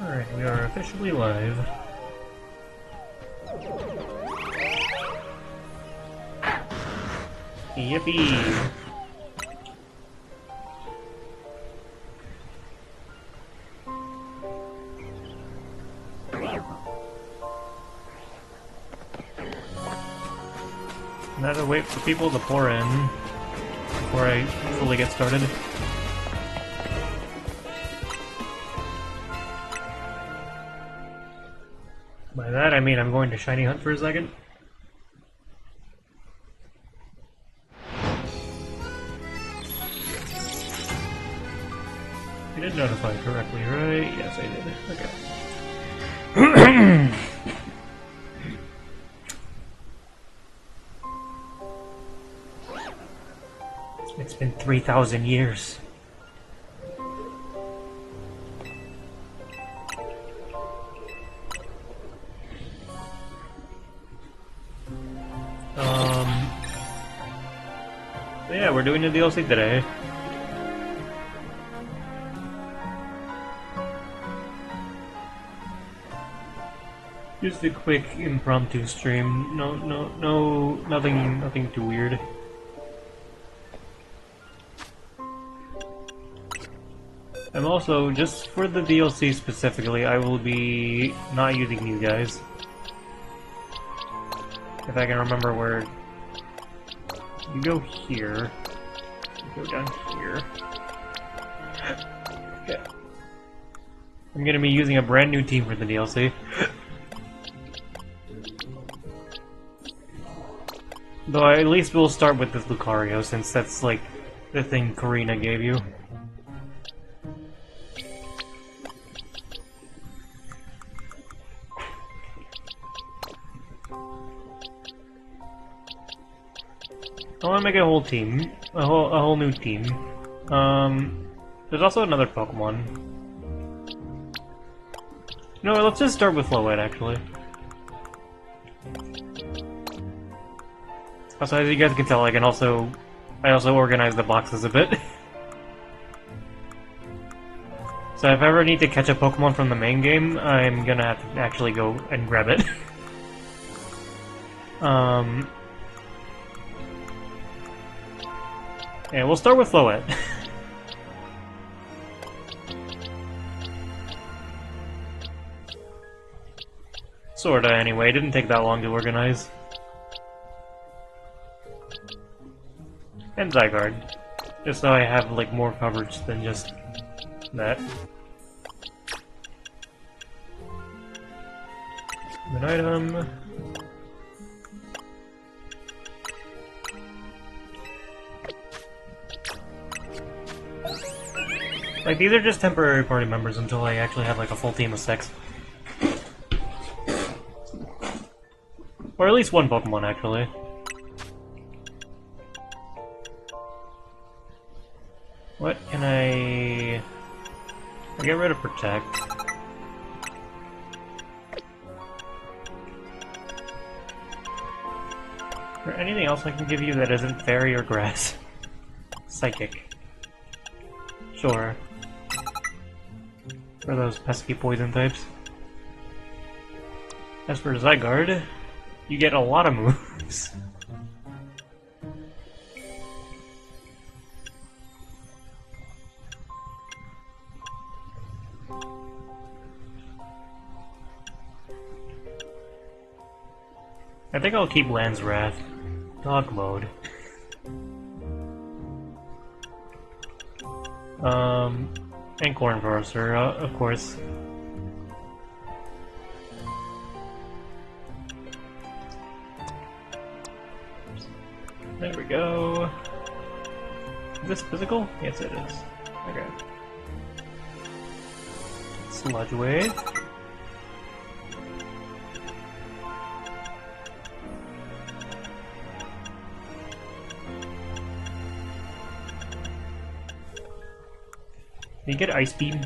Alright, we are officially live. Yippee! Now to wait for people to pour in before I fully get started. By that I mean I'm going to shiny hunt for a second. I did notify correctly, right? Yes, I did. Okay. It's been 3,000 years. So yeah, we're doing the DLC today. Just a quick impromptu stream. Nothing too weird. I'm also, just for the DLC specifically, I will be not using you guys. If I can remember where... You go here. You go down here. Okay. I'm gonna be using a brand new team for the DLC. Though I at least will start with this Lucario, since that's like the thing Karina gave you. I want to make a whole team, a whole new team. There's also another Pokemon. No, let's just start with Flowette, actually. Also, as you guys can tell, I also organize the boxes a bit. So if I ever need to catch a Pokemon from the main game, I'm gonna have to actually go and grab it. Yeah, we'll start with Flowette. Sorta, anyway. It didn't take that long to organize. And Zygarde. Just so I have, like, more coverage than just that. An item... Like, these are just temporary party members until I actually have, like, a full team of 6. Or at least one Pokemon, actually. What can I get rid of Protect. Is there anything else I can give you that isn't Fairy or Grass? Psychic. Sure. For those pesky poison types. As for Zygarde, you get a lot of moves. I think I'll keep Land's Wrath. Dog mode. And Cornforcer, of course. There we go. Is this physical? Yes, it is. Okay. Sludge Wave. Can you get Ice Beam?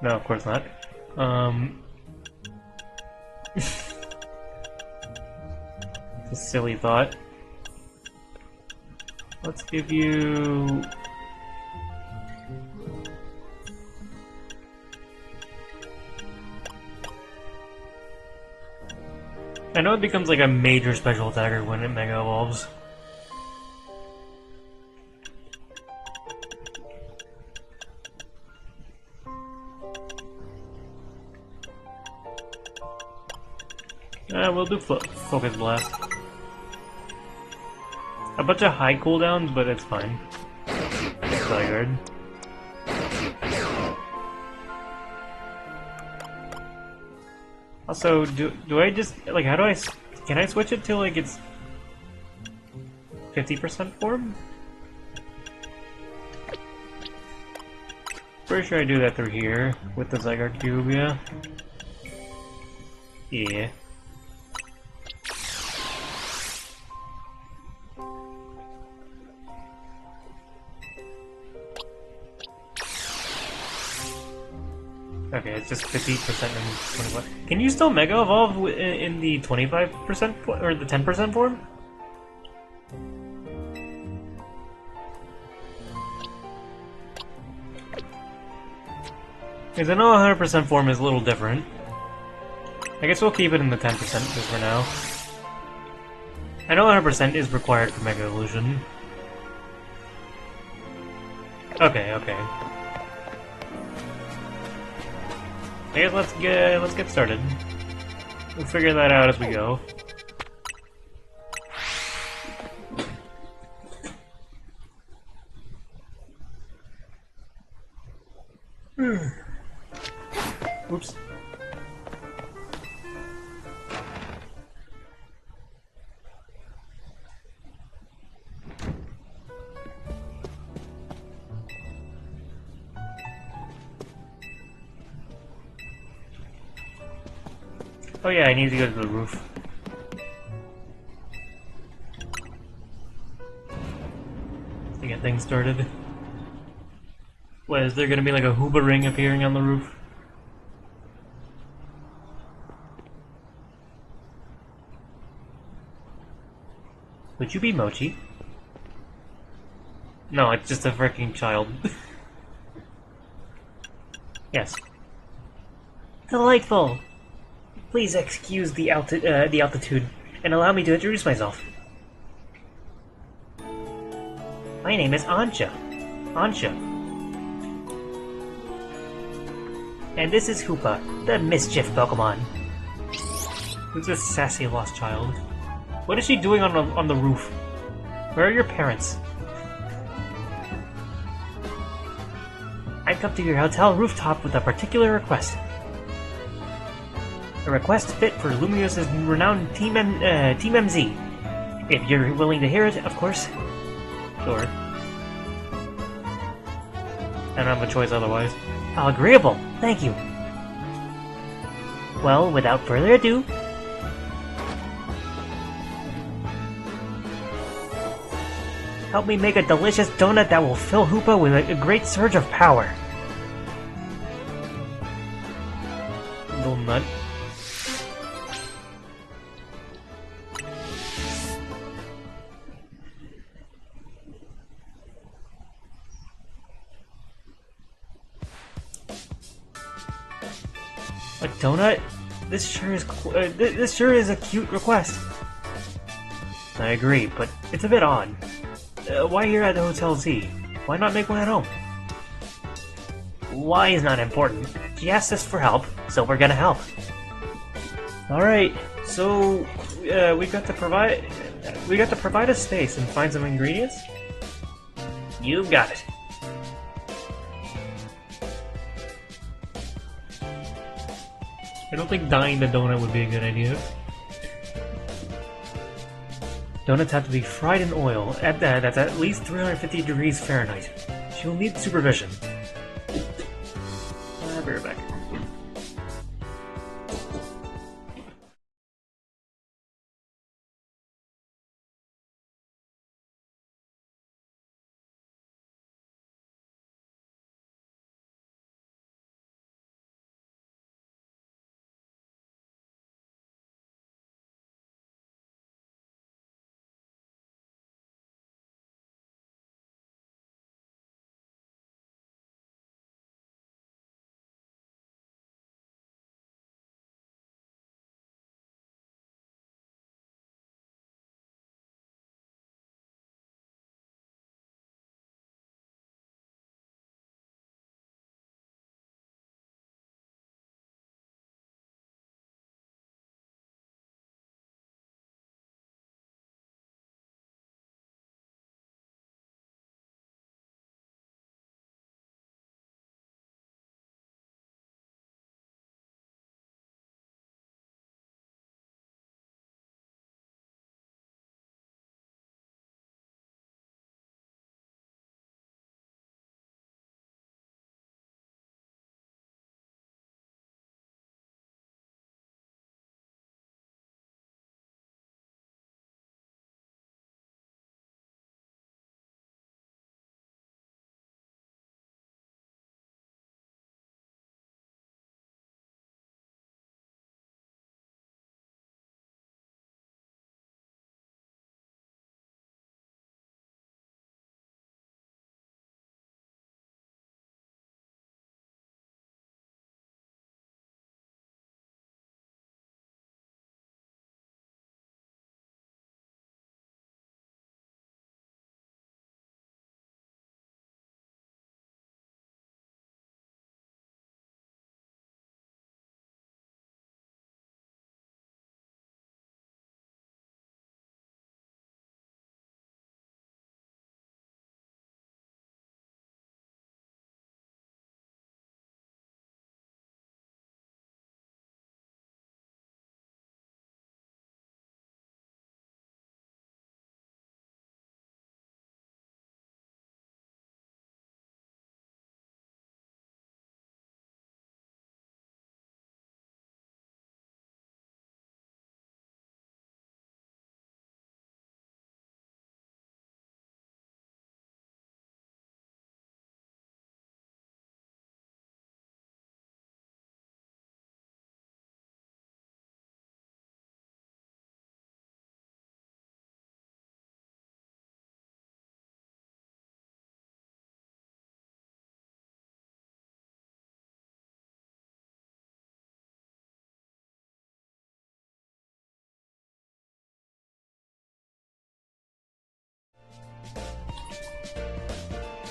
No, of course not. A silly thought. Let's give you... I know it becomes like a major special attacker when it Mega Evolves. We'll do Focus Blast. A bunch of high cooldowns, but it's fine. Zygarde. Also, do I just, like, how do I, can I switch it to, like, it's 50% form? Pretty sure I do that through here, with the Zygarde Cube, yeah. Yeah. Okay, it's just 50% and 25. Can you still Mega Evolve in the 25% or the 10% form? Because I know 100% form is a little different. I guess we'll keep it in the 10% just for now. I know 100% is required for Mega Evolution. Okay, okay. I guess let's get started. We'll figure that out as we go. Oops. Oh yeah, I need to go to the roof. To get things started. What, is there gonna be like a Hooba ring appearing on the roof? Would you be Mochi? No, it's just a freaking child. Yes. Delightful! Please excuse the altitude, and allow me to introduce myself. My name is Ansha. Ansha. And this is Hoopa, the mischief Pokemon. Who's this sassy lost child? What is she doing on the roof? Where are your parents? I've come to your hotel rooftop with a particular request. A request fit for Lumiosa's renowned Team MZ. If you're willing to hear it, of course. Sure. I don't have a choice otherwise. How agreeable! Thank you! Well, without further ado... help me make a delicious donut that will fill Hoopa with a great surge of power. Little nut. A donut? This sure is a cute request. I agree, but it's a bit odd. Why here at the Hotel Z? Why not make one at home? Why is not important. She asked us for help, so we're gonna help. Alright, so we got to provide a space and find some ingredients? You got it. I don't think dyeing the donut would be a good idea. Donuts have to be fried in oil that's at least 350 degrees Fahrenheit. She will need supervision. I'll be right back.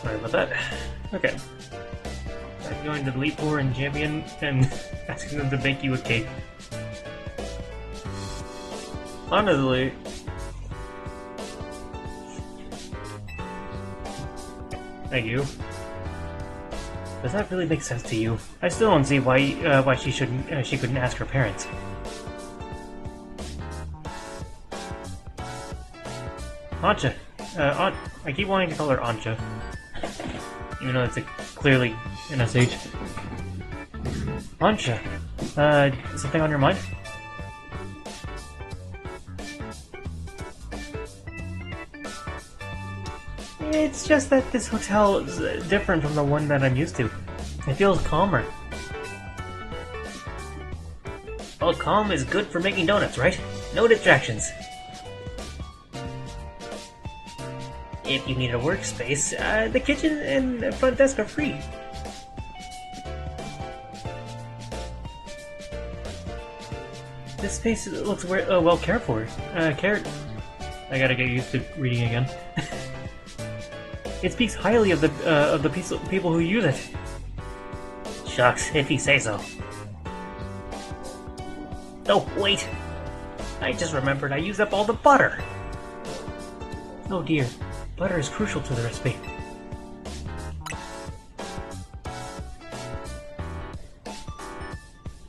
Sorry about that. Okay. I'm going to Elite Four and Champion and asking them to bake you a cake. Honestly. Thank you. Does that really make sense to you? I still don't see why she couldn't ask her parents. Ancha. I keep wanting to call her Ancha. Even though it's clearly an SH. Ancha. Something on your mind? It's just that this hotel is different from the one that I'm used to. It feels calmer. Well, calm is good for making donuts, right? No distractions. If you need a workspace, the kitchen and the front desk are free. This space looks well cared for. I gotta get used to reading again. It speaks highly of the people who use it. Shucks, if you say so. Oh, wait! I just remembered I used up all the butter! Oh dear, butter is crucial to the recipe.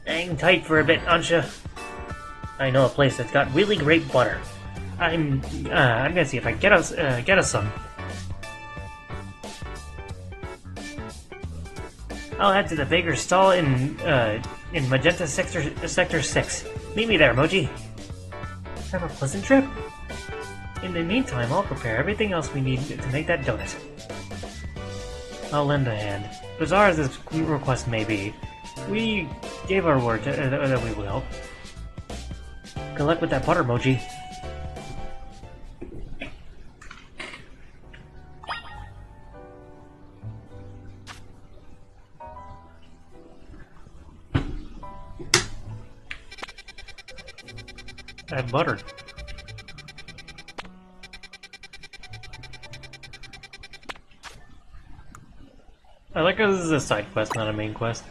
Hang tight for a bit, Ansha. I know a place that's got really great butter. I'm gonna see if I get us some. I'll head to the baker's stall in Magenta Sector 6. Meet me there, Moji. Have a pleasant trip. In the meantime, I'll prepare everything else we need to make that donut. I'll lend a hand. Bizarre as this request may be, we gave our word that we will help. Good luck with that butter, Moji. Add butter. I like how this is a side quest, not a main quest.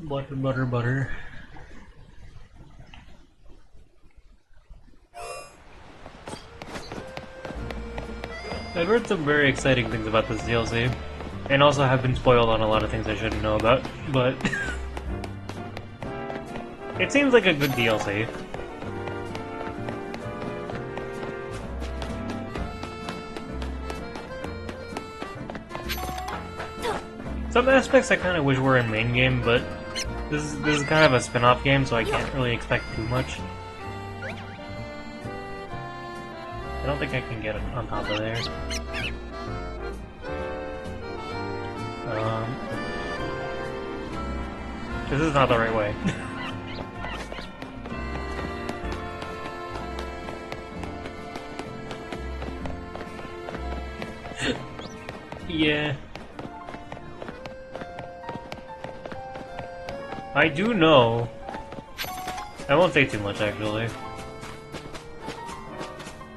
Butter, butter, butter. I've heard some very exciting things about this DLC, and also have been spoiled on a lot of things I shouldn't know about, but it seems like a good DLC. Some aspects I kind of wish were in main game, but this is kind of a spin-off game, so I can't really expect too much. I don't think I can get it on top of there. This is not the right way. Yeah. I do know. I won't say too much, actually.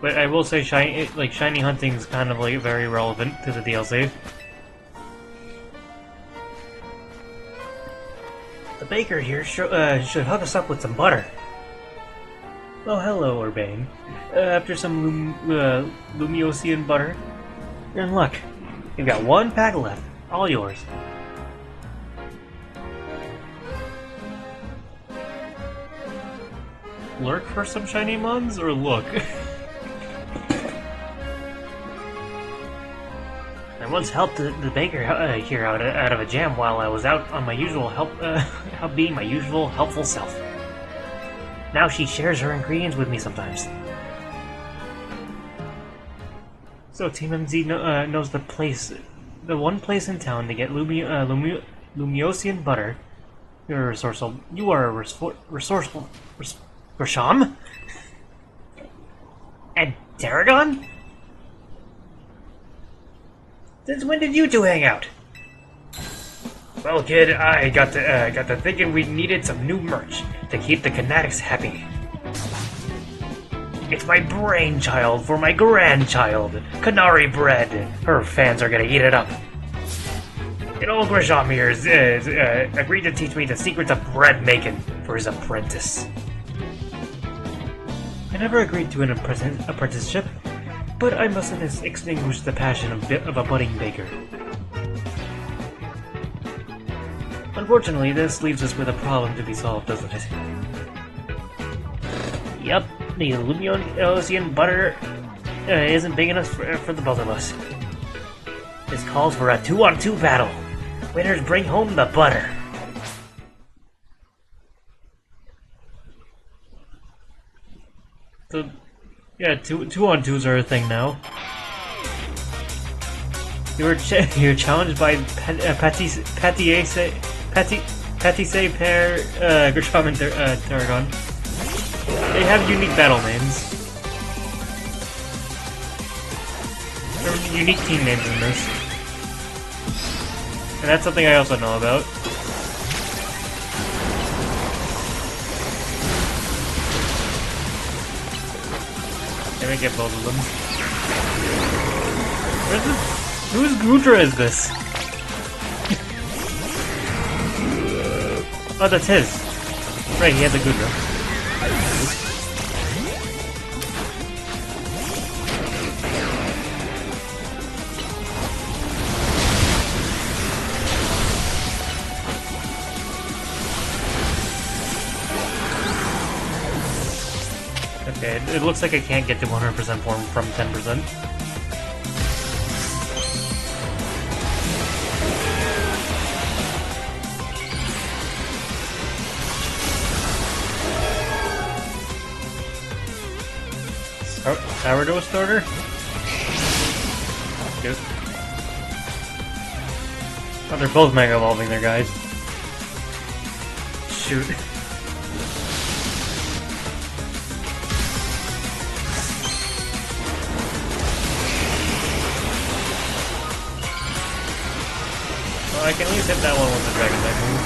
But I will say shiny hunting is kind of like very relevant to the DLC. The baker here should hook us up with some butter. Oh, hello, Urbane. After some Lumiosian butter, you're in luck. You've got one pack left. All yours. Lurk for some shiny mons, or look? I once helped the baker here out of a jam while I was out on my usual being my usual helpful self. Now she shares her ingredients with me sometimes. So Team MZ knows the one place in town to get Lumiosian butter. You're resourceful. You are resourceful. Rasham? And Tarragon? Since when did you two hang out? Well, kid, I got to thinking we needed some new merch. to keep the Kinetics happy. It's my brainchild for my grandchild, Canary Bread. Her fans are gonna eat it up. And old Grishomir agreed to teach me the secrets of bread making for his apprentice. I never agreed to an apprenticeship, but I mustn't extinguish the passion of a budding baker. Unfortunately, this leaves us with a problem to be solved, doesn't it? Yep, the Lumiocean butter isn't big enough for the both of us. This calls for a 2-on-2 battle. Winners bring home the butter. So, yeah, 2-on-2s are a thing now. You're challenged by Patisse Pair Grisham and Tarragon. They have unique battle names. There are unique team names in this. And that's something I also know about. Let me get both of them. Where's this? Whose Gudra is this? Oh, that's his. Right, he has a Gudra. Okay, it looks like I can't get to 100% form from 10%. Sourdough starter? Good. Oh, they're both Mega Evolving there, guys. Shoot. Well, I can at least hit that one with the Dragon Type move.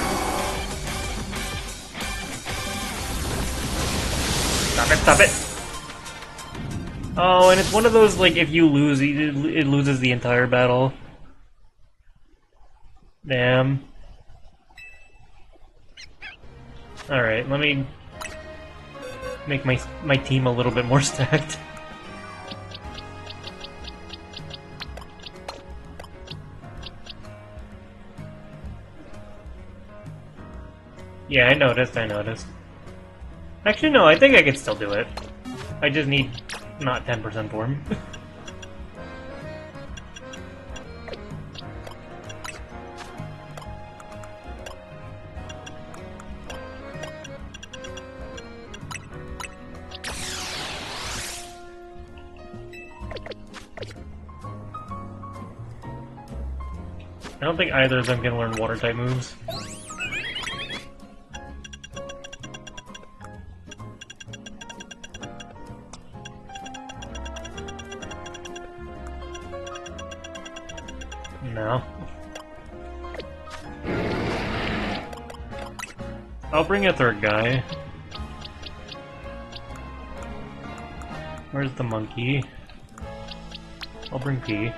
Stop it, stop it! Oh, and it's one of those, like, if you lose, it loses the entire battle. Damn. Alright, let me make my team a little bit more stacked. Yeah, I noticed. Actually, no, I think I can still do it. I just need not 10% form. I don't think either of them can learn water type moves. No. I'll bring a third guy. Where's the monkey? I'll bring P.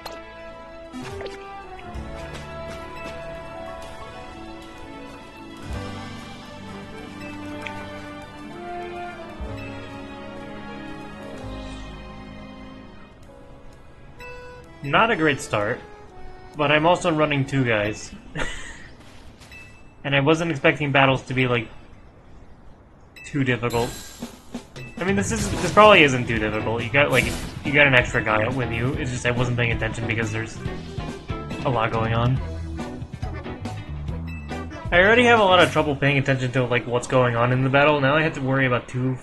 Not a great start. But I'm also running two guys. And I wasn't expecting battles to be, like, too difficult. I mean, this probably isn't too difficult. You got an extra guy with you. It's just I wasn't paying attention because there's a lot going on. I already have a lot of trouble paying attention to, like, what's going on in the battle. Now I have to worry about two.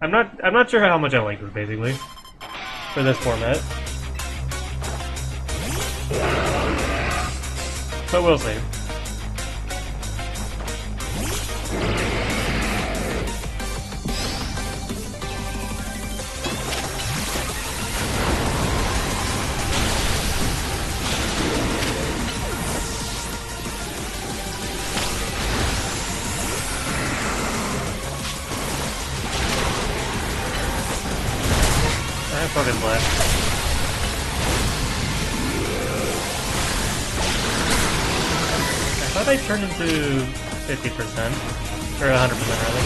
I'm not sure how much I like this, basically, for this format. But we'll see. Focus Blast. I thought I turned into 50%. Or 100% rather.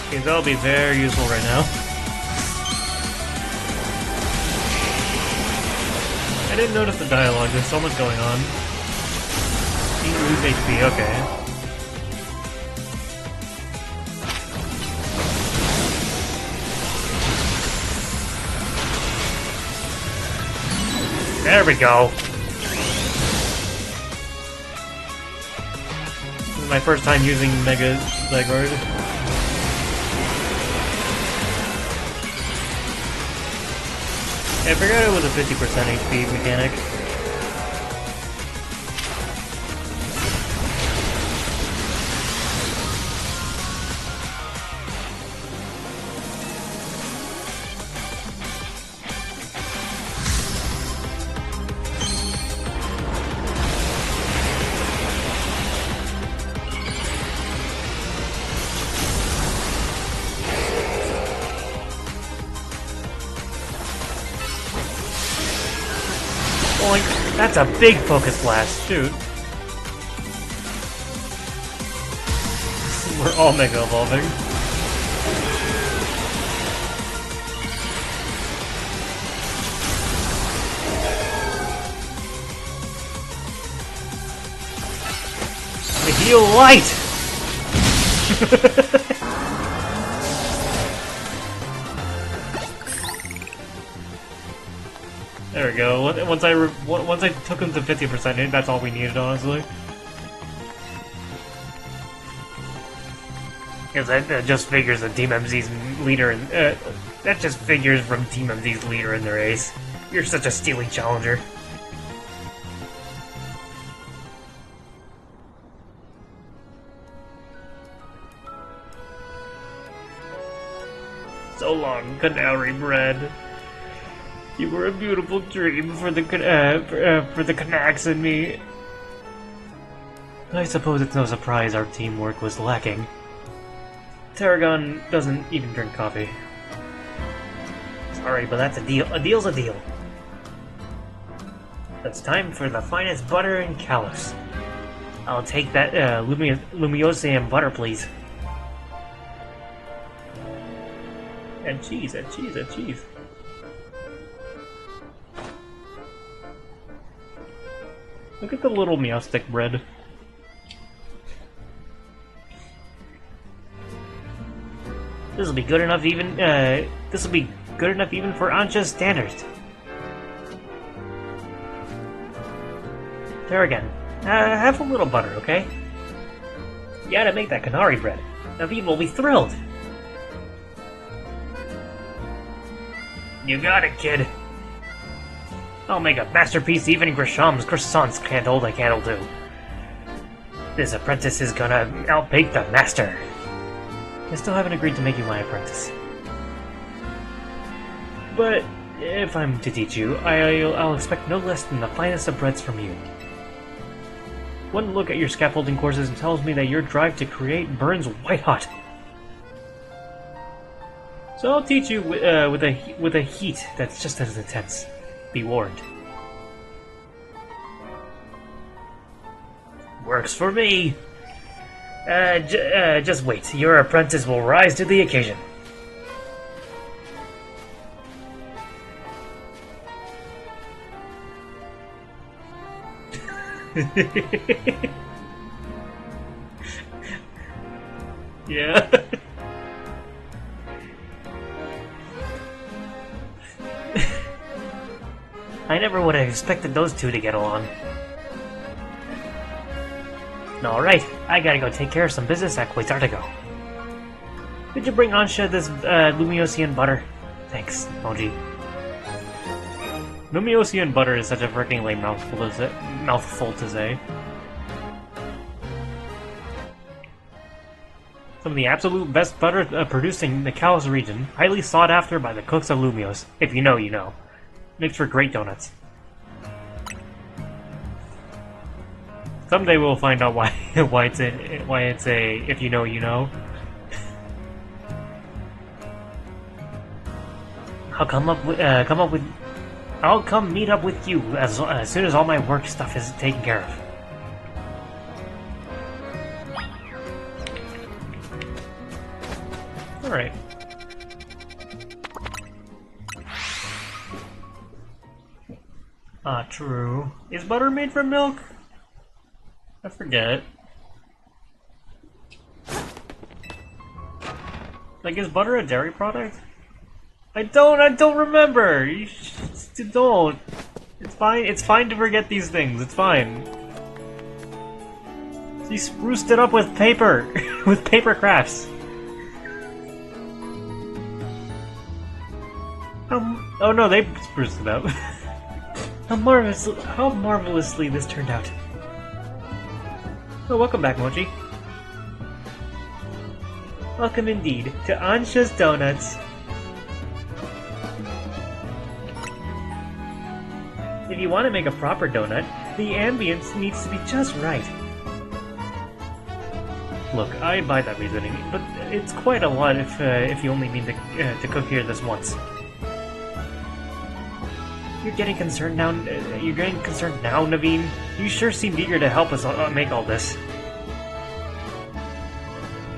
Okay, that'll be very useful right now. I didn't notice the dialogue, there's so much going on. You lose HP, okay. There we go! This is my first time using Mega Zygarde. I forgot it was a 50% HP mechanic. Boink. That's a big focus blast, shoot. We're all Mega Evolving. The heal light! There we go. Once I took him to 50%, that's all we needed, honestly. Because that just figures that Team MZ's leader, and that just figures from Team MZ's leader in their ace. You're such a steely challenger. So long, canary bread. You were a beautiful dream for the Knacks and me. I suppose it's no surprise our teamwork was lacking. Tarragon doesn't even drink coffee. Sorry, but that's a deal. A deal's a deal. It's time for the finest butter in Kalos. I'll take that Lumiose butter, please. And cheese, and cheese, and cheese. Look at the little meow stick bread. This'll be good enough even. This'll be good enough even for Ansha's standards. There again. Have a little butter, okay? You gotta make that Canary bread. Naveed will be thrilled. You got it, kid. I'll make a masterpiece even Grisham's croissants can't hold a candle to. This apprentice is gonna outbake the master. I still haven't agreed to make you my apprentice. But if I'm to teach you, I'll expect no less than the finest of breads from you. One look at your scaffolding courses tells me that your drive to create burns white-hot. So I'll teach you with a heat that's just as intense. Be warned. Works for me. Just wait. Your apprentice will rise to the occasion. Yeah. I never would have expected those two to get along. Alright, I gotta go take care of some business at Quasartigo. Could you bring Ansha this Lumiosian butter? Thanks, Moji. Lumiosian butter is such a freaking lame mouthful to say. Some of the absolute best butter produced in the Kalos region, highly sought after by the cooks of Lumios. If you know, you know. Makes for great donuts. Someday we'll find out why why it's a if you know you know. I'll come up with I'll come meet up with you as soon as all my work stuff is taken care of. All right. Ah, true. Is butter made from milk? I forget. Like, is butter a dairy product? I don't remember! You don't. It's fine to forget these things, it's fine. He spruced it up with paper! with paper crafts! Oh no, they spruced it up. how marvelously this turned out. Oh, welcome back, Mochi. Welcome indeed to Ansha's Donuts. If you want to make a proper donut, the ambience needs to be just right. Look, I buy that reasoning, but it's quite a lot if you only mean to cook here this once. You're getting concerned now, Naveen? You sure seemed eager to help us make all this.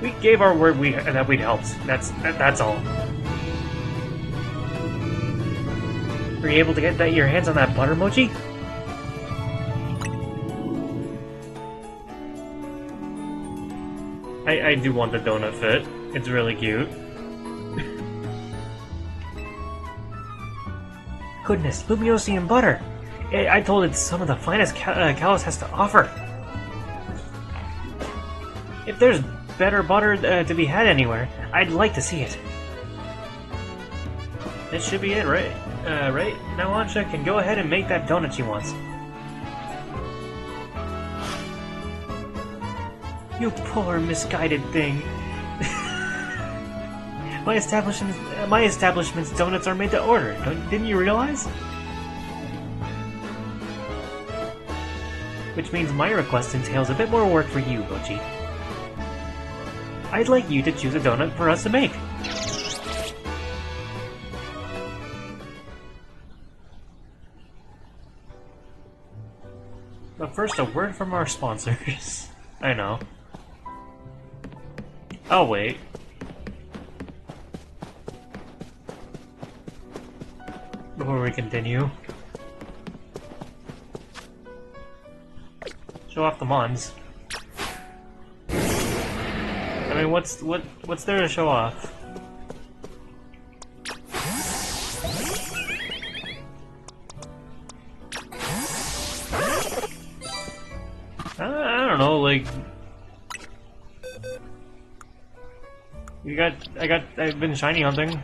We gave our word that we'd helped. That's all. Were you able to get your hands on that butter, Mochi? I do want the donut fit. It's really cute. Goodness, Lumiosi and butter! I told it's some of the finest Kalos has to offer. If there's better butter to be had anywhere, I'd like to see it. This should be it, right? Right? Now Ansha can go ahead and make that donut she wants. You poor misguided thing. My establishment's donuts are made to order. Didn't you realize? Which means my request entails a bit more work for you, Mochi. I'd like you to choose a donut for us to make. But first, a word from our sponsors. I know. I'll wait. Before we continue. Show off the Mons. I mean, what's there to show off? I don't know, like I've been shiny hunting.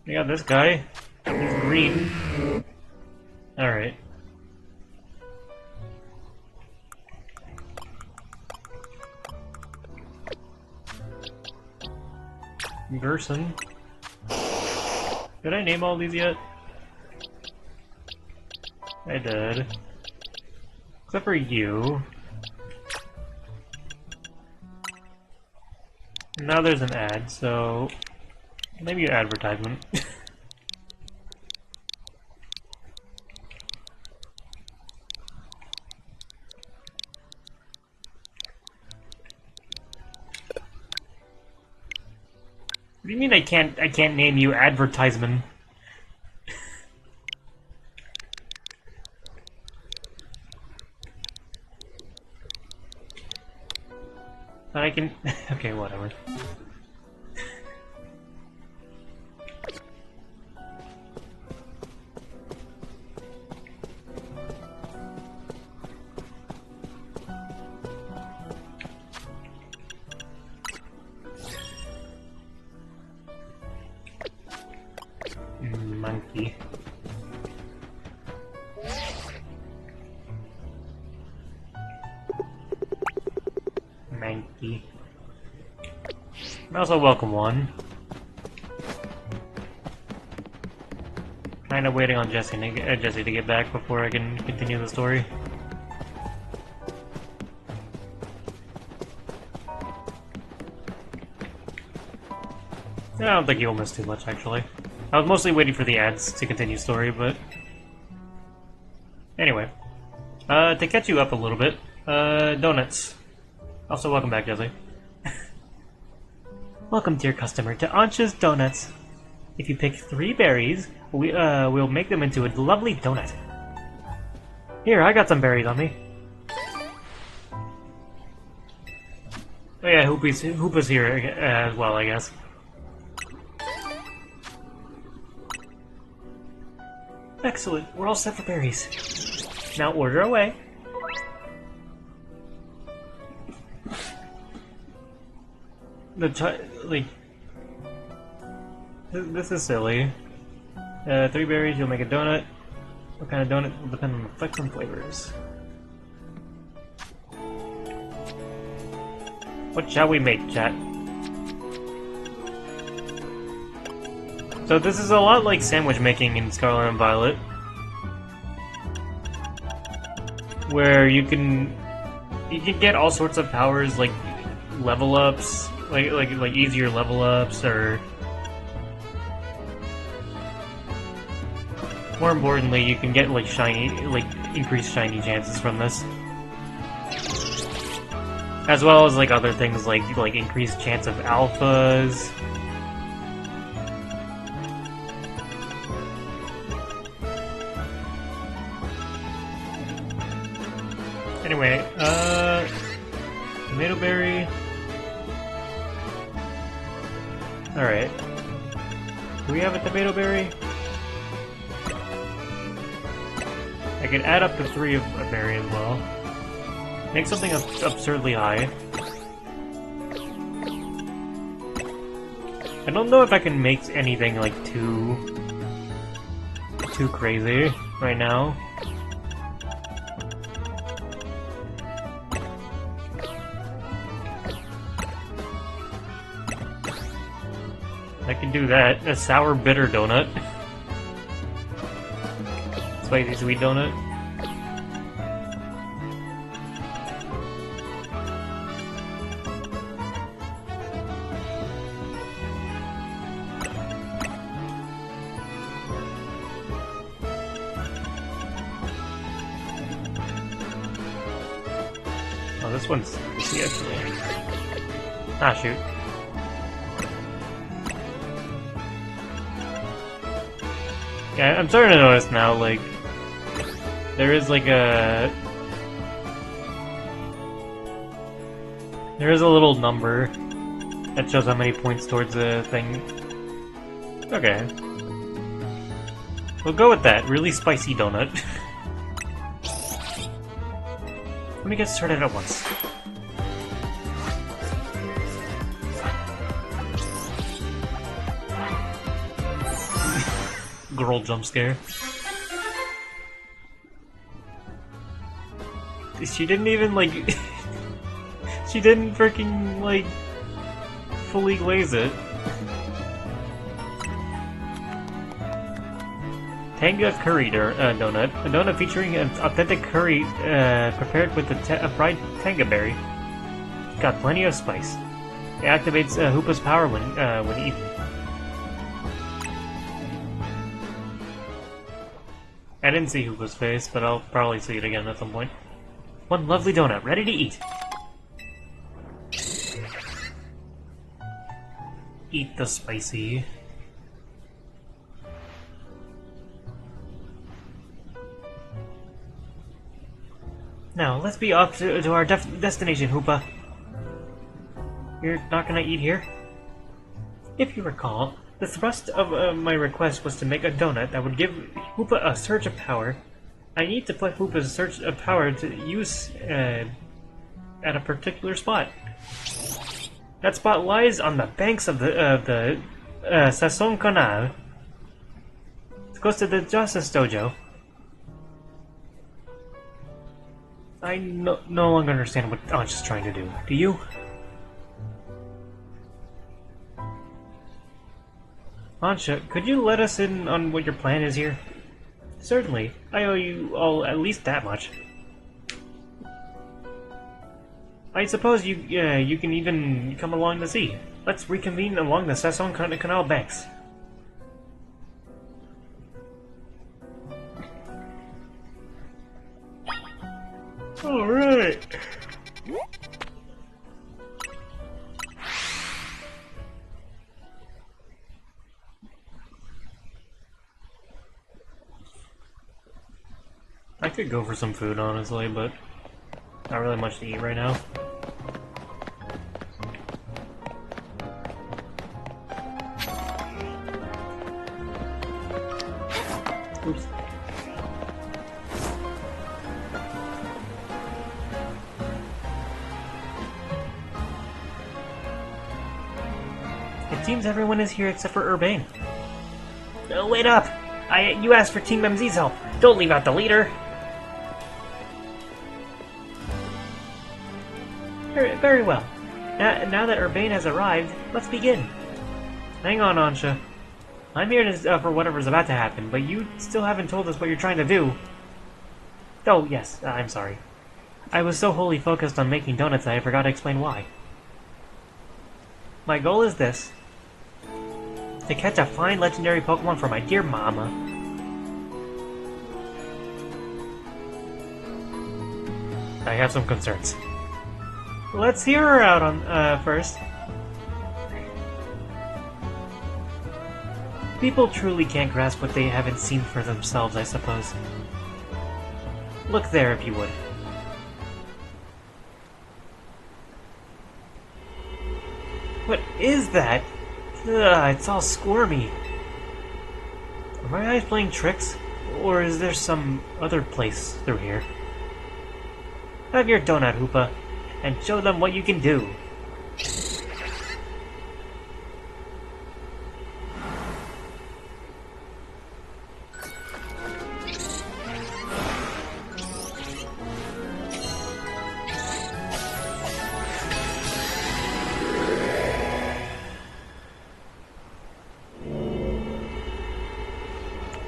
We got this guy. He's green. Alright. Gerson. Did I name all these yet? I did. Except for you. Now there's an ad, so maybe an advertisement. What do you mean I can't name you advertisement? But I can okay, whatever. Monkey. Monkey. Also welcome one. Kinda waiting on Jesse to get back before I can continue the story. I don't think you'll miss too much, actually. I was mostly waiting for the ads to continue story, but... Anyway. To catch you up a little bit, donuts. Also, welcome back, Jesse. Welcome, dear customer, to Ancha's Donuts. If you pick 3 berries, we'll make them into a lovely donut. Here, I got some berries on me. Oh yeah, Hoopa's here as well, I guess. Excellent, we're all set for berries. Now order away. This is silly. 3 berries, you'll make a donut. What kind of donut will depend on the effects and flavors. What shall we make, chat? So this is a lot like sandwich making in Scarlet and Violet, where you can get all sorts of powers, like level ups, like easier level ups, or more importantly, you can get like increased shiny chances from this, as well as like other things like increased chance of alphas. Anyway, tomato berry. Alright. Do we have a tomato berry? I can add up to 3 of a berry as well. Make something absurdly high. I don't know if I can make anything like too crazy right now. I can do that. A sour bitter donut. Spicy sweet donut. Oh, this one's spicy actually. Ah, shoot. Yeah, I'm starting to notice now, like, there is like a... There is a little number that shows how many points towards the thing. Okay. We'll go with that. Really spicy donut. Let me get started at once. Girl jump scare. She didn't even like she didn't freaking like fully glaze it. Tanga curry donut. A donut featuring an authentic curry prepared with a fried tanga berry. It's got plenty of spice. It activates Hoopa's power when eaten. I didn't see Hoopa's face, but I'll probably see it again at some point. One lovely donut, ready to eat. Eat the spicy. Now, let's be off to our destination, Hoopa. You're not gonna eat here? If you recall, the thrust of my request was to make a donut that would give Hoopa a surge of power. I need to put Hoopa's surge of power to use at a particular spot. That spot lies on the banks of the Sasson Canal. It's close to the Justice Dojo. I no longer understand what Ancha's trying to do. Do you? Ancha, could you let us in on what your plan is here? Certainly. I owe you all at least that much. I suppose you can even come along to see. Let's reconvene along the Sasson Canal banks. Alright. I could go for some food, honestly, but not really much to eat right now. Oops. It seems everyone is here except for Urbane. Oh, wait up! You asked for Team MZ's help. Don't leave out the leader. Very well. Now that Urbane has arrived, let's begin. Hang on, Ansha. I'm here to, for whatever's about to happen, but you still haven't told us what you're trying to do. Oh, yes, I'm sorry. I was so wholly focused on making donuts that I forgot to explain why. My goal is this. To catch a fine legendary Pokemon for my dear mama. I have some concerns. Let's hear her out on, first. People truly can't grasp what they haven't seen for themselves, I suppose. Look there, if you would. What is that? Ugh, it's all squirmy. Are my eyes playing tricks? Or is there some other place through here? Have your donut, Hoopa, and show them what you can do.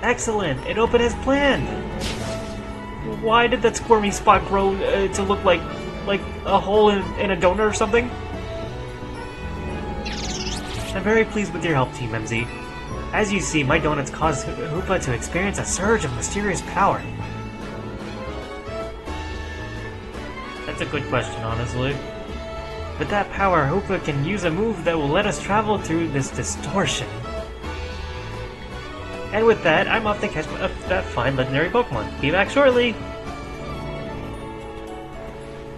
Excellent! It opened as planned! Why did that squirmy spot grow to look like a hole in a donut or something? I'm very pleased with your help, Team MZ. As you see, my donuts caused Hoopa to experience a surge of mysterious power. That's a good question, honestly. With that power, Hoopa can use a move that will let us travel through this distortion. And with that, I'm off to catch that fine legendary Pokemon. Be back shortly!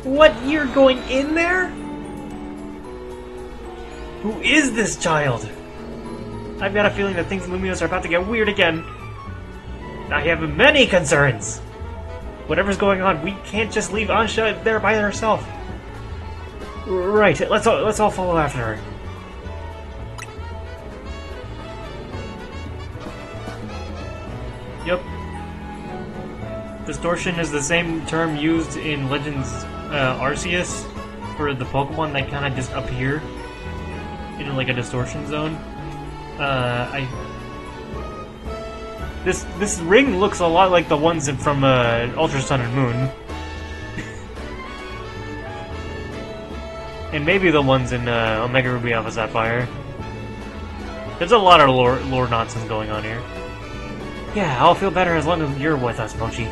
What? You're going in there? Who is this child? I've got a feeling that things in Luminos are about to get weird again. I have many concerns! Whatever's going on, we can't just leave Ansha there by herself. Right, let's all follow after her. Yep. Distortion is the same term used in Legends Arceus for the Pokemon that kind of just appear in like a distortion zone. This ring looks a lot like the ones from Ultra Sun and Moon, and maybe the ones in Omega Ruby Alpha Sapphire. There's a lot of lore nonsense going on here. Yeah, I'll feel better as long as you're with us, Mochi.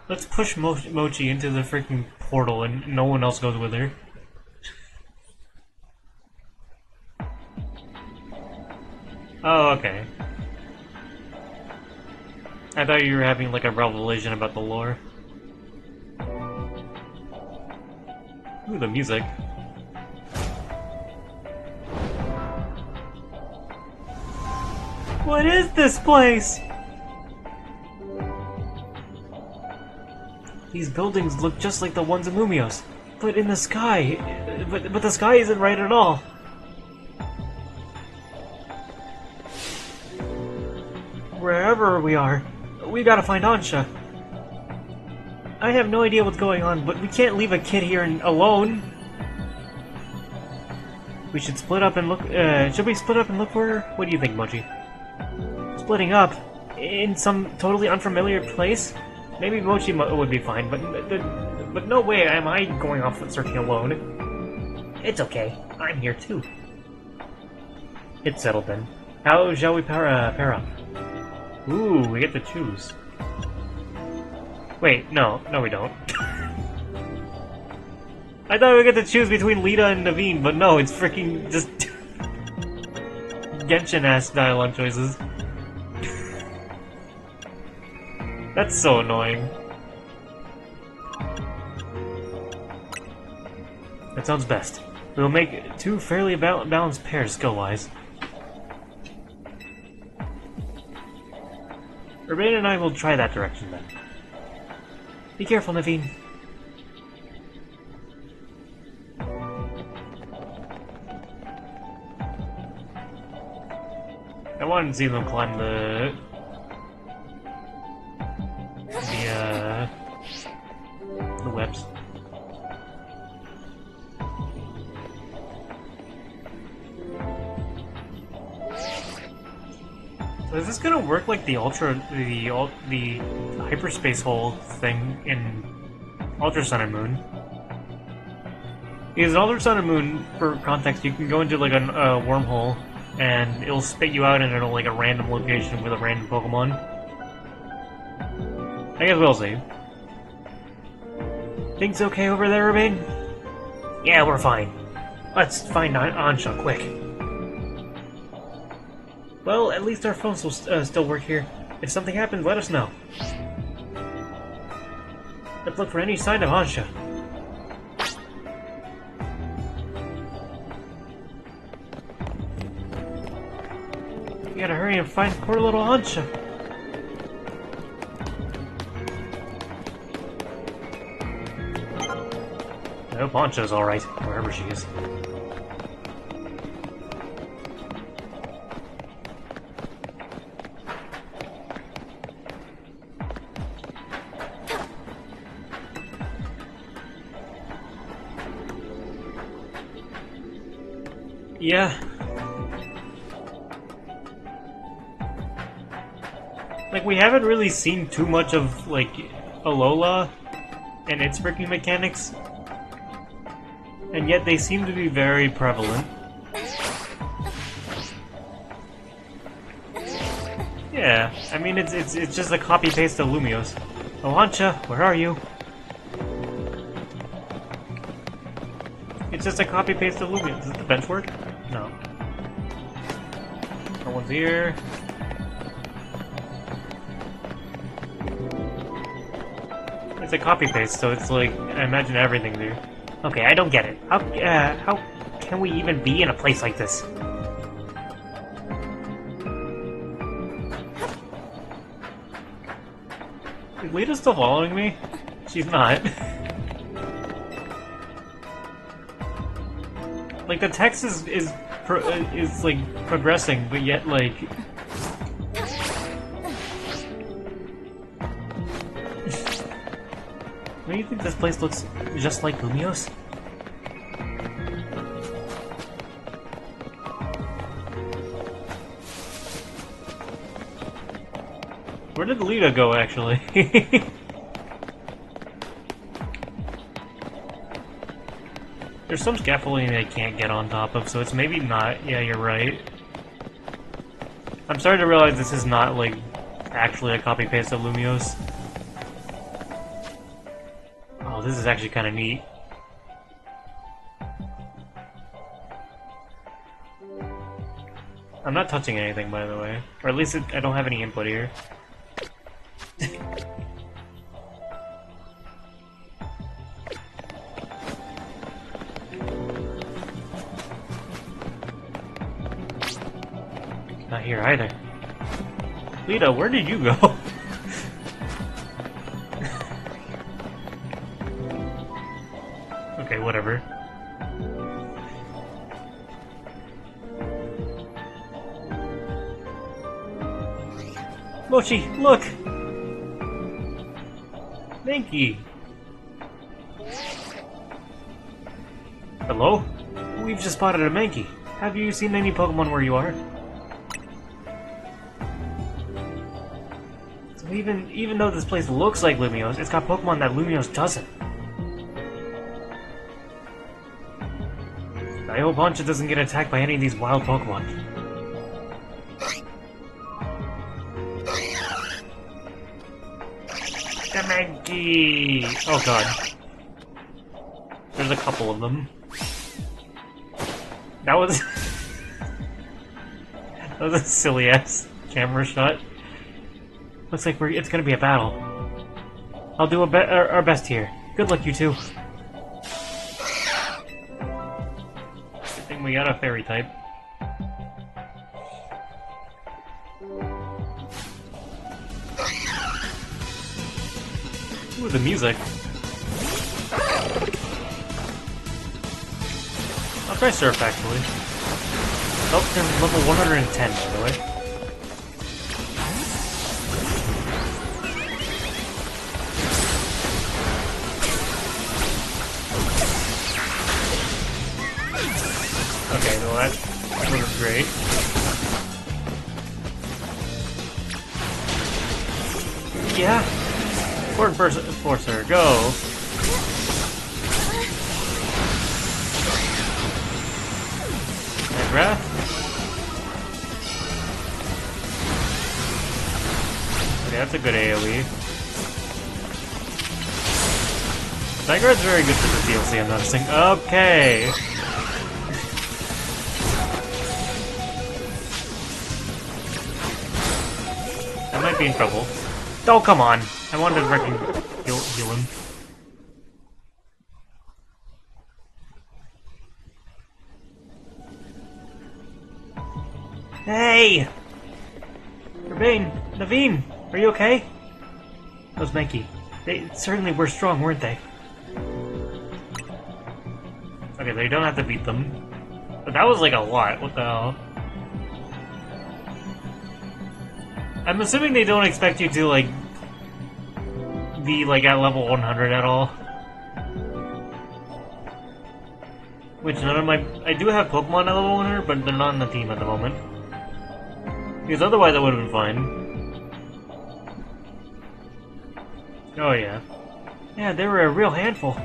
Let's push Mochi into the freaking portal and no one else goes with her. Oh, okay. I thought you were having like a revelation about the lore. Ooh, the music. What is this place? These buildings look just like the ones in Lumios, but in the sky. But the sky isn't right at all. Wherever we are, we gotta find Ansha. I have no idea what's going on, but we can't leave a kid here alone. We should split up and look. Should we split up and look for her? What do you think, Mochi? Splitting up in some totally unfamiliar place? Maybe Mochi would be fine, but no way am I going off searching alone. It's okay. I'm here too. It's settled then. How shall we pair up? Ooh, we get to choose. Wait, no we don't. I thought we get to choose between Lita and Naveen, but no, it's freaking just Genshin-ass dialogue choices. That's so annoying. That sounds best. We'll make two fairly balanced pairs skill-wise. Urbane and I will try that direction then. Be careful, Naveen. I wanted to see them climb the webs. So is this gonna work like the hyperspace hole thing in Ultra Sun and Moon? Because in Ultra Sun and Moon, for context, you can go into like a wormhole and it'll spit you out into like a random location with a random Pokemon. I guess we'll see. Things okay over there, Urbane? Yeah, we're fine. Let's find Ansha, quick. Well, at least our phones will still work here. If something happens, let us know. Let's look for any sign of Ansha. We gotta hurry and find poor little Ansha. I hope Ansha's alright, wherever she is. Yeah. Like, we haven't really seen too much of, like, Alola and its freaking mechanics. And yet they seem to be very prevalent. Yeah, I mean, it's just a copy-paste of Lumiose. Oh, Ansha, where are you? It's just a copy-paste of Lumiose. Does the bench work? No. No one's here. It's a copy-paste, so it's like, I imagine everything's here. Okay, I don't get it. How can we even be in a place like this? Is Lita still following me? She's not. Like, the text is like progressing, but yet like do you think this place looks just like Lumiose? Where did Lita go, actually? There's some scaffolding I can't get on top of, so it's maybe not. Yeah, you're right. I'm starting to realize this is not, like, actually a copy-paste of Lumiose. Oh, this is actually kind of neat. I'm not touching anything, by the way. Or at least I don't have any input here. Not here either. Lita, where did you go? Okay, whatever. Mochi, look! Mankey! Hello? We've just spotted a Mankey. Have you seen any Pokemon where you are? So even though this place looks like Lumiose, it's got Pokemon that Lumiose doesn't. I hope Ancha doesn't get attacked by any of these wild Pokemon. The Mankey! Oh god. There's a couple of them. That was... that was a silly-ass camera shot. Looks like it's gonna be a battle. I'll do our best here. Good luck, you two. Good thing we got a fairy type. Ooh, the music. I'll try Surf, actually. Oh, they're level 110, by the way. Okay, well that was great. Yeah. Forcer, go! Breath. Okay, that's a good AoE. Zygarde's very good for the DLC, I'm noticing. Okay! I might be in trouble. Oh, come on! I wanted to freaking heal him. Hey! Urbane! Naveen! Are you okay? Those Mankey. They certainly were strong, weren't they? Okay, they don't have to beat them. But that was like a lot. What the hell? I'm assuming they don't expect you to, like, be, like, at level 100 at all. Which none of my... I do have Pokemon at level 100, but they're not on the team at the moment. Because otherwise I would have been fine. Oh yeah. Yeah, they were a real handful.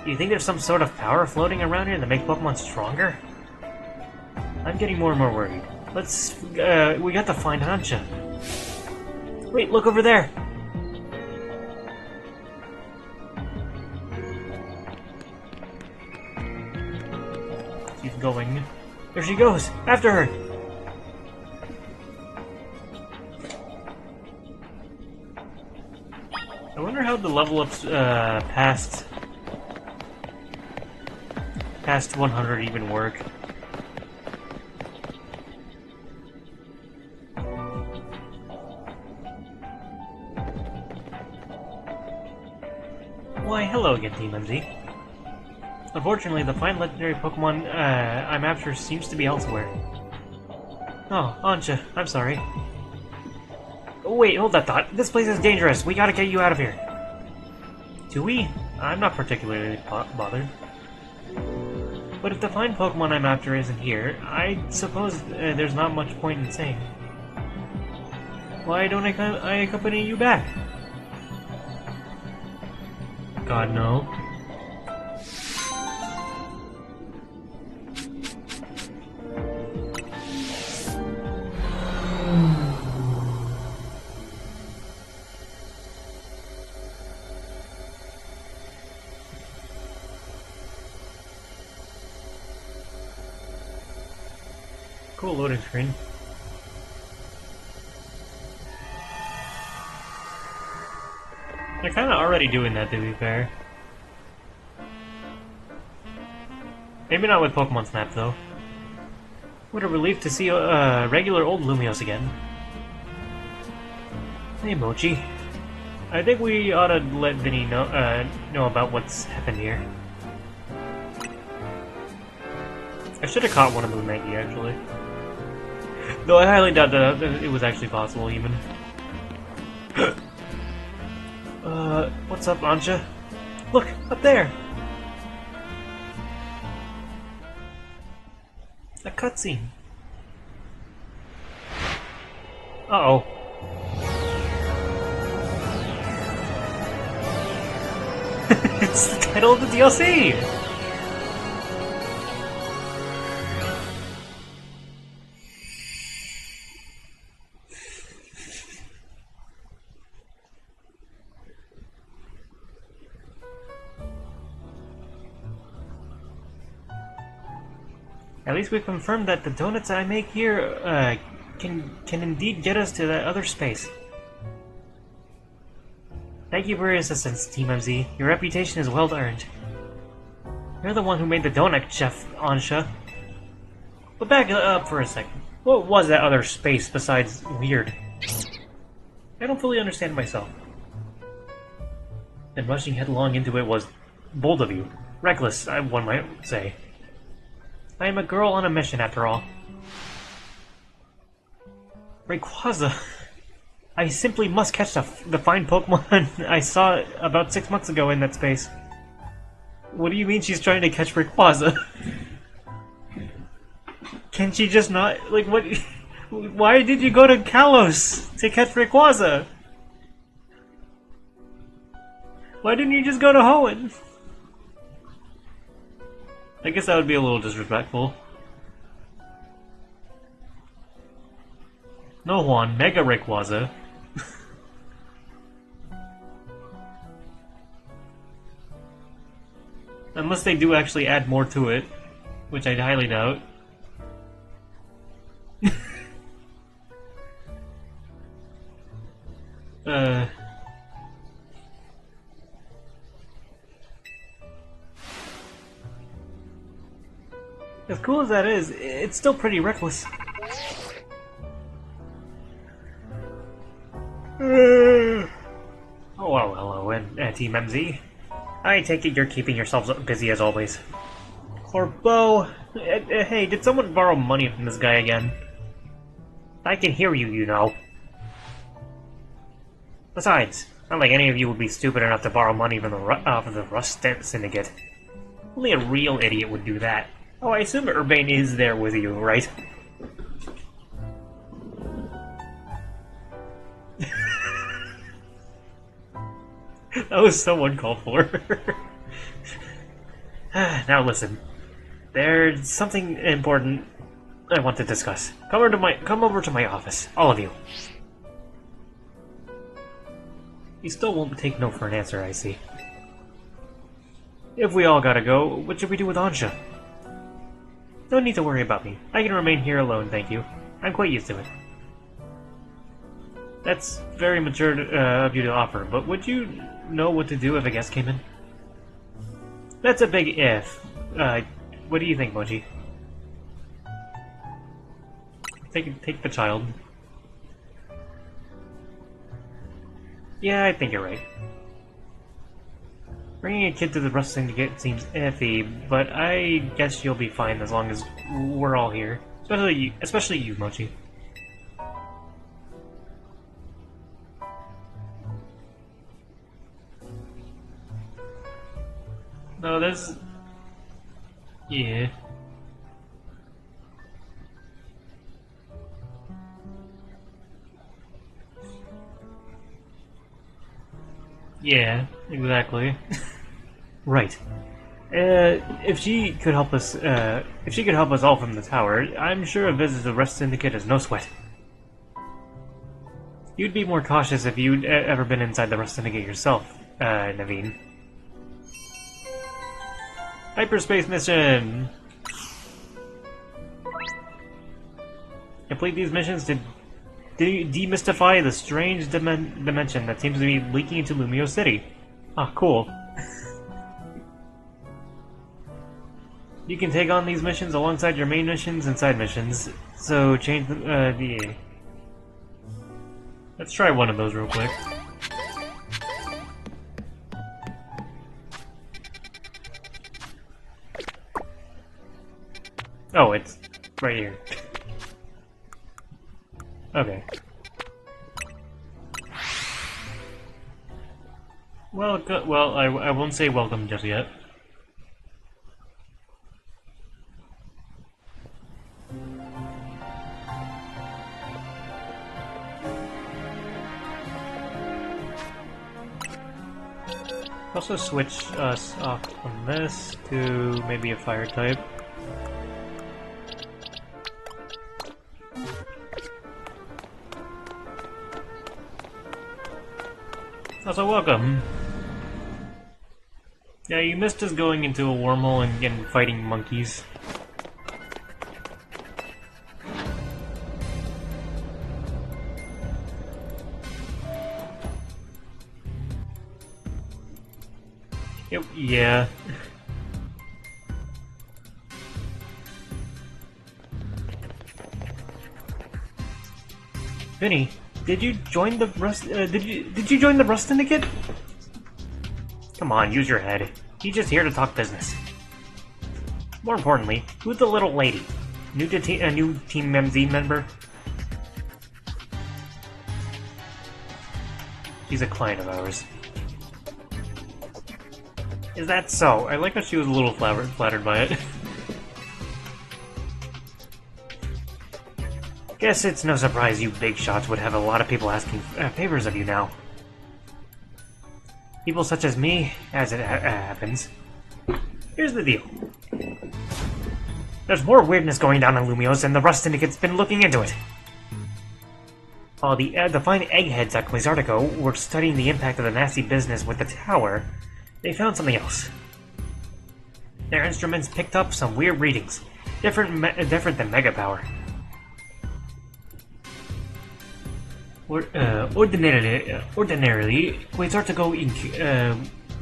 Do you think there's some sort of power floating around here that makes Pokemon stronger? I'm getting more and more worried. Let's, we got to find Ancha. Wait, look over there! Keep going. There she goes! After her! I wonder how the level ups past 100 even work. Why, hello again, Team MZ. Unfortunately, the fine legendary Pokemon I'm after seems to be elsewhere. Oh, Ancha, I'm sorry. Oh, wait, hold that thought. This place is dangerous. We gotta get you out of here. Do we? I'm not particularly bothered. But if the fine Pokemon I'm after isn't here, I suppose there's not much point in saying. Why don't I accompany you back? God, no. Cool loading screen. They're kinda already doing that, to be fair. Maybe not with Pokemon Snap, though. What a relief to see regular old Lumiose again. Hey, Mochi. I think we ought to let Vinny know about what's happened here. I should have caught one of the Mankey, actually. Though I highly doubt that it was actually possible, even. What's up, Ancha? Look, up there! A cutscene. Uh-oh. It's the title of the DLC! At least we've confirmed that the donuts I make here, can indeed get us to that other space. Thank you for your assistance, Team MZ. Your reputation is well earned. You're the one who made the donut, Chef Ansha. But back up for a second. What was that other space besides weird? I don't fully understand myself. And rushing headlong into it was bold of you. Reckless, one might say. I am a girl on a mission, after all. Rayquaza! I simply must catch the fine Pokemon I saw about 6 months ago in that space. What do you mean she's trying to catch Rayquaza? Can she just not... Like, what... Why did you go to Kalos to catch Rayquaza? Why didn't you just go to Hoenn? I guess that would be a little disrespectful. No, Juan, Mega Rayquaza. Unless they do actually add more to it, which I highly doubt. As cool as that is, it's still pretty reckless. Oh, well, hello, Team MZ. I take it you're keeping yourselves busy as always. Corbo, hey, did someone borrow money from this guy again? I can hear you, you know. Besides, not like any of you would be stupid enough to borrow money from the Rust Syndicate. Only a real idiot would do that. Oh, I assume Urbane is there with you, right? That was so uncalled for. Now listen, there's something important I want to discuss. Come over to my office, all of you. You still won't take no for an answer, I see. If we all gotta go, what should we do with Ansha? No need to worry about me. I can remain here alone, thank you. I'm quite used to it. That's very mature of you to offer, but would you know what to do if a guest came in? That's a big if. What do you think, Mochi? Take the child. Yeah, I think you're right. Bringing a kid to the Rust Syndicate seems iffy, but I guess you'll be fine as long as we're all here. Especially you, Mochi. No, there's... Yeah. Yeah, exactly. Right. If she could help us all from the tower, I'm sure a visit to the Rust Syndicate is no sweat. You'd be more cautious if you'd ever been inside the Rust Syndicate yourself, Naveen. Hyperspace mission! Complete these missions to demystify the strange dimension that seems to be leaking into Lumio City. Ah, cool. You can take on these missions alongside your main missions and side missions, so change the... Let's try one of those real quick. Oh, it's right here. Okay. Well, I won't say welcome just yet. Also switch us off from this to maybe a fire type. Also, welcome. Yeah, you missed us going into a wormhole and fighting monkeys. Yeah. Vinny, did you join the Rust? Did you join the Rust Syndicate? Come on, use your head. He's just here to talk business. More importantly, who's the little lady? New to a new Team MZ member? She's a client of ours. Is that so? I like how she was a little flattered by it. Guess it's no surprise you big shots would have a lot of people asking favors of you now. People such as me, as it happens. Here's the deal. There's more weirdness going down in Lumios, and the Rust Syndicate's been looking into it. While the fine eggheads at Quasartico were studying the impact of the nasty business with the tower, they found something else. Their instruments picked up some weird readings, different than Mega Power. Ordinarily, Quasartico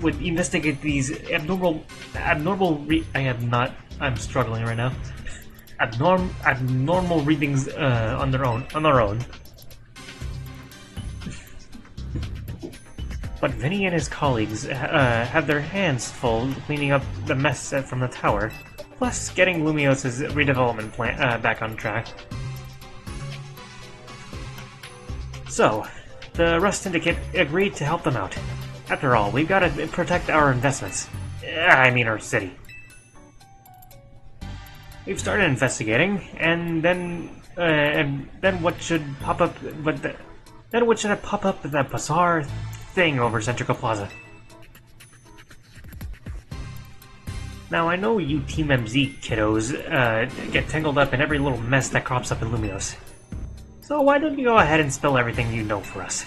would investigate these abnormal I'm struggling right now. Abnormal readings on their own. But Vinny and his colleagues have their hands full cleaning up the mess from the tower, plus getting Lumios' redevelopment plan back on track. So, the Rust Syndicate agreed to help them out. After all, we've got to protect our investments. I mean our city. We've started investigating, and then what should pop up? Then what should have pop up? That bizarre thing over Centrica Plaza. Now I know you Team MZ kiddos get tangled up in every little mess that crops up in Lumios. So why don't you go ahead and spill everything you know for us?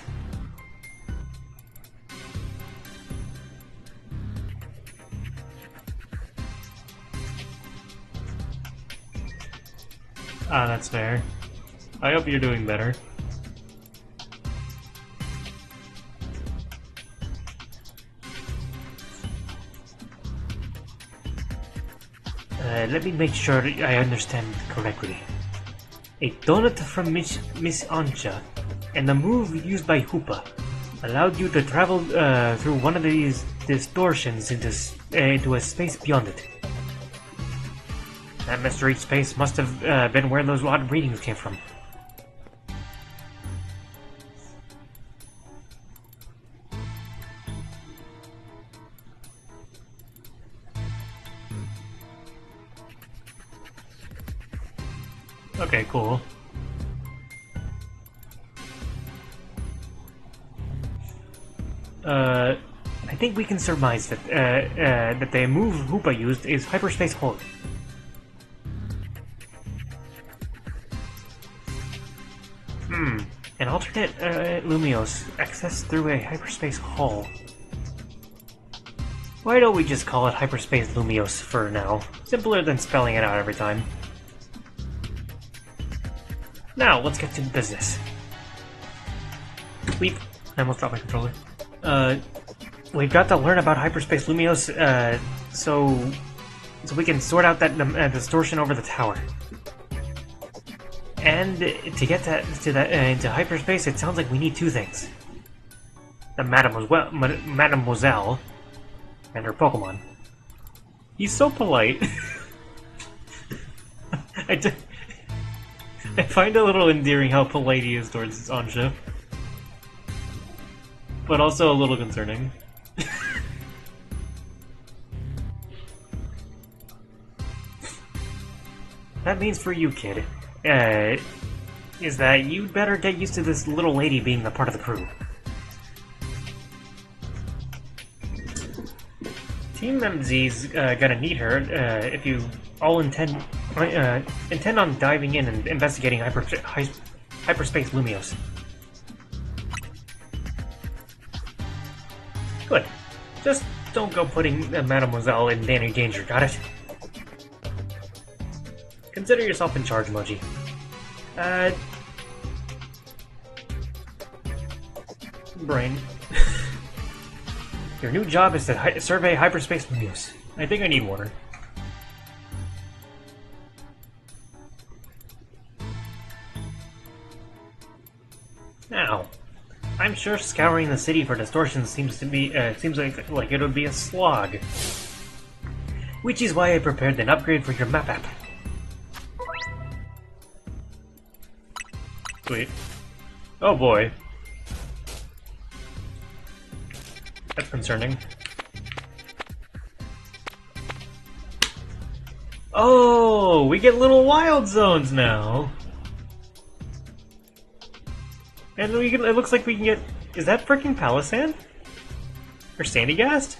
Ah, that's fair. I hope you're doing better. Let me make sure I understand correctly. A donut from Miss Ancha and the move used by Hoopa allowed you to travel through one of these distortions into a space beyond it. That mystery space must have been where those odd readings came from. Okay, cool. I think we can surmise that that the move Hoopa used is hyperspace hold. An alternate Lumios accessed through a hyperspace hull. Why don't we just call it hyperspace Lumios for now? Simpler than spelling it out every time. Now, let's get to business. I almost dropped my controller. We've got to learn about hyperspace Lumios, so we can sort out that distortion over the tower. And to get into hyperspace, it sounds like we need two things: the Mademoiselle and her Pokemon. He's so polite. I find it a little endearing how polite he is towards Ansha, but also a little concerning. That means for you, kid, is that you'd better get used to this little lady being a part of the crew. Team MZ's gonna need her if you all intend on diving in and investigating hyperspace Lumios. Good. Just don't go putting Mademoiselle in any danger, got it? Consider yourself in charge, Moji. Brain. Your new job is to survey hyperspace Lumios. I think I need water. Now, I'm sure scouring the city for distortions seems like it would be a slog. Which is why I prepared an upgrade for your map app. Sweet. Oh boy. That's concerning. Oh, we get little wild zones now. And it looks like we can get... Is that freaking Palisand? Or Sandygast?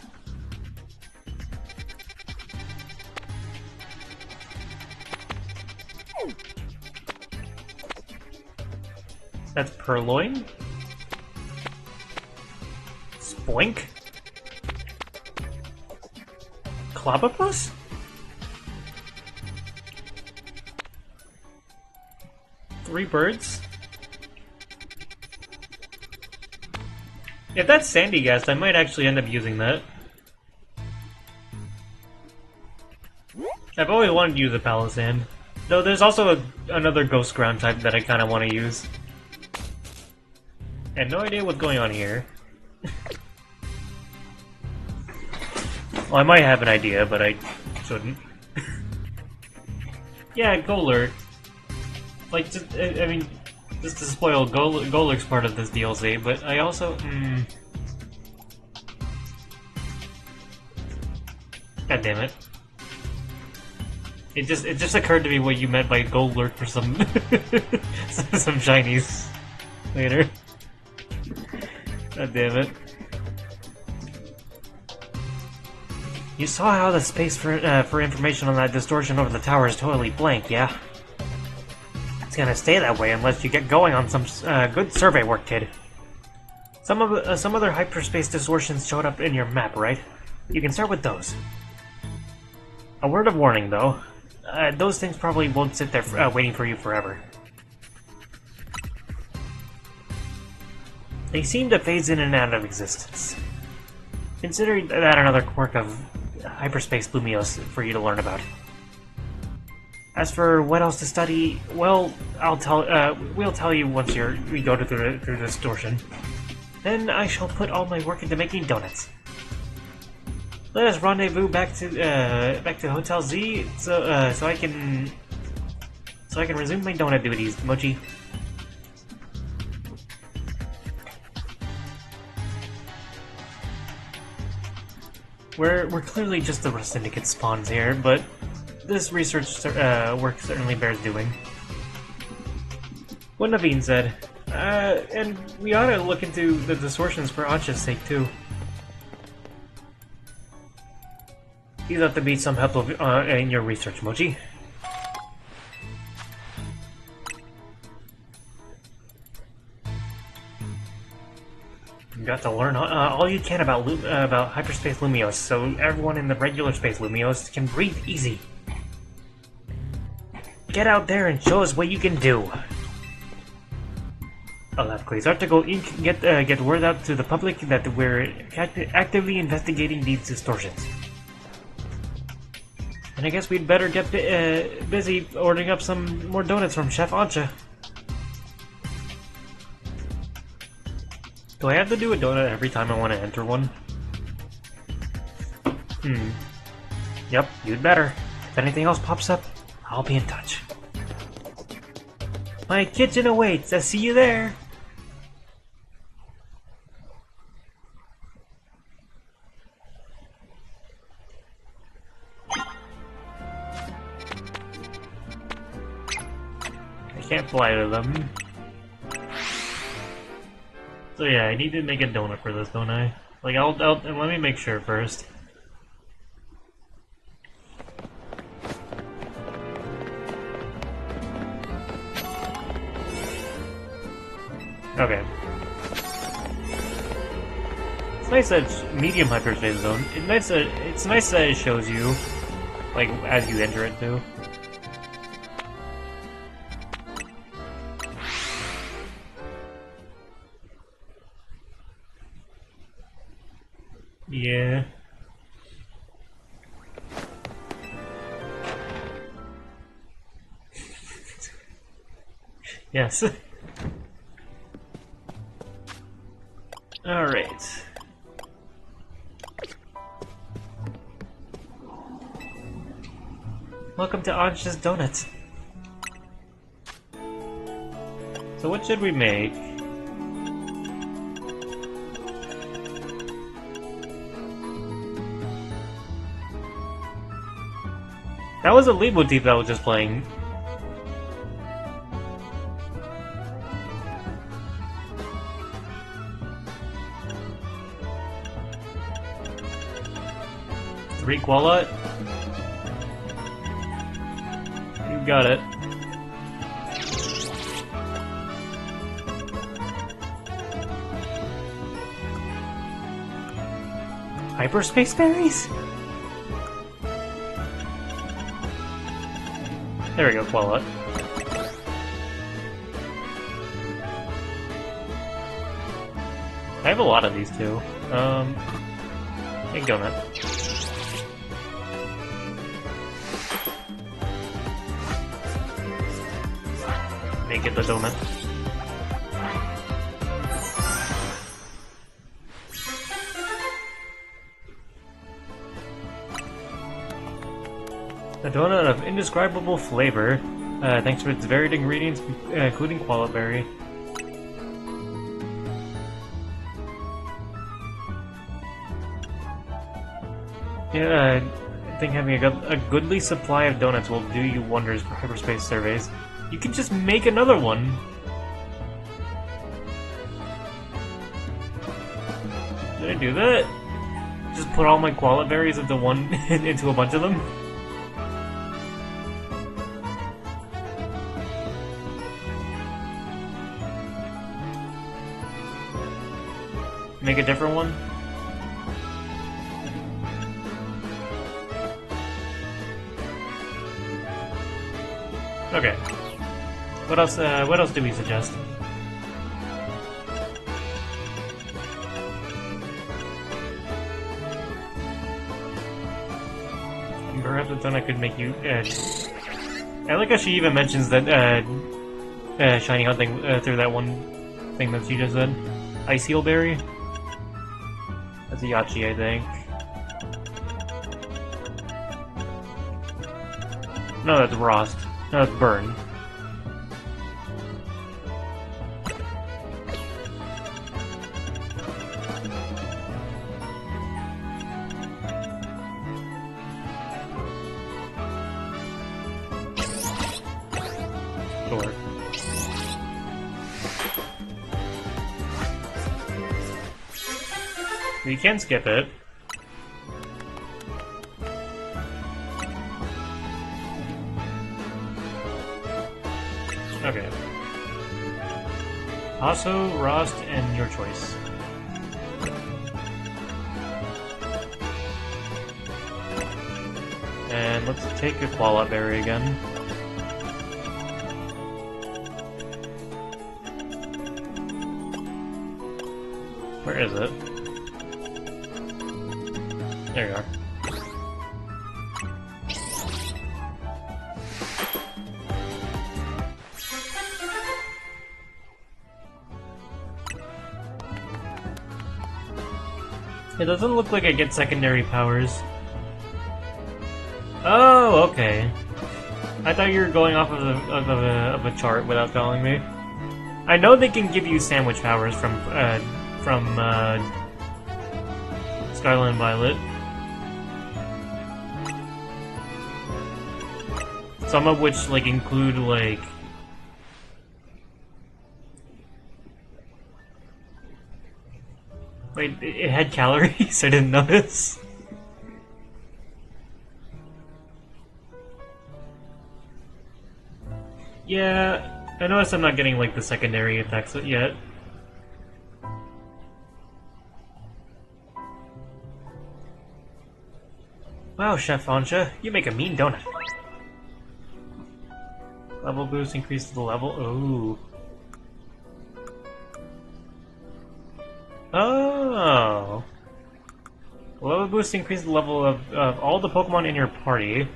That's Purloin? Spoink? Clobopus? Three birds? If that's Sandygast, I might actually end up using that. I've always wanted to use a Palisand. Though there's also another Ghost Ground type that I kind of want to use. I have no idea what's going on here. Well, I might have an idea, but I shouldn't. Yeah, Golurk. Like, just, I mean, just to spoil, Golurk's part of this DLC, but I also... God damn it. It just occurred to me what you meant by Golurk for some... some shinies later. God damn it. You saw how the space for information on that distortion over the tower is totally blank, yeah? It's gonna stay that way unless you get going on some good survey work, kid. Some other hyperspace distortions showed up in your map, right? You can start with those. A word of warning, though. Those things probably won't sit there waiting for you forever. They seem to phase in and out of existence. Consider that another quirk of hyperspace Lumios for you to learn about. As for what else to study, well, we'll tell you once we go through the distortion. Then I shall put all my work into making donuts. Let us rendezvous back to Hotel Z, so I can resume my donut duties, Mochi. We're clearly just the Rust Syndicate spawns here, but this research work certainly bears doing. What Naveen said, and we ought to look into the distortions for Ancha's sake too. You'd have to be some help in your research, Mochi. You got to learn all you can about hyperspace Lumios, so everyone in the regular space Lumios can breathe easy. Get out there and show us what you can do. I'll have Quasarticle Inc. get word out to the public that we're actively investigating these distortions. And I guess we'd better get busy ordering up some more donuts from Chef Ancha. Do I have to do a donut every time I want to enter one? Yep, you'd better. If anything else pops up, I'll be in touch. My kitchen awaits. I'll see you there. I can't fly to them. So yeah, I need to make a donut for this, don't I? Like, let me make sure first. Okay. It's nice that it's medium hyperspace zone. It's nice that it shows you, like, as you enter it too. Yeah. Yes. Alright. Welcome to Ansh's Donuts. So what should we make? That was a lead motif that was just playing. Three Qualat? You got it. Hyperspace berries? There we go, Qualat. I have a lot of these too. Big donut. Make it the donut. A donut of indescribable flavor, thanks to its varied ingredients, including Qualat berry. Yeah, I think having a goodly supply of donuts will do you wonders for hyperspace surveys. You can just make another one. Did I do that? Just put all my Qualat berries into one into a bunch of them? Make a different one? Okay. What else? What else do we suggest? Perhaps a donut could make you. I like how she even mentions that shiny hunting through that one thing that she just said. Ice heel berry. That's a Yachi, I think. No, that's Rost. No, that's Burn. Sure. You can skip it. Okay. Also, Rost, and your choice. And let's take a Qualat berry again. Where is it? There you are. It doesn't look like I get secondary powers. Oh, okay. I thought you were going off of a chart without telling me. I know they can give you sandwich powers from Scarlet and Violet. Some of which like include like wait, it had calories? I didn't notice. Yeah, I noticed I'm not getting like the secondary effects yet. Wow, Chef Ansha, you make a mean donut. Level boost increases the level. Ooh. Oh. Level boost increases the level of all the Pokemon in your party.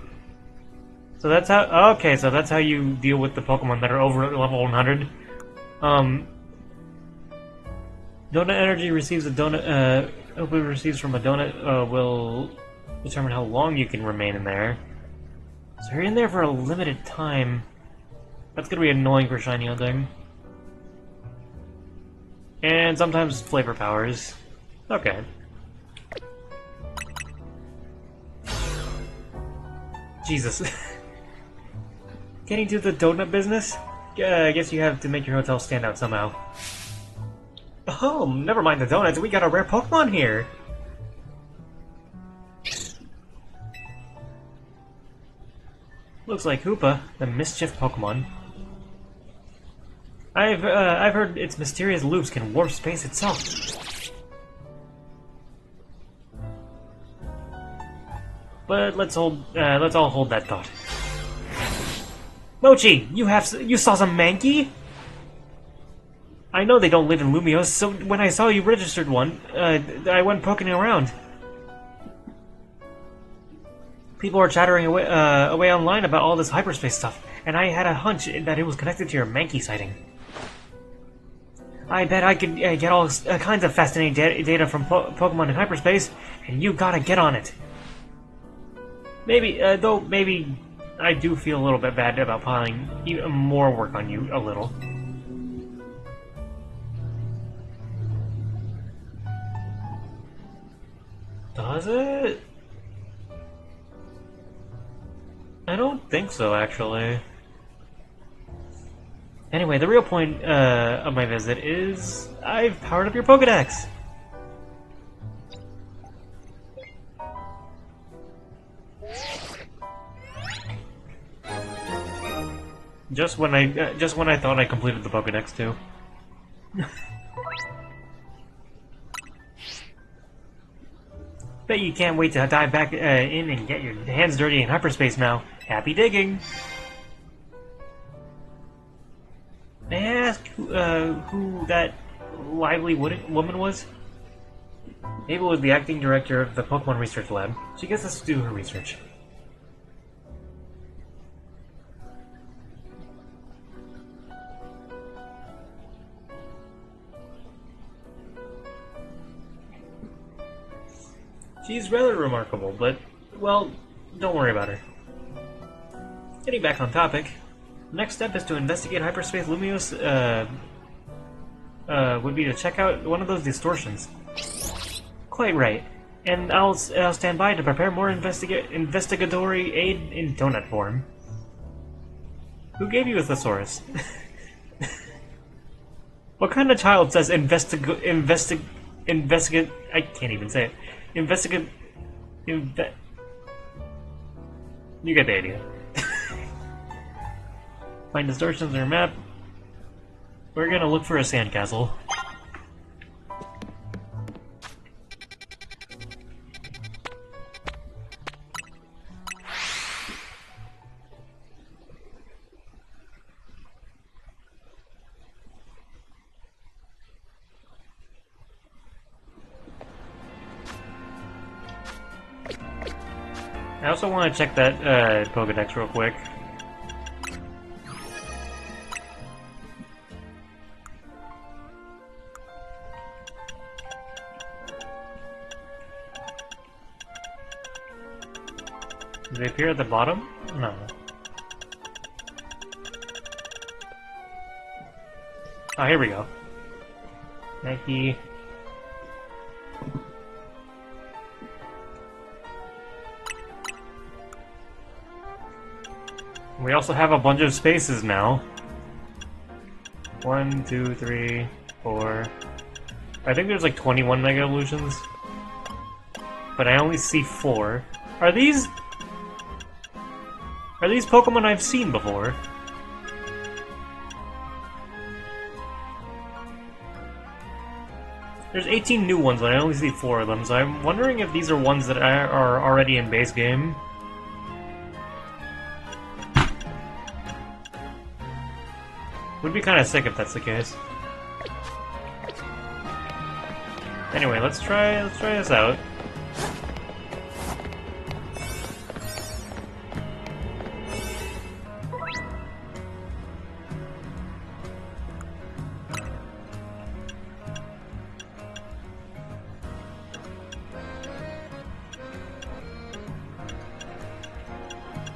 So that's how. Okay, so that's how you deal with the Pokemon that are over level 100. Donut energy receives a donut. It receives from a donut will determine how long you can remain in there. So you're in there for a limited time. That's gonna be annoying for shiny hunting. And sometimes flavor powers. Okay. Jesus. Getting to the donut business? I guess you have to make your hotel stand out somehow. Oh, never mind the donuts, we got a rare Pokemon here! Looks like Hoopa, the mischief Pokemon. I've heard its mysterious loops can warp space itself. But let's all hold that thought. Mochi, you saw some Mankey? I know they don't live in Lumiose, so when I saw you registered one, I went poking around. People are chattering away online about all this hyperspace stuff, and I had a hunch that it was connected to your Mankey sighting. I bet I could get all kinds of fascinating data from Pokemon in hyperspace, and you gotta get on it. Maybe I do feel a little bit bad about piling even more work on you, a little. Does it? I don't think so, actually. Anyway, the real point of my visit is I've powered up your Pokédex. Just when I thought I completed the Pokédex too. Bet you can't wait to dive back in and get your hands dirty in hyperspace now. Happy digging! May I ask who that lively woman was? Mabel was the acting director of the Pokemon Research Lab. She gets us to do her research. She's rather remarkable, but, well, don't worry about her. Getting back on topic, the next step is to investigate Hyperspace Lumiose, would be to check out one of those distortions. Quite right. And I'll stand by to prepare more investigatory aid in donut form. Who gave you a thesaurus? What kind of child says investigate? I can't even say it. You get the idea. Find distortions on our map. We're gonna look for a sandcastle. I also want to check that Pokédex real quick. Do they appear at the bottom? No. Oh, here we go. Nike. We also have a bunch of spaces now. 1, 2, 3, 4. I think there's like 21 Mega Evolutions. But I only see 4. Are these Pokemon I've seen before? There's 18 new ones, but I only see 4 of them, so I'm wondering if these are ones that are already in base game. Would be kind of sick if that's the case. Anyway, let's try this out.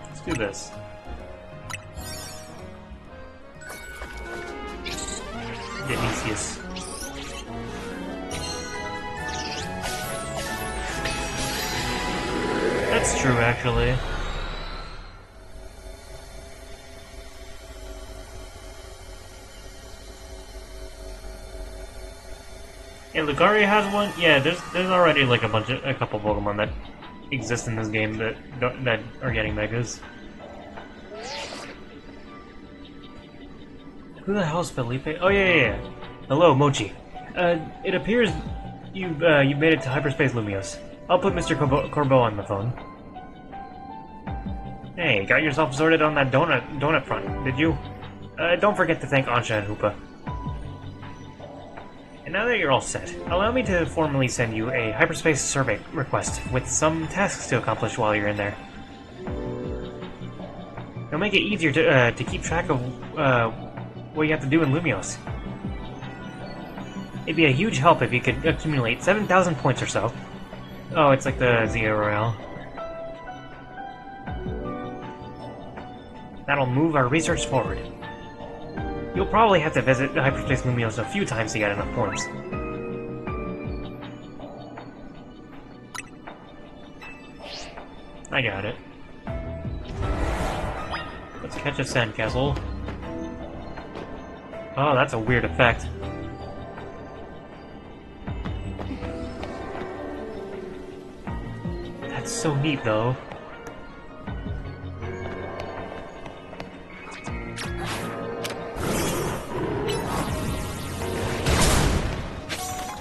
Let's do this. Dionysius. That's true, actually. Yeah, Lucario has one. Yeah, there's already like a couple Pokemon that exist in this game that are getting megas. Who the hell's Felipe? Oh yeah. Hello, Mochi. It appears you've made it to hyperspace Lumios. I'll put Mr. Corbeau on the phone. Hey, got yourself sorted on that donut front, did you? Don't forget to thank Ansha and Hoopa. And now that you're all set, allow me to formally send you a hyperspace survey request with some tasks to accomplish while you're in there. It'll make it easier to keep track of what you have to do in Lumios. It'd be a huge help if you could accumulate 7,000 points or so. Oh, it's like the Zia Royale. That'll move our research forward. You'll probably have to visit Hyperspace Lumios a few times to get enough points. I got it. Let's catch a sandcastle. Oh, that's a weird effect. That's so neat, though.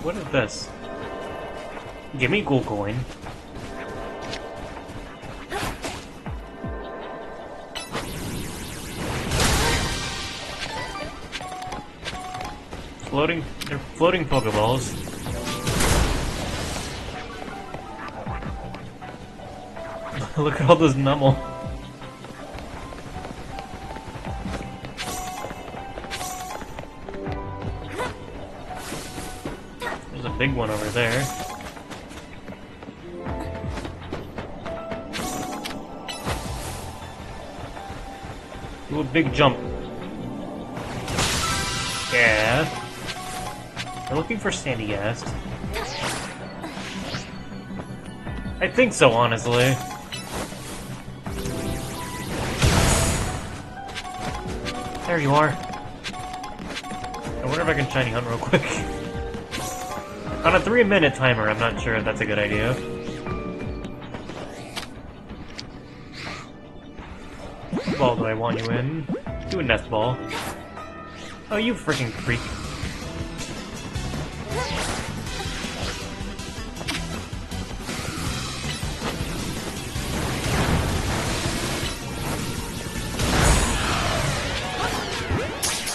What is this? Give me gold coin. They're floating Pokeballs. Look at all those Numel. There's a big one over there. Do a big jump. Yeah. We're looking for Sandy Gast. I think so, honestly. There you are. I wonder if I can shiny hunt real quick. On a 3-minute timer, I'm not sure if that's a good idea. What ball do I want you in? Do a nest ball. Oh, you freaking freak.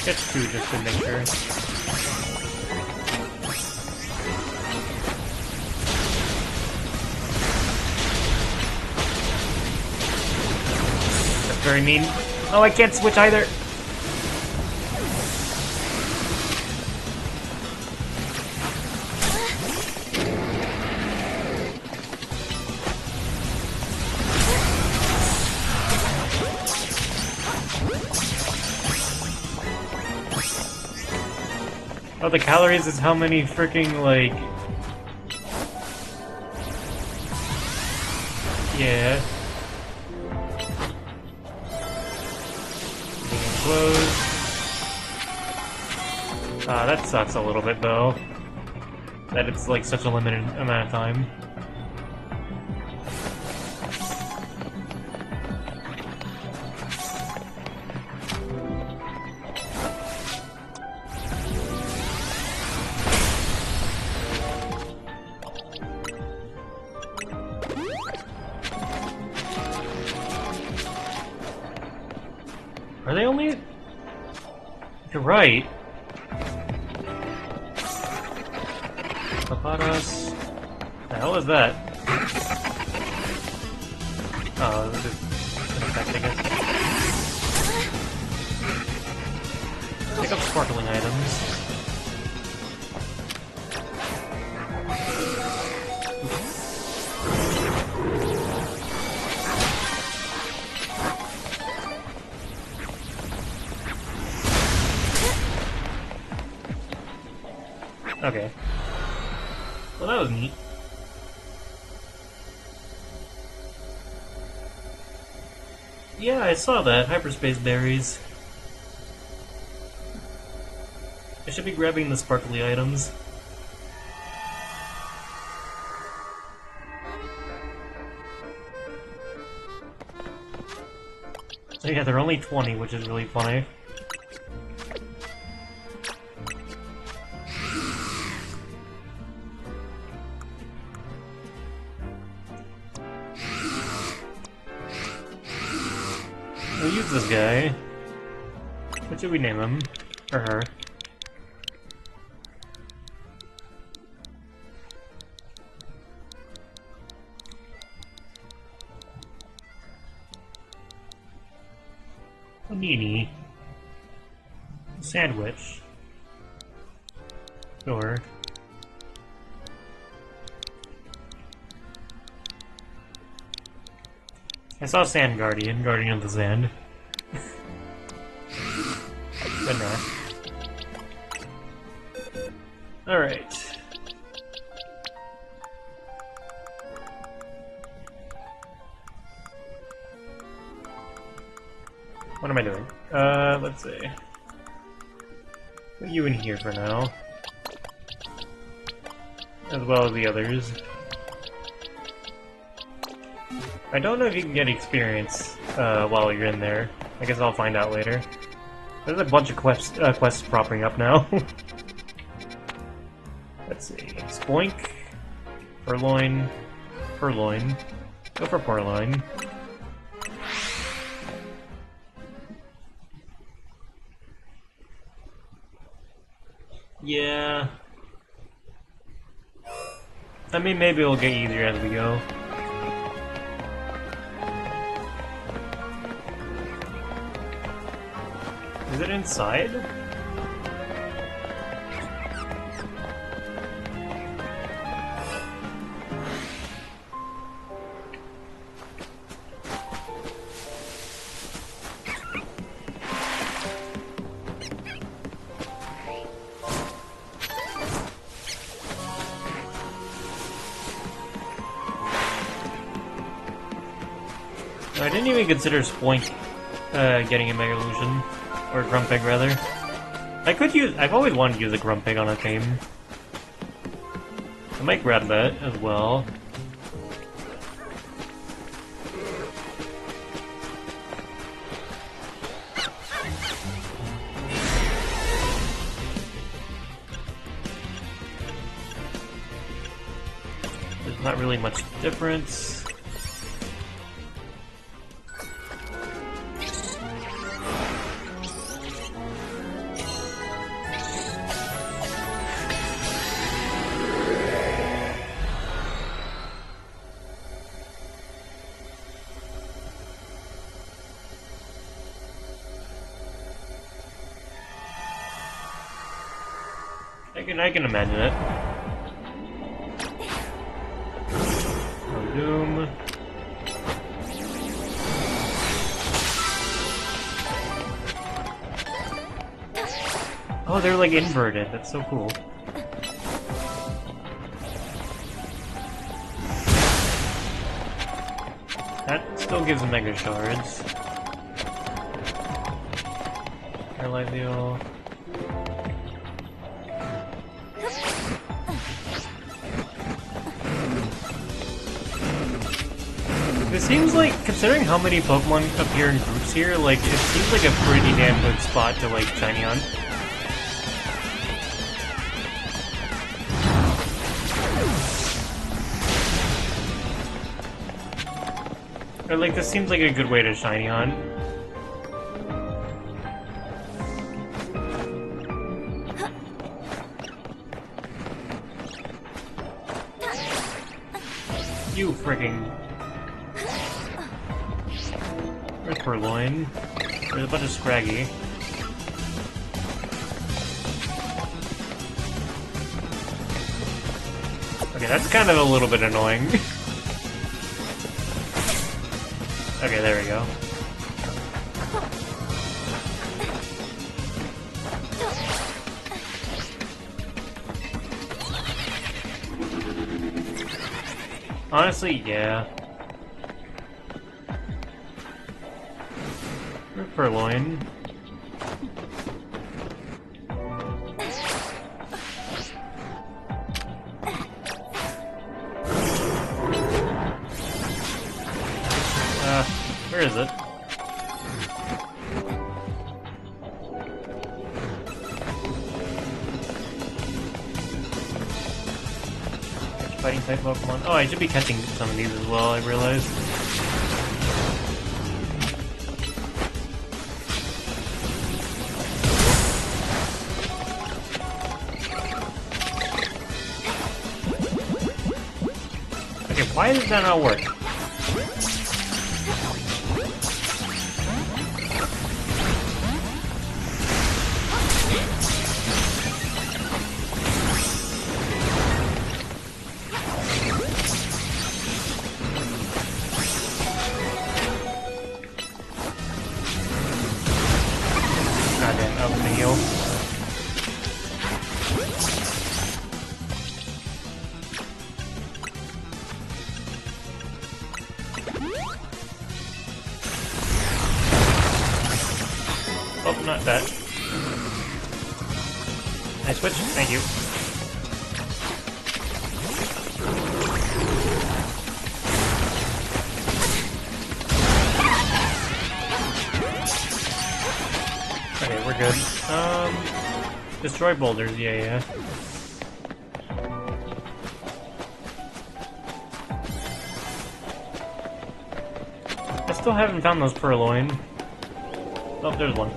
It's true, just to make sure. That's very mean. Oh, I can't switch either. Oh, the calories is how many freaking, like... Yeah. Being closed. Ah, that sucks a little bit, though. That it's, like, such a limited amount of time. Are they only... You're right. Papadas. The hell is that? Oh, this is an effect, I guess. Pick up sparkling items. Okay. Well, that was neat. Yeah, I saw that. Hyperspace berries. I should be grabbing the sparkly items. So yeah, they're only 20, which is really funny. We'll use this guy. What should we name him? Or her? Panini. Sandwich. Sure. I saw Sand Guardian, Guardian of the Sand. But nah. Alright. What am I doing? Let's see. Put you in here for now. As well as the others. I don't know if you can get experience while you're in there. I guess I'll find out later. There's a bunch of quests propping up now. Let's see. Spoink. Purloin. Purloin. Go for Purloin. Yeah. I mean, maybe it'll get easier as we go. Is it inside? I didn't even consider Spoink getting a Mega Illusion. Or Grumpig, rather. I've always wanted to use a Grumpig on a team. I might grab that as well. There's not really much difference. I can imagine it. Doom. Oh, they're like inverted. That's so cool. That still gives them Mega Shards. Paralyze the all. It seems like, considering how many Pokemon appear in groups here, like, it seems like a pretty damn good spot to, like, shiny on. Or, like, this seems like a good way to shiny on. freaking... Where's Purloin? There's a bunch of Scraggy. Okay, that's kind of a little bit annoying. Okay, there we go. Honestly, yeah. Purloin. Where is it? Fighting type Pokemon. Oh, I should be catching some of these as well, I realized. Okay, why does that not work? Oh, not that. Nice switch, thank you. Okay, we're good. Destroy boulders, yeah. I still haven't found those Purloin. Oh, there's one.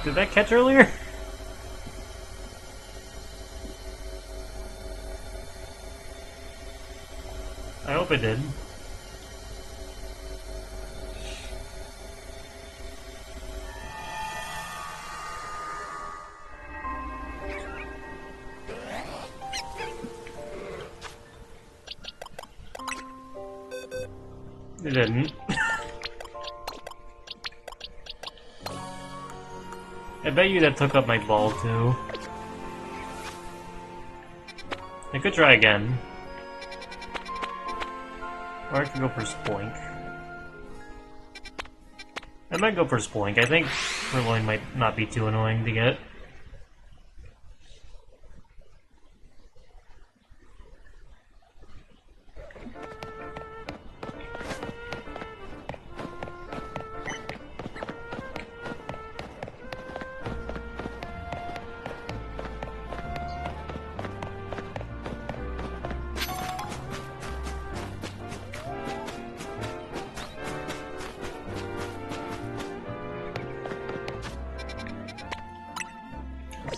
Did that catch earlier? I hope it did. It didn't. I bet you that took up my ball too. I could try again. Or I could go for Spoink. I might go for Spoink. I think Purloin might not be too annoying to get.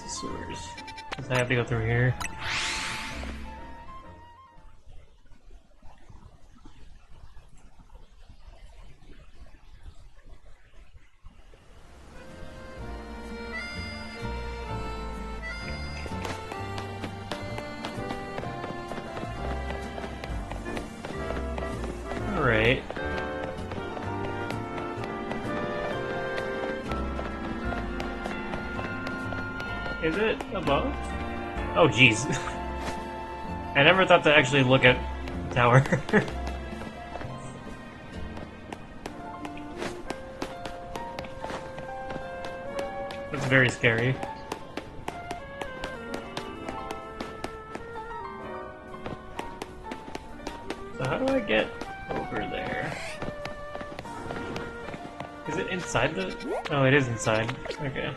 Sewers. Guess I have to go through here. Alright. Is it above? Oh, jeez. I never thought to actually look at the tower. That's very scary. So how do I get over there? Is it inside the... Oh, it is inside. Okay.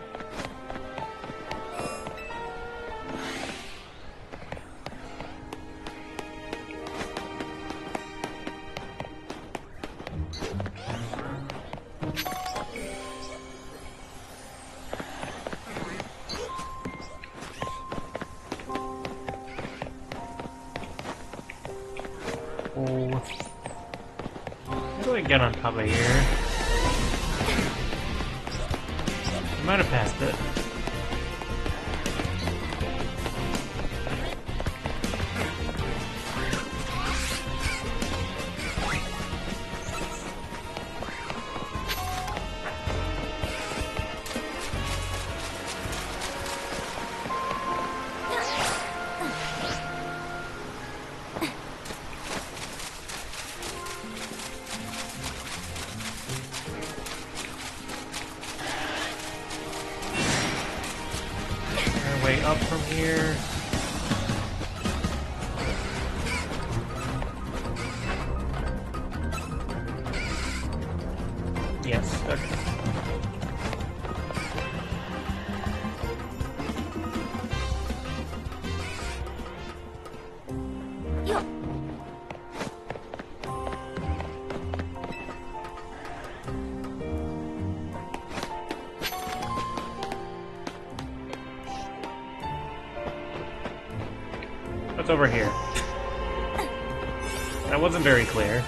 hole. How do I get on top of here? I might have passed it. Way up from here. Yes, okay. What's over here? That wasn't very clear.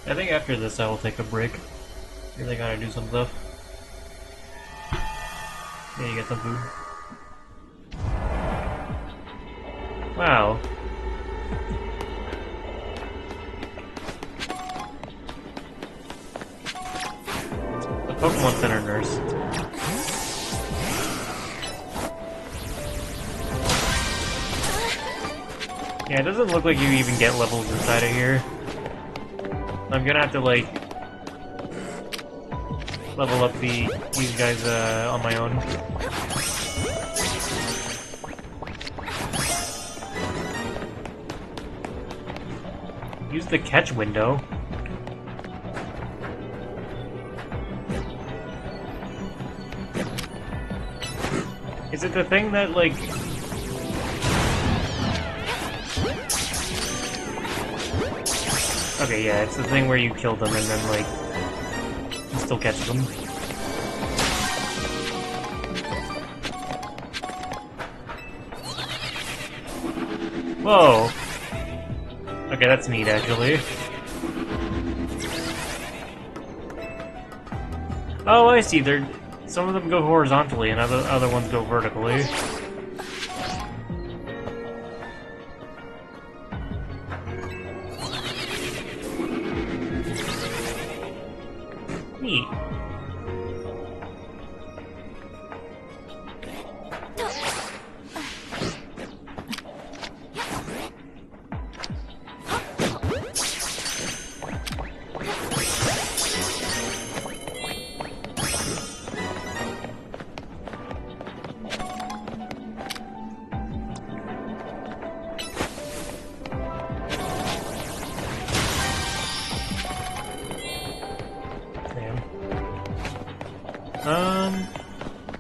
I think after this I will take a break. Really gotta do some stuff. Yeah, you get some food. Wow. The Pokemon Center nurse. Yeah, it doesn't look like you even get levels inside of here. I'm gonna have to, like, level up these guys on my own. Use the catch window. Is it the thing that, like... Okay, yeah, it's the thing where you kill them and then, like, you still catch them. Whoa! Okay, that's neat, actually. Oh, I see. Some of them go horizontally, and other ones go vertically. Neat.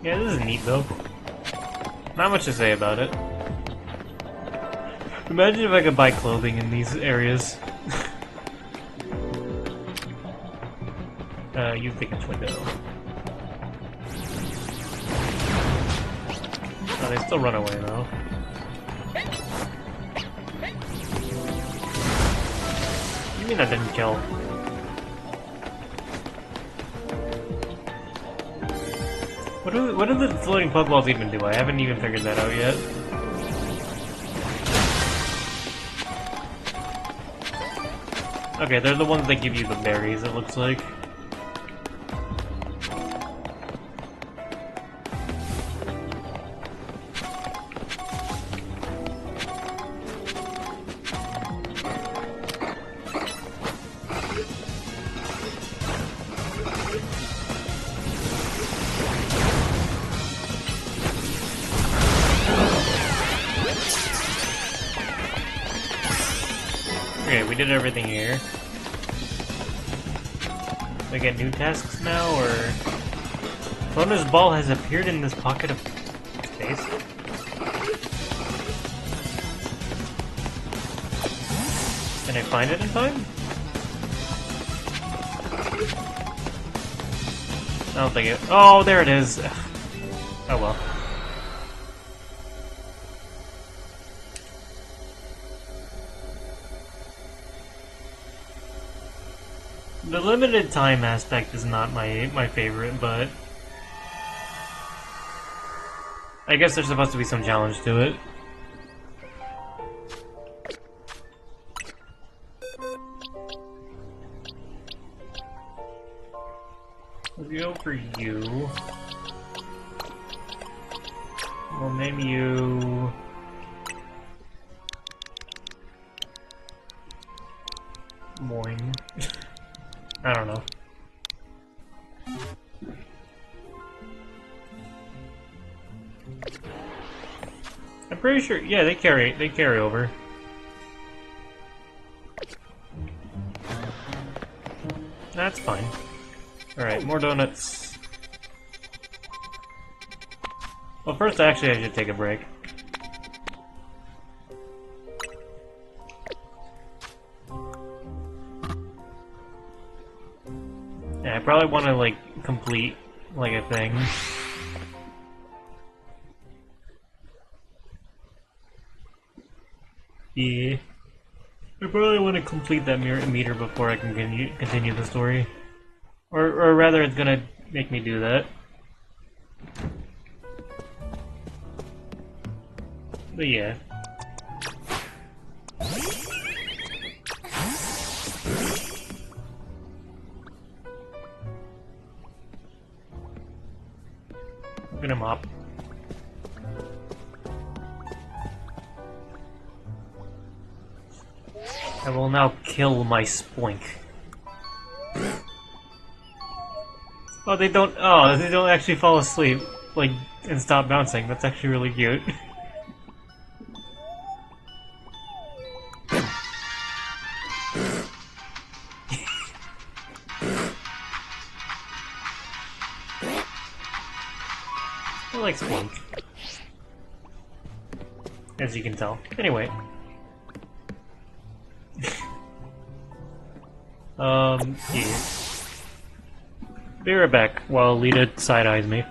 Yeah, this is neat though. Not much to say about it. Imagine if I could buy clothing in these areas. Use the catch window. Oh, they still run away though. What do you mean that didn't kill? What do the floating Pokeballs even do? I haven't even figured that out yet. Okay, they're the ones that give you the berries, it looks like. Okay, we did everything here. We get new tasks now, or... Bonus ball has appeared in this pocket of space. Can I find it in time? I don't think it... Oh, there it is! Oh well. The limited time aspect is not my favorite, but... I guess there's supposed to be some challenge to it. Let's go for you. We'll name you... Moing. I don't know. I'm pretty sure, yeah, they carry over. That's fine. Alright, more donuts. Well, first actually I should take a break. Yeah, I probably want to, like, complete, like, a thing. Yeah. I probably want to complete that meter before I can continue the story. Or rather, it's gonna make me do that. But yeah. I'm gonna mop. I will now kill my spoink. Oh, they don't. Oh, they don't actually fall asleep, like, and stop bouncing. That's actually really cute. I like spoink, as you can tell. Anyway. Yeah. Be right back while Lita side-eyes me.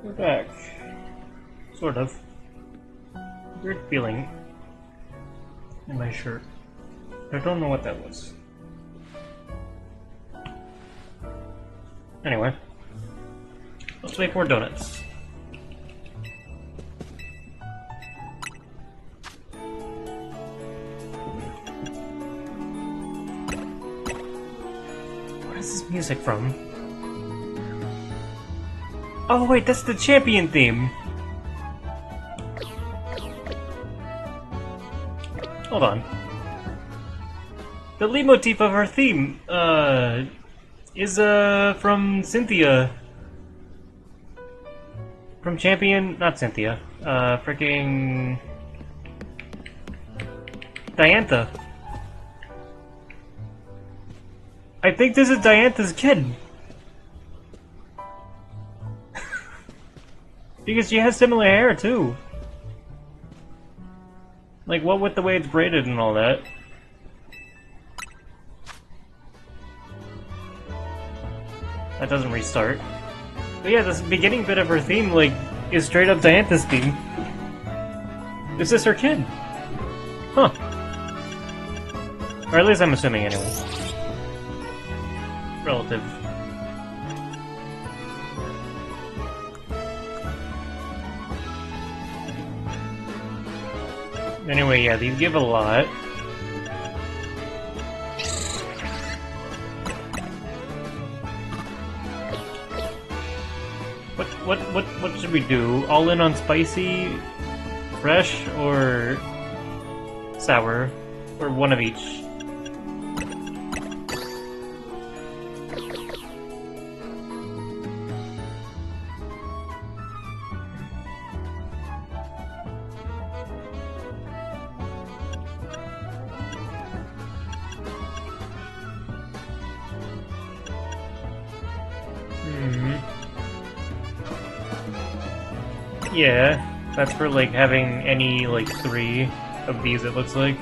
We're back. Sort of. Weird feeling in my shirt. I don't know what that was. Anyway. Let's make more donuts. What is this music from? Oh wait, that's the champion theme! Hold on. The lead motif of our theme, is, from Cynthia. From Champion... not Cynthia. Freaking... Diantha. I think this is Diantha's kid. Because she has similar hair, too. Like, what with the way it's braided and all that. That doesn't restart. But yeah, this beginning bit of her theme, like, is straight up Diantha's theme. Is this her kid? Huh. Or at least I'm assuming, anyway. Relative. Anyway, yeah, these give a lot. What should we do? All in on spicy, fresh, or sour? Or one of each? Yeah, that's for like having any like 3 of these, it looks like.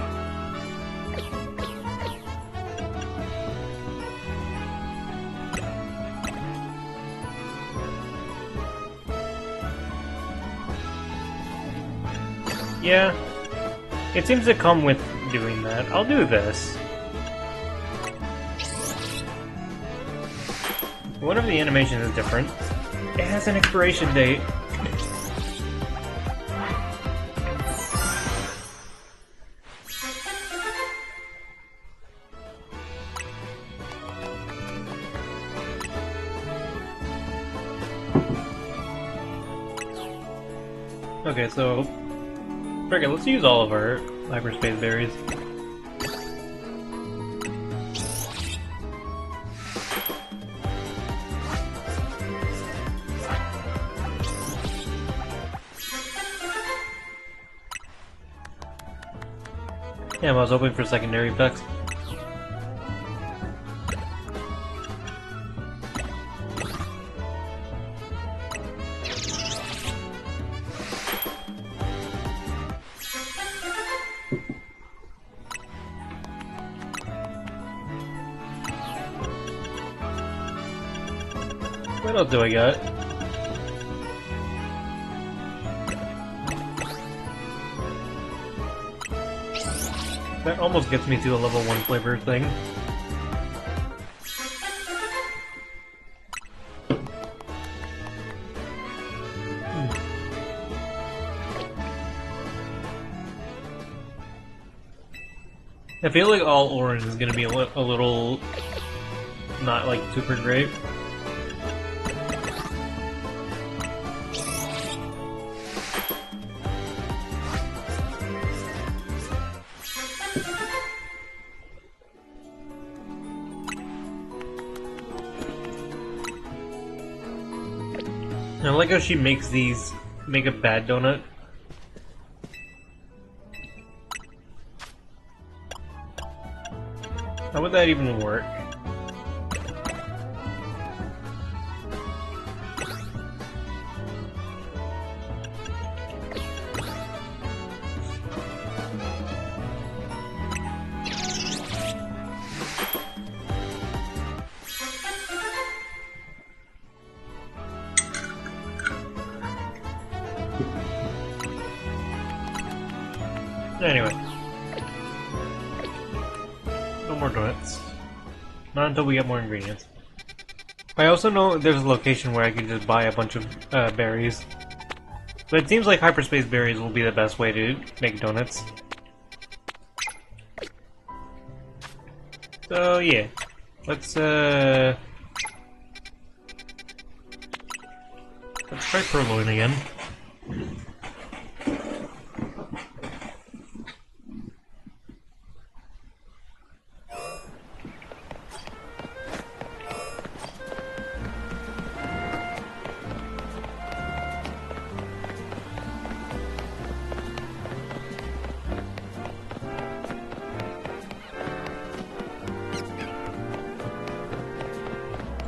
Yeah, it seems to come with doing that. I'll do this. One of the animations is different. It has an expiration date. Okay, so... Frick it, let's use all of our hyperspace berries. Damn, I was hoping for secondary effects. What else do I got? That almost gets me to a level 1 flavor thing. I feel like all orange is gonna be a little not like super great. I like how she makes these make a bad donut. How would that even work? Anyway. No more donuts. Not until we get more ingredients. I also know there's a location where I can just buy a bunch of berries. But it seems like hyperspace berries will be the best way to make donuts. So yeah. Let's try purloin again.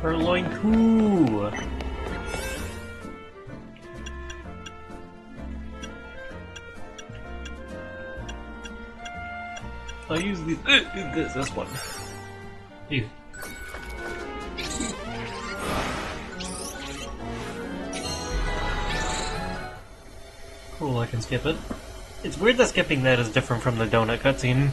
Purloin coup! I'll use this one. Ew. Cool, I can skip it. It's weird that skipping that is different from the donut cutscene.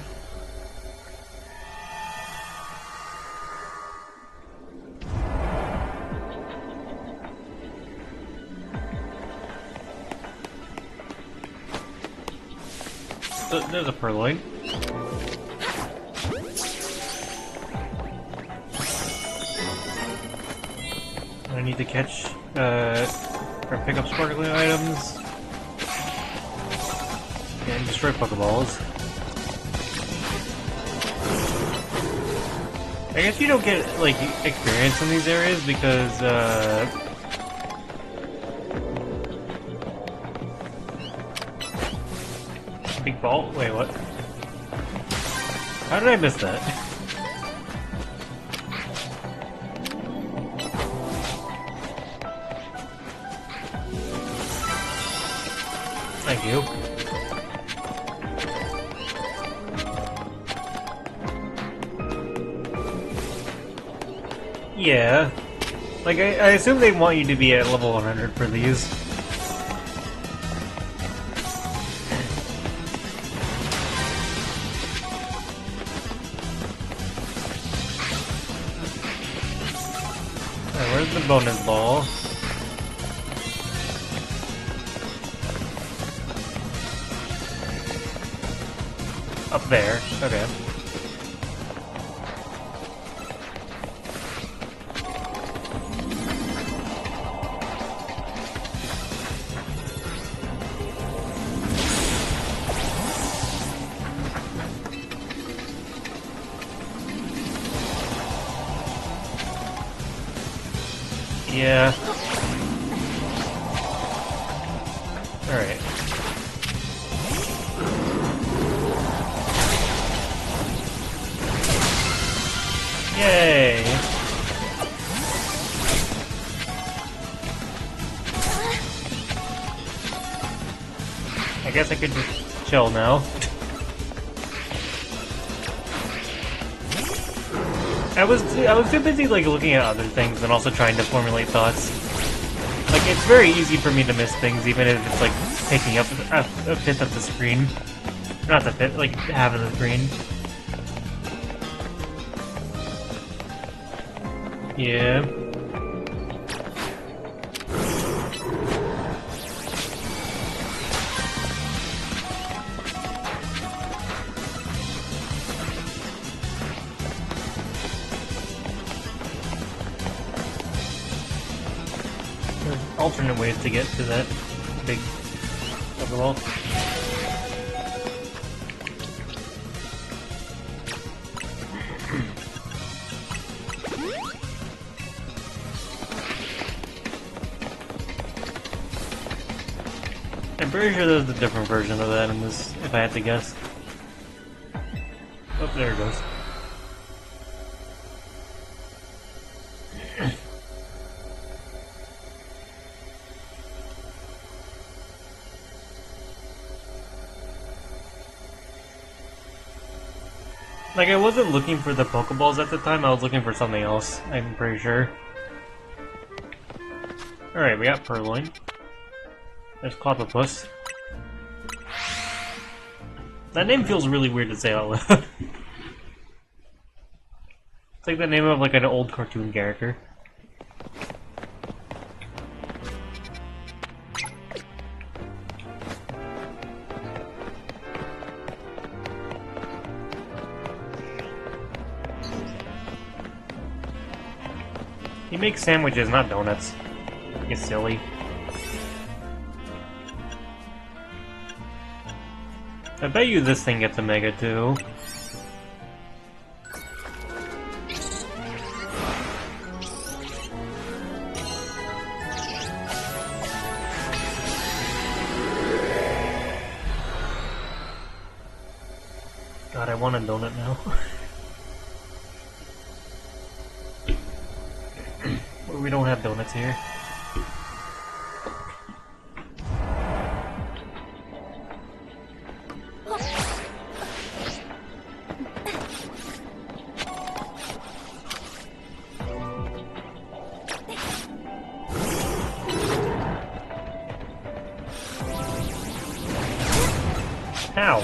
There's a purloin. I need to catch, or pick up sparkling items. And destroy Pokeballs. I guess you don't get, like, experience in these areas because, big ball? Wait, what? How did I miss that? Thank you. Yeah. Like, I assume they want you to be at level 100 for these. Alright, where's the bonus ball? Up there. Okay. Yeah. Alright. Yay! I guess I could just chill now. I was too busy like looking at other things and also trying to formulate thoughts. Like it's very easy for me to miss things even if it's like taking up a fifth of the screen. Not the fifth, like half of the screen. Yeah. There's alternate ways to get to that big Pokeball. I'm pretty sure there's a different version of that in this, if I had to guess. Oh, there it goes. Like, I wasn't looking for the Pokeballs at the time, I was looking for something else, I'm pretty sure. Alright, we got Purloin. There's Clobbopus. That name feels really weird to say out loud. It's like the name of like an old cartoon character. He makes sandwiches, not donuts. You're silly. I bet you this thing gets a mega too. God, I want a donut now. We don't have donuts here. How?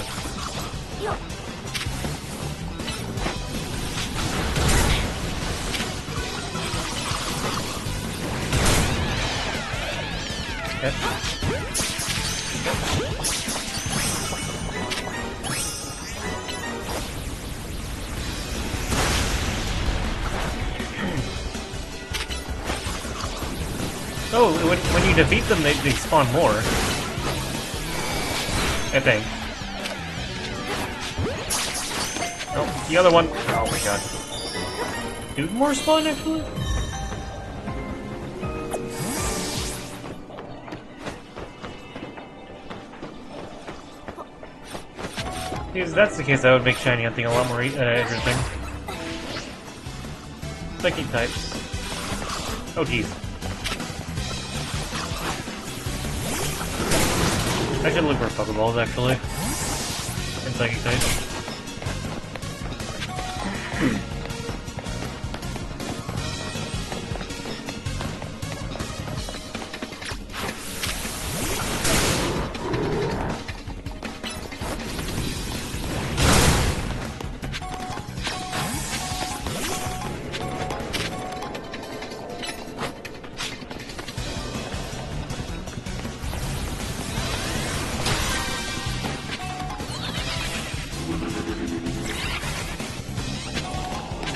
Okay. Oh, when you defeat them, they spawn more. I think. Oh, the other one. Oh my god. Dude, more spawn actually? If that's the case, that would make shiny hunting a lot more interesting. Psychic types. Oh jeez. I should look for Pokeballs actually. And Psychic types.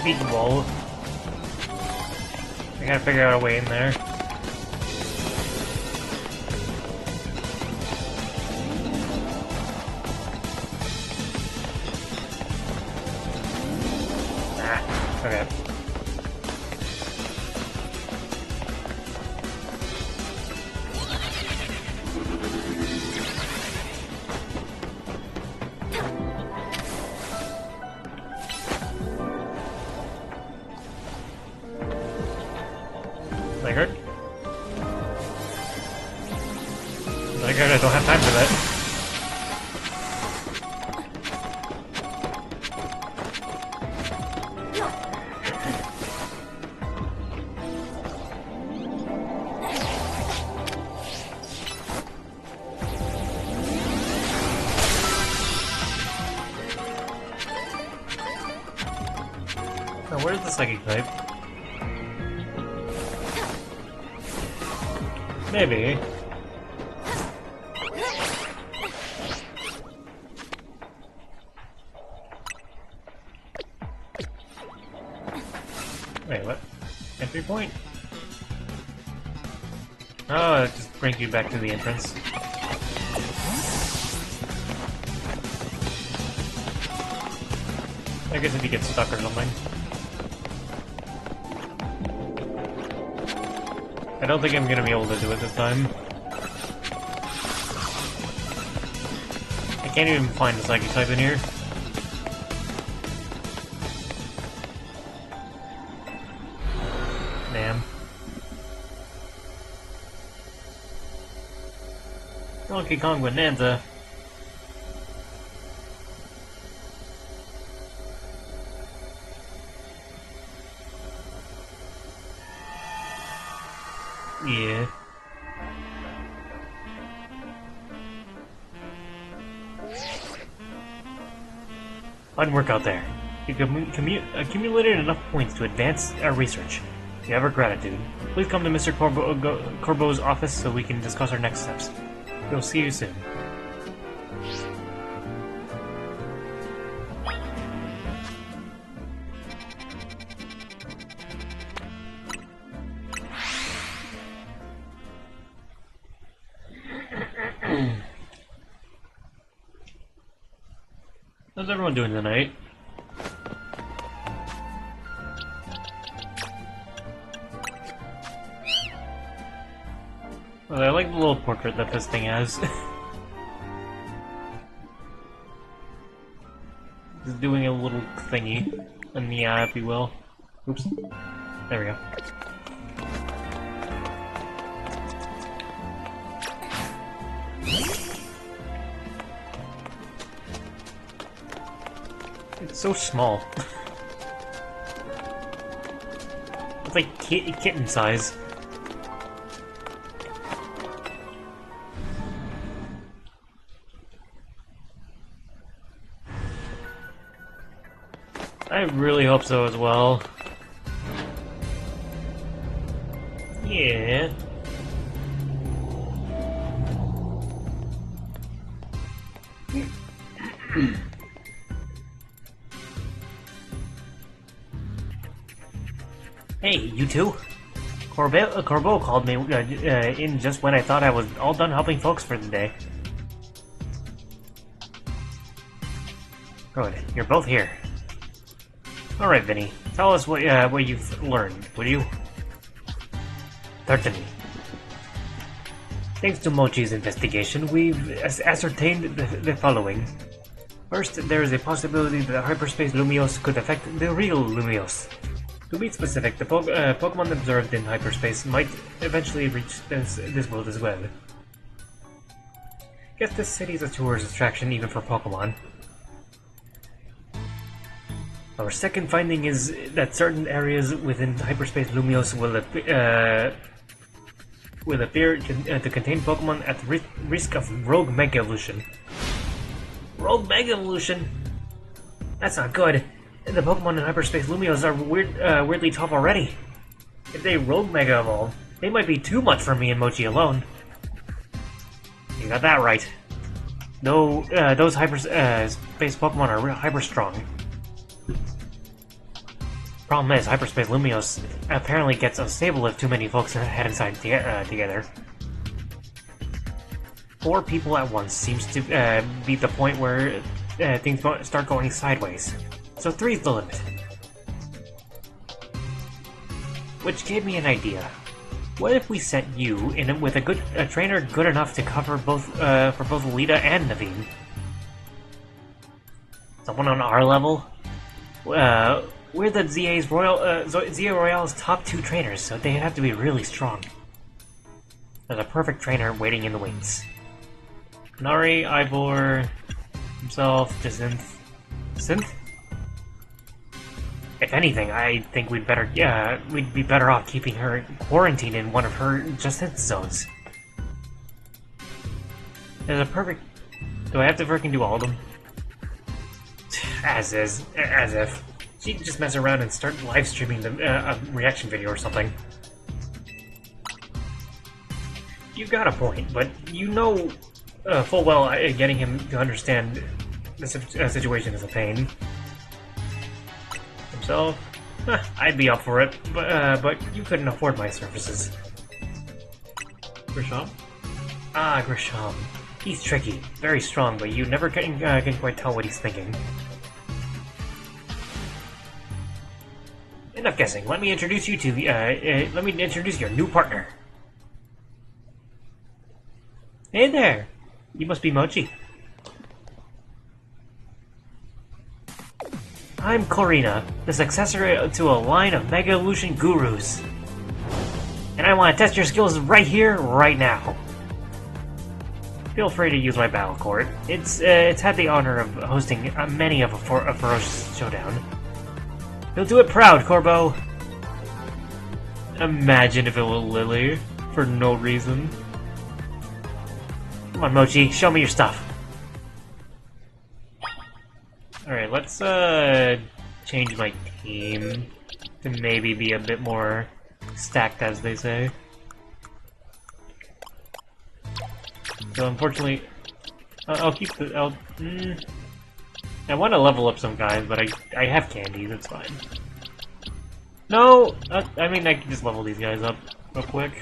Beat the ball. I gotta figure out a way in there. Ah, okay. That hurt? That hurt, I don't have time for that. Now, where's the Psychic type? Maybe. Wait, what? Entry point? Oh, it just brings you back to the entrance. I guess if you get stuck or something. I don't think I'm gonna be able to do it this time. I can't even find the Psychic type in here. Damn. Donkey Kong Bonanza. Yeah. Fun work out there. You've accumulated enough points to advance our research. We have our gratitude. Please come to Mr. Corbeau's office so we can discuss our next steps. We'll see you soon. How's everyone doing tonight? Well, I like the little portrait that this thing has. Just doing a little thingy in the eye, if you will. Oops. There we go. It's so small. It's like kitten size. I really hope so as well. Yeah. Hey, you two. Corbeau called me in just when I thought I was all done helping folks for the day. Good, you're both here. Alright, Vinny, tell us what you've learned, will you? Certainly. Thanks to Mochi's investigation, we've ascertained the following. First, there is a possibility that hyperspace Lumiose could affect the real Lumiose. To be specific, the Pokemon observed in hyperspace might eventually reach this world as well. Guess this city is a tourist attraction even for Pokemon. Our second finding is that certain areas within hyperspace Lumiose will appear to contain Pokemon at risk of rogue Mega Evolution. Rogue Mega Evolution? That's not good. The Pokemon in hyperspace Lumiose are weirdly tough already. If they rogue Mega Evolve, they might be too much for me and Mochi alone. You got that right. Though those hyperspace Pokemon are hyper strong. Problem is, hyperspace Lumiose apparently gets unstable if too many folks head inside together. 4 people at once seems to be the point where things start going sideways. So 3's the limit. Which gave me an idea. What if we set you in with a trainer good enough to cover both for both Lita and Naveen? Someone on our level? We're the ZA Royale's top 2 trainers, so they have to be really strong. There's a perfect trainer waiting in the wings. Nari, Ivor, himself, Jacinth. Synth? If anything, I think we'd be better off keeping her quarantined in one of her Jacinth zones. There's a perfect... Do I have to freaking do all of them? As if. She'd just mess around and start live streaming a reaction video or something. You got a point, but you know full well getting him to understand the situation is a pain. Himself, I'd be up for it, but you couldn't afford my services. Grisham? Ah, Grisham. He's tricky, very strong, but you never can quite tell what he's thinking. Enough guessing. Let me introduce you to your new partner. Hey there. You must be Mochi. I'm Corina, the successor to a line of Mega Evolution gurus. And I want to test your skills right here, right now. Feel free to use my battle court. It's had the honor of hosting many of a ferocious showdown. You'll do it proud, Corbeau. Imagine if it were Lily, for no reason. Come on, Mochi, show me your stuff. Alright, let's change my team to maybe be a bit more stacked, as they say. So unfortunately, I'll keep the... I want to level up some guys, but I have candies, it's fine. No! I mean, I can just level these guys up real quick.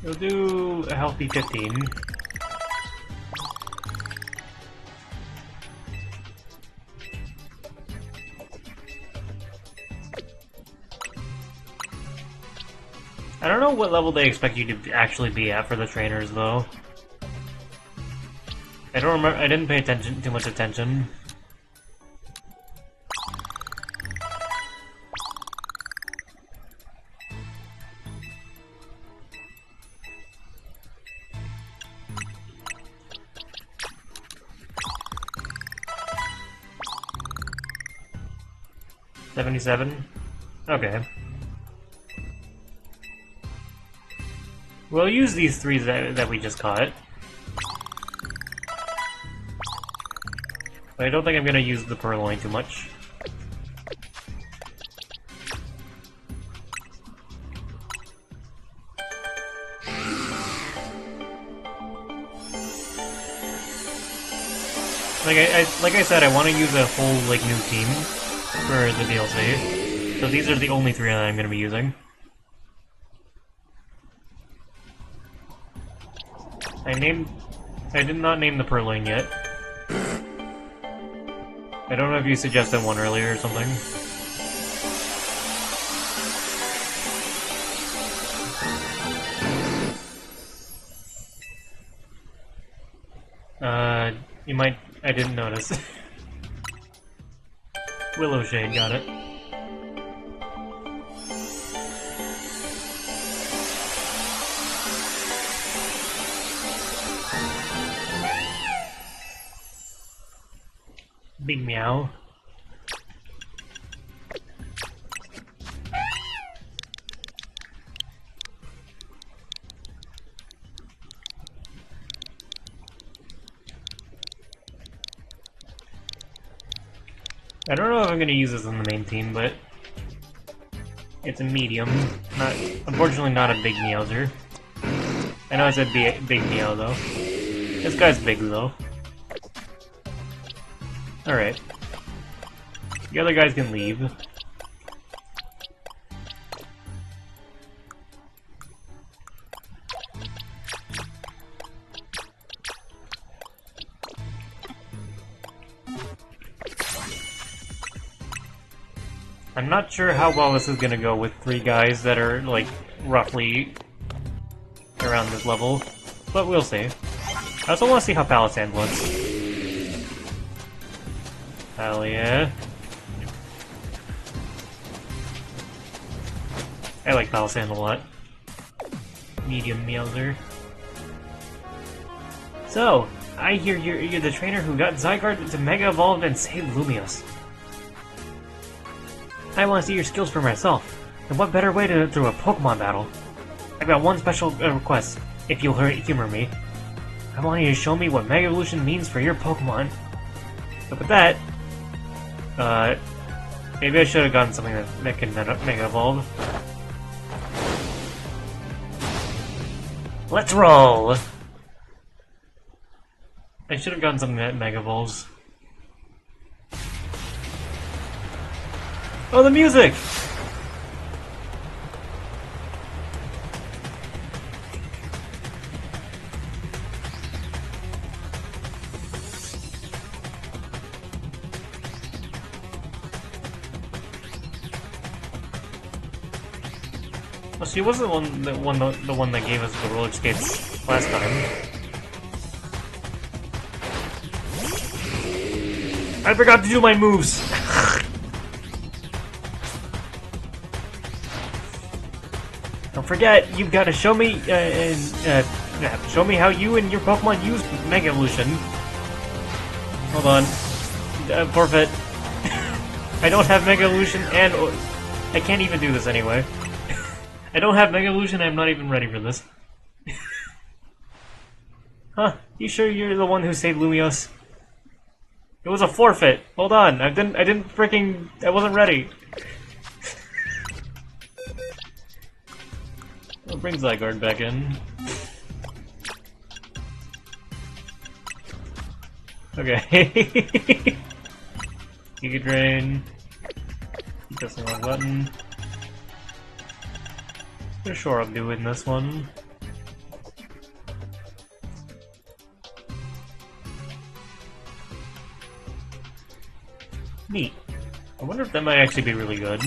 We'll do a healthy 15. I don't know what level they expect you to actually be at for the trainers, though. I don't remember. I didn't pay too much attention. $77? Okay. We'll use these three that we just caught. But I don't think I'm gonna use the purloin too much. Like I said, I want to use a whole like new team for the DLC. So these are the only three that I'm gonna be using. I did not name the purloin yet. I don't know if you suggested one earlier or something. You might... I didn't notice. Willow Shade, got it. Big meow. I don't know if I'm going to use this in the main team, but it's a medium. Unfortunately, not a big meowser. I know I said big meow though. This guy's big though. Alright. The other guys can leave. I'm not sure how well this is gonna go with three guys that are, like, roughly around this level, but we'll see. I also want to see how Palisand looks. Hell yeah. I like Palisand a lot. Medium Meowser. So, I hear you're the trainer who got Zygarde to Mega Evolved and saved Lumios. I want to see your skills for myself. And what better way to through a Pokemon battle? I've got one special request, if you'll humor me. I want you to show me what Mega Evolution means for your Pokemon. So with that, maybe I should have gotten something that can Mega Evolve. Let's roll! I should have gotten something that Mega Evolves. Oh, the music! Well, she wasn't the one that gave us the roller skates last time. I forgot to do my moves! Don't forget, you've got to show me Yeah, show me how you and your Pokemon use Mega Evolution. Hold on. Forfeit. I don't have Mega Evolution and... I can't even do this anyway. I don't have Mega Evolution, I'm not even ready for this. Huh? You sure you're the one who saved Lumios? It was a forfeit. Hold on, I didn't freaking... I wasn't ready. I'll bring Zygarde back in. Okay. Giga Drain. Keep pressing the wrong button. For sure I'm doing this one. Neat. I wonder if that might actually be really good.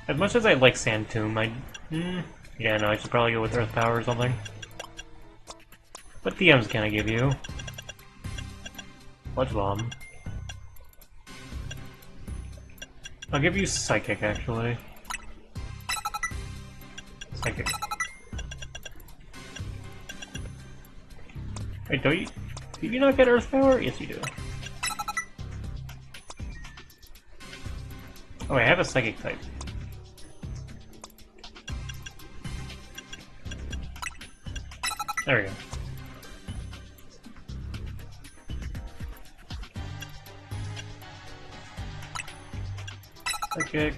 As much as I like Sand Tomb, yeah, no, I should probably go with Earth Power or something. What DMs can I give you? Sludge Bomb. I'll give you Psychic, actually. Psychic. Wait, do you not get Earth Power? Yes, you do. Oh, I have a Psychic type. There we go. Psychic.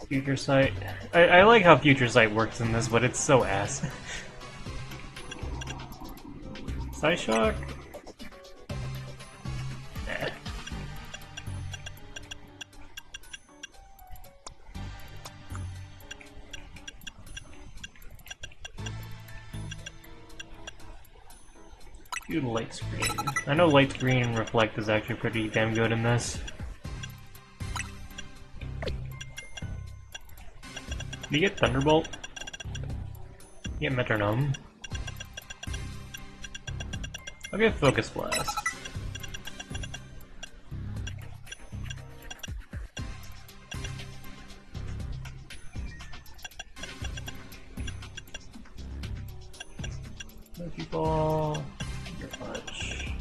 Future Sight. I like how Future Sight works in this, but it's so ass. Psyshock? Nah. Do Light Screen. I know Light Screen and Reflect is actually pretty damn good in this. Do you get Thunderbolt? You get Metronome. I'll get Focus Blast. Monkey Ball. Your Punch.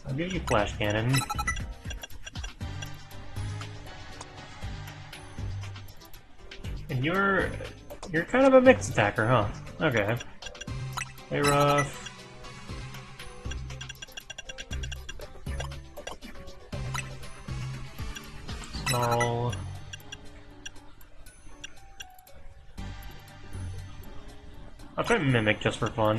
I'll give you Flash Cannon. And you're kind of a mixed attacker, huh? Okay. Hey, Rough. Snarl. I'll try Mimic just for fun.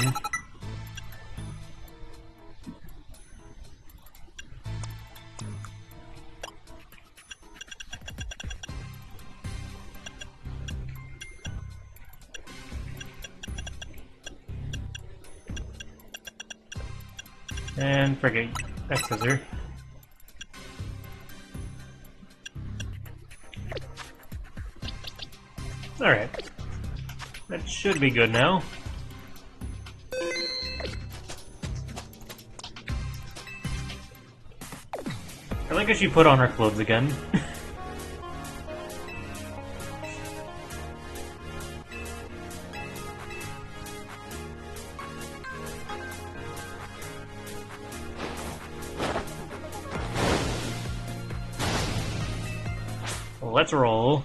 And forget that scissor. Alright. That should be good now. I like how she put on her clothes again. Let's roll.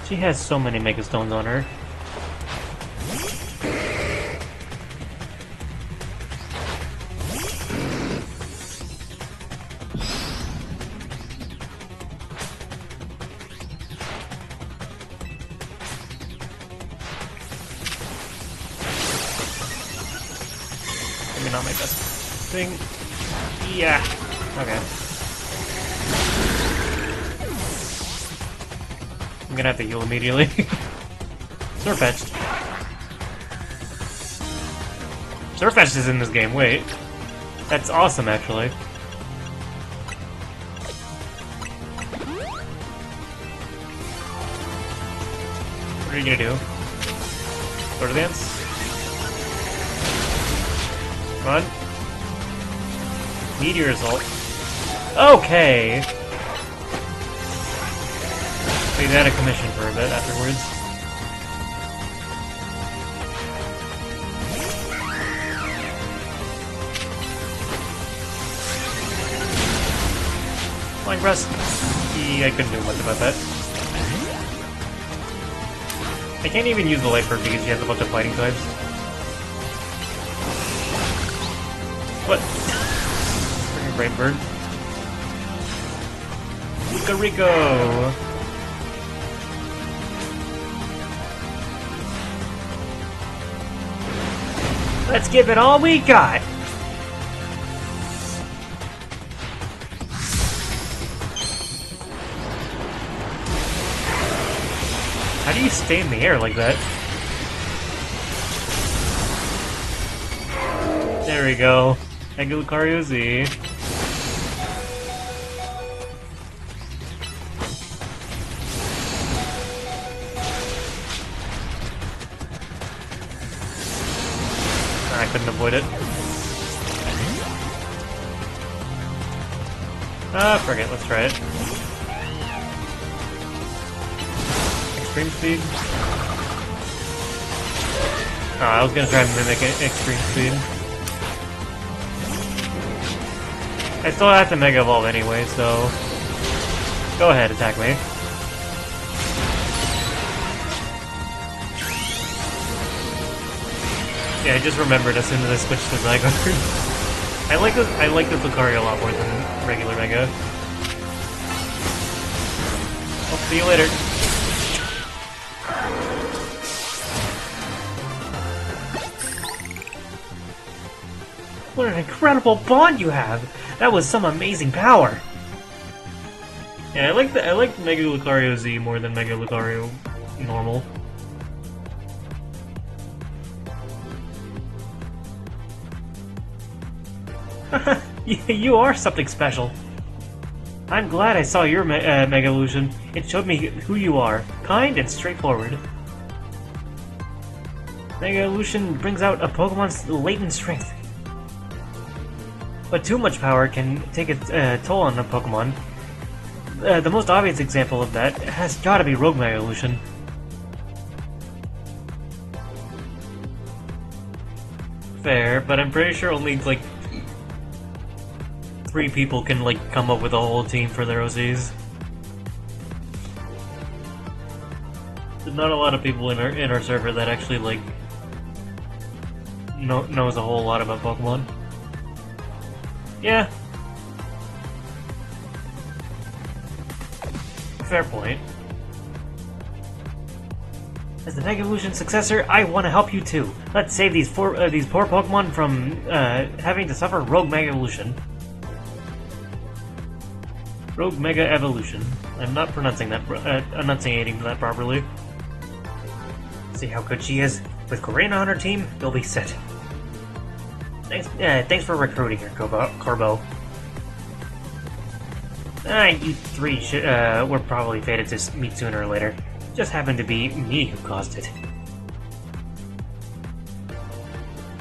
She has so many Mega Stones on her. Maybe not my best thing. Yeah. Okay. I'm gonna have to heal immediately. Surfetched. Surfetched is in this game, wait. That's awesome, actually. are you gonna do? Sword dance? Run. Meteor assault. Okay! Wait, they had a commission for a bit afterwards. Flying Press. I couldn't do much about that. I can't even use the Light Bird because she has a bunch of fighting types. What? Freaking Brave Bird. Rico! Let's give it all we got! How do you stay in the air like that? There we go. Mega Lucario Z. I couldn't avoid it. Ah, forget it. Let's try it. Extreme speed? Oh, I was gonna try and mimic extreme speed. I still have to Mega Evolve anyway, so... Go ahead, attack me. Yeah, I just remembered as soon as I switched to Zygarde. I like this Lucario a lot more than regular Mega. I'll see you later. What an incredible bond you have! That was some amazing power! Yeah, I like Mega Lucario Z more than Mega Lucario normal. You are something special. I'm glad I saw your Mega Evolution. It showed me who you are. Kind and straightforward. Mega Evolution brings out a Pokemon's latent strength. But too much power can take a toll on a Pokemon. The most obvious example of that has gotta be Rogue Mega Evolution. Fair, but I'm pretty sure only, like, 3 people can, like, come up with a whole team for their OCs. There's not a lot of people in our server that actually, like, knows a whole lot about Pokemon. Yeah. Fair point. As the Mega Evolution successor, I want to help you too. Let's save these poor Pokemon from having to suffer Rogue Mega Evolution. Rogue Mega Evolution. I'm not pronouncing that, enunciating that properly. See how good she is? With Corina on her team, you'll be set. Thanks for recruiting her, Corbo. You 3 were probably fated to meet sooner or later. Just happened to be me who caused it.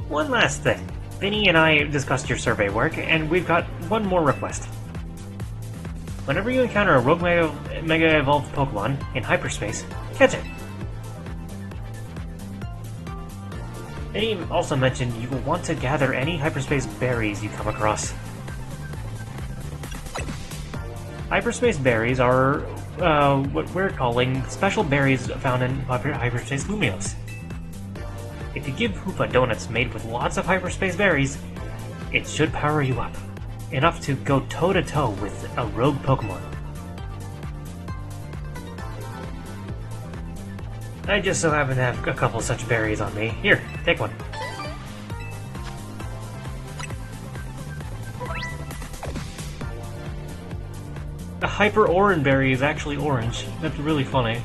One last thing. Vinny and I discussed your survey work, and we've got one more request. Whenever you encounter a Rogue Mega Evolved Pokemon in hyperspace, catch it. Vinny also mentioned you will want to gather any hyperspace berries you come across. Hyperspace berries are what we're calling special berries found in hyperspace Lumios. If you give Hoopa donuts made with lots of hyperspace berries, it should power you up. Enough to go toe-to-toe with a rogue Pokemon. I just so happen to have a couple such berries on me. Here, take one. The Hyper Oran berry is actually orange. That's really funny.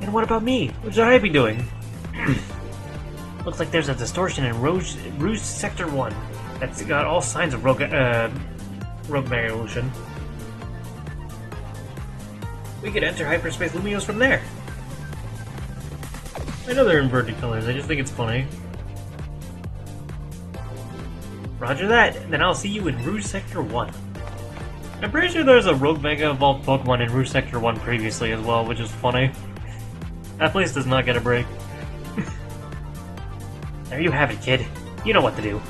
And what about me? What should I be doing? Looks like there's a distortion in Rouge Sector 1 that's got all signs of Rogue Rogue Mega Evolution. We could enter Hyperspace Lumiose from there. I know they're inverted colors, I just think it's funny. Roger that, then I'll see you in Rouge Sector 1. I'm pretty sure there's a Rogue Mega Evolved Pokemon in Rouge Sector 1 previously as well, which is funny. That place does not get a break. There you have it, kid. You know what to do.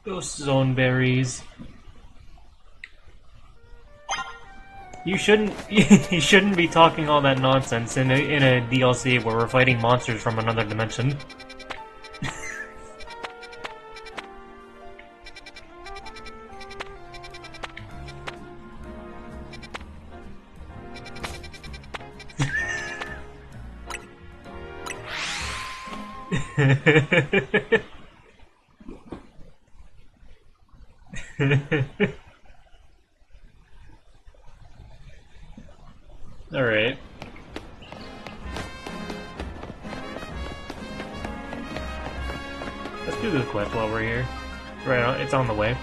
Those zone berries. You shouldn't. You shouldn't be talking all that nonsense in a DLC where we're fighting monsters from another dimension. Alright. Let's do the quest while we're here. Right on, it's on the way.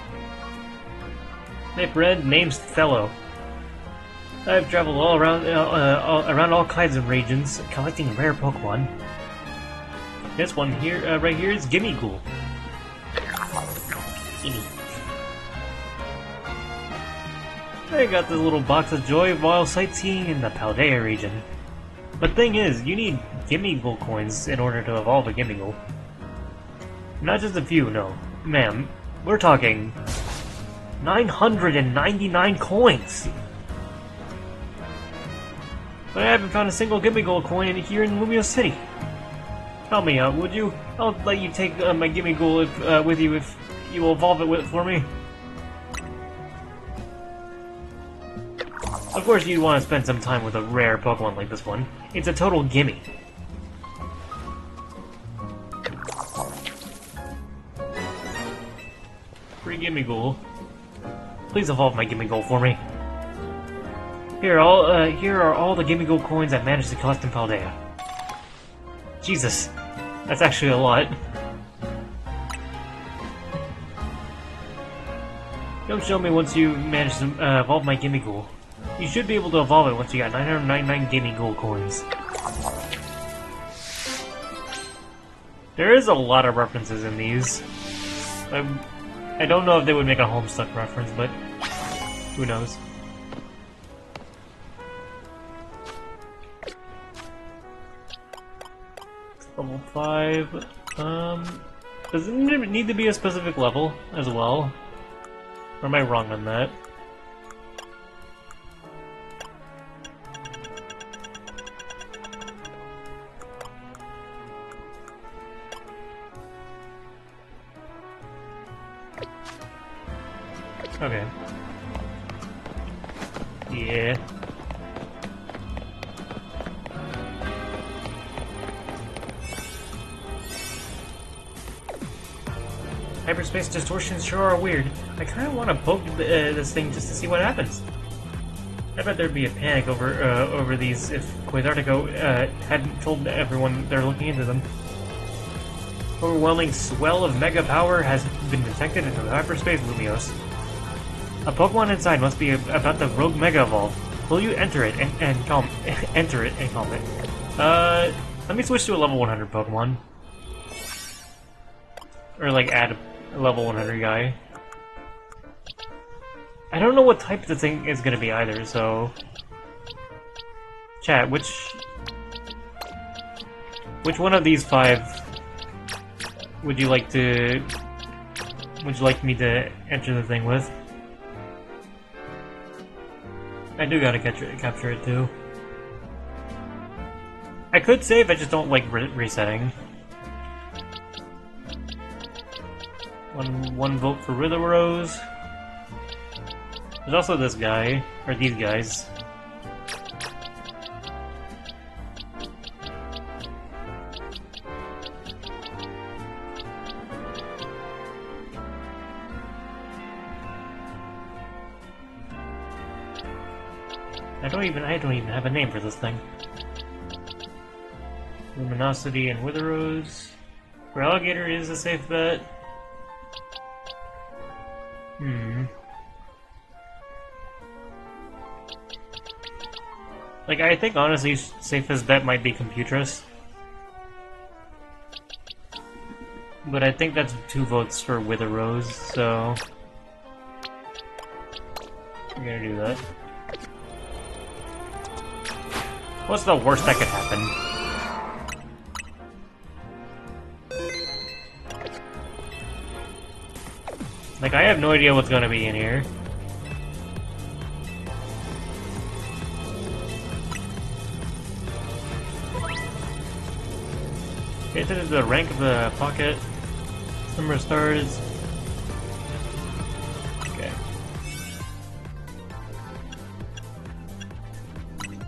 My friend name's Thello. I've traveled all around around all kinds of regions, collecting rare Pokemon. This one here, right here, is Gimmighoul. Gimme. I got this little box of joy while sightseeing in the Paldea region. But thing is, you need Gimmighoul coins in order to evolve a Gimmighoul. Not just a few, no. Ma'am, we're talking 999 coins! But I haven't found a single Gimmighoul coin here in Lumiose City. Help me out, would you? I'll let you take my Gimmighoul with you if you evolve it for me. Of course you'd want to spend some time with a rare Pokemon like this one. It's a total gimme. Free Gimmighoul. Please evolve my Gimmighoul for me. Here are all the Gimmighoul coins I've managed to collect in Paldea. Jesus, that's actually a lot. Don't show me once you manage to evolve my Gimmighoul. You should be able to evolve it once you got 999 Gimmighoul coins. There is a lot of references in these. I don't know if they would make a Homestuck reference, but who knows. Level 5. Does it need to be a specific level as well? Or am I wrong on that? Okay. Yeah. Hyperspace distortions sure are weird. I kinda wanna poke this thing just to see what happens. I bet there'd be a panic over these if Quasartico hadn't told everyone they're looking into them. Overwhelming swell of mega power has been detected in the Hyperspace Lumiose. A Pokemon inside must be about the Rogue Mega Evolve. Will you enter it and calm it? Let me switch to a level 100 Pokemon. Or like add a level 100 guy. I don't know what type the thing is gonna be either, so... Chat, which one of these 5 would you like me to enter the thing with? I do gotta capture it too. I could save, I just don't like resetting. One vote for Rose. There's also this guy, or these guys. I don't even have a name for this thing. Luminosity and Witherose. Alligator is a safe bet. Like, I think honestly, safest bet might be Computress. But I think that's 2 votes for Wither Rose, so... we're gonna do that. What's the worst that could happen? Like, I have no idea what's gonna be in here. Okay, this is the rank of the pocket. Number of stars. Okay.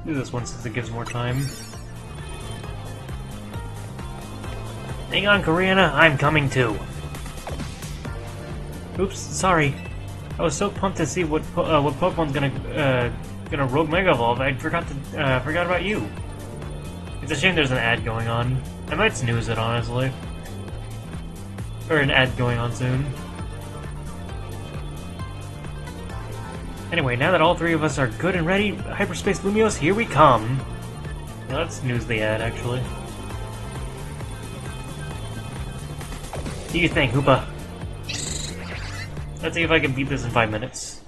Do this one since it gives more time. Hang on, Kariana, I'm coming too. Oops, sorry. I was so pumped to see what Pokemon's gonna Rogue Mega Evolve. I forgot about you. It's a shame there's an ad going on. I might snooze it, honestly. Or an ad going on soon. Anyway, now that all 3 of us are good and ready, Hyperspace Lumios, here we come! Yeah, let's snooze the ad, actually. What do you think, Hoopa? Let's see if I can beat this in 5 minutes.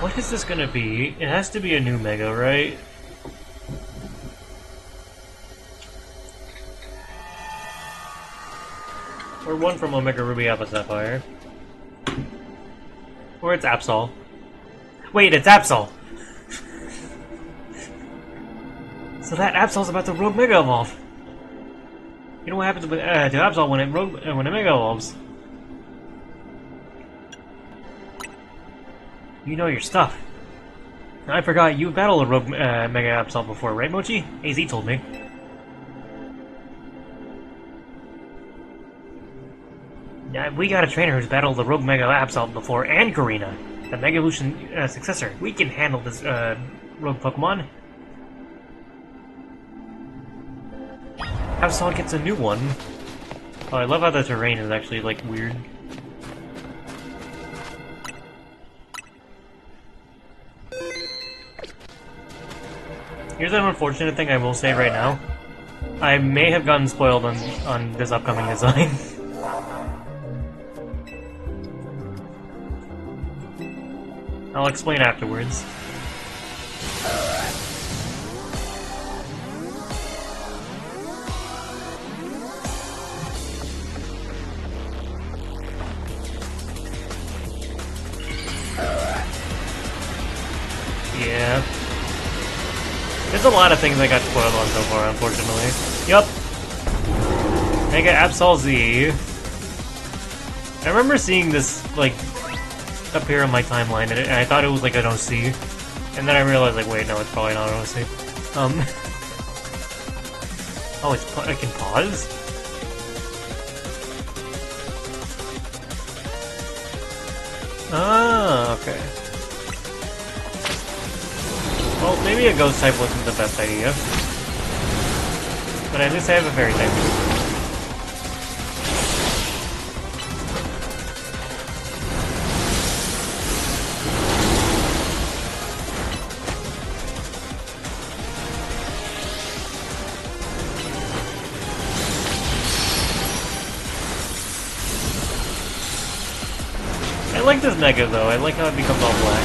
What is this gonna be? It has to be a new Mega, right? Or one from Omega Ruby Alpha Sapphire. Or it's Absol. Wait, it's Absol! So that Absol's about to Rogue Mega Evolve! You know what happens with, to Absol when it Mega Evolves? You know your stuff. I forgot, you battled a Rogue Mega Absol before, right, Mochi? AZ told me. Yeah, we got a trainer who's battled the Rogue Mega Absol before, and Karina, the Mega Evolution successor. We can handle this Rogue Pokemon. Absol gets a new one. Oh, I love how the terrain is actually, like, weird. Here's an unfortunate thing I will say right now. I may have gotten spoiled on this upcoming design. I'll explain afterwards. Yeah. There's a lot of things I got spoiled on so far, unfortunately. Yup. Mega Absol Z. I remember seeing this, like, up here on my timeline, and I thought it was like an OC. And then I realized, like, wait, no, it's probably not an OC. Oh, I can pause? Ah, okay. Well, maybe a ghost type wasn't the best idea. But at least I have a fairy type. I like this Mega though, I like how it becomes all black.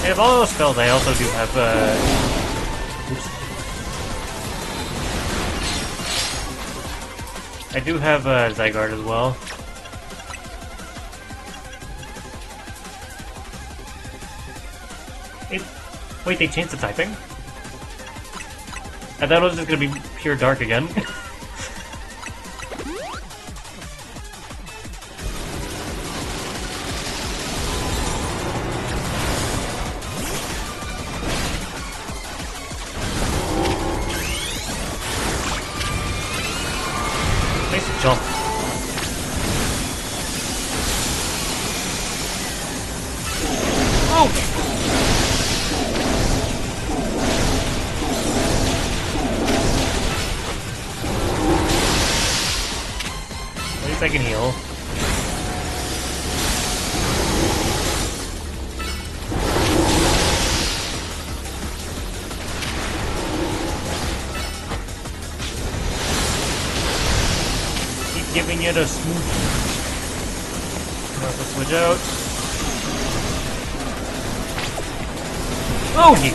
And of all those spells, I also do have, oops. I do have, Zygarde as well. Wait, they changed the typing? I thought it was just gonna be pure dark again. At least I can heal. Keep giving it a smooth. I'm about to switch out. Oh, gee.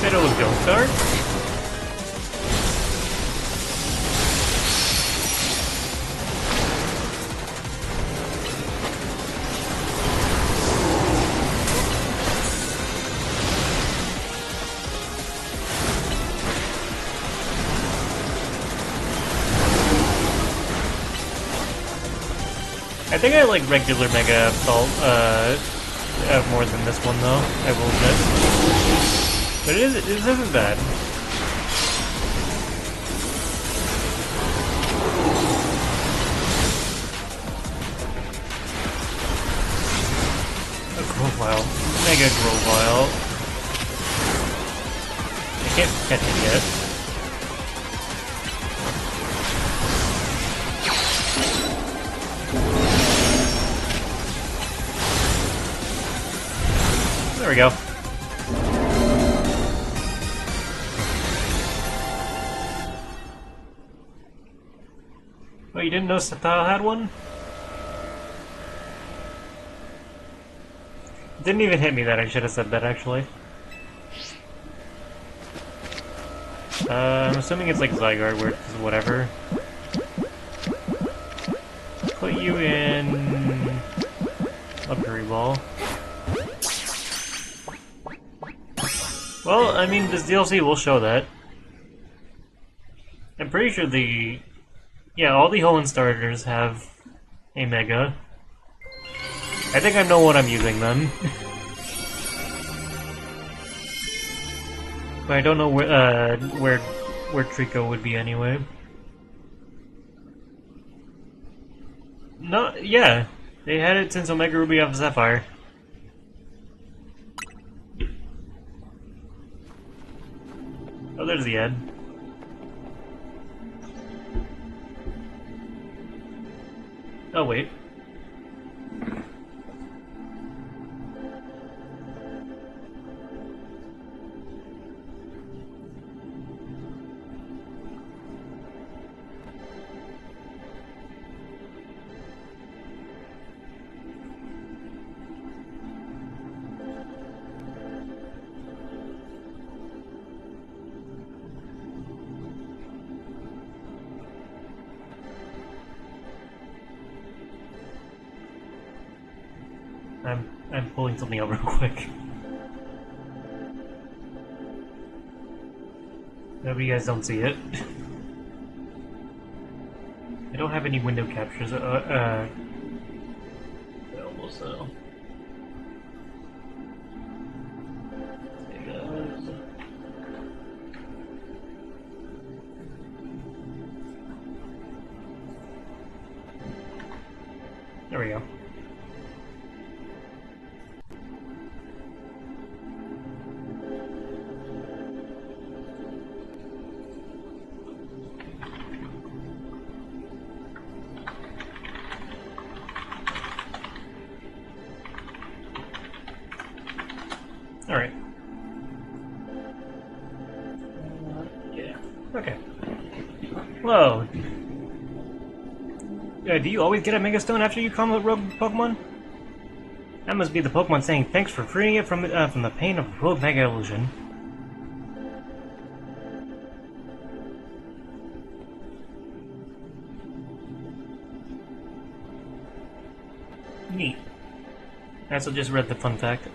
Said it was Don't Start? I think I like regular Mega Assault more than this one though, I will admit. But it isn't bad. A Grovyle. Mega Grovyle. I can't catch it yet. There we go. Oh, you didn't know Satao had one? Didn't even hit me that I should have said that, actually. I'm assuming it's like Zygarde, where it's whatever. Put you in... Luxury Ball. Well, I mean, this DLC will show that. I'm pretty sure the... Yeah, all the Hoenn starters have a Mega. I think I know what I'm using then. But I don't know where Trico would be anyway. No, yeah. They had it since Omega Ruby Alpha Sapphire. Oh, there's the ad. Oh, wait. I'm pulling something out real quick. Hope you guys don't see it. I don't have any window captures, available, so... There goes. There we go. Alright. Yeah. Okay. Whoa. Do you always get a Mega Stone after you calm a rogue Pokemon? That must be the Pokemon saying thanks for freeing it from the pain of rogue Mega Evolution. Neat. I also just read the fun fact.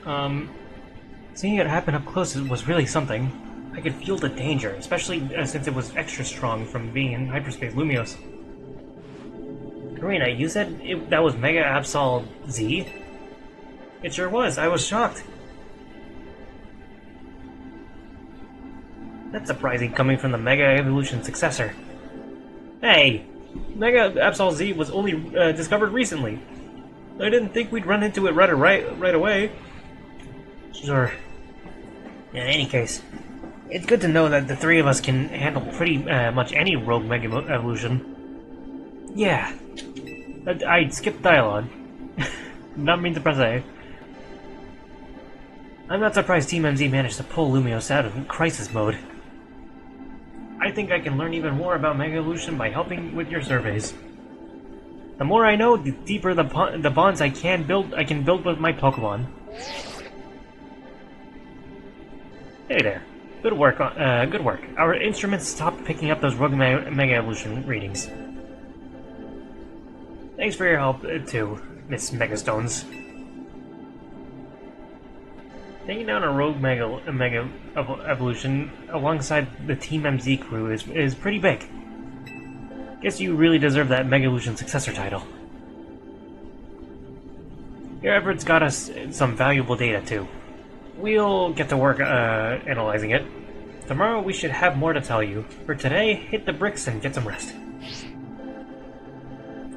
Seeing it happen up close was really something. I could feel the danger, especially since it was extra strong from being in hyperspace Lumiose. Karina, you said that was Mega Absol Z? It sure was. I was shocked. That's surprising coming from the Mega Evolution successor. Hey! Mega Absol Z was only discovered recently. I didn't think we'd run into it right away. Sure. In any case, it's good to know that the three of us can handle pretty much any rogue Mega Evolution. Yeah. I skipped dialogue. Not mean to press A. I'm not surprised Team MZ managed to pull Lumios out of crisis mode. I think I can learn even more about Mega Evolution by helping with your surveys. The more I know, the deeper the bonds I can build with my Pokemon. Hey there. Good work. Good work. Our instruments stopped picking up those rogue Mega Evolution readings. Thanks for your help, too, Miss Megastones. Taking down a rogue Mega Evolution alongside the Team MZ crew is pretty big. Guess you really deserve that Mega Evolution successor title. Your efforts got us some valuable data, too. We'll get to work analyzing it. Tomorrow we should have more to tell you. For today, hit the bricks and get some rest.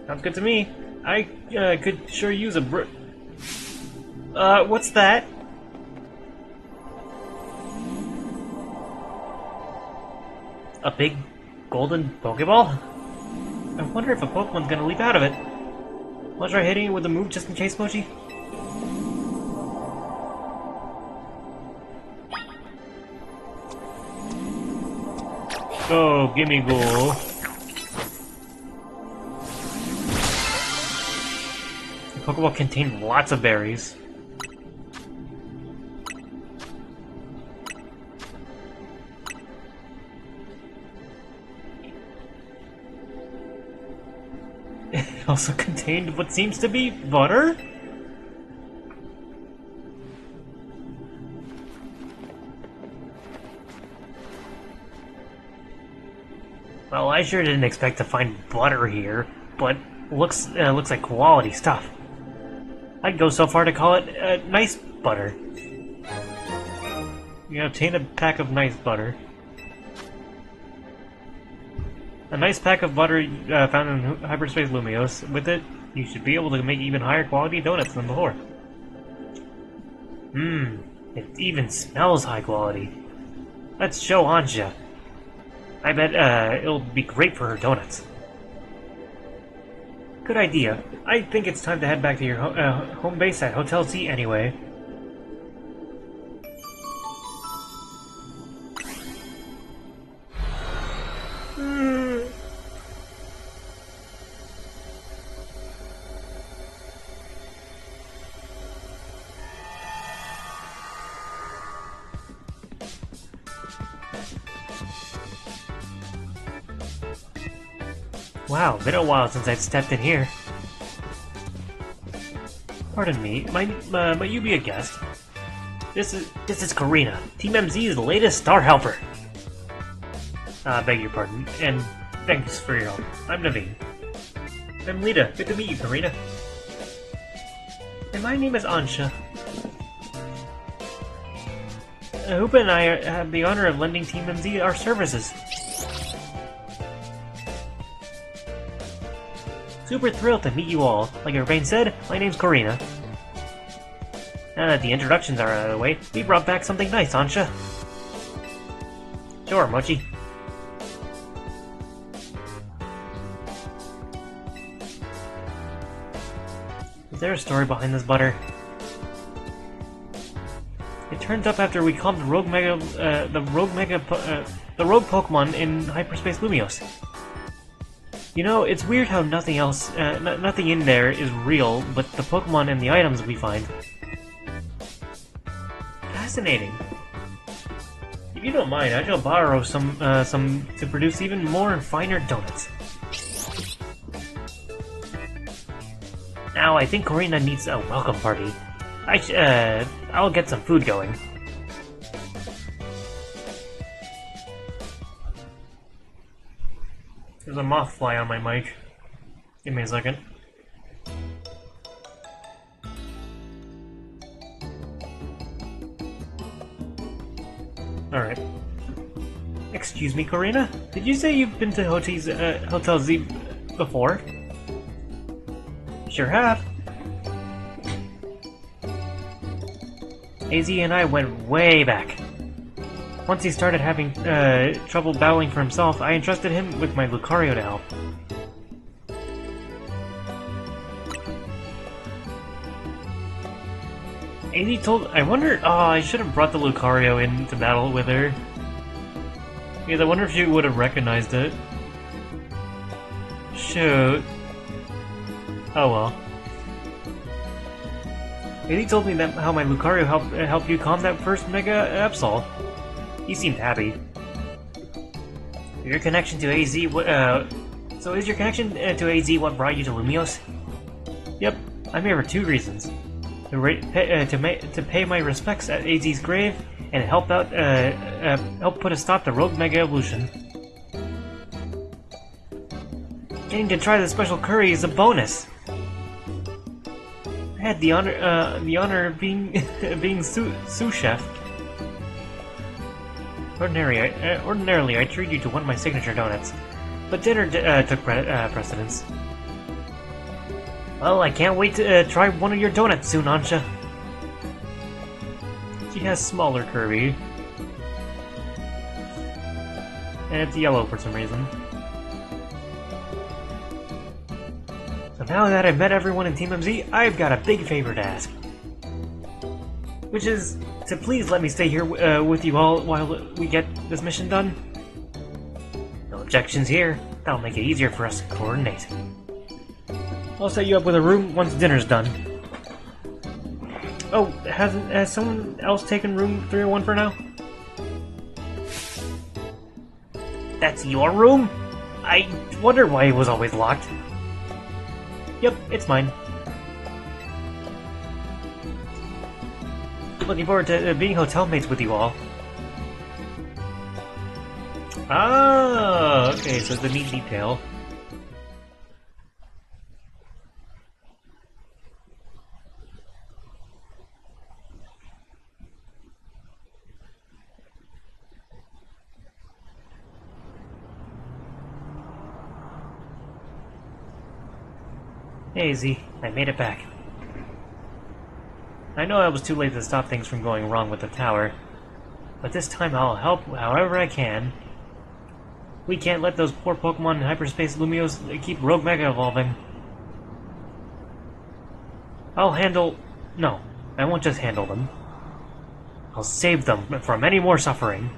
Sounds good to me. I could sure use a brick. What's that? A big golden Pokeball? I wonder if a Pokemon's gonna leap out of it. Wanna try hitting it with a move just in case, Mochi? Go, gimme go. The Pokeball contained lots of berries. It also contained what seems to be butter? Well, I sure didn't expect to find butter here, but looks like quality stuff. I'd go so far to call it nice butter. You obtain a pack of nice butter. A nice pack of butter found in Hyperspace Lumios. With it, you should be able to make even higher quality donuts than before. It even smells high quality. Let's show Anja. I bet it'll be great for her donuts. Good idea. I think it's time to head back to your home base at Hotel Z anyway. Wow, been a while since I've stepped in here. Pardon me, might you be a guest? This is Karina, Team MZ's latest star helper. Beg your pardon, and thanks for your help. I'm Naveen. I'm Lita. Good to meet you, Karina. And my name is Ansha. Hoopa and I have the honor of lending Team MZ our services. Super thrilled to meet you all. Like Irvine said, my name's Karina. Now that the introductions are out of the way, we brought back something nice, Ansha. Sure, Mochi. Is there a story behind this butter? It turns up after we calmed the rogue Pokemon in Hyperspace Lumios. You know, it's weird how nothing else, nothing in there is real, but the Pokemon and the items we find. Fascinating. If you don't mind, I shall borrow some to produce even more finer donuts. Now, I think Karina needs a welcome party. I'll get some food going. There's a moth fly on my mic. Give me a second. Alright. Excuse me, Karina? Did you say you've been to Hotel Z before? Sure have. AZ and I went way back. Once he started having trouble battling for himself, I entrusted him with my Lucario to help. AZ told... I wonder... Oh, I should have brought the Lucario into battle with her. Because I wonder if she would have recognized it. Shoot. Oh well. AZ told me that how my Lucario helped you calm that first Mega Absol. He seemed happy. Your connection to AZ... so is your connection to AZ what brought you to Lumios? Yep, I'm here for 2 reasons. To pay my respects at AZ's grave, and help put a stop to Rogue Mega Evolution. Getting to try the special curry is a bonus. I had the honor of being sous chef. Ordinarily, I treat you to one of my signature donuts, but dinner took precedence. Well, I can't wait to try one of your donuts soon, Ansha. She has smaller Kirby. And it's yellow for some reason. So now that I've met everyone in Team MZ, I've got a big favor to ask. Which is to please let me stay here with you all while we get this mission done. No objections here. That'll make it easier for us to coordinate. I'll set you up with a room once dinner's done. Oh, has someone else taken room 301 for now? That's your room? I wonder why it was always locked. Yep, it's mine. Looking forward to being hotel mates with you all. Ah, okay, so the neat detail. Hey Z, I made it back. I know I was too late to stop things from going wrong with the tower, but this time I'll help however I can. We can't let those poor Pokemon in hyperspace Lumios keep Rogue Mega evolving. I'll handle... No, I won't just handle them. I'll save them from any more suffering.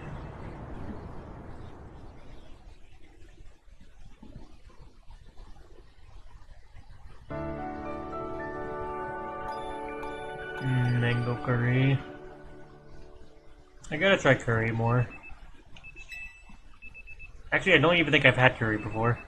Mango curry. I gotta try curry more. Actually, I don't even think I've had curry before.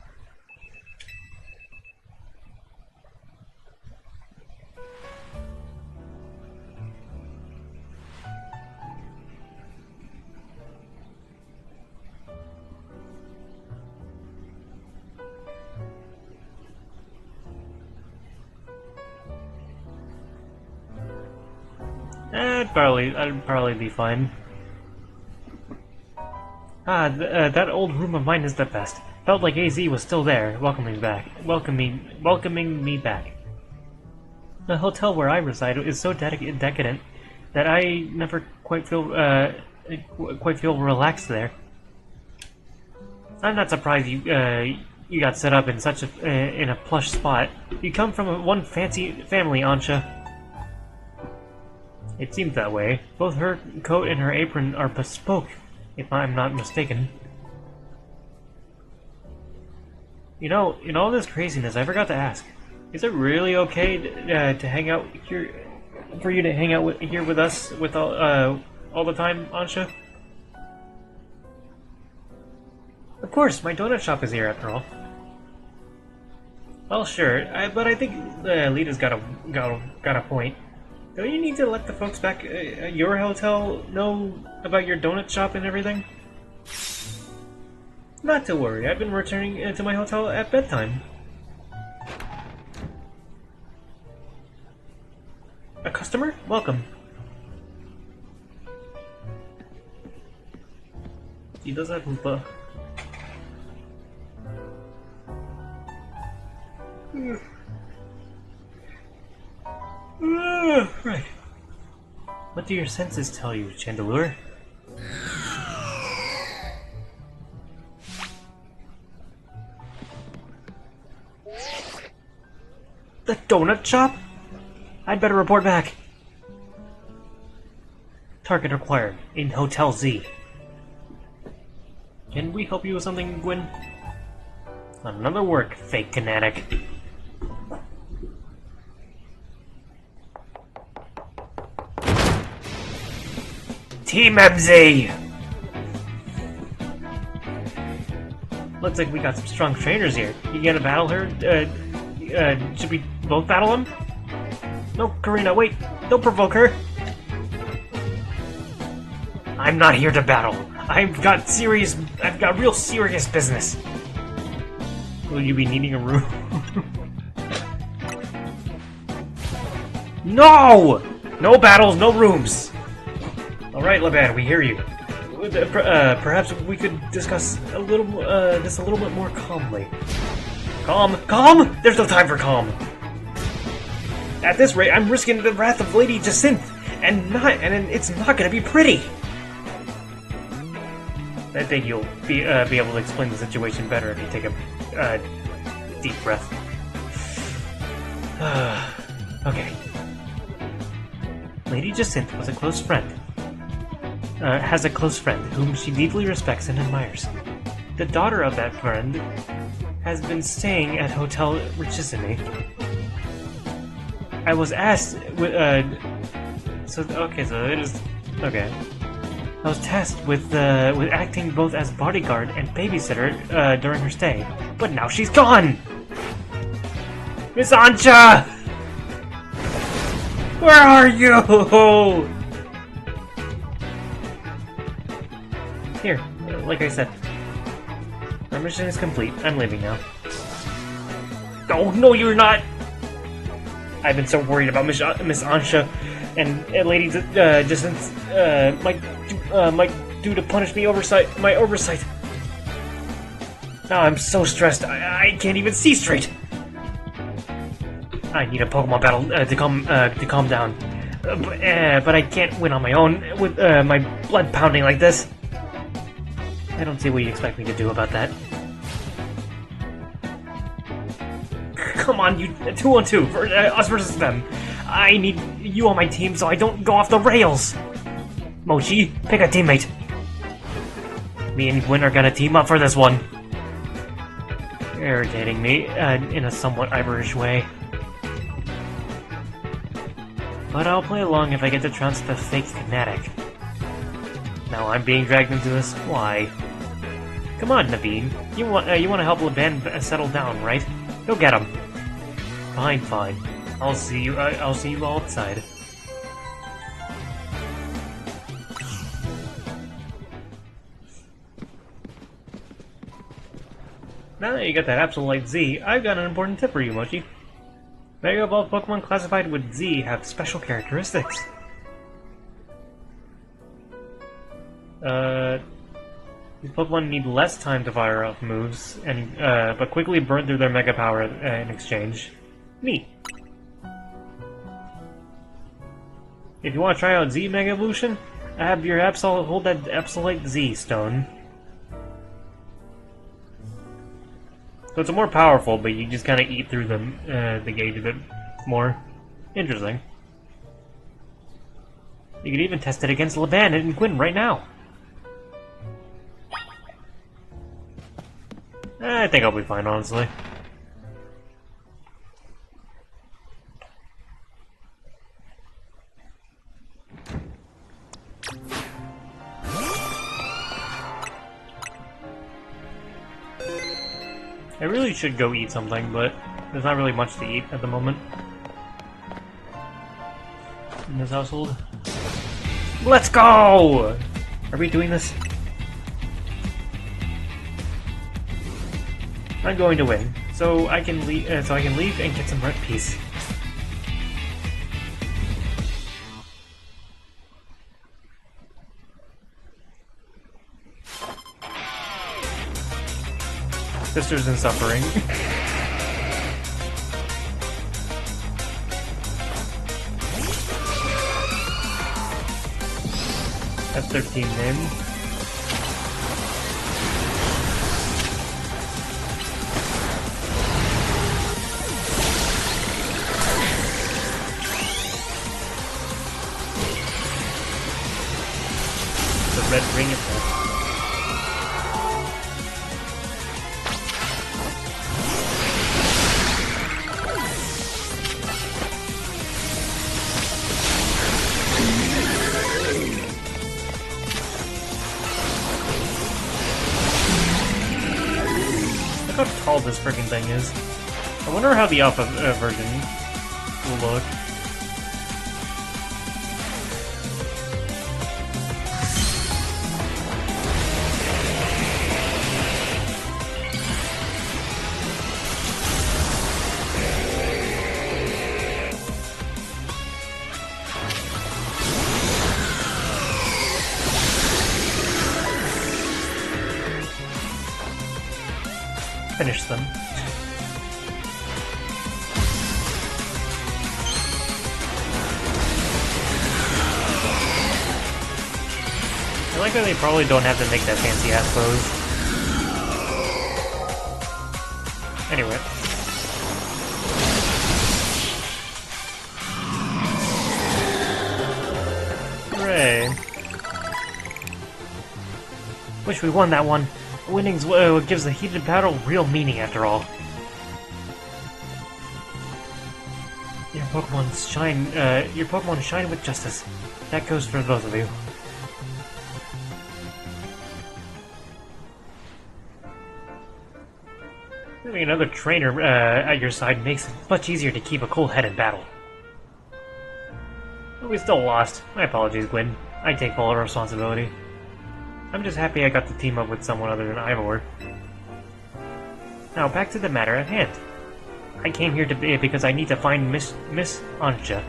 I'd probably be fine. Ah, that old room of mine is the best. Felt like AZ was still there, welcoming me back. The hotel where I reside is so decadent that I never quite feel relaxed there. I'm not surprised you got set up in such in a plush spot. You come from one fancy family, Ansha. It seems that way. Both her coat and her apron are bespoke, if I'm not mistaken. You know, in all this craziness, I forgot to ask. Is it really okay to hang out here, for you to hang out here with us all the time, Ansha? Of course, my donut shop is here after all. Well, sure, but I think Lita's got a point. Don't you need to let the folks back at your hotel know about your donut shop and everything? Not to worry, I've been returning to my hotel at bedtime. A customer? Welcome. He does have Hoopa. Right. What do your senses tell you, Chandelure? The donut shop? I'd better report back. Target acquired in Hotel Z. Can we help you with something, Gwyn? Not another work, fake kinetic. Team MZ! Looks like we got some strong trainers here. You gonna battle her? Should we both battle him? No, Karina, wait! Don't provoke her! I'm not here to battle. I've got real serious business. Will you be needing a room? No! No battles, no rooms! Alright, Laban, we hear you. Perhaps we could discuss this a little bit more calmly. Calm? Calm? There's no time for calm! At this rate, I'm risking the wrath of Lady Jacinth, and it's not gonna be pretty! I think you'll be able to explain the situation better if you take a deep breath. Okay. Lady Jacinth was a close friend. Has a close friend whom she deeply respects and admires. The daughter of that friend has been staying at Hotel Richissime. I was asked I was tasked with acting both as bodyguard and babysitter during her stay, but now she's gone! Miss Ansha! Where are you? Here, like I said, our mission is complete. I'm leaving now. Oh, no, you're not! I've been so worried about Miss Ansha and Lady Jacinth might do to punish me my oversight. Now I'm so stressed, I can't even see straight. I need a Pokemon battle to calm down, but I can't win on my own with my blood pounding like this. I don't see what you expect me to do about that. Come on, you 2-on-2 for us versus them. I need you on my team so I don't go off the rails. Mochi, pick a teammate. Me and Gwyn are gonna team up for this one. Irritating me in a somewhat Irish way. But I'll play along if I get to trounce the fake fanatic. Now I'm being dragged into this. Why? Come on, Naveen. You want to help Laban settle down, right? Go get him. Fine, fine. I'll see you all outside. Now that you got that Absolute Z, I've got an important tip for you, Mochi. Mega Evolved Pokemon classified with Z have special characteristics. These Pokemon need less time to fire off moves, and but quickly burn through their Mega Power in exchange. Neat. If you want to try out Z Mega Evolution, have your hold that Absolute Z stone. So it's more powerful, but you just kind of eat through the gauge a bit more. Interesting. You could even test it against Laban and Gwyn right now. I think I'll be fine, honestly. I really should go eat something, but there's not really much to eat at the moment in this household. Let's go! Are we doing this? I'm going to win, so I can leave. And get some peace. Sisters in suffering. F-13 in. The red ring effect. Look how tall this freaking thing is. I wonder how the alpha version will look. Finish them. I like that they probably don't have to make that fancy ass pose. Anyway. Hooray. Wish we won that one. Winning's what gives a heated battle real meaning, after all. Your Pokemon shine with justice. That goes for both of you. Having another trainer at your side makes it much easier to keep a cool head in battle. But we still lost. My apologies, Gwyn. I take full responsibility. I'm just happy I got to team up with someone other than Ivor. Now, back to the matter at hand. I came here because I need to find Miss Anja.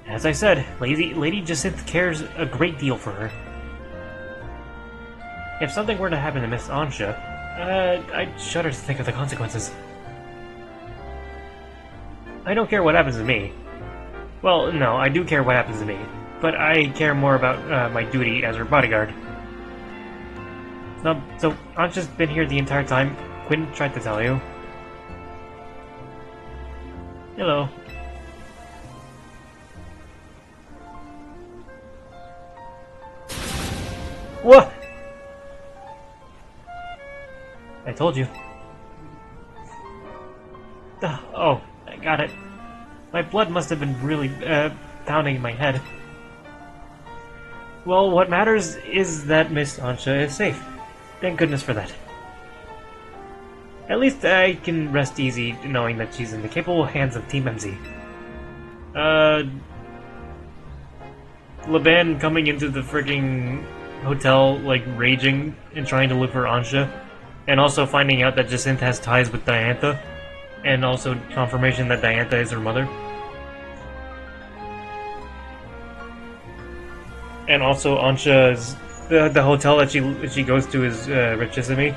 As I said, Lady Jacinth cares a great deal for her. If something were to happen to Miss Anja, I'd shudder to think of the consequences. I don't care what happens to me. Well, no, I do care what happens to me. But I care more about my duty as her bodyguard. So Anja's been here the entire time. Quinn tried to tell you. Hello. What? I told you. Oh, I got it. My blood must have been really pounding in my head. Well, what matters is that Miss Anja is safe. Thank goodness for that. At least I can rest easy knowing that she's in the capable hands of Team MZ. Laban coming into the freaking hotel, like, raging and trying to look for Anja, and also finding out that Jacinth has ties with Diantha, and also confirmation that Diantha is her mother. And also Anja's the hotel that she goes to is Richissimi.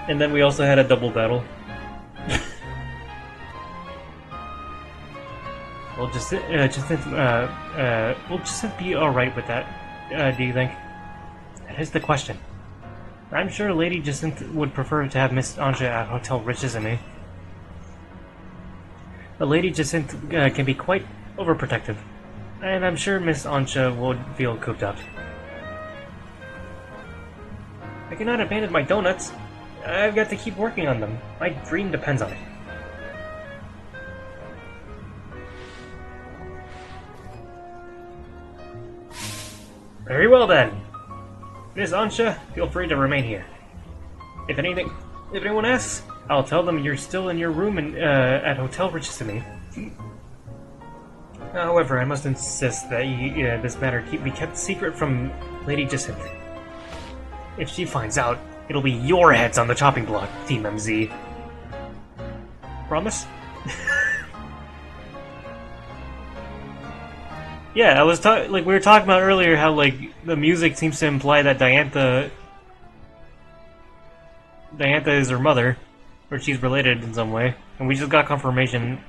And then we also had a double battle. Will Jacinth be alright with that, do you think? That is the question. I'm sure Lady Jacinth would prefer to have Miss Anja at Hotel Richissimi. But Lady Jacinth can be quite overprotective. And I'm sure Miss Anja would feel cooped up. I cannot abandon my donuts. I've got to keep working on them. My dream depends on it. Very well then. Miss Anja, feel free to remain here. If anyone asks, I'll tell them you're still in your room at Hotel Richissimi. However, I must insist that this matter be kept secret from Lady Jacinth. If she finds out, it'll be your heads on the chopping block, Team MZ. Promise? Yeah, I was like we were talking about earlier how like the music seems to imply that Diantha is her mother, or she's related in some way, and we just got confirmation.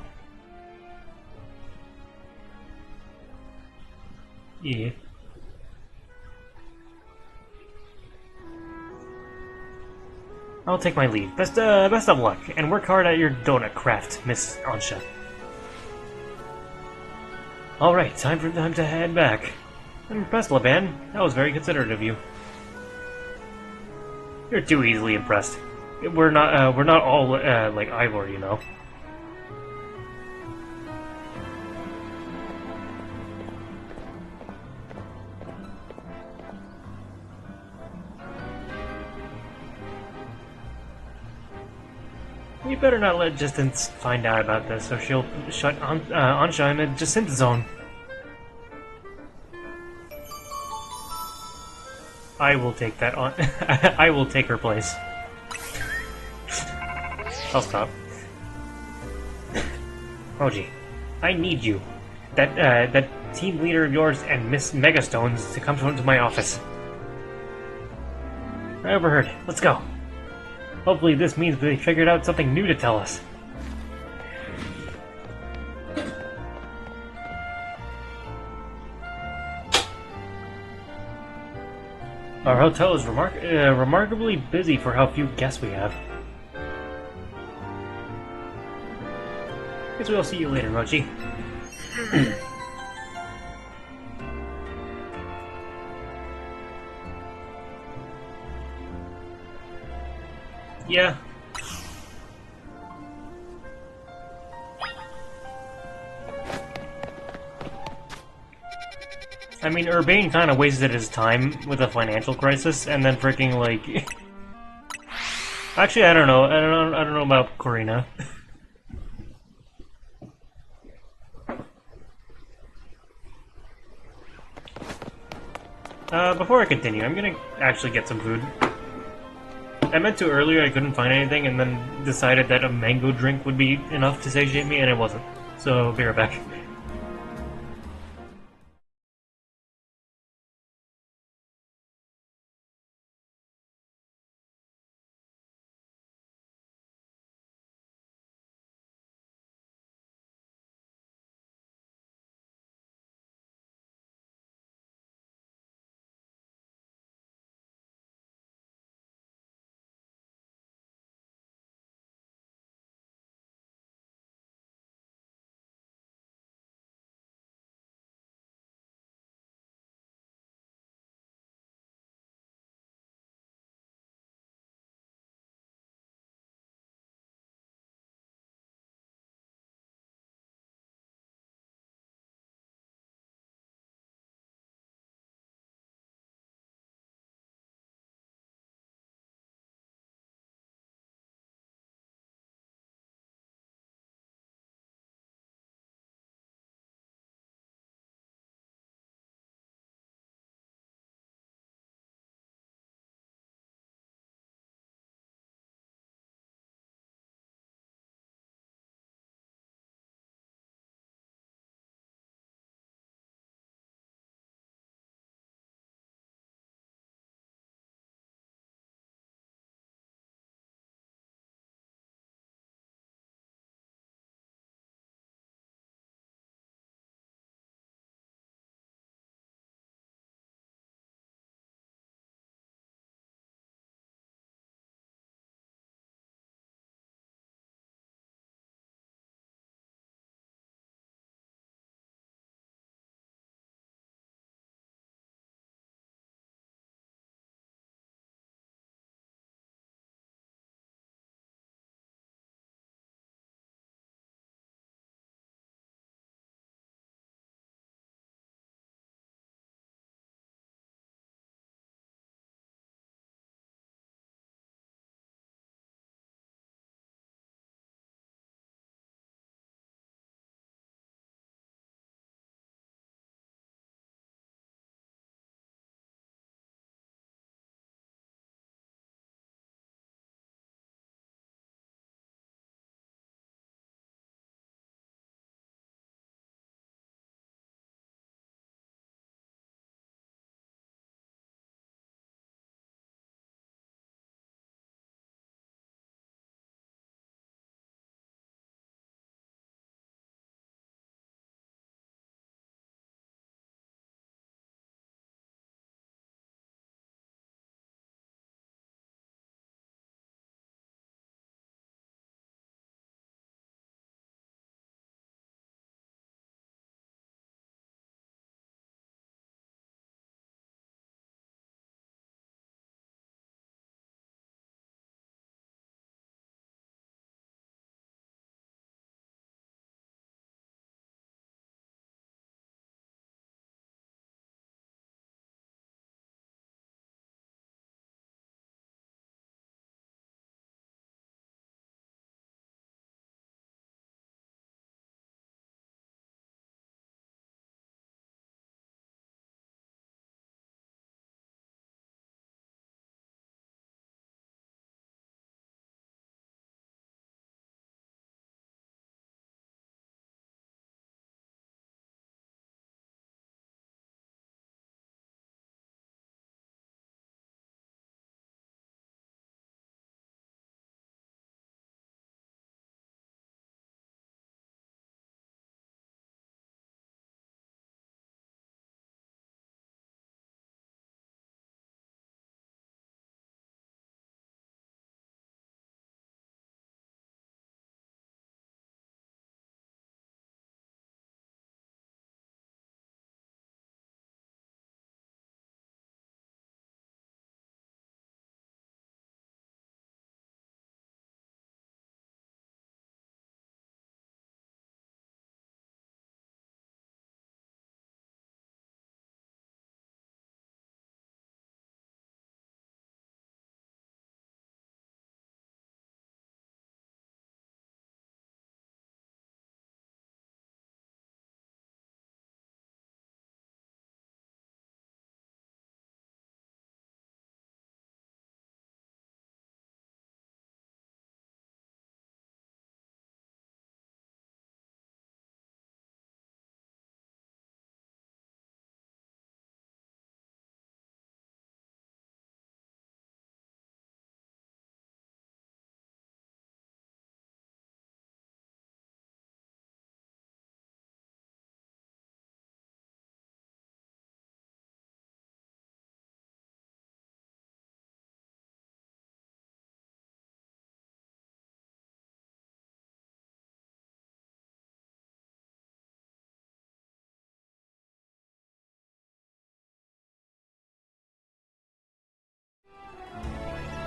Yeah. I'll take my leave. Best of luck, and work hard at your donut craft, Miss Ansha. All right, time to head back. I'm impressed, Laban. That was very considerate of you. You're too easily impressed. We're not all like Ivor, you know. We better not let Justins find out about this, or she'll shut Ansha in a Jacinth zone. I will take that on. I will take her place. I'll stop. Moji, I need you. That team leader of yours and Miss Megastones to come to my office. I overheard. Let's go. Hopefully this means they figured out something new to tell us. Our hotel is remarkably busy for how few guests we have. Guess we'll see you later, Mochi. Yeah. I mean, Urbane kind of wasted his time with a financial crisis, and then freaking like. Actually, I don't know. I don't know about Corina. Before I continue, I'm gonna actually get some food. I meant to earlier, I couldn't find anything, and then decided that a mango drink would be enough to satiate me, and it wasn't. So, be right back.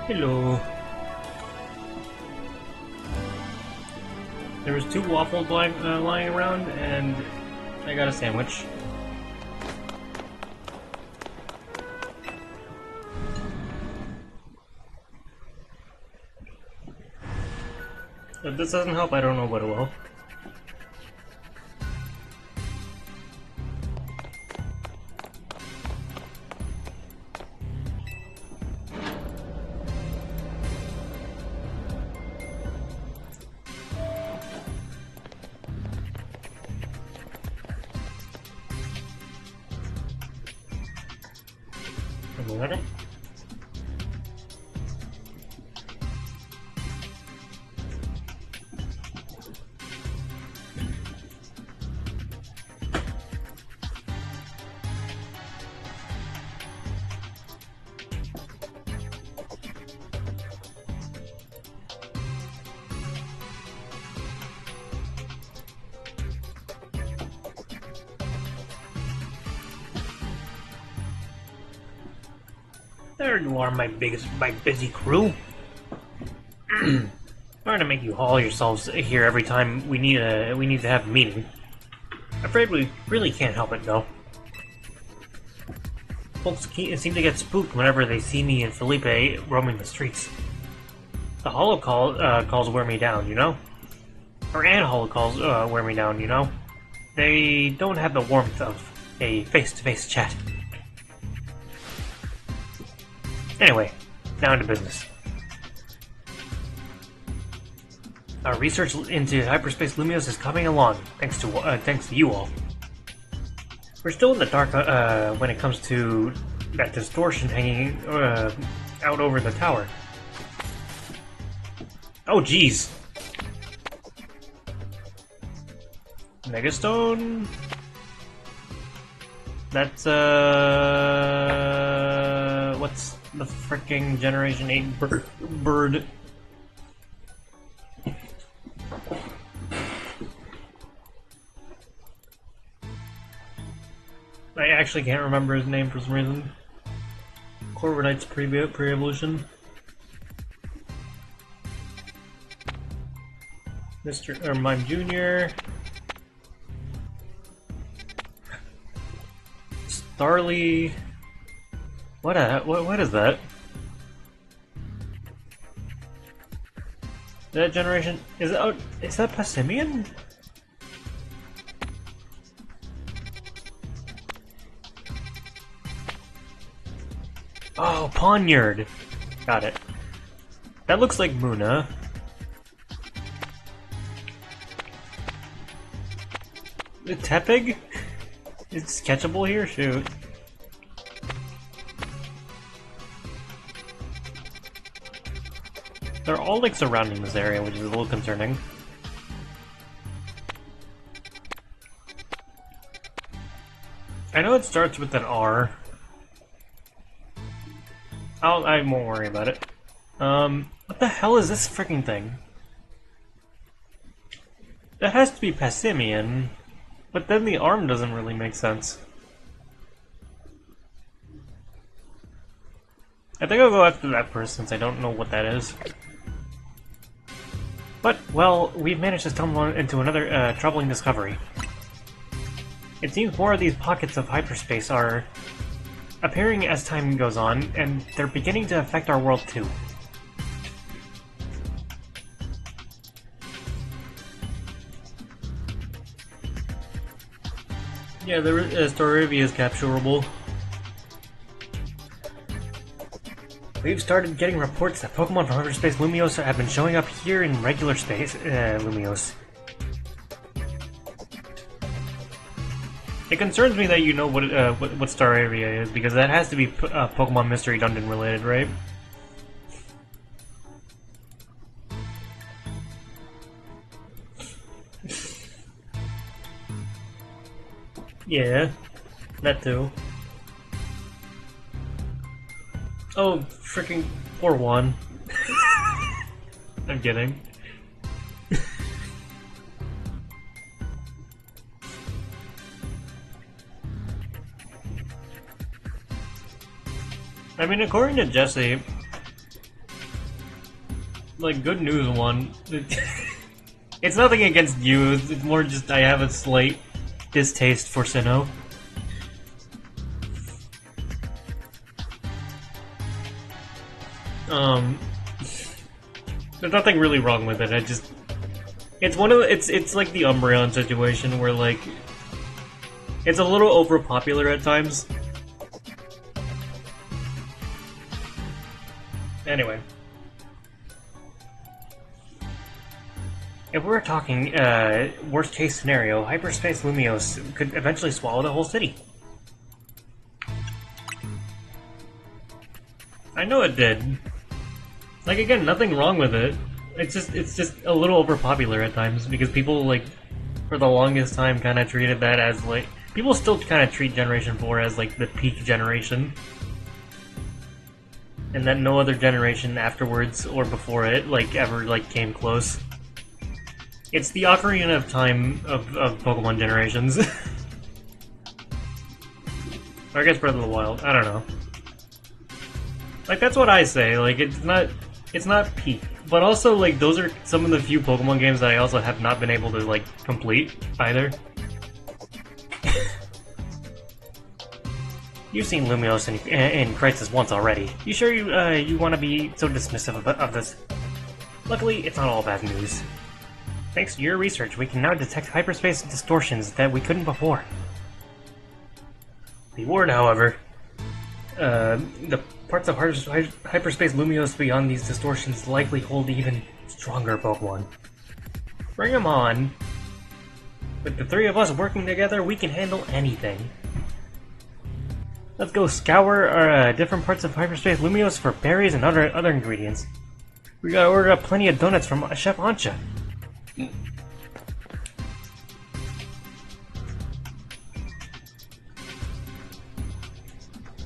Hello. There was 2 waffles lying around, and I got a sandwich. If this doesn't help, I don't know what it will. Another? There you are, my busy crew. Trying to make you haul yourselves here every time we need to have a meeting. Afraid we really can't help it though. Folks seem to get spooked whenever they see me and Felipe roaming the streets. The calls wear me down, you know? And calls wear me down, you know? They don't have the warmth of a face-to-face chat. Anyway, down to business. Our research into hyperspace Lumios is coming along, thanks to you all. We're still in the dark when it comes to that distortion hanging out over the tower. Oh, jeez. Megastone. That's what's the fricking Generation 8 bird? I actually can't remember his name for some reason. Corvidite's pre-evolution. Mr. Mime Jr. Starly. What is that? That generation is that Passimian? Oh, Poniard. Got it. That looks like Muna. The Tepig? It's catchable here? Shoot. They're all like surrounding this area, which is a little concerning. I know it starts with an R. I won't worry about it. What the hell is this freaking thing? That has to be Passimian, but then the arm doesn't really make sense. I think I'll go after that first since I don't know what that is. But, well, we've managed to stumble into another troubling discovery. It seems more of these pockets of hyperspace are appearing as time goes on, and they're beginning to affect our world too. Yeah, the Staravia is capturable. We've started getting reports that Pokemon from hyperspace Lumios have been showing up here in regular space Lumios. It concerns me that you know what Staravia is, because that has to be Pokemon Mystery Dungeon related, right? Yeah, that too. Oh, freaking poor Juan. I'm kidding. I mean, according to Jesse, like, good news one. It's nothing against you, it's more just I have a slight distaste for Sinnoh. There's nothing really wrong with it, it's one of the, it's like the Umbreon situation where, like, it's a little overpopular at times. Anyway. If we're talking, worst case scenario, Hyperspace Lumiose could eventually swallow the whole city. I know it did. Like, again, nothing wrong with it. It's just a little overpopular at times, because people, like, for the longest time kinda treated that as, like... People still kinda treat Generation 4 as, like, the peak generation. And that no other generation afterwards, or before it, like, ever, like, came close. It's the Ocarina of Time of Pokemon generations. Or I guess Breath of the Wild, I don't know. Like, that's what I say, like, it's not peak. But also, like, those are some of the few Pokemon games that I also have not been able to, like, complete, either. You've seen Lumiose in Crisis once already. You sure you want to be so dismissive of this? Luckily, it's not all bad news. Thanks to your research, we can now detect hyperspace distortions that we couldn't before. Be warned, however. The parts of hyperspace Lumiose beyond these distortions likely hold even stronger Pokemon. Bring them on! With the three of us working together, we can handle anything. Let's go scour different parts of hyperspace Lumiose for berries and other ingredients. We gotta order up plenty of donuts from Chef Ancha.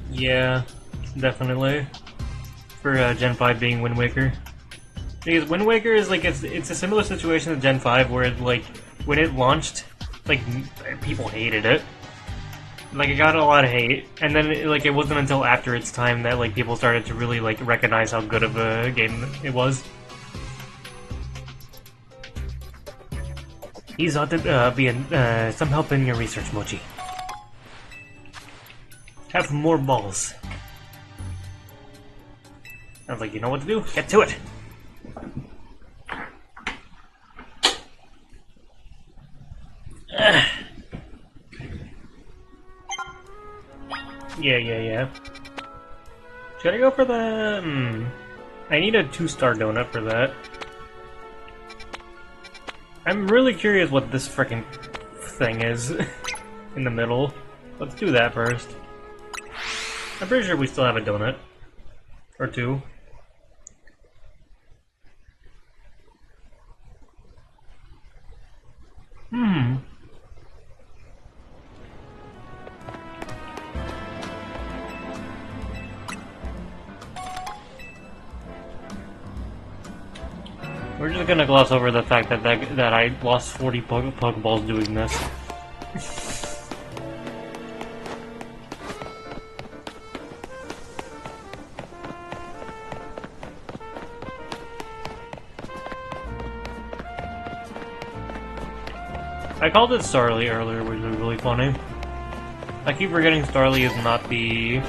Yeah, definitely. For Gen 5 being Wind Waker. Because Wind Waker is like, it's a similar situation to Gen 5 where, like, when it launched, like, people hated it. Like, it got a lot of hate, and then, it wasn't until after its time that, like, people started to really, like, recognize how good of a game it was. He's ought to be some help in your research, Mochi. Have more balls. I was like, you know what to do? Get to it! Yeah. Should I go for the... I need a 2-star donut for that. I'm really curious what this frickin' thing is in the middle. Let's do that first. I'm pretty sure we still have a donut. Or two. We're just gonna gloss over the fact that I lost 40 Pokeballs doing this. I called it Starly earlier, which was really funny. I keep forgetting Starly is not the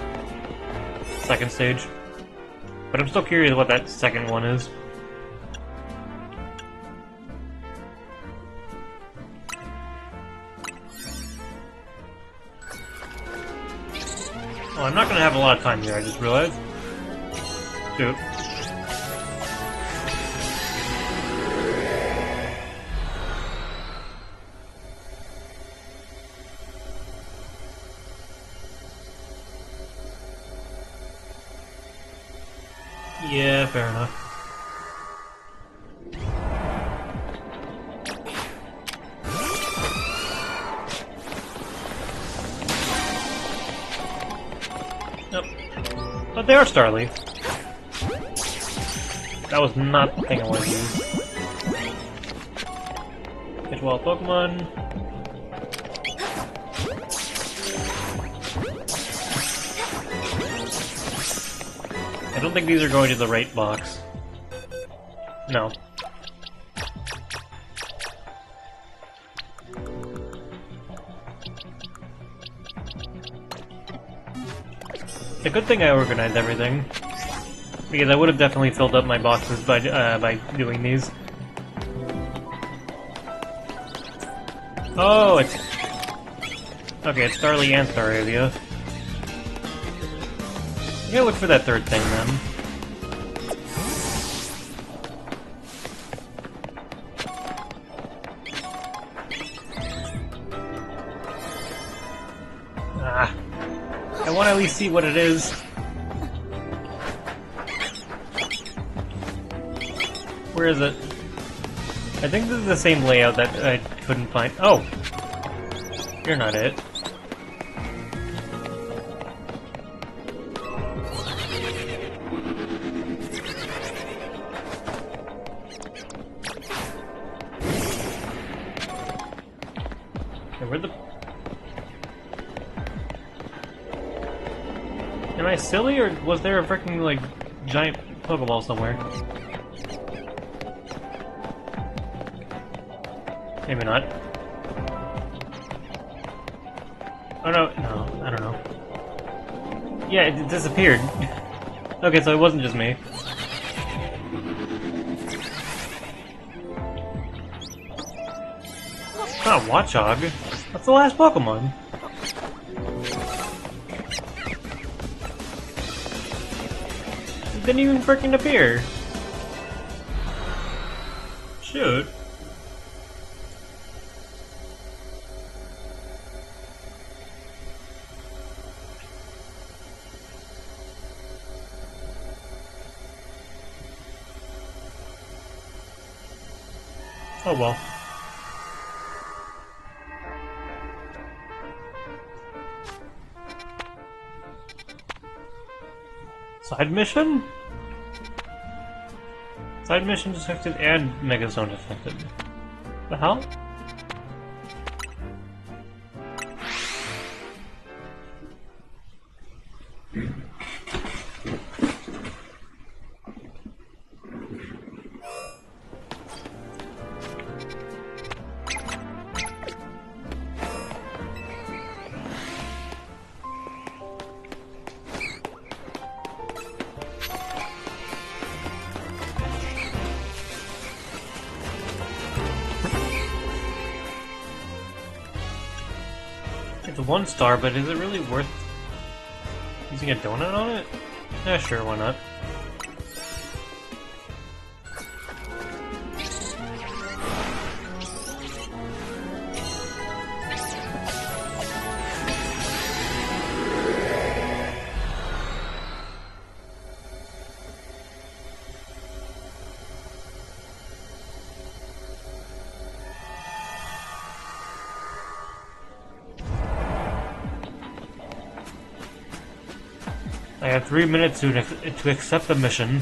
second stage. But I'm still curious what that second one is. Oh, I'm not gonna have a lot of time here, I just realized. Shoot. Yeah, fair enough. Nope. But they are Starly. That was not the thing I wanted to use. Catch wild Pokemon. I don't think these are going to the right box. No. It's a good thing I organized everything, because I would have definitely filled up my boxes by doing these. Oh, it's... Okay, it's Starly and Staravia. I'm gonna look for that third thing, then. Ah. I want to at least see what it is. Where is it? I think this is the same layout that I couldn't find. Oh! You're not it. Okay, where the... Am I silly, or was there a freaking, like, giant Pokeball somewhere? Maybe not. Oh no, no, I don't know. Yeah, it disappeared. Okay, so it wasn't just me. It's not Watchog. That's the last Pokemon. It didn't even freaking appear. Shoot. Oh well. Side mission? Side mission detected and Megazone detected. The hell? It's 1 star, but is it really worth using a donut on it? Yeah, sure, why not? I have 3 minutes to accept the mission.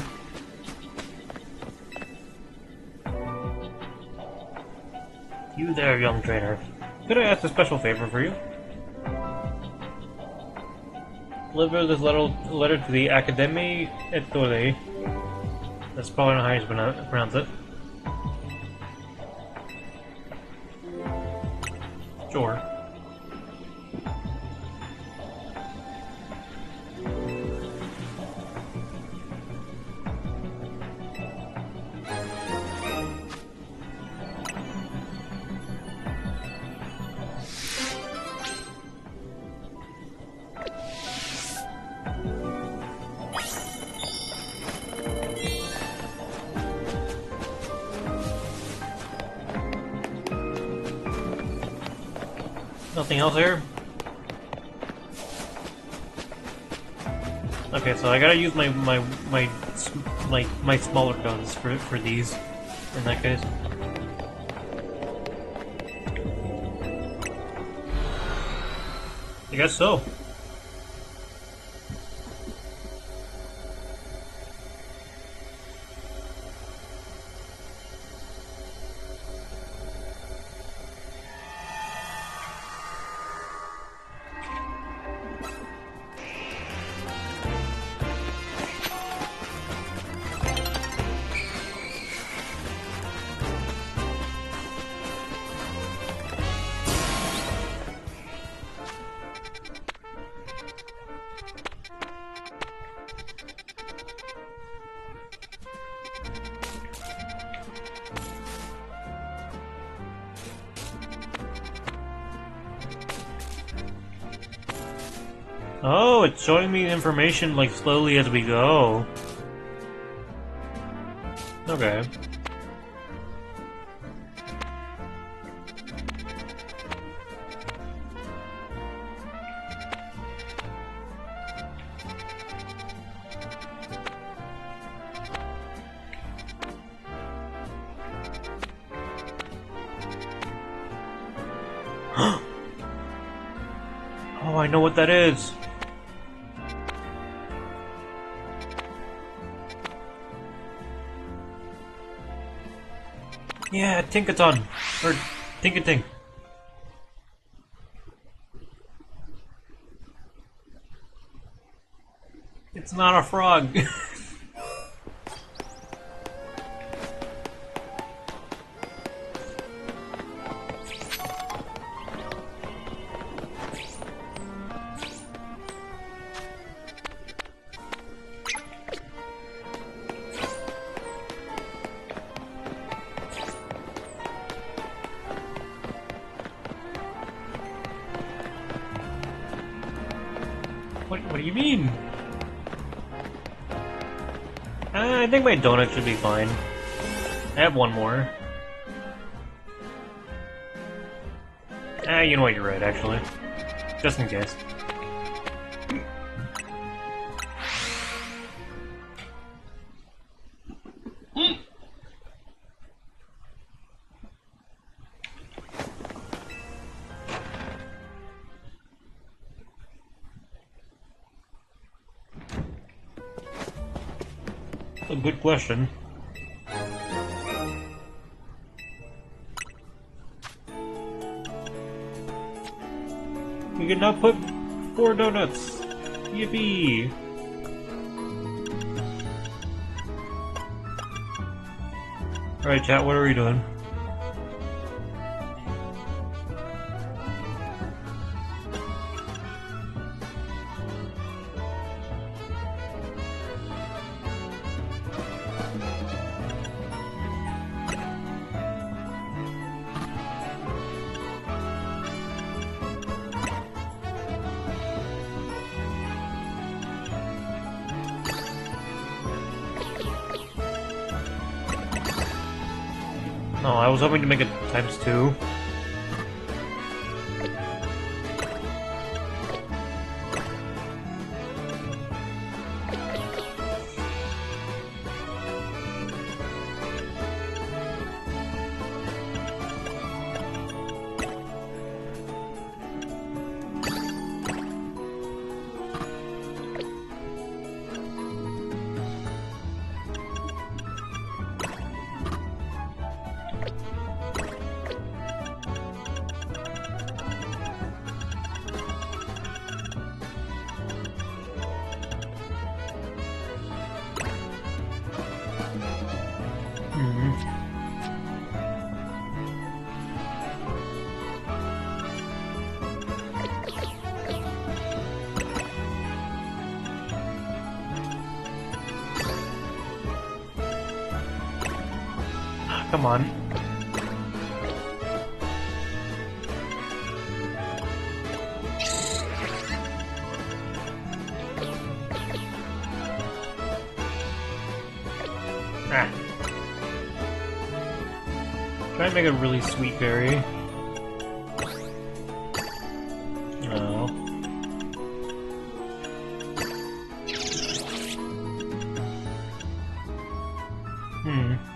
You there, young trainer. Could I ask a special favor for you? Deliver this letter to the Académie Étoilée. That's probably not how you pronounce it. Sure. Nothing else here? Okay, so I gotta use my smaller guns for these, in that case. I guess so. Oh, it's showing me information like slowly as we go. Okay. Oh, I know what that is. Yeah, Tinkaton. Or Tinkatink. It's not a frog. What do you mean? I think my donut should be fine. I have one more. You know what, you're right, actually. Just in case. A good question. We can now put 4 donuts. Yippee! Alright, chat, what are we doing? Oh, I was hoping to make it ×2. Come on. Ah. Try and make a really sweet berry. Oh.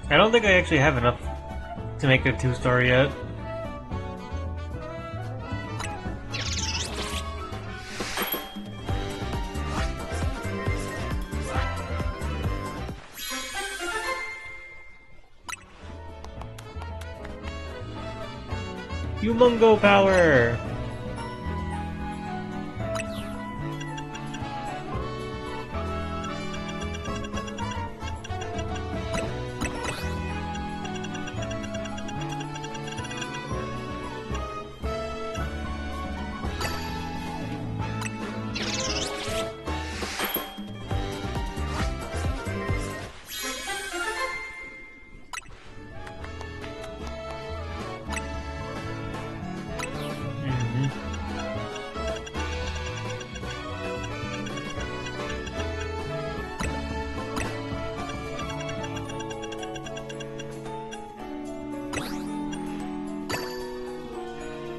I don't think I actually have enough to make a 2-star yet. Humongo power!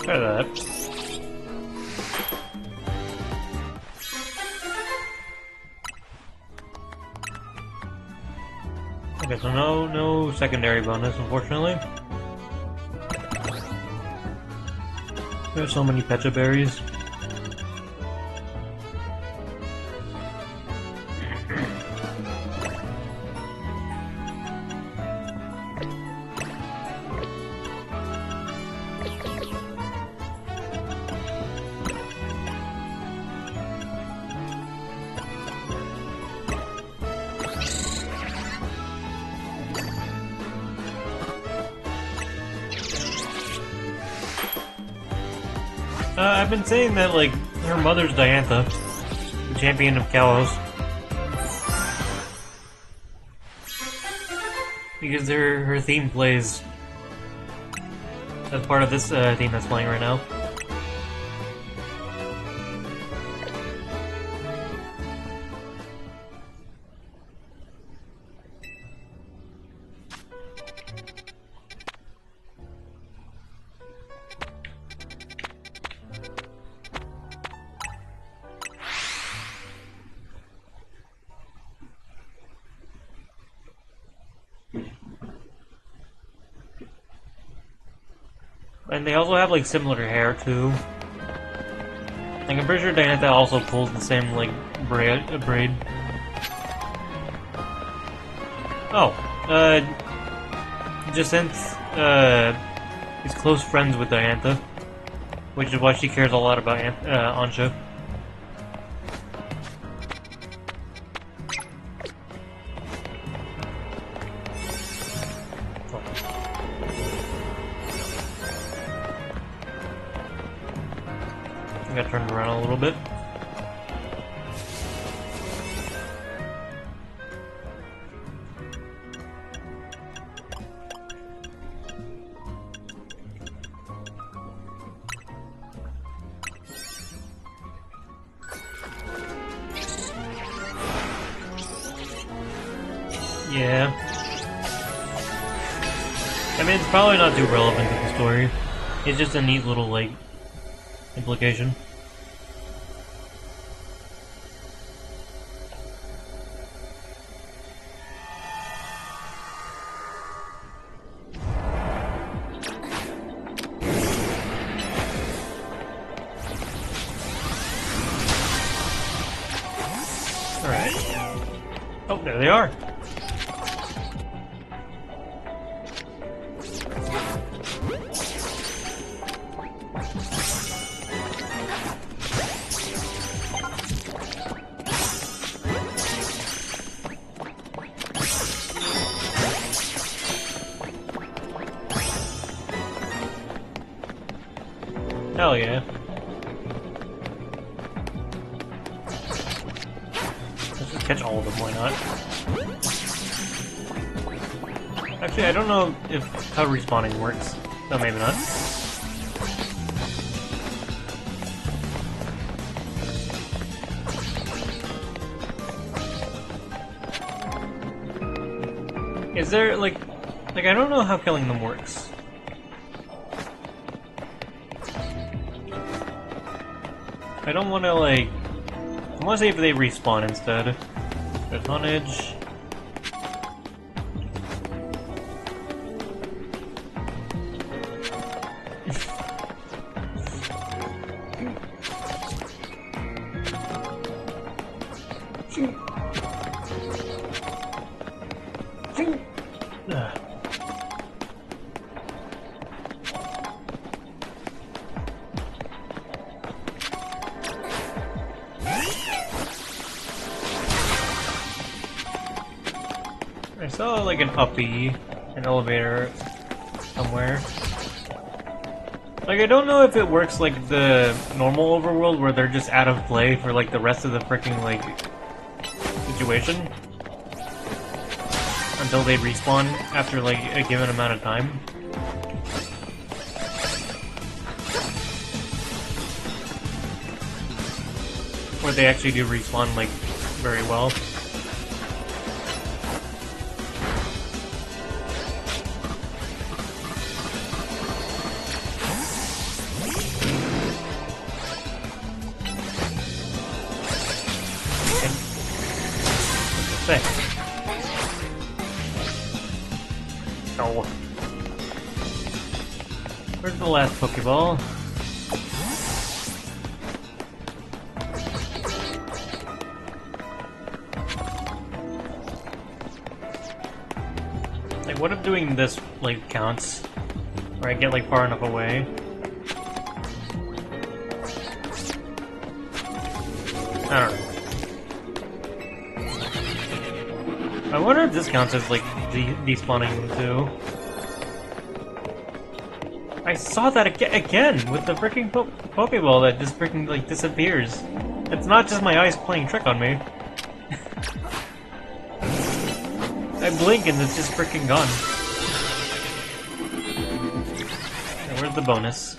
Try that. Okay, so no secondary bonus, unfortunately. There's so many pecha berries. I've been saying that, like, her mother's Diantha, the champion of Kalos. Because her theme plays as part of this theme that's playing right now. And they also have, like, similar hair, too. Like, I'm pretty sure Diantha also pulls the same, like, braid. Oh, Jacinth, is close friends with Diantha, which is why she cares a lot about Ansha. I got turned around a little bit. Yeah. I mean, it's probably not too relevant to the story. It's just a neat little, like, implication. Alright. Oh, there they are. Hell yeah. Let's just catch all of them, why not? Actually, I don't know if how respawning works. No, maybe not. Is there, like, I don't know how killing them works. I don't want to, like... I want to see if they respawn instead. The tonnage... I saw like an an elevator somewhere. Like, I don't know if it works like the normal overworld where they're just out of play for like the rest of the freaking like situation until they respawn after like a given amount of time. Where they actually do respawn like very well. say. Oh. Where's the last Pokeball? Like, what if doing this, like, counts? Where I get, like, far enough away? I don't know. I wonder if this counts as, like, despawning too. I saw that again with the freaking Pokeball that just freaking, like, disappears. It's not just my eyes playing trick on me. I blink and it's just freaking gone. Okay, where's the bonus?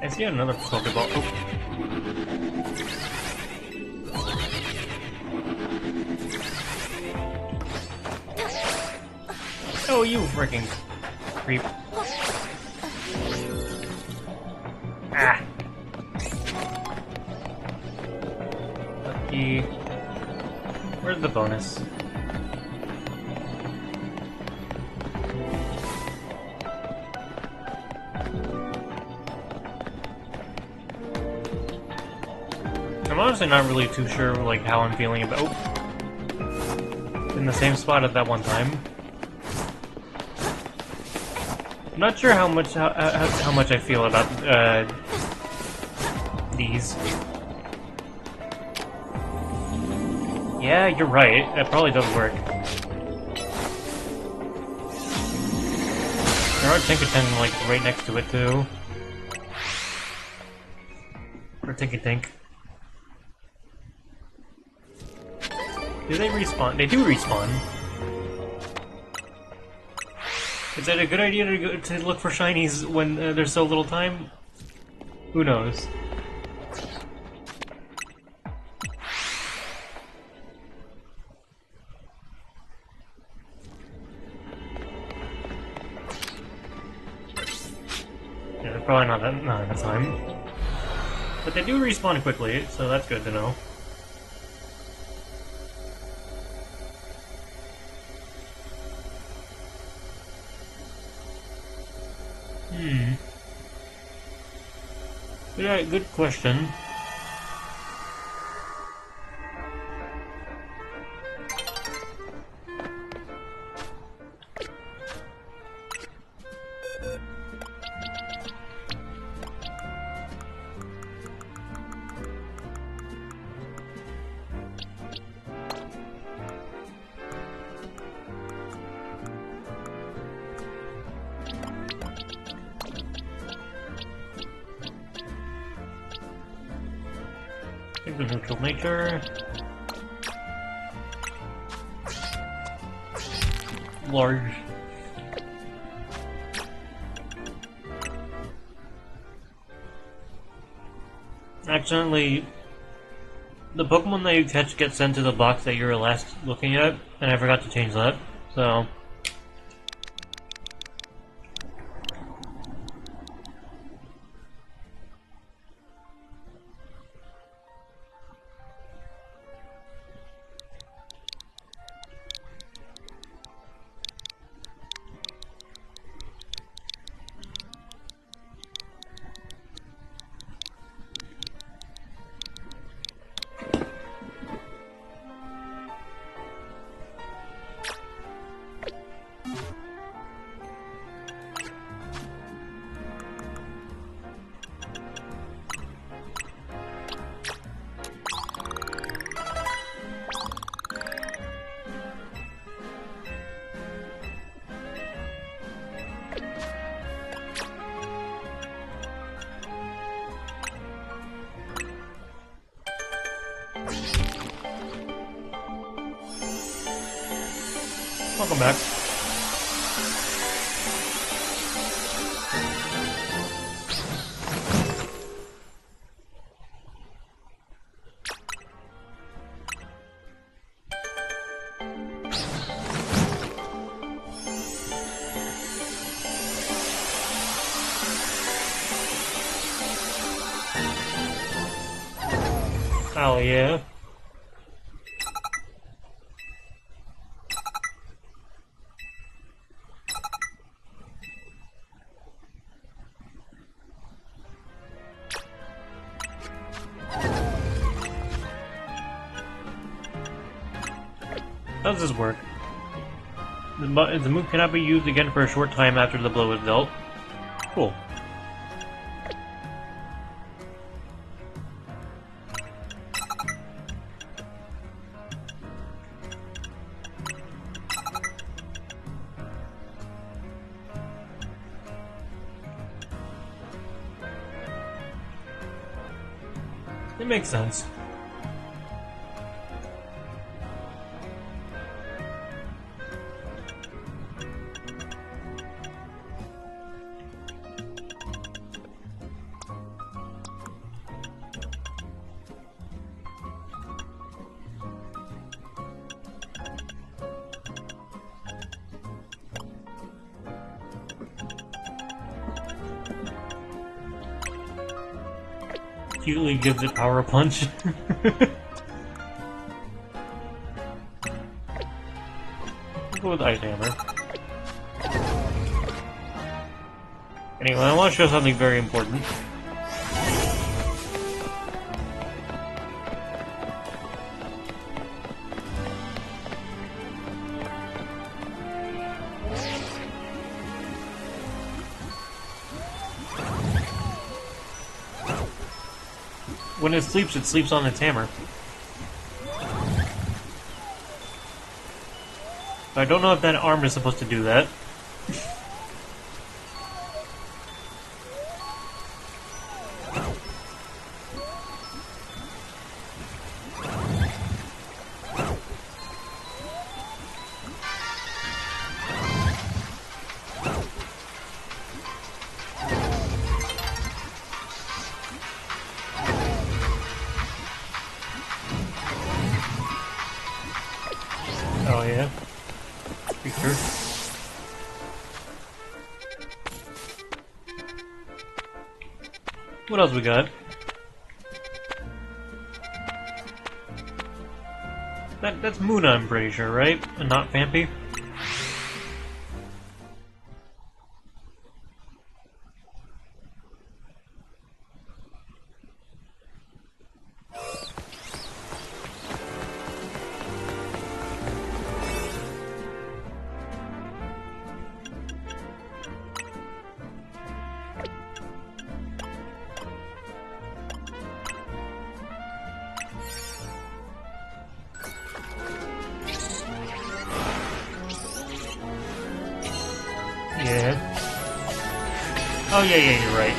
I see another Pokeball. Oh, you freaking creep. Ah. Lucky. Where's the bonus? I'm honestly not really too sure, like, how I'm feeling about. Oh. In the same spot at that one time. I'm not sure how much I feel about these. Yeah, you're right. It probably does work. There are Tinkaton like right next to it too. Or Tinkatink. Do they respawn? They do respawn. Is it a good idea to look for shinies when there's so little time? Who knows? Yeah, probably not enough time. But they do respawn quickly, so that's good to know. Yeah, good question. I think the neutral nature. Large. Accidentally, the Pokemon that you catch gets sent to the box that you were last looking at, and I forgot to change that, so... Welcome back. yeah. How does this work? The move cannot be used again for a short time after the blow is dealt. Cool. It makes sense. Cutely gives it power punch. We'll go with Ice Hammer. Anyway, I want to show something very important. When it sleeps on its hammer. I don't know if that arm is supposed to do that. Oh yeah. Picture. What else we got? That's Muna, I'm pretty sure, right? And not Vampy? Yeah. Oh yeah, you're right,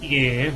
Yeah.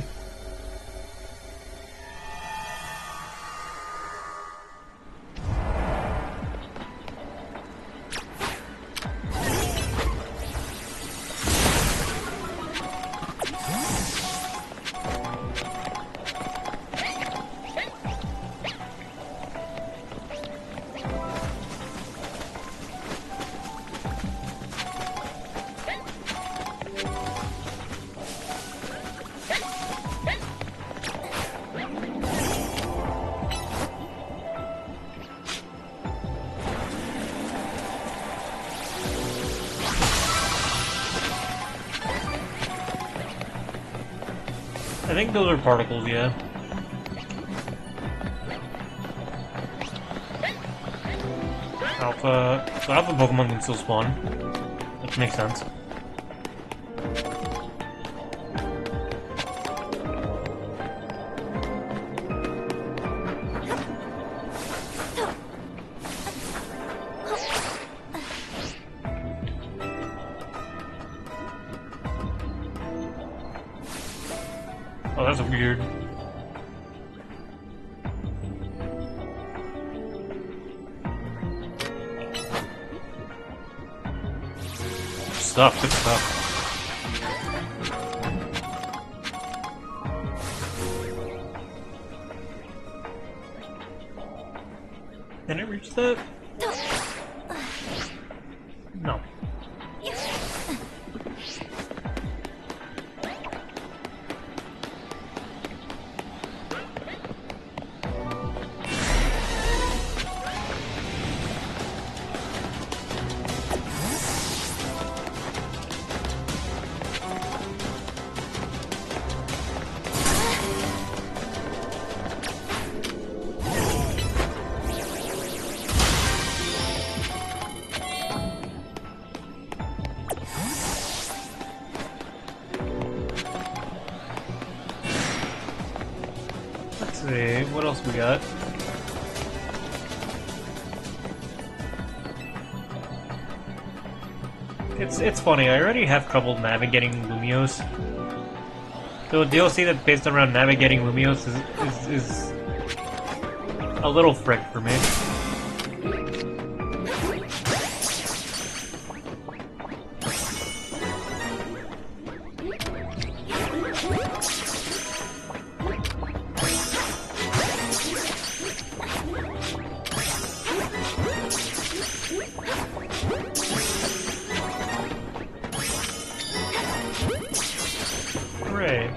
I think those are particles, yeah. Alpha... So alpha Pokemon can still spawn. Which makes sense. Oh, that's weird. Stuff, good stuff. Can it reach that? No. see, what else we got? It's funny, I already have trouble navigating Lumios. So DLC that's based around navigating Lumios is a little frick for me. Hooray.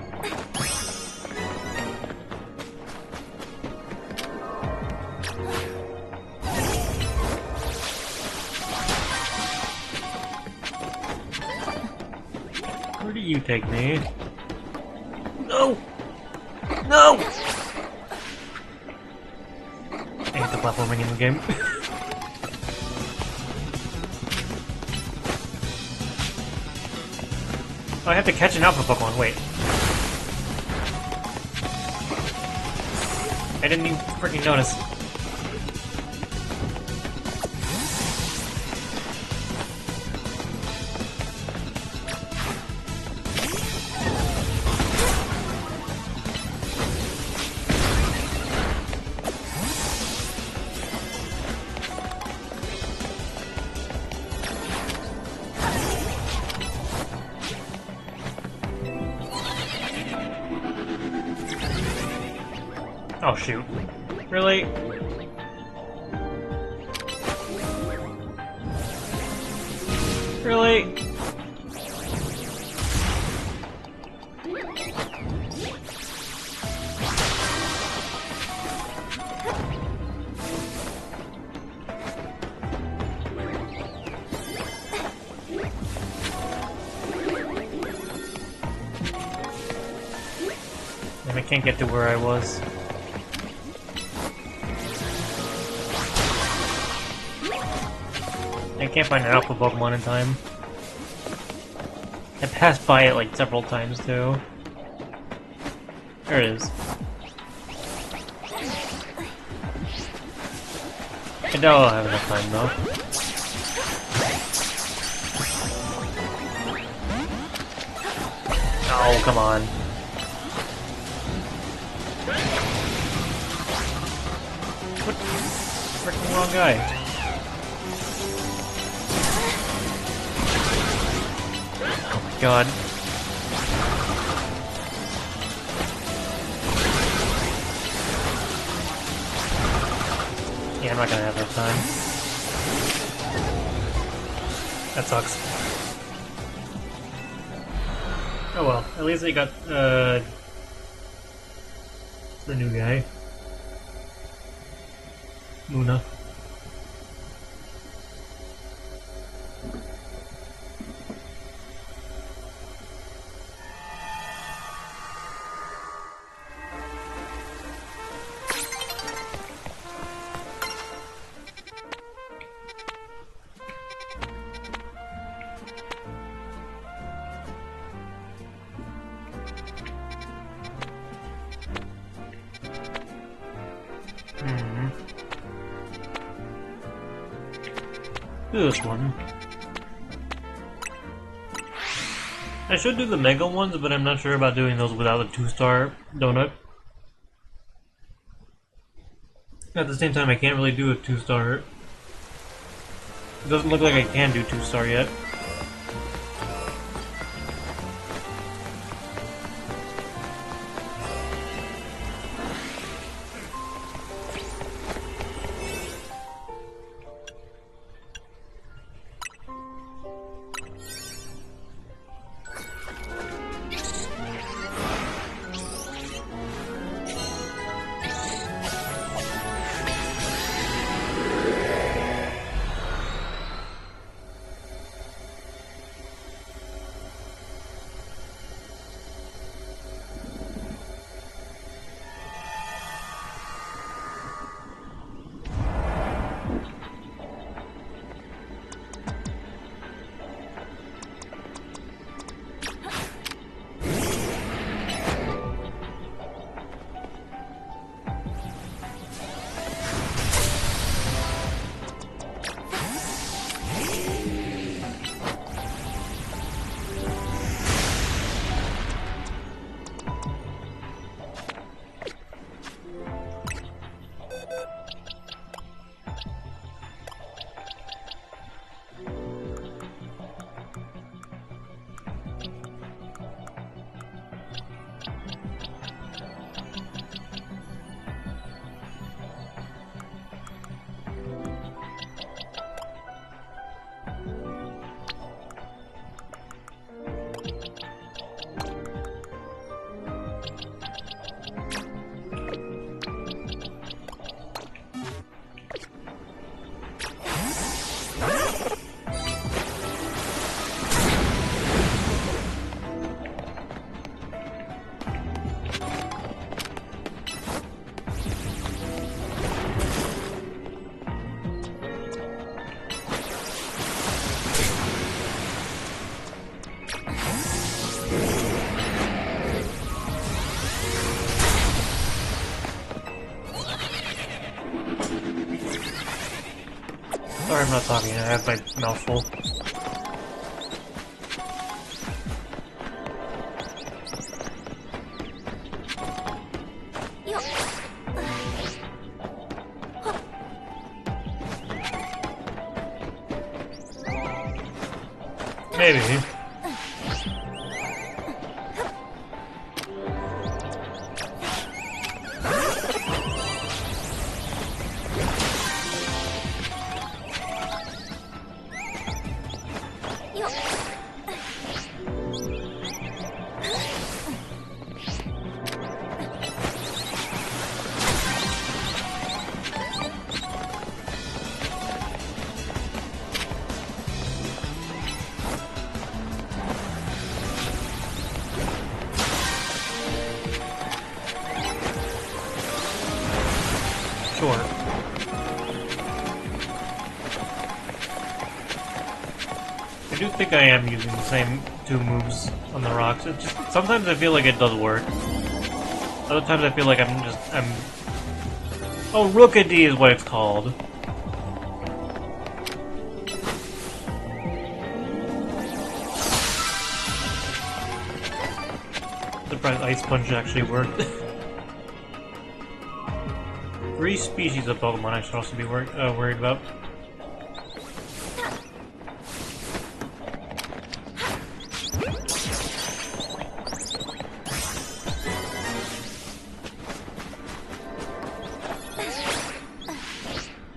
Where do you take me? No! No! I hate the platforming in the game. Oh, I have to catch an alpha Pokemon, wait. I didn't even freaking notice. Oh shoot. Really? Really? And I can't get to where I was. I can't find an alpha Pokemon in time. I passed by it like several times too. There it is. I doubt I'll have enough time though. Oh, come on. What? Freaking wrong guy. God. Yeah, I'm not gonna have enough time. That sucks. Oh well, at least they got, the new guy. Luna. Do this one. I should do the Mega ones, but I'm not sure about doing those without a 2-star donut. At the same time, I can't really do a 2-star. It doesn't look like I can do 2-star yet. Sorry I'm not talking, I have my mouth full. Maybe. Sure. I do think I am using the same two moves on the rocks. It just, sometimes I feel like it does work. Other times I feel like I'm... Oh, Rookady is what it's called. Surprised Ice Punch actually worked. 3 species of Pokemon I should also be worried about.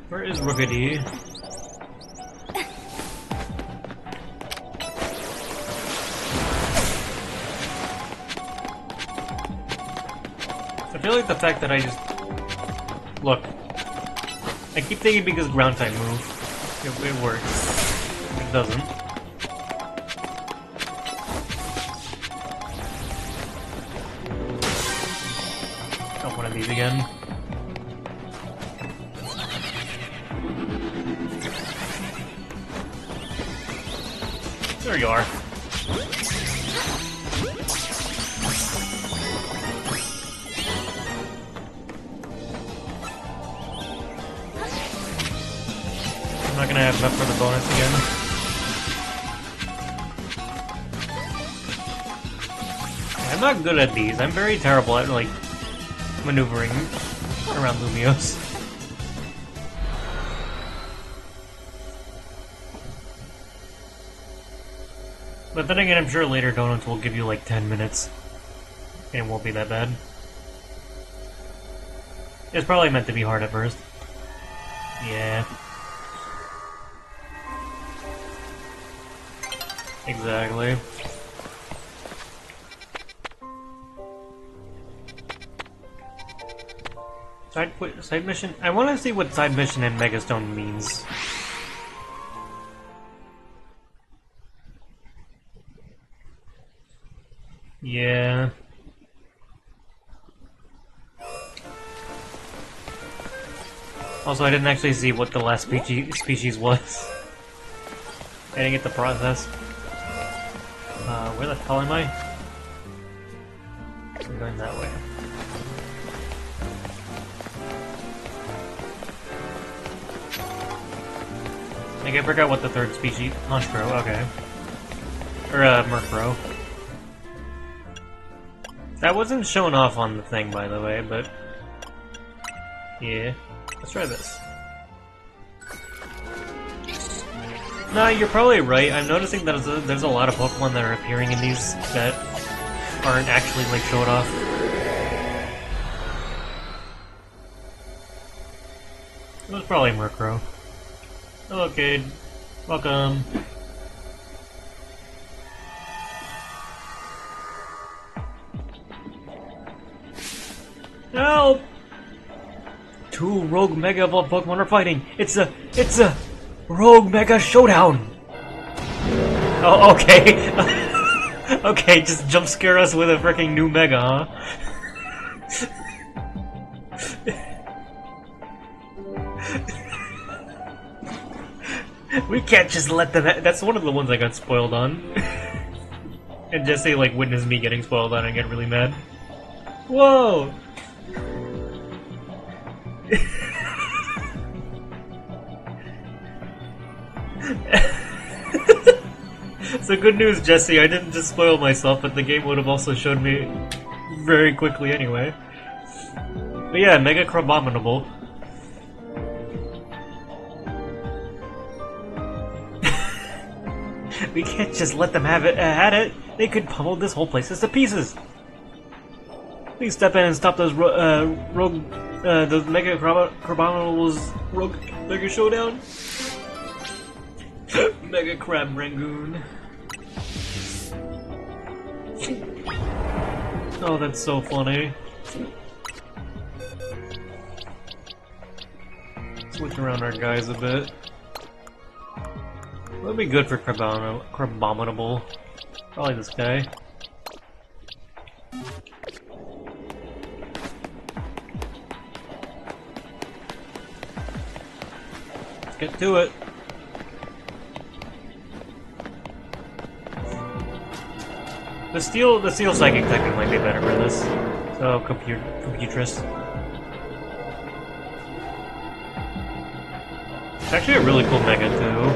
Where is Rookady? I feel like the fact that I just... Look. I keep thinking because ground type move. It works. It doesn't. Oh, one of these again. There you are. I'm not gonna have enough for the bonus again. I'm not good at these. I'm very terrible at, like, maneuvering around Lumios. But then again, I'm sure later donuts will give you like 10 minutes. And it won't be that bad. It's probably meant to be hard at first. Yeah. Exactly. Side mission? I want to see what side mission and Megastone means. Yeah. Also, I didn't actually see what the last species was. I didn't get the process. Where the hell am I? I'm going that way. I think I forgot what the third species... Honchkrow, okay. Or, Murkrow. That wasn't shown off on the thing, by the way, but... Yeah. Let's try this. No, you're probably right. I'm noticing that there's a lot of Pokemon that are appearing in these that aren't actually, like, showed off. It was probably Murkrow. Hello, kid. Welcome. Help! 2 Rogue Mega Evolved Pokemon are fighting. It's a Rogue Mega Showdown. Oh, okay. Okay, just jump scare us with a freaking new Mega, huh? We can't just let them. That's one of the ones I got spoiled on. And Jesse like witnessed me getting spoiled on and get really mad. Whoa! So good news, Jesse, I didn't just spoil myself, but the game would have also showed me very quickly anyway. But yeah, Mega Crabominable. We can't just let them have it at it. They could pummel this whole place to pieces. Please step in and stop those those Mega Crabominable's rogue Mega Showdown. Mega Crab Rangoon. Oh, that's so funny. Switch around our guys a bit. That'd be good for Crabominable. Probably this guy. Let's get to it. The steel psychic technique might be better for this. So computress. It's actually a really cool mega too.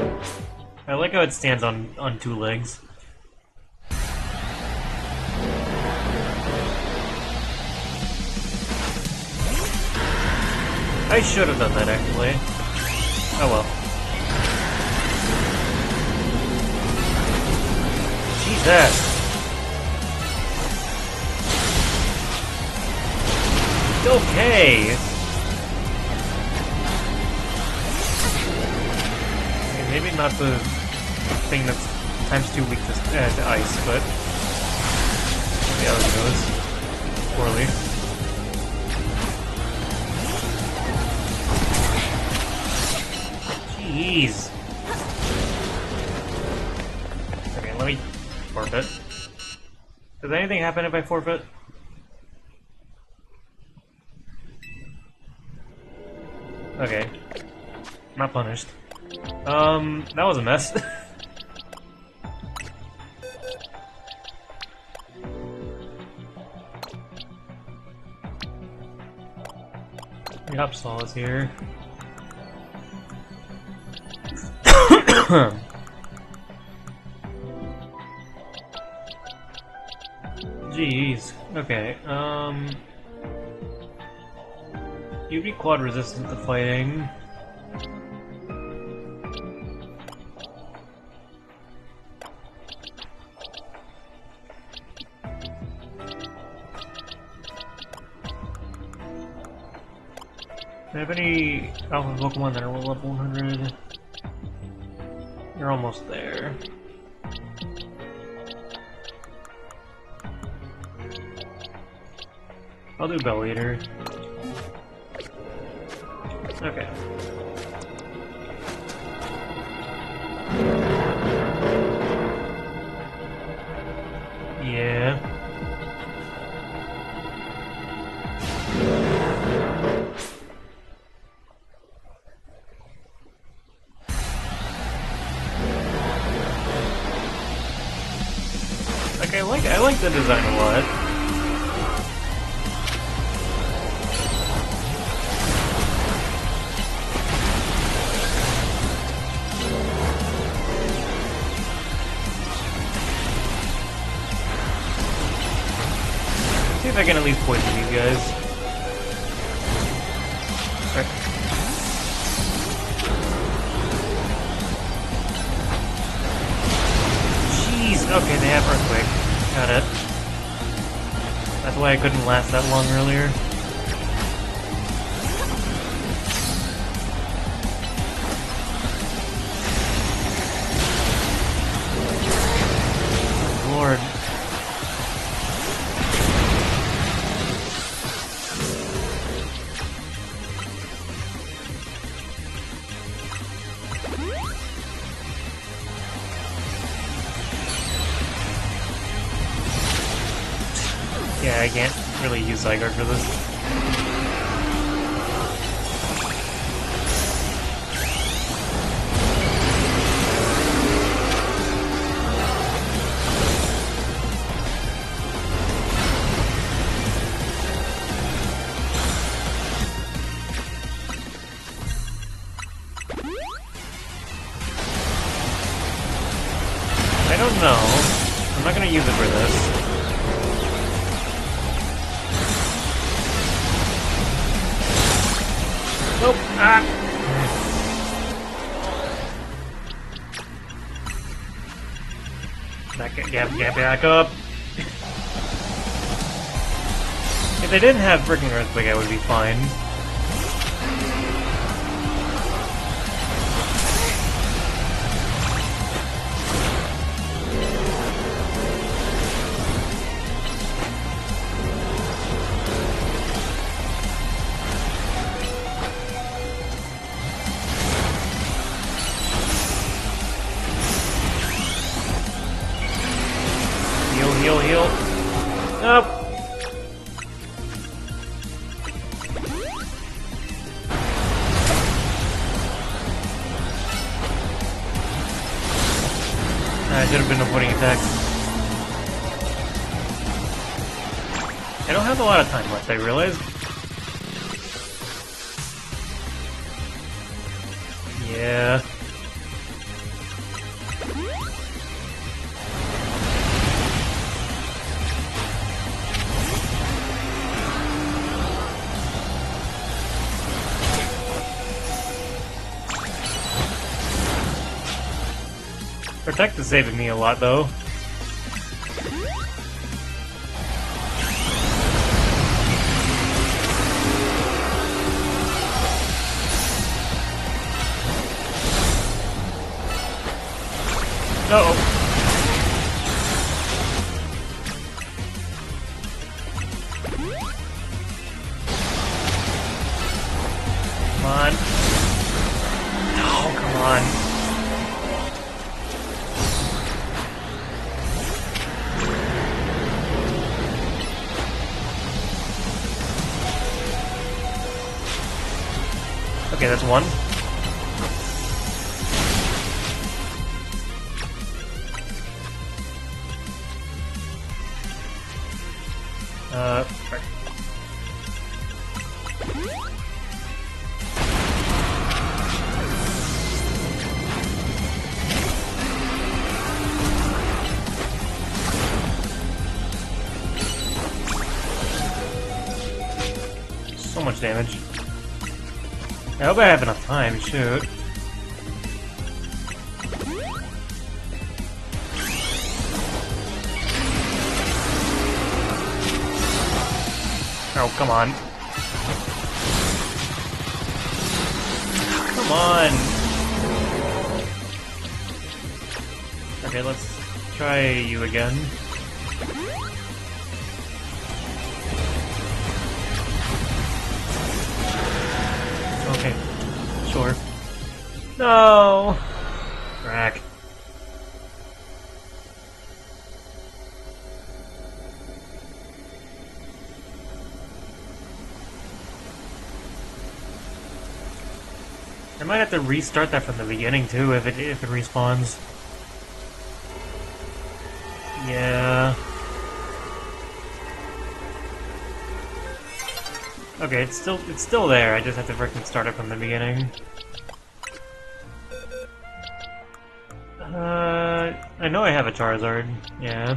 I like how it stands on two legs. I should have done that actually. Oh well. Jesus. Okay. Okay, maybe not the thing that's ×2 weak to ice, but see how it goes. Poorly. Jeez. Okay, let me forfeit. Does anything happen if I forfeit? Okay. Not punished. That was a mess. The Upsall is here. Jeez. Okay, you'd be quad resistant to fighting. Do I have any alpha Pokemon that are level 100? You're almost there. I'll do Bell Eater. Okay. Yeah. Like I like the design a lot. See if I can at least poison these guys. Okay. Jeez, okay, they have Earthquake. Got it. That's why I couldn't last that long earlier. Oh, Lord. Yeah, I can't really use Zygarde for this. can't use it for this. Nope. Ah! Get back up! If they didn't have freaking Earthquake, I would be fine. Heal. Nope. I should have been avoiding attacks. I don't have a lot of time left, I realize. Yeah. Protect is saving me a lot, though. Uh-oh. Come on. Oh, come on. Okay, that's one. Right. So much damage. I hope I have enough time, shoot. Oh, come on. Come on! Okay, let's try you again. Okay, sure. No! Crack. I might have to restart that from the beginning too if it respawns. Yeah. Okay, it's still there. I just have to freaking start it from the beginning. I know I have a Charizard. Yeah.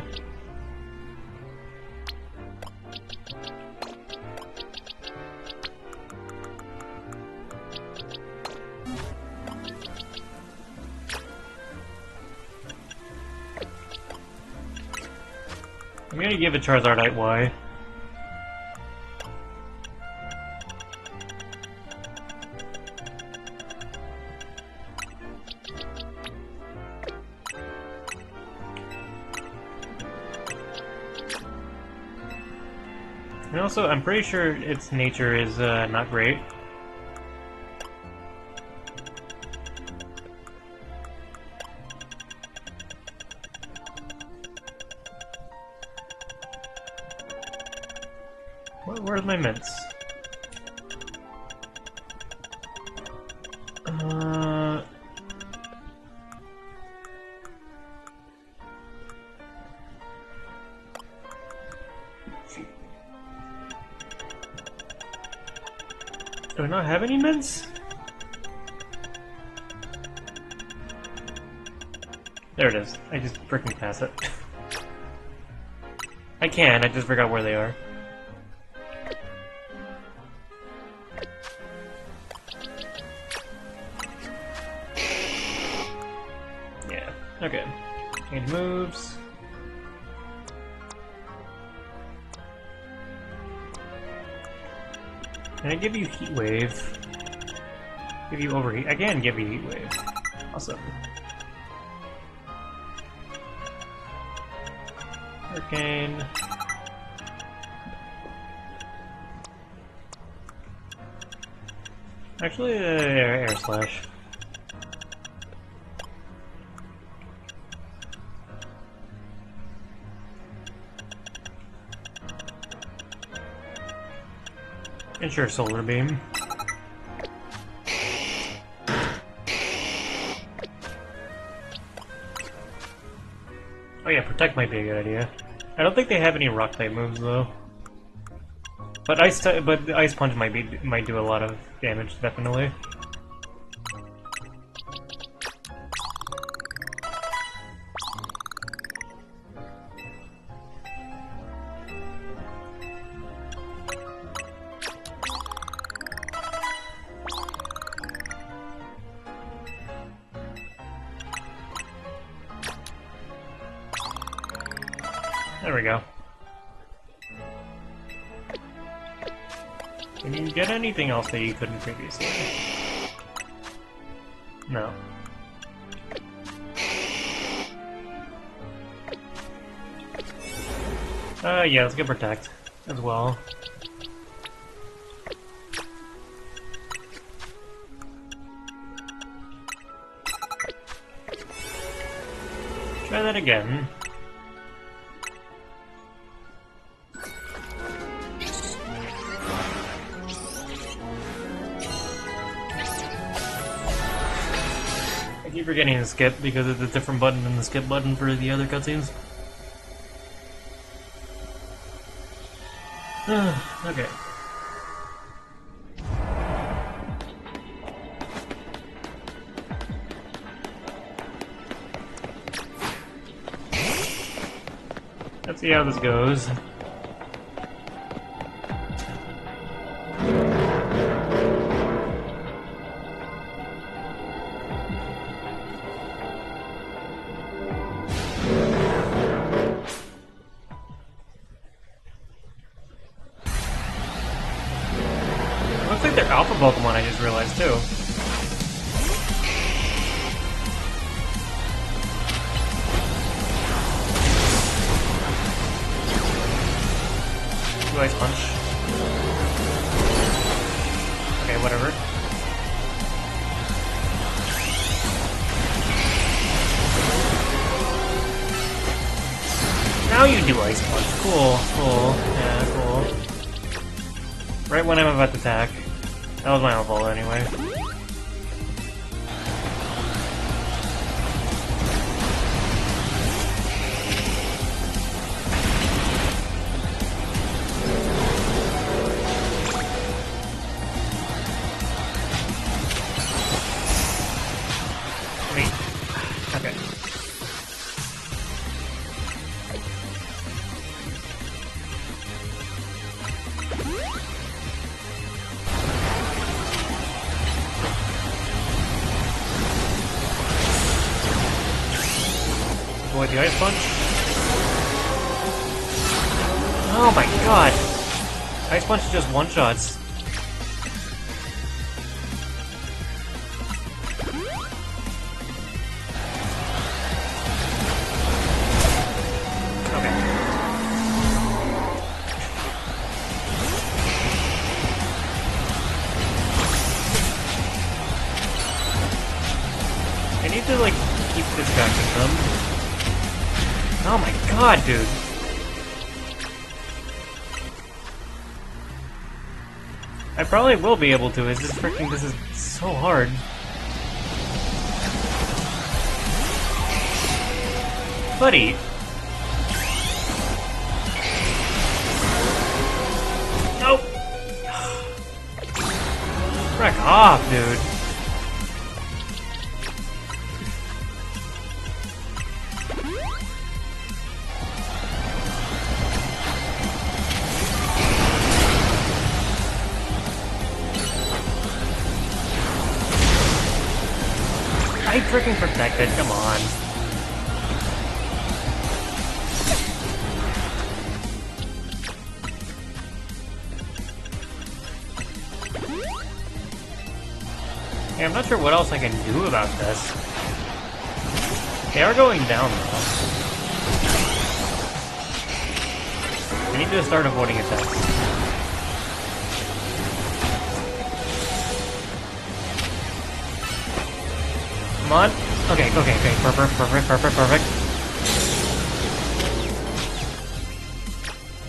I'm gonna give a Charizard IY. And also, I'm pretty sure its nature is not great. Where's my mints? Do I not have any mints? There it is. I just freaking pass it. can, I just forgot where they are. Yeah, okay. Change moves. Can I give you Heat Wave? Give you Overheat? I can give you Heat Wave. Awesome. Hurricane. Actually, Air Slash. And sure, Solar Beam. Oh yeah, Protect might be a good idea. I don't think they have any Rock type moves though. But the Ice Punch might do a lot of damage, definitely. There we go. Can you get anything else that you couldn't previously? No. Yeah, let's get Protect as well. Try that again. I keep forgetting to skip because it's a different button than the skip button for the other cutscenes. Okay. Let's see how this goes. Looks like they're alpha Pokemon, I just realized too. Ice Punch. Okay, whatever. Now you do Ice Punch. Cool, cool. Yeah, cool. Right when I'm about to attack. That was my own fault anyway. Okay. Avoid the Ice Punch. Oh my god! Ice Punch is just one-shots. I need to, like, keep distracting them. Oh my god, dude! I probably will be able to, it's just freaking, this is so hard. Buddy! Nope! Wreck off, dude! I freaking protected, come on. Hey, I'm not sure what else I can do about this. They are going down, though. I need to start avoiding attacks. Come on. Okay. Perfect.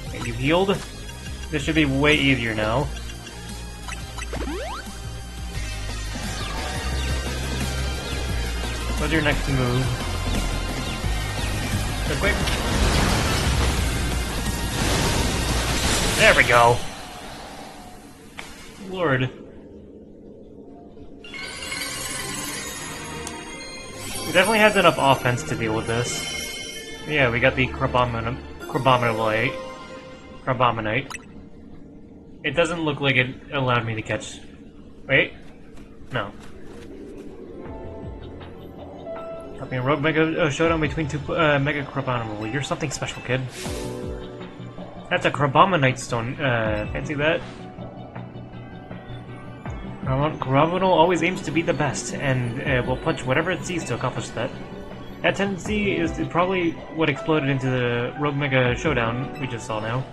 Okay, you healed. This should be way easier now. What's your next move? Go quick. There we go. Lord. He definitely has enough offense to deal with this. Yeah, we got the Crabominite. It doesn't look like it allowed me to catch... Wait? No. Copying a rogue mega showdown between two mega Crabominite. You're something special, kid. That's a Crabominite stone. Fancy that? Crabominal always aims to be the best, and will punch whatever it sees to accomplish that. That tendency is probably what exploded into the Rogue Mega Showdown we just saw now.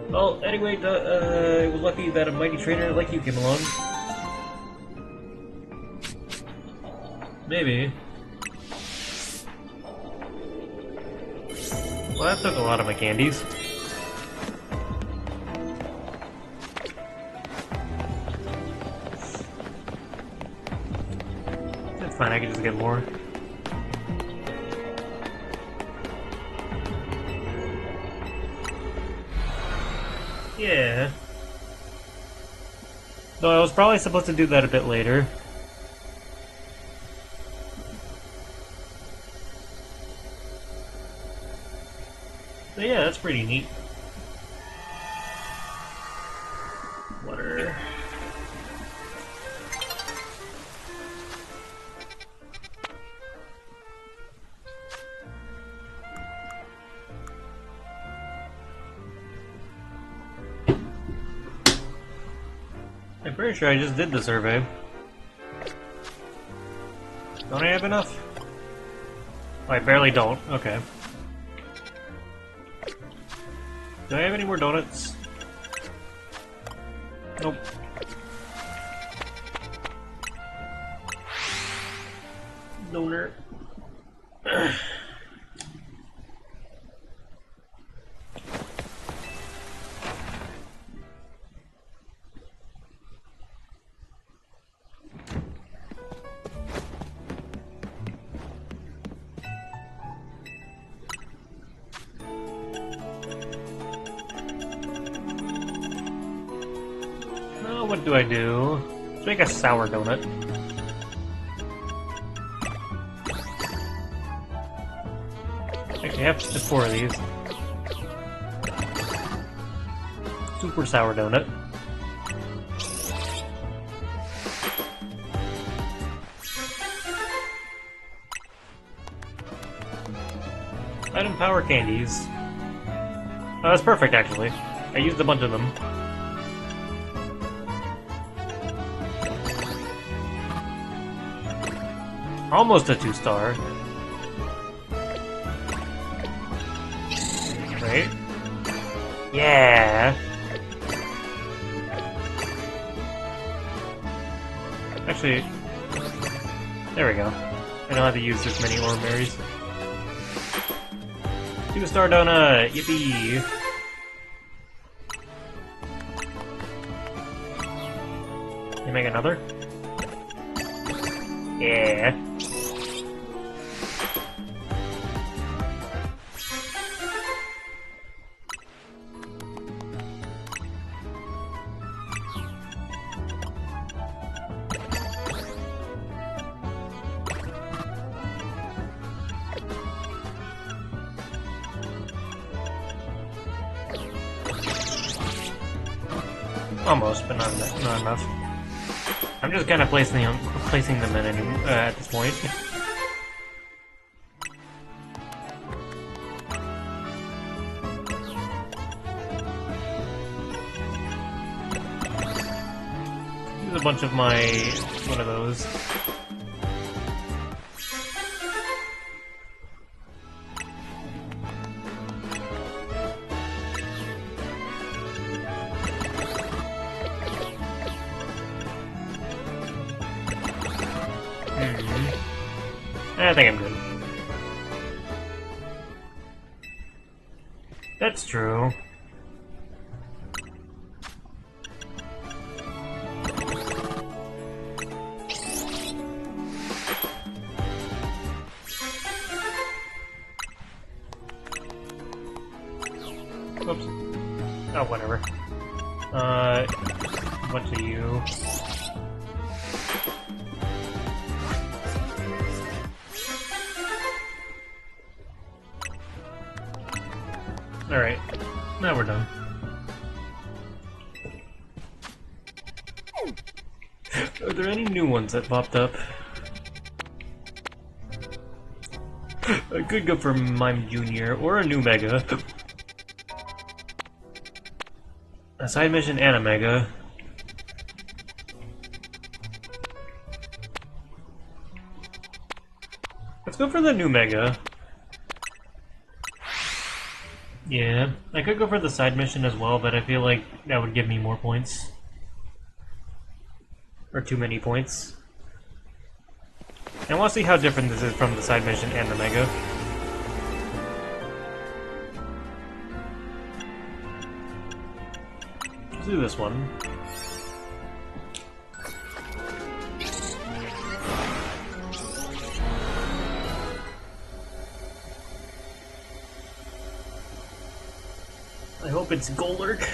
Well, anyway, it was lucky that a mighty trainer like you came along. Maybe. Well, that took a lot of my candies. That's fine, I can just get more. Yeah. Though I was probably supposed to do that a bit later. So yeah, that's pretty neat. Water. I'm pretty sure I just did the survey. Don't I have enough? Oh, I barely don't. Okay. Do I have any more donuts? Nope. Donor. What do I do? Let's make a sour donut. Actually, I have 4 of these. Super sour donut. Item power candies. Oh, that's perfect, actually. I used a bunch of them. Almost a 2-star. Right? Yeah. Actually, there we go. I don't have to use this many orb berries. 2-star donut! Yippee! Can you make another? Yeah. Almost, but not enough. I'm just kind of placing them in at this point. Use a bunch of my one of those. I think I'm good. That's true. Oops. Oh, whatever. A bunch of you. Alright, now we're done. Are there any new ones that popped up? I could go for Mime Jr. or a new Mega. A side mission and a Mega. Let's go for the new Mega. Yeah, I could go for the side mission as well, but I feel like that would give me more points. Or too many points. I want to see how different this is from the side mission and the Mega. Let's do this one. I hope it's Golurk.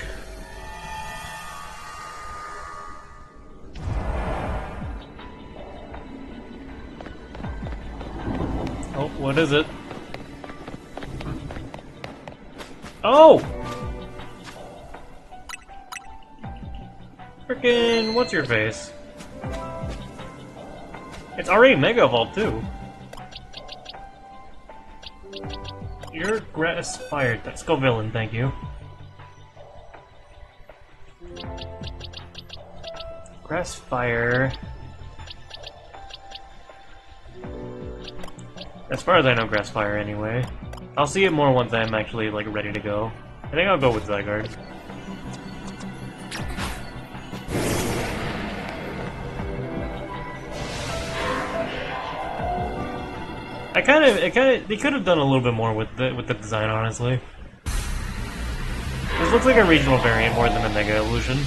Oh, what is it? Oh! Frickin' what's your face? It's already Mega Evolved too. You're grass fired. That's go villain, thank you. Grass fire. As far as I know, grass fire anyway. I'll see it more once I'm actually like ready to go. I think I'll go with Zygarde. They could have done a little bit more with the design, honestly. This looks like a regional variant more than a Mega Evolution.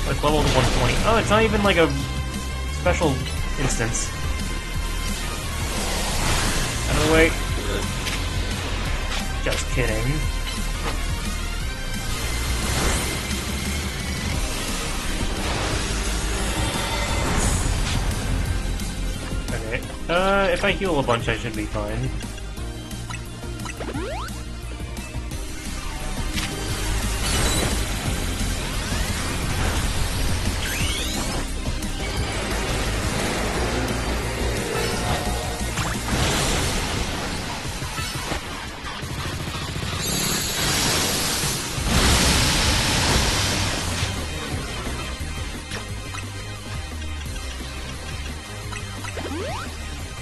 Like level 120. Oh, it's not even like a special instance. Out of the way. Just kidding. Okay. If I heal a bunch, I should be fine.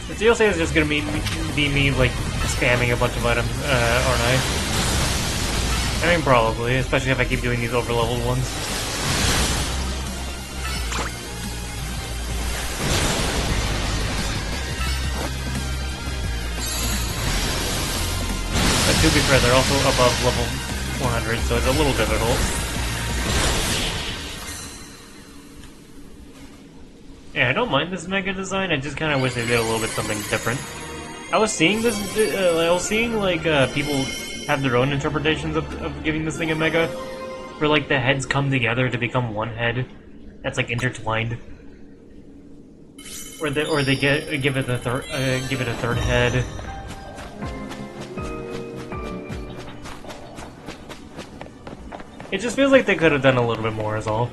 The DLC is just gonna be me, like, spamming a bunch of items, aren't I? I mean, probably, especially if I keep doing these over-leveled ones. But to be fair, they're also above level 100, so it's a little difficult. Yeah, I don't mind this Mega design, I just kind of wish they did a little bit something different. I was seeing this, people have their own interpretations of giving this thing a Mega, where, like, the heads come together to become one head that's, like, intertwined. Or they give it a third head. It just feels like they could have done a little bit more is all.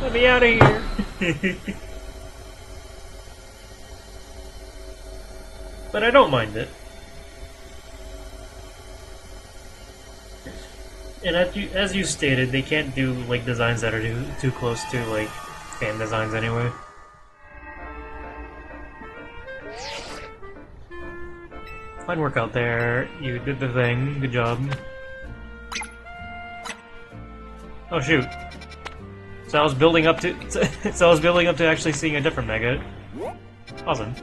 Let me out of here! But I don't mind it. And as you stated, they can't do like designs that are too close to like fan designs anyway. Fine work out there. You did the thing. Good job. Oh shoot! So I was building up to. So I was building up to actually seeing a different mega. Awesome.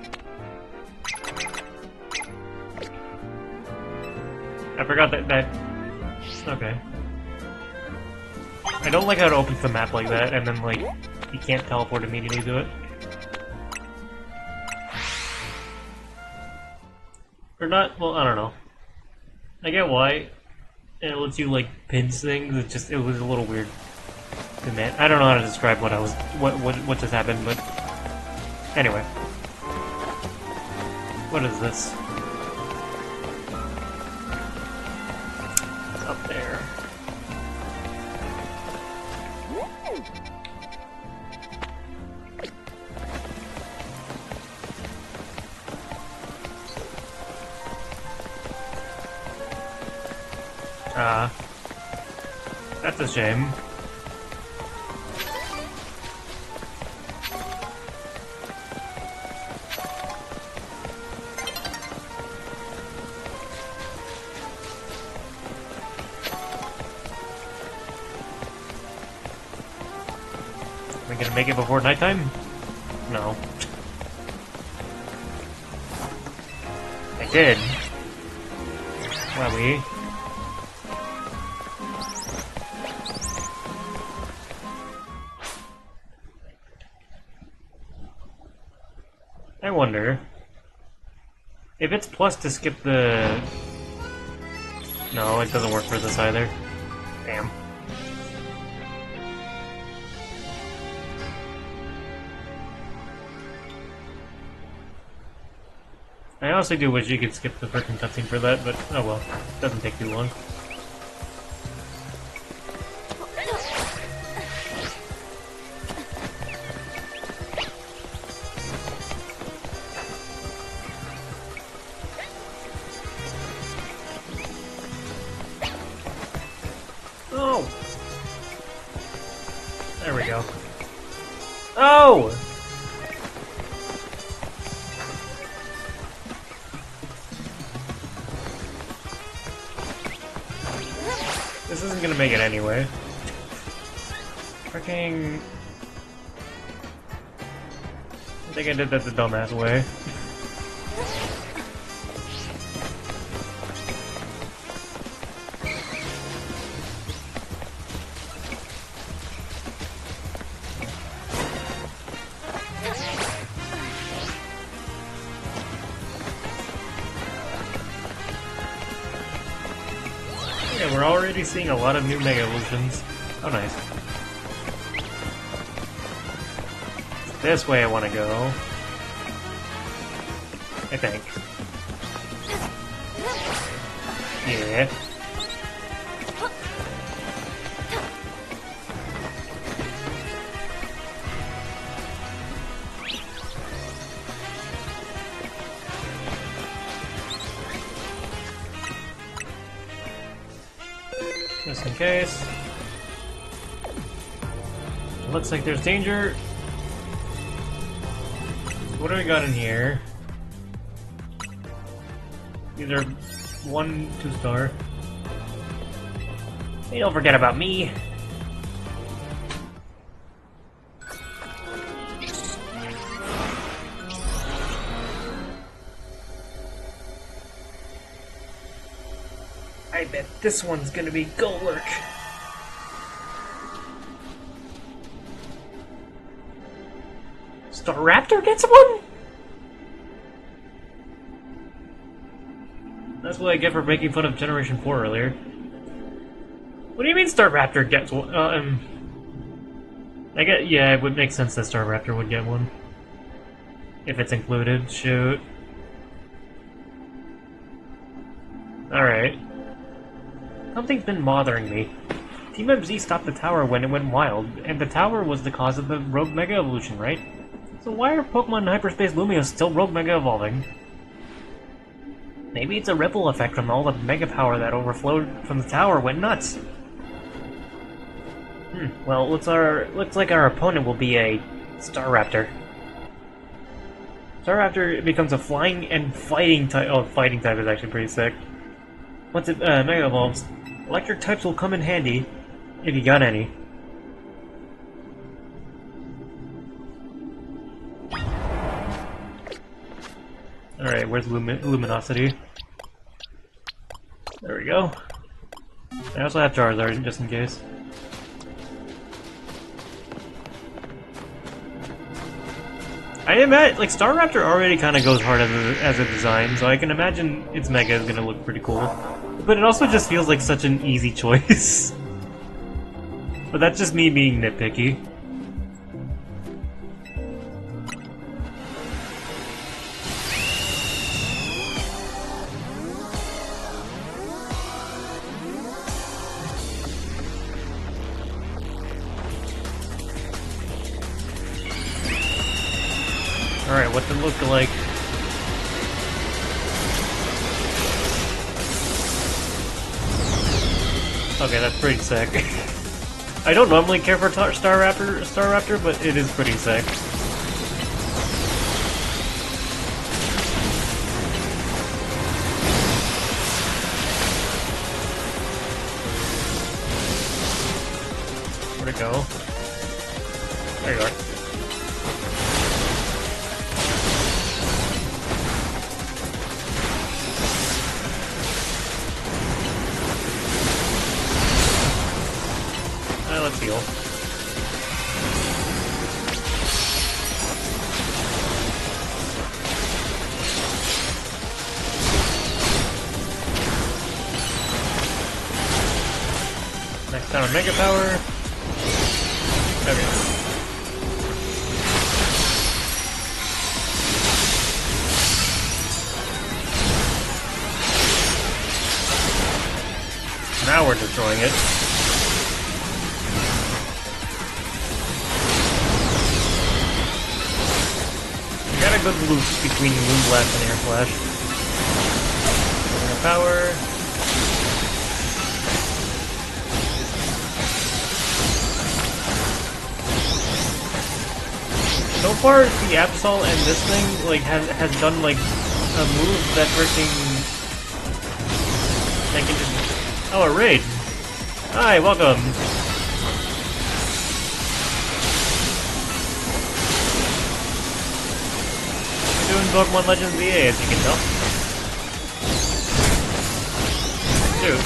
I forgot that. Okay. I don't like how it opens the map like that, and then like you can't teleport immediately to it. Or not, well, I don't know. I get why. And it lets you, like, pinch things, it was a little weird. Man, I don't know how to describe what just happened, but... Anyway. What is this? It's up there. That's a shame. Am I gonna make it before nighttime? No. I did. Wowie. I wonder if it's plus to skip the... No, it doesn't work for this either. Damn. I honestly do wish you could skip the frickin' cutscene for that, but oh well. Doesn't take too long. Oh! There we go. Oh! This isn't gonna make it anyway. Freaking... I think I did that the dumbass way. Yeah, we're already seeing a lot of new Mega Evolutions. Oh, nice. It's this way I want to go. I think. Yeah. Just in case. Looks like there's danger. What do we got in here? These are 1, 2-star. Hey, don't forget about me. I bet this one's gonna be Golurk. Staraptor gets one? That's what I get for making fun of Generation 4 earlier. What do you mean Staraptor gets one? I get, yeah, it would make sense that Staraptor would get one. If it's included, shoot. Alright. Something's been bothering me. Team MZ stopped the tower when it went wild, and the tower was the cause of the Rogue Mega Evolution, right? So why are Pokemon in Hyperspace Lumiose still Rogue Mega Evolving? Maybe it's a ripple effect from all the Mega Power that overflowed from the tower went nuts. Well, looks like our opponent will be a Staraptor. Staraptor becomes a flying and fighting type. Oh, fighting type is actually pretty sick. Once it Mega Evolves, electric types will come in handy, if you got any. Alright, where's Luminosity? There we go. I also have Charizard, just in case. I imagine, like, Staraptor already kind of goes hard as a design, so I can imagine its Mega is gonna look pretty cool. But it also just feels like such an easy choice. But that's just me being nitpicky. Alright, what's it look like? Okay, that's pretty sick. I don't normally care for Staraptor, but it is pretty sick. Where'd it go? There you are. Let's heal. Next time, Mega Power. Okay. Now we're destroying it. Got a good loop between Moonblast and Air Slash. Mega Power. So far, the Absol and this thing like has done like a move that can just... Oh, a raid! Hi, welcome! Doing Pokemon Legends VA, as you can tell. Dude.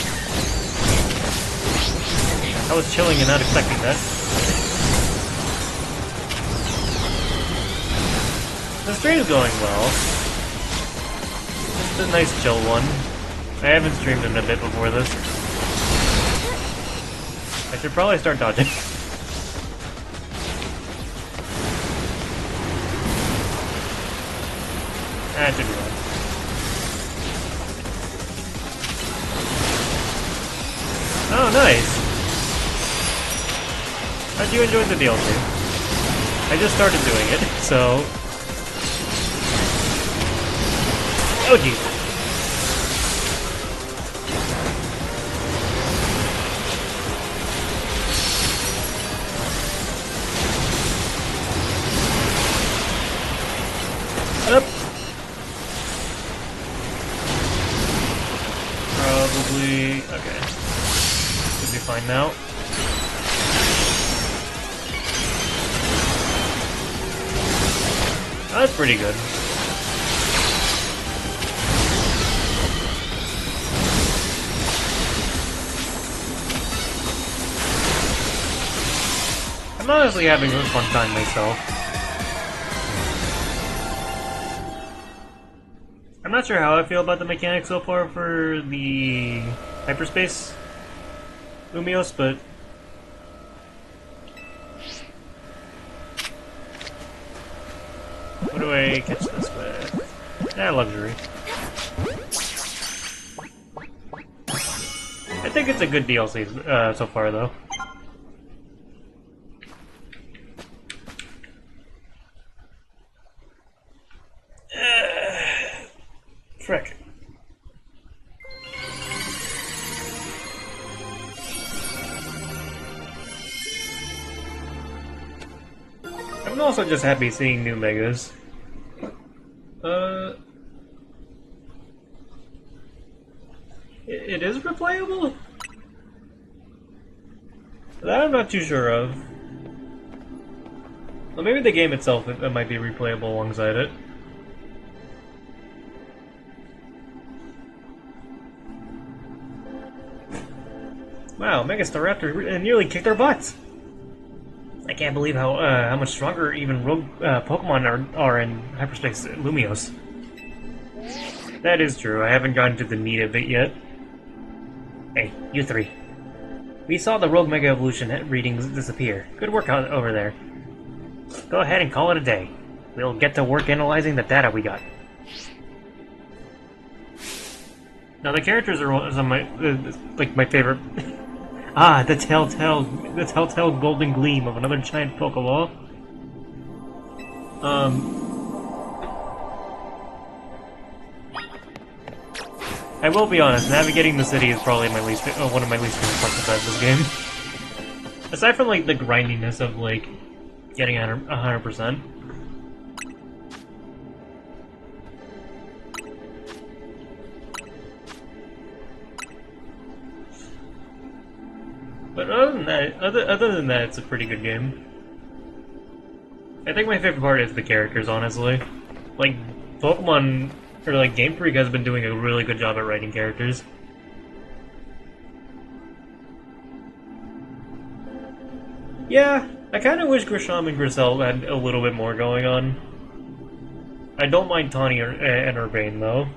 I was chilling and not expecting that. The stream's going well. It's a nice chill one. I haven't streamed in a bit before this. I should probably start dodging. That should be fine. Oh, nice! How'd you enjoy the DLC? I just started doing it, so... Oh, jeez. Up! Probably... okay. Should be fine now. Oh, that's pretty good. I'm honestly having a fun time myself. I'm not sure how I feel about the mechanics so far for the Hyperspace Lumiose, but what do I catch this with? Luxury. I think it's a good DLC so far, though. Frick. I'm also just happy seeing new megas. It is replayable? That I'm not too sure of. Well, maybe the game itself it might be replayable alongside it. Wow, Megastaraptor nearly kicked our butts! I can't believe how much stronger even rogue Pokemon are in Hyperspace Lumiose. That is true, I haven't gotten to the meat of it yet. Hey, you three. We saw the Rogue Mega Evolution readings disappear. Good work out over there. Go ahead and call it a day. We'll get to work analyzing the data we got. Now the characters are some of my favorite. Ah, the telltale golden gleam of another giant Pokeball. I will be honest, navigating the city is probably my one of my least favorite parts about this game. Aside from like the grindiness of like getting 100%. But other than that, it's a pretty good game. I think my favorite part is the characters, honestly. Like, Pokemon, or like Game Freak has been doing a really good job at writing characters. Yeah, I kind of wish Grisham and Grisel had a little bit more going on. I don't mind Tawny and Urbane, though.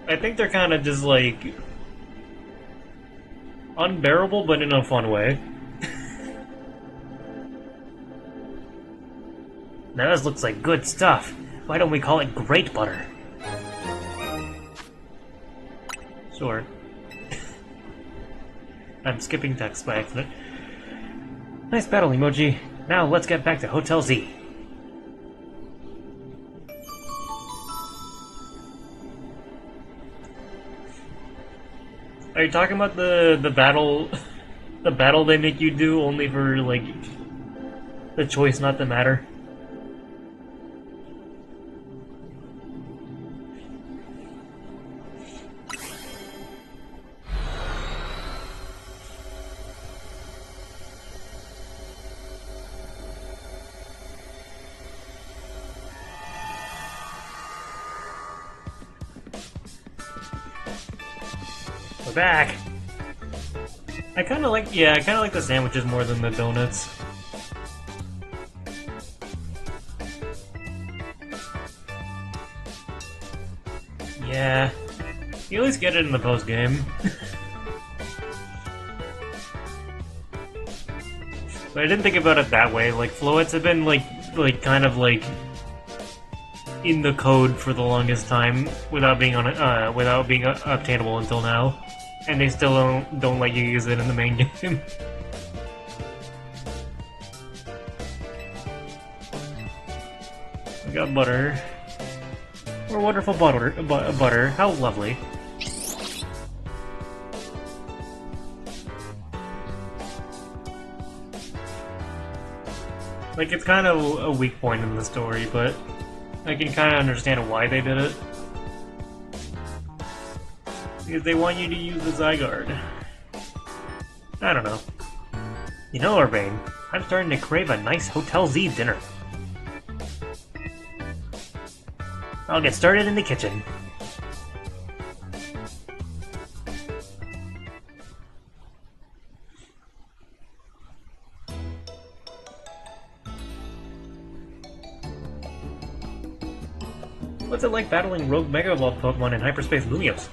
I think they're kind of just, like, unbearable, but in a fun way. Now this looks like good stuff. Why don't we call it Great Butter? Sure. I'm skipping text by accident. Nice battle, emoji. Now let's get back to Hotel Z. Are you talking about the battle, the battle they make you do only for like the choice not to matter? We're back. I kind of like the sandwiches more than the donuts. Yeah, you at least get it in the post game. But I didn't think about it that way. Like Floets have been like kind of like in the code for the longest time without being obtainable until now. And they still don't let you use it in the main game. We got butter. More wonderful butter. How lovely. Like, it's kind of a weak point in the story, but I can kind of understand why they did it. Because they want you to use the Zygarde. I don't know. You know, Urbane, I'm starting to crave a nice Hotel Z dinner. I'll get started in the kitchen. What's it like battling Rogue Mega Evolved Pokemon in Hyperspace Lumiose?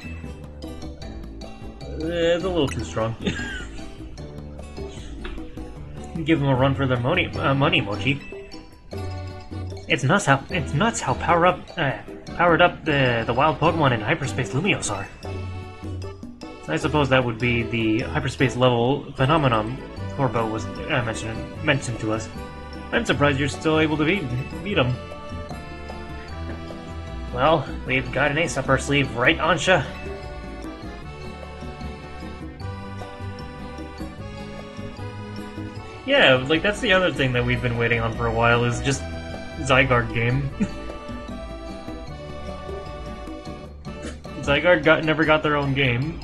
It's a little too strong. Give them a run for their money, Mochi. It's nuts how powered up the wild Pokemon in Hyperspace Lumiose are. I suppose that would be the hyperspace level phenomenon Corbo was mentioned to us. I'm surprised you're still able to beat him. Well, we've got an ace up our sleeve, right, Ansha? Yeah, like that's the other thing that we've been waiting on for a while is just Zygarde game. Zygarde never got their own game.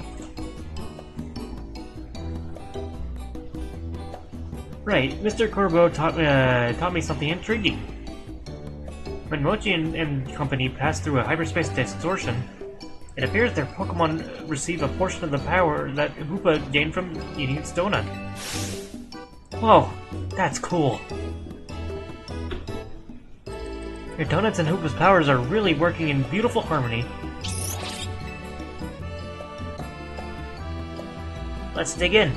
Right, Mr. Corbo taught me something intriguing. When Mochi and company pass through a hyperspace distortion, it appears their Pokemon receive a portion of the power that Hoopa gained from eating its donut. Whoa, that's cool. Your donuts and Hoopa's powers are really working in beautiful harmony. Let's dig in.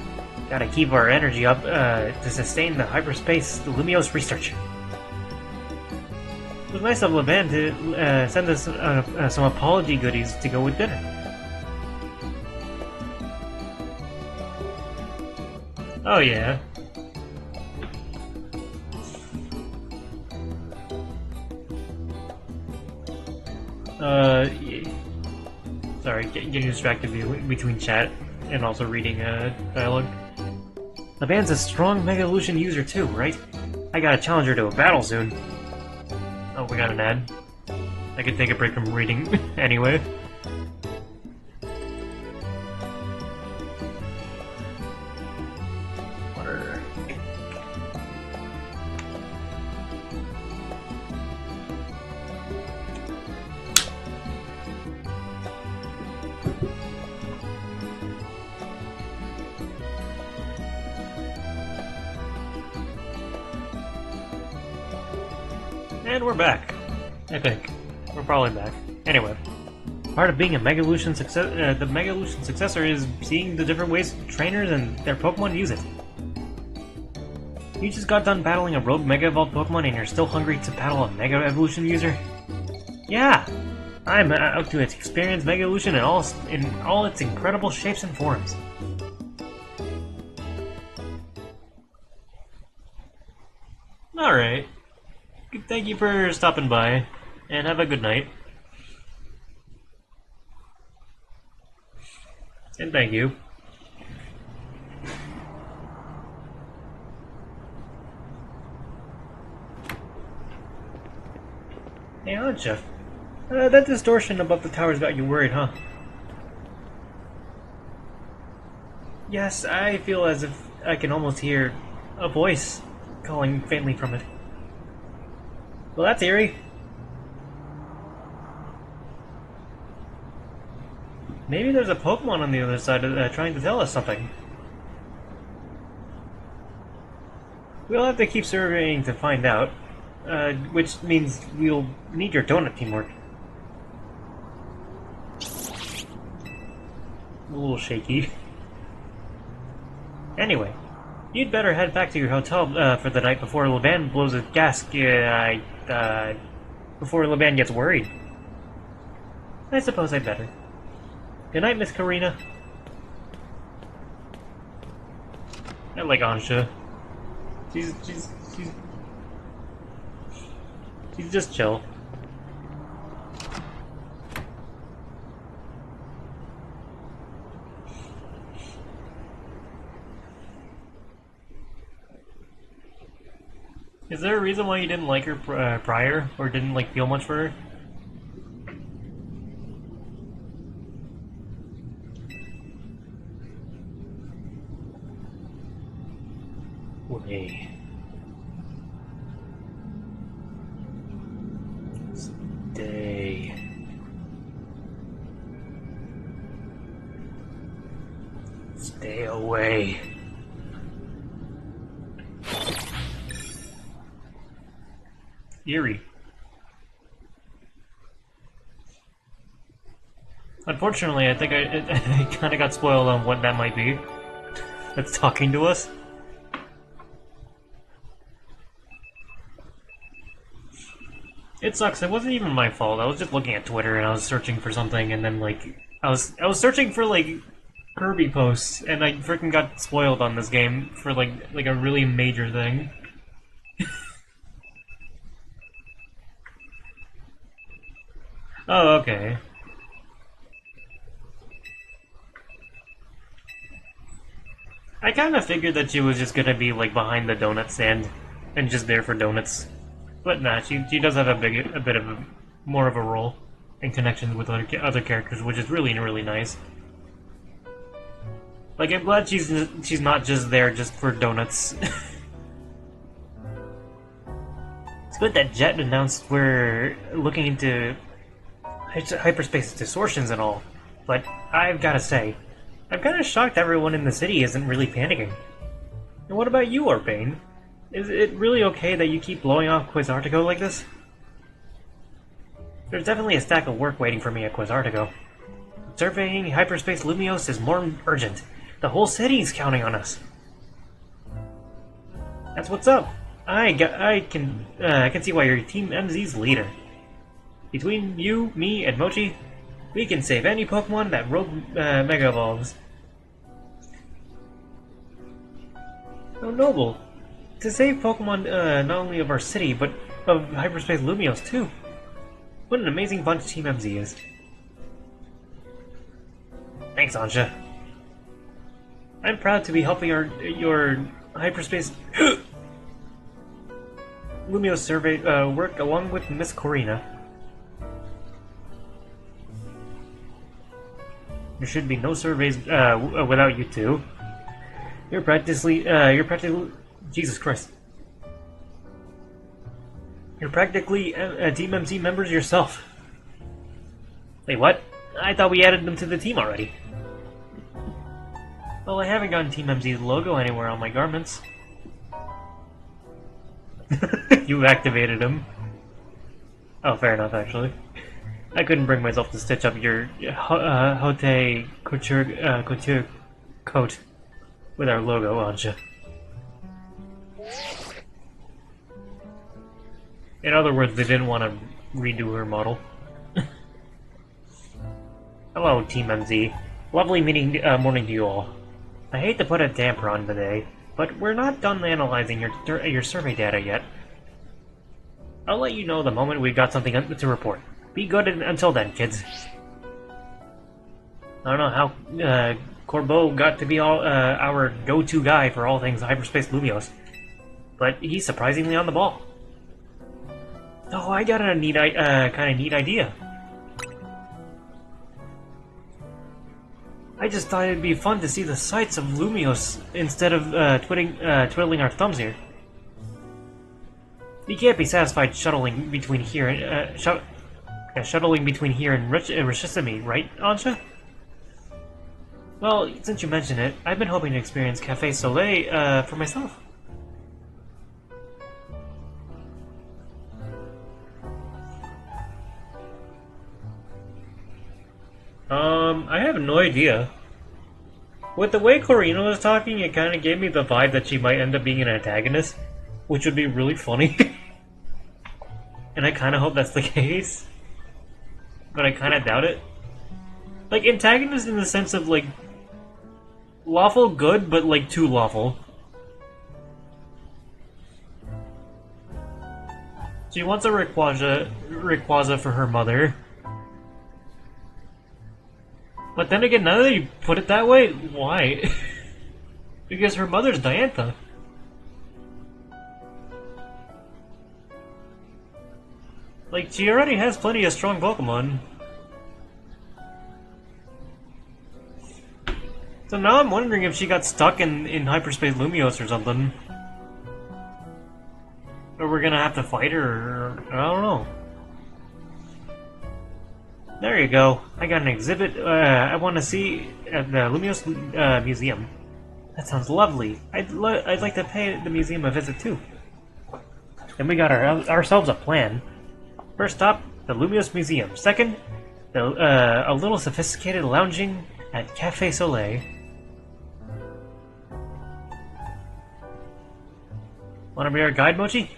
Gotta keep our energy up to sustain the hyperspace Lumiose research. It was nice of Levan to send us some apology goodies to go with dinner. Oh yeah. Sorry, getting distracted between chat and also reading dialogue. Levan's a strong Mega Evolution user too, right? I gotta challenge her to a battle soon. Oh, we got an ad. I could take a break from reading anyway. Water. And we're back. I think. We're probably back. Anyway. Part of being a Mega Evolution the Mega Evolution successor is seeing the different ways trainers and their Pokemon use it. You just got done battling a rogue Mega Evolved Pokemon and you're still hungry to battle a Mega Evolution user? Yeah! I'm out to experience Mega Evolution in all its incredible shapes and forms. Alright. Thank you for stopping by, and have a good night. And thank you. Hey, Ansha. That distortion above the towers got you worried, huh? Yes, I feel as if I can almost hear a voice calling faintly from it. Well, that's eerie. Maybe there's a Pokemon on the other side trying to tell us something. We'll have to keep surveying to find out, which means we'll need your donut teamwork. A little shaky. Anyway, you'd better head back to your hotel for the night before Levan blows his gas. Before Levan gets worried. I suppose I'd better. Good night, Miss Karina. I like Ansha. She's just chill. Is there a reason why you didn't like her prior, or didn't like feel much for her? Way. Stay. Stay away. Eerie. Unfortunately, I think I kind of got spoiled on what that might be. That's talking to us. It sucks. It wasn't even my fault. I was just looking at Twitter and I was searching for something, and then like I was searching for like Kirby posts, and I freaking got spoiled on this game for like a really major thing. Oh, okay. I kind of figured that she was just gonna be like behind the donut stand and just there for donuts, but nah, she does have a bit of more of a role in connections with other characters, which is really nice. Like, I'm glad she's not just there just for donuts. It's good that Jet announced we're looking into hyperspace distortions and all, but I've gotta say, I'm kinda shocked everyone in the city isn't really panicking. And what about you, Urbane? Is it really okay that you keep blowing off Quasartico like this? There's definitely a stack of work waiting for me at Quasartico. Surveying hyperspace Lumios is more urgent. The whole city's counting on us. That's what's up. I can see why you're Team MZ's leader. Between you, me, and Mochi, we can save any Pokemon that Rogue Mega Evolves. Oh, noble. To save Pokemon not only of our city, but of hyperspace Lumios too. What an amazing bunch Team MZ is. Thanks, Anja. I'm proud to be helping your hyperspace Lumios survey work along with Miss Corina. There should be no surveys without you two. You're practically Jesus Christ. You're practically Team MZ members yourself. Wait, what? I thought we added them to the team already. Well, I haven't gotten Team MZ's logo anywhere on my garments. You activated him. Oh, fair enough, actually. I couldn't bring myself to stitch up your haute couture coat with our logo, Anja. In other words, they didn't want to redo her model. Hello, Team MZ. Lovely morning to you all. I hate to put a damper on today, but we're not done analyzing your survey data yet. I'll let you know the moment we've got something to report. Be good until then, kids. I don't know how Corbeau got to be our go-to guy for all things hyperspace Lumios, but he's surprisingly on the ball. Oh, I got a kind of neat idea. I just thought it'd be fun to see the sights of Lumios instead of twiddling our thumbs here. We can't be satisfied shuttling between here and Rishisimi, right, Anja? Well, since you mention it, I've been hoping to experience Cafe Soleil for myself. I have no idea. With the way Corina was talking, it kind of gave me the vibe that she might end up being an antagonist, which would be really funny. And I kind of hope that's the case. But I kind of doubt it. Like, antagonist in the sense of, like, lawful good, but, like, too lawful. She wants a Rayquaza for her mother. But then again, now that you put it that way, why? Because her mother's Diantha. Like, she already has plenty of strong Pokemon. So now I'm wondering if she got stuck in Hyperspace Lumios or something. Or we're gonna have to fight her, or I don't know. There you go. I got an exhibit I want to see at the Lumios Museum. That sounds lovely. I'd like to pay the museum a visit too. Then we got ourselves a plan. First stop, the Lumios Museum. Second, a little sophisticated lounging at Cafe Soleil. Wanna be our guide, Mochi?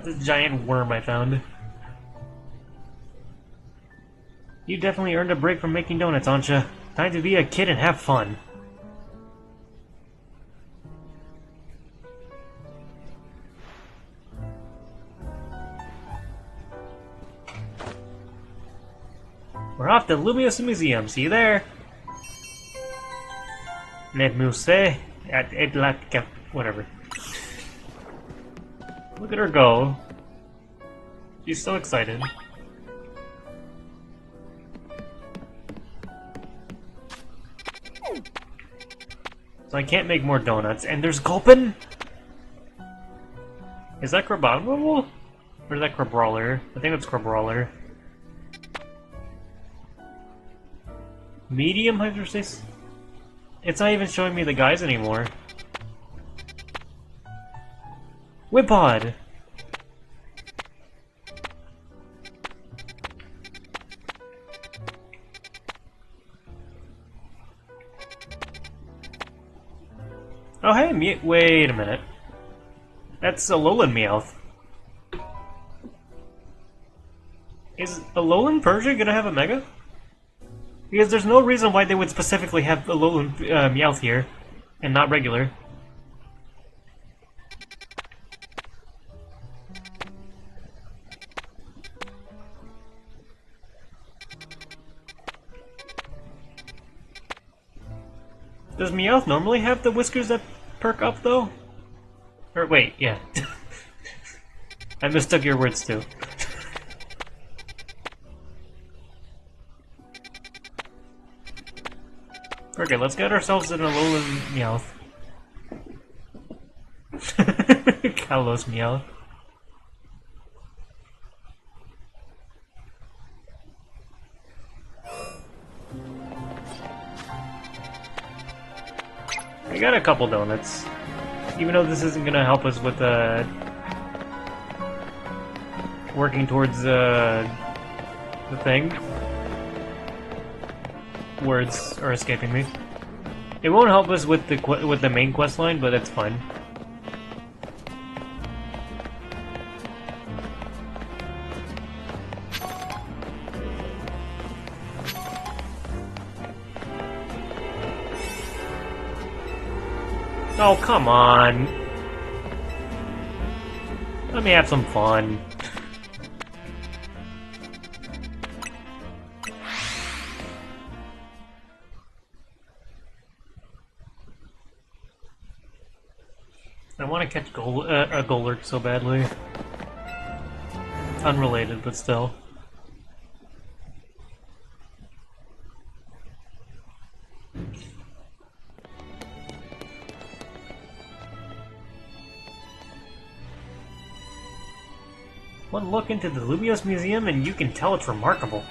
That's a giant worm I found. You definitely earned a break from making donuts, Ancha. Time to be a kid and have fun. We're off to Lumios Museum. See you there. Net Musée at Edlatka. Whatever. Look at her go. She's so excited. So I can't make more donuts. And there's Gulpin? Is that Crabominable? Or is that Crabrawler? I think that's Crabrawler. Medium hyperspace? It's not even showing me the guys anymore. Whippod! Oh hey, wait a minute. That's Alolan Meowth. Is Alolan Persia gonna have a Mega? Because there's no reason why they would specifically have Alolan Meowth here, and not regular. Does Meowth normally have the whiskers that perk up, though? Or wait, yeah. I mistook your words, too. Okay, let's get ourselves an Alolan Meowth. Kalos Meowth. I got a couple donuts. Even though this isn't gonna help us with working towards the thing. Words are escaping me. It won't help us with the main quest line, but that's fine. Oh, come on. Let me have some fun. I want to catch a Golurk so badly. Unrelated, but still. One look into the Lumios Museum and you can tell it's remarkable.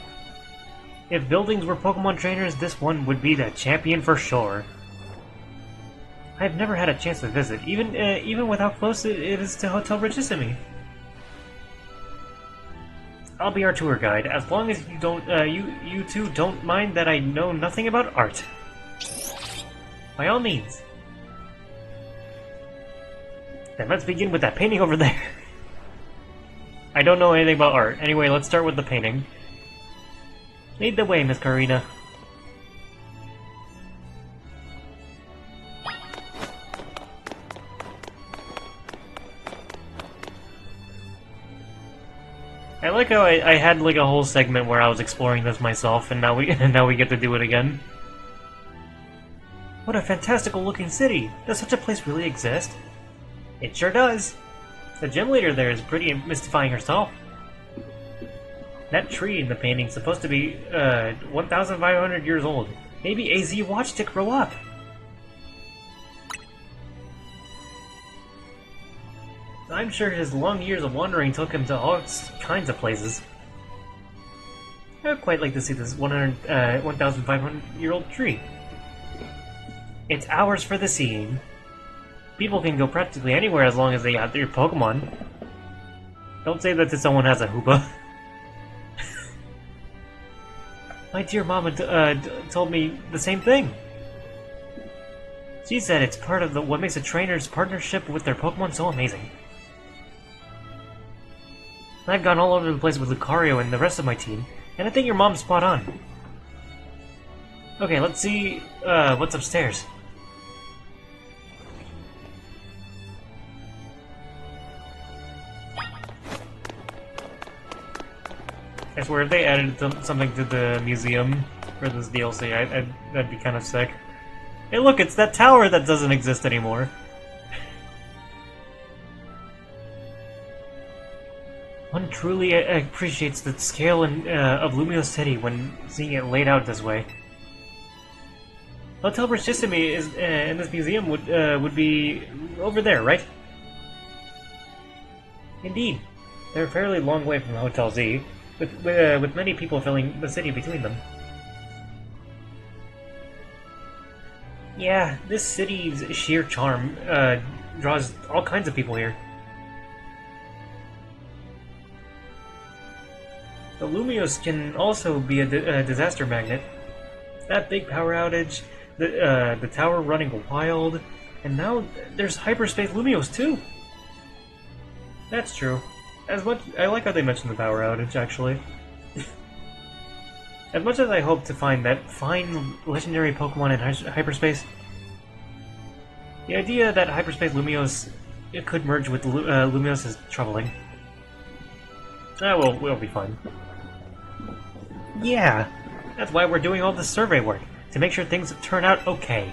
If buildings were Pokemon trainers, this one would be the champion for sure. I've never had a chance to visit, even with how close it is to Hotel Regissimi. I'll be our tour guide, as long as you don't, you two don't mind that I know nothing about art. By all means. Then let's begin with that painting over there. I don't know anything about art. Anyway, let's start with the painting. Lead the way, Miss Karina. I like how I had like a whole segment where I was exploring this myself, and now we get to do it again. What a fantastical looking city! Does such a place really exist? It sure does. The gym leader there is pretty mystifying herself. That tree in the painting's supposed to be 1,500 years old. Maybe AZ watched it grow up. I'm sure his long years of wandering took him to all kinds of places. I would quite like to see this 1,500-year-old tree. It's ours for the seeing. People can go practically anywhere as long as they got their Pokemon. Don't say that to someone who has a Hoopa. My dear mama told me the same thing. She said it's part of what makes a trainer's partnership with their Pokemon so amazing. I've gone all over the place with Lucario and the rest of my team, and I think your mom's spot on. Okay, let's see what's upstairs. I swear, if they added something to the museum for this DLC, that'd be kind of sick. Hey look, it's that tower that doesn't exist anymore. One truly appreciates the scale of Lumio City when seeing it laid out this way. Hotel Brachissimi is in this museum would be over there, right? Indeed, they're a fairly long way from Hotel Z, with many people filling the city between them. Yeah, this city's sheer charm draws all kinds of people here. The Lumios can also be a disaster magnet. That big power outage, the tower running wild, and now there's hyperspace Lumios too. That's true. I like how they mentioned the power outage, actually. As much as I hope to find that fine legendary Pokemon in hyperspace, the idea that hyperspace Lumios could merge with Lumios is troubling. We'll be fine. Yeah, that's why we're doing all this survey work, to make sure things turn out okay.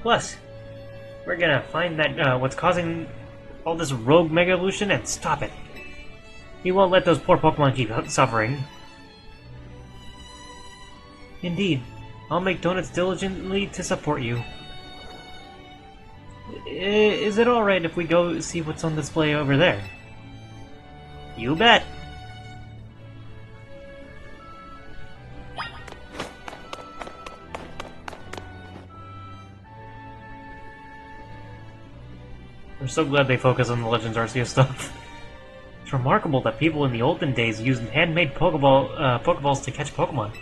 Plus, we're gonna find that what's causing all this rogue Mega Evolution and stop it. We won't let those poor Pokemon keep suffering. Indeed, I'll make donuts diligently to support you. Is it alright if we go see what's on display over there? You bet! I'm so glad they focus on the Legends Arceus stuff. It's remarkable that people in the olden days used handmade Pokeballs to catch Pokemon.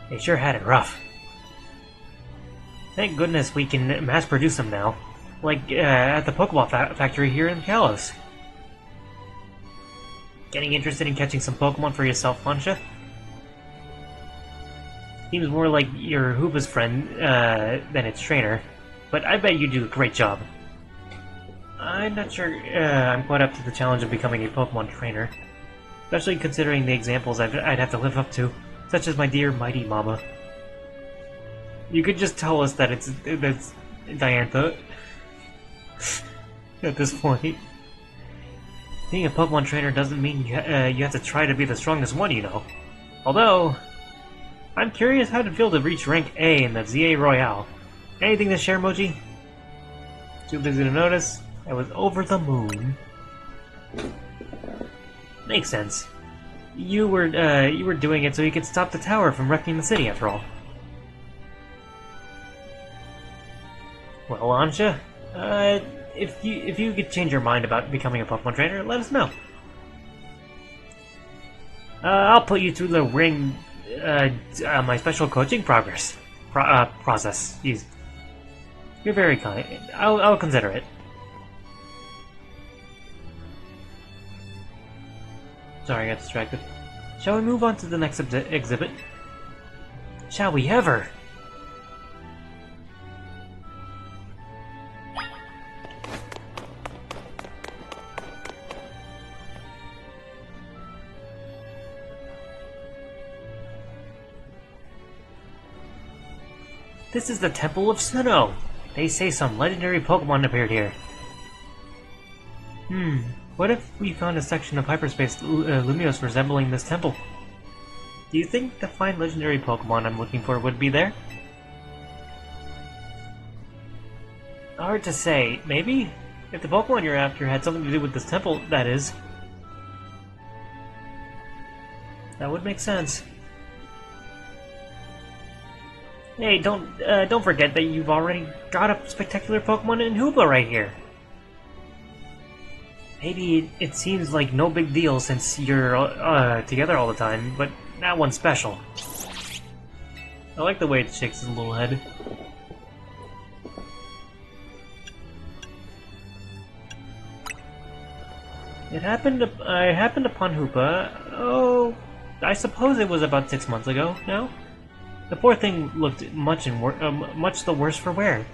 They sure had it rough. Thank goodness we can mass-produce them now, like at the Pokeball factory here in Kalos. Getting interested in catching some Pokemon for yourself, Lansha? Seems more like your Hoopa's friend than its trainer. But I bet you do a great job. I'm not sure I'm quite up to the challenge of becoming a Pokemon trainer. Especially considering the examples I'd have to live up to, such as my dear Mighty Mama. You could just tell us that it's Diantha. At this point. Being a Pokemon trainer doesn't mean you have to try to be the strongest one, you know. Although, I'm curious how to feel to reach rank A in the ZA Royale. Anything to share, Moji? Too busy to notice. I was over the moon. Makes sense. You were doing it so you could stop the tower from wrecking the city, after all. Well, Lansha, if you could change your mind about becoming a Pokemon trainer, let us know. I'll put you through the ring. My special coaching process. You're very kind. I'll consider it. Sorry, I got distracted. Shall we move on to the next exhibit? Shall we ever? This is the Temple of Sinnoh! They say some legendary Pokemon appeared here. What if we found a section of hyperspace Lumios resembling this temple? Do you think the fine legendary Pokemon I'm looking for would be there? Hard to say. Maybe? If the Pokemon you're after had something to do with this temple, that is. That would make sense. Hey, don't forget that you've already got a spectacular Pokemon in Hoopa right here. Maybe it seems like no big deal since you're together all the time, but that one's special. I like the way it shakes its little head. I happened upon Hoopa. Oh, I suppose it was about 6 months ago now. The poor thing looked much the worse for wear.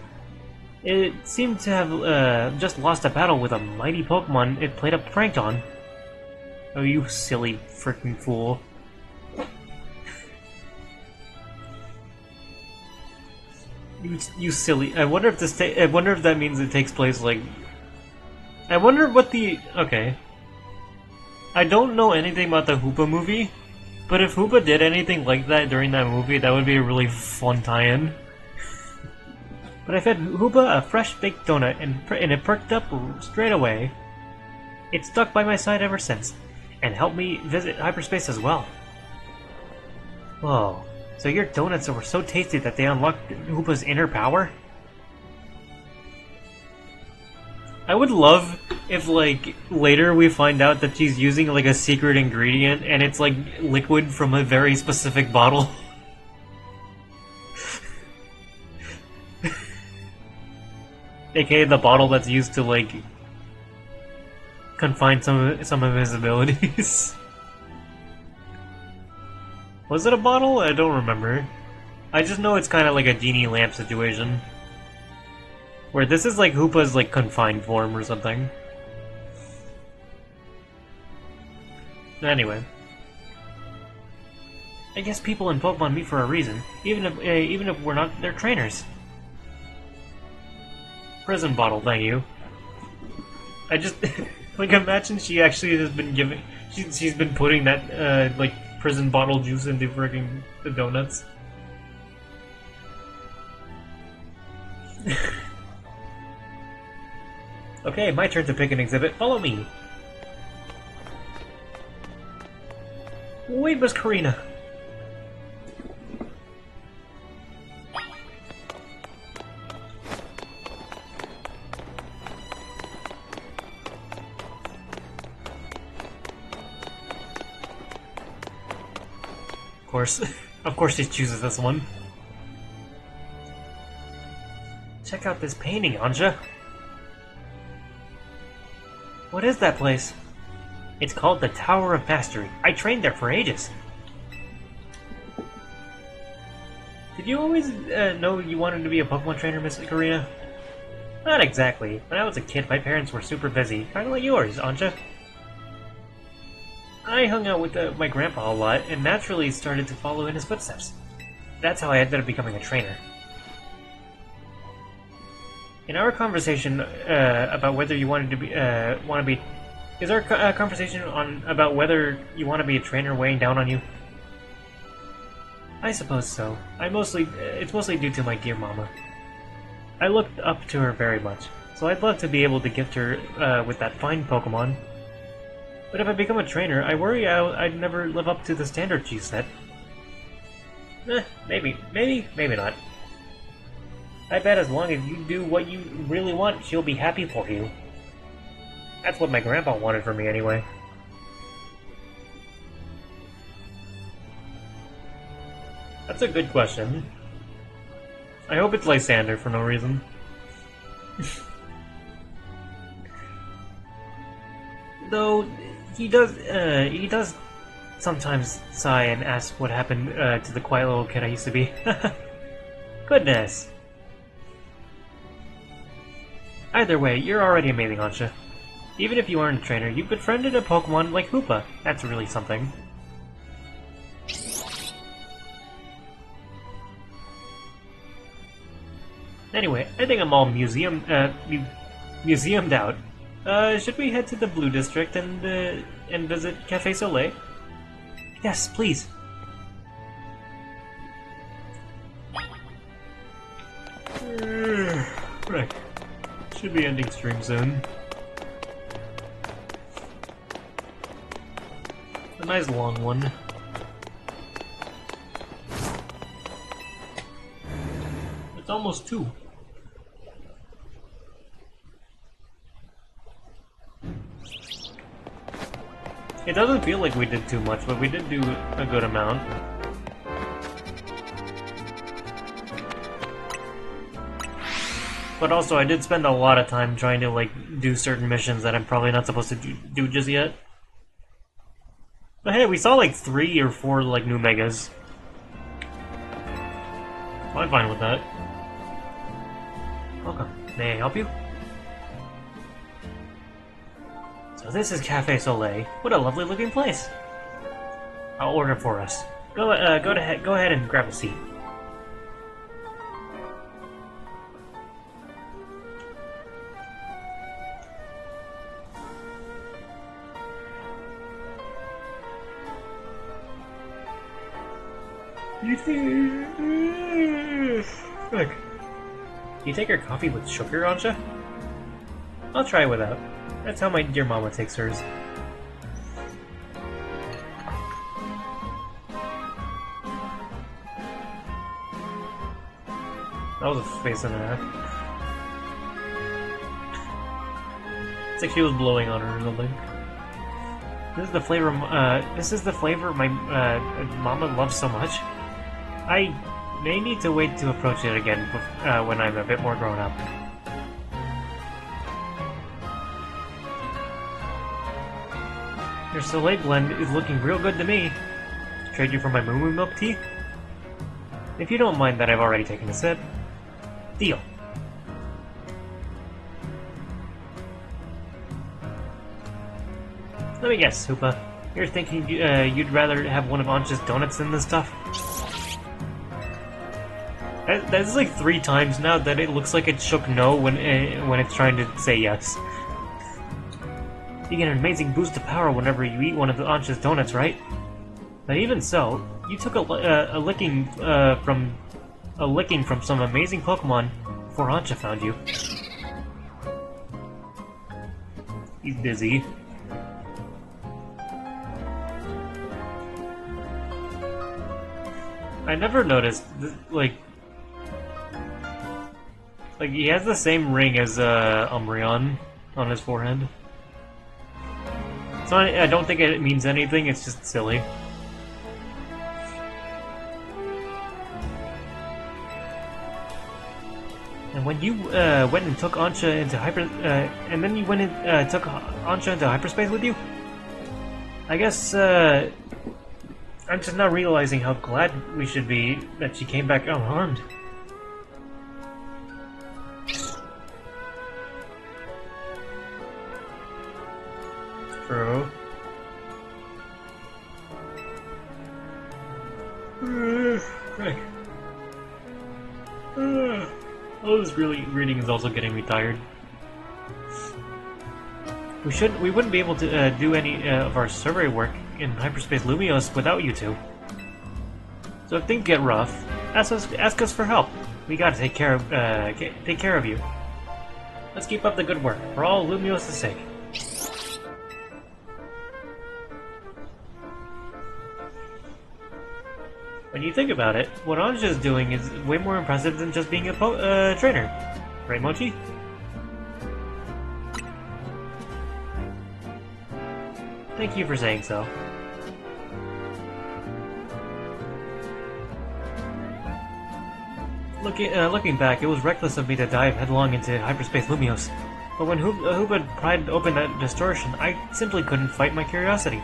It seemed to have just lost a battle with a mighty Pokemon it played a prank on. Oh, you silly freaking fool. You silly. I wonder if that means it takes place, like... I wonder what the... Okay. I don't know anything about the Hoopa movie, but if Hoopa did anything like that during that movie, that would be a really fun tie-in. But I fed Hoopa a fresh baked donut, and it perked up straight away. It's stuck by my side ever since, and helped me visit hyperspace as well. Whoa, so your donuts were so tasty that they unlocked Hoopa's inner power? I would love if, like, later we find out that she's using, like, a secret ingredient, and it's, like, liquid from a very specific bottle. AKA the bottle that's used to, like, confine some of his abilities. Was it a bottle? I don't remember. I just know it's kind of like a genie lamp situation. Where this is like Hoopa's like confined form or something. Anyway. I guess people in Pokemon meet for a reason, even if we're not their trainers. Prison bottle, thank you. I just like imagine she actually has been giving she's been putting that like prison bottle juice into freaking the donuts. Okay, my turn to pick an exhibit. Follow me. Wait, Miss Karina. Of course she chooses this one. Check out this painting, Anja. What is that place? It's called the Tower of Mastery. I trained there for ages. Did you always know you wanted to be a Pokemon trainer, Miss Karina? Not exactly. When I was a kid, my parents were super busy. Kind of like yours, Anja. I hung out with my grandpa a lot, and naturally started to follow in his footsteps. That's how I ended up becoming a trainer. In our conversation about whether you wanted to be is our conversation about whether you want to be a trainer weighing down on you? I suppose so. It's mostly due to my dear mama. I looked up to her very much, so I'd love to be able to gift her with that fine Pokemon. But if I become a trainer, I worry I'd never live up to the standard she set. Maybe not. I bet as long as you do what you really want, she'll be happy for you. That's what my grandpa wanted for me anyway. That's a good question. I hope it's Lysander for no reason. Though, he does sometimes sigh and ask what happened to the quiet little kid I used to be. Goodness. Either way, you're already amazing, Ansha. Even if you aren't a trainer, you've befriended a Pokemon like Hoopa. That's really something. Anyway, I think I'm all museumed out. Should we head to the Blue District and visit Cafe Soleil? Yes, please. Right. Should be ending stream soon. A nice long one. It's almost 2. It doesn't feel like we did too much, but we did do a good amount. But also, I did spend a lot of time trying to, like, do certain missions that I'm probably not supposed to do just yet. But hey, we saw, like, 3 or 4, like, new megas. I'm fine with that. Welcome. May I help you? So this is Cafe Soleil. What a lovely looking place. I'll order for us. Go ahead and grab a seat. Look. You take your coffee with sugar, Anja? I'll try it without. That's how my dear mama takes hers. That was a face and a half. It's like she was blowing on her or something. This is the flavor. My mama loves so much. I may need to wait to approach it again when I'm a bit more grown up. Your Soleil blend is looking real good to me. Trade you for my moo moo milk tea? If you don't mind that I've already taken a sip. Deal. Let me guess, Hoopa. You're thinking you'd rather have one of Ancha's donuts than this stuff? That's like 3 times now that it looks like it shook no when it's trying to say yes. You get an amazing boost of power whenever you eat one of the Ancha's donuts, right? But even so, you took a licking from some amazing Pokemon before Ancha found you. He's busy. I never noticed, like he has the same ring as Umbreon on his forehead. So I don't think it means anything, it's just silly. And when you went and took Ancha into took Ancha into hyperspace with you? I guess I'm just not realizing how glad we should be that she came back unharmed. True. Frick. All this reading is also getting me tired. We wouldn't be able to do any of our survey work in hyperspace Lumios without you two. So if things get rough, ask us for help. We gotta take care of you. Let's keep up the good work for all Lumios' sake. When you think about it, what Anja's doing is way more impressive than just being a trainer. Right, Mochi? Thank you for saying so. Looking back, it was reckless of me to dive headlong into hyperspace Lumios. But when Hoopa pried open that distortion, I simply couldn't fight my curiosity.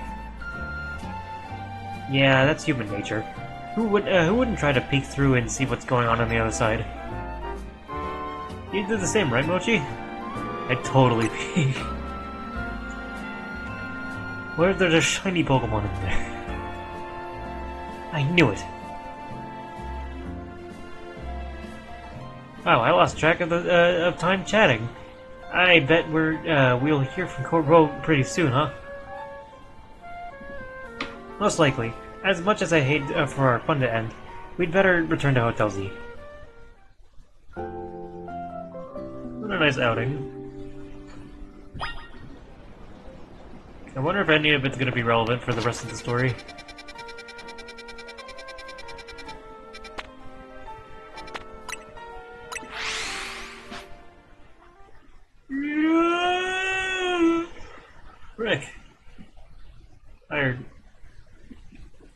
Yeah, that's human nature. Who wouldn't try to peek through and see what's going on the other side? You did the same, right, Mochi? I'd totally peek. What if there's a shiny Pokemon in there? I knew it. Wow, I lost track of time chatting. I bet we'll hear from Corbo pretty soon, huh? Most likely. As much as I hate for our fun to end, we'd better return to Hotel Z. What a nice outing. I wonder if any of it's going to be relevant for the rest of the story. Rick.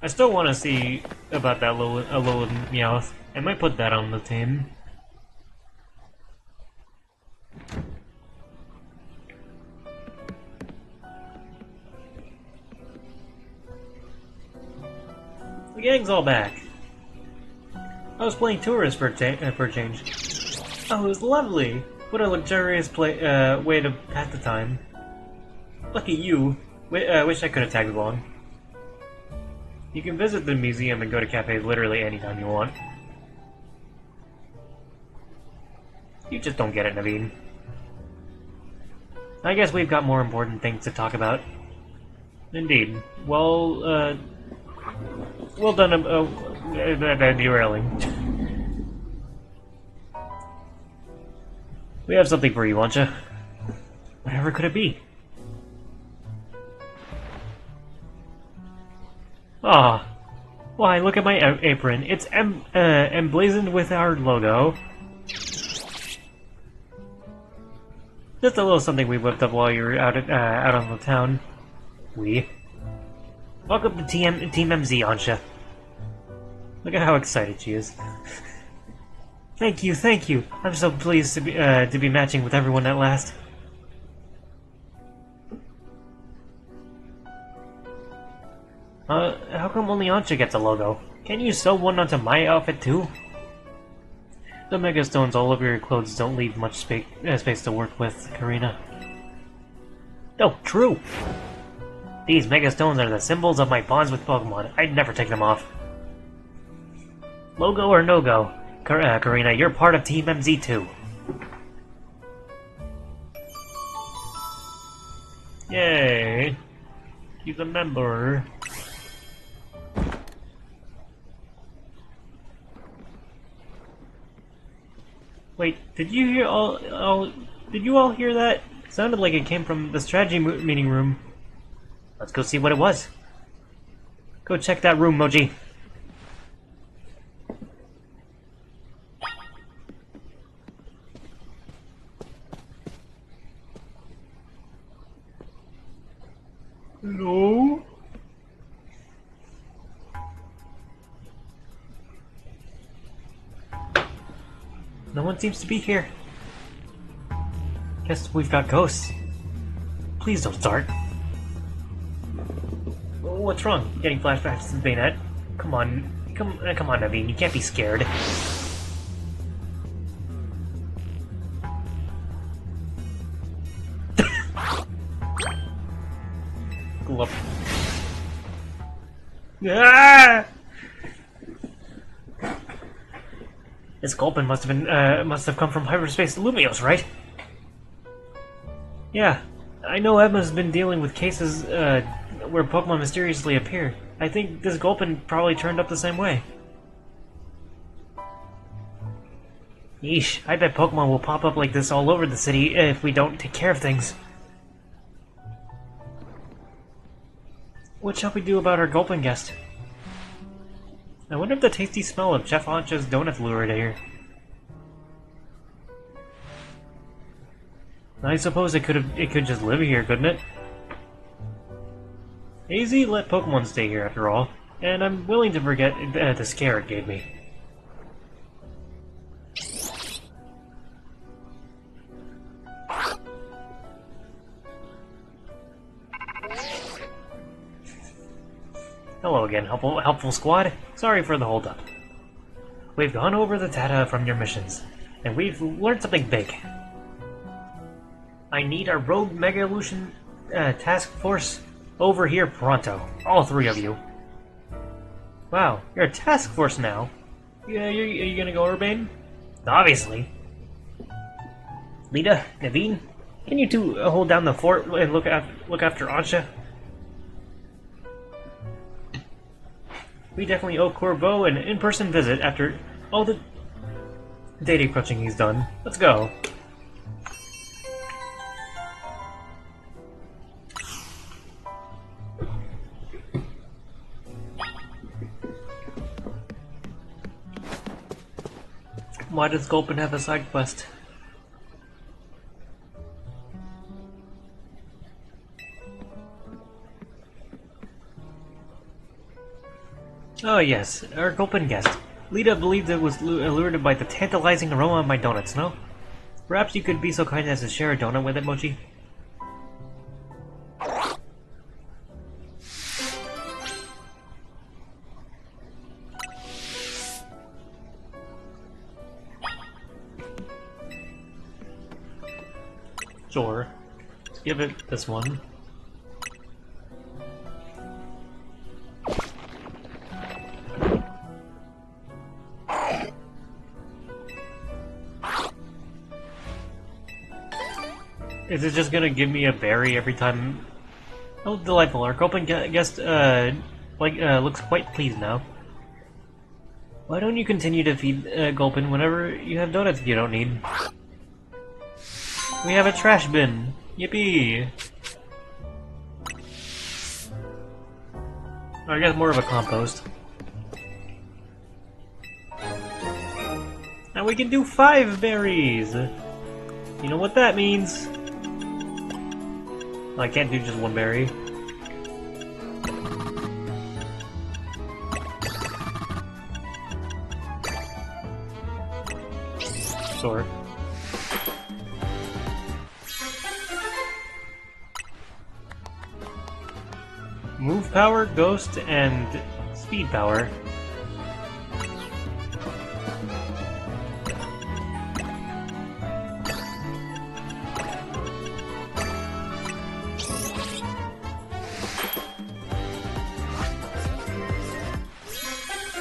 I still want to see about that Alolan Meowth. I might put that on the team. The gang's all back. I was playing tourist for a change. Oh, it was lovely! What a luxurious way to pass the time. Lucky you. Wish I could have tagged along. You can visit the museum and go to cafes literally anytime you want. You just don't get it, Naveen. I guess we've got more important things to talk about. Indeed. Well done, derailing. We have something for you, Ancha. Whatever could it be? Ah. Why, look at my apron. It's emblazoned with our logo. Just a little something we whipped up while you were out on the town. Welcome to Team MZ, Ansha. Look at how excited she is. Thank you. I'm so pleased to be matching with everyone at last. How come only Ansha gets a logo? Can you sew one onto my outfit too? The megastones all over your clothes don't leave much space to work with, Karina. Oh, true! These megastones are the symbols of my bonds with Pokemon. I'd never take them off. Logo or no-go? Karina, you're part of Team MZ too. Yay! He's a member. Wait, did you all hear that? It sounded like it came from the strategy meeting room. Let's go see what it was. Go check that room, Moji. Hello? No one seems to be here. Guess we've got ghosts. Please don't start. What's wrong? Getting flashbacks to the bayonet? Come on, Naveen. You can't be scared. Glove. Ah! This Gulpin must have come from hyperspace Lumios, right? Yeah, I know Emma's been dealing with cases where Pokemon mysteriously appear. I think this Gulpin probably turned up the same way. Yeesh, I bet Pokemon will pop up like this all over the city if we don't take care of things. What shall we do about our Gulpin guest? I wonder if the tasty smell of Chef Ancha's donuts lured here. I suppose it could just live here, couldn't it? AZ let Pokemon stay here after all, and I'm willing to forget the scare it gave me. Hello again, helpful squad. Sorry for the holdup. We've gone over the data from your missions, and we've learned something big. I need a Rogue Mega Evolution task force over here pronto. All three of you. Wow, you're a task force now. Yeah, are you gonna go, Urbane? Obviously. Lita, Naveen, can you two hold down the fort and look after Ansha? We definitely owe Corbeau an in-person visit after all the data crunching he's done. Let's go. Why does Gulpin have a side quest? Oh yes, our Gulpin guest. Lita believed it was allured by the tantalizing aroma of my donuts, no? Perhaps you could be so kind as to share a donut with it, Mochi? Sure. Let's give it this one. Is it just gonna give me a berry every time? Oh, delightful. Our Gulpin guest, looks quite pleased now. Why don't you continue to feed Gulpin whenever you have donuts you don't need? We have a trash bin! Yippee! Or I guess more of a compost. And we can do 5 berries! You know what that means? I can't do just 1 berry. Sure. Move power, ghost, and speed power.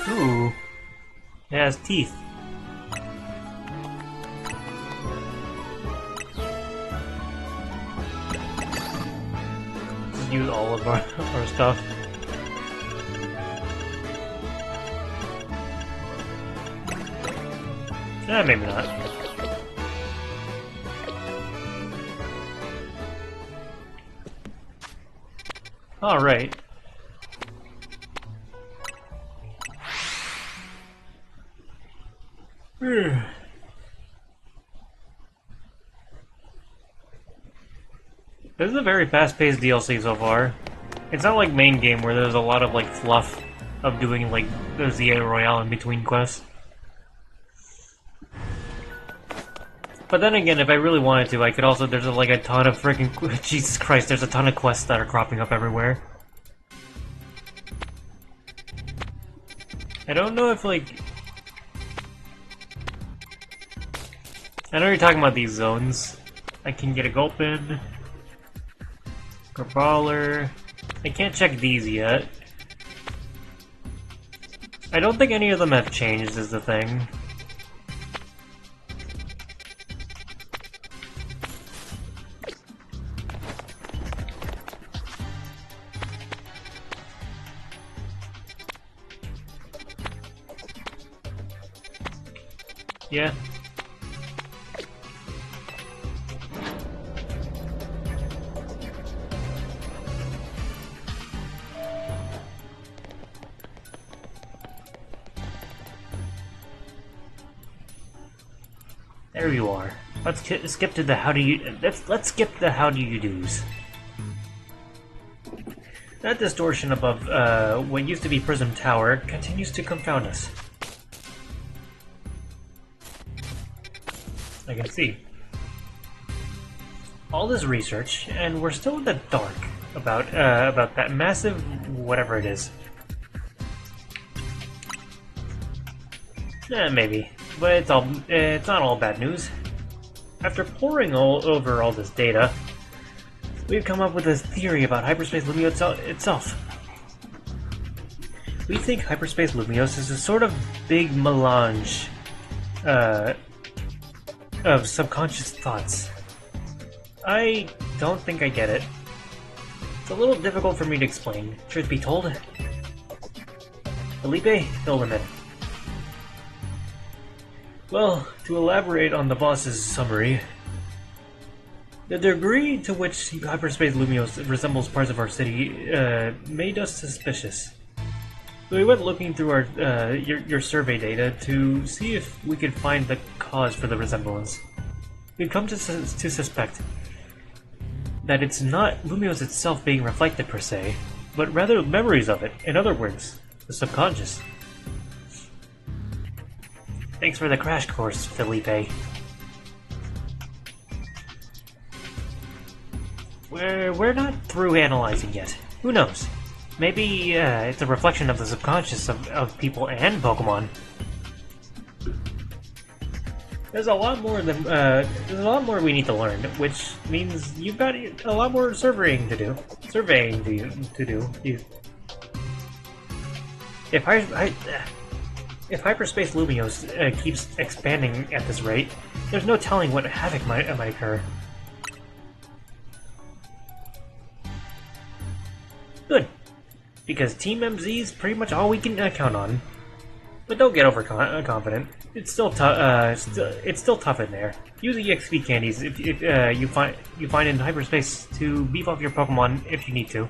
Ooh. It has teeth. Just use all of our stuff. Maybe not. Alright. This is a very fast-paced DLC so far. It's not like main game where there's a lot of like fluff of doing like the ZA Royale in between quests. But then again, if I really wanted to, I could also, there's like a ton of freaking, Jesus Christ, there's a ton of quests that are cropping up everywhere. I don't know if like... I know you're talking about these zones. I can get a Gulpin. Brawler. I can't check these yet. I don't think any of them have changed is the thing. Yeah. There you are. Let's skip to the how do you. Let's skip the how do you do's. That distortion above what used to be Prism Tower continues to confound us. I can see. All this research, and we're still in the dark about that massive whatever it is. Maybe, but it's not all bad news. After poring over all this data, we've come up with this theory about hyperspace Lumiose itself. We think hyperspace Lumiose is a sort of big melange of subconscious thoughts. I don't think I get it. It's a little difficult for me to explain, truth be told. Felipe, fill them in. Well, to elaborate on the boss's summary, the degree to which hyperspace Lumiose resembles parts of our city made us suspicious. So we went looking through our your survey data to see if we could find the cause for the resemblance. We've come to suspect that it's not Lumiose itself being reflected per se, but rather memories of it. In other words, the subconscious. Thanks for the crash course, Felipe. We're not through analyzing yet. Who knows? Maybe it's a reflection of the subconscious of people and Pokemon. There's a lot more than there's a lot more we need to learn, which means you've got a lot more surveying to do. If if hyperspace Lumios keeps expanding at this rate, there's no telling what havoc might occur. Good, because Team MZ is pretty much all we can count on. But don't get overconfident. It's still tough. It's still tough in there. Use the EXP candies if you find in hyperspace to beef up your Pokemon if you need to.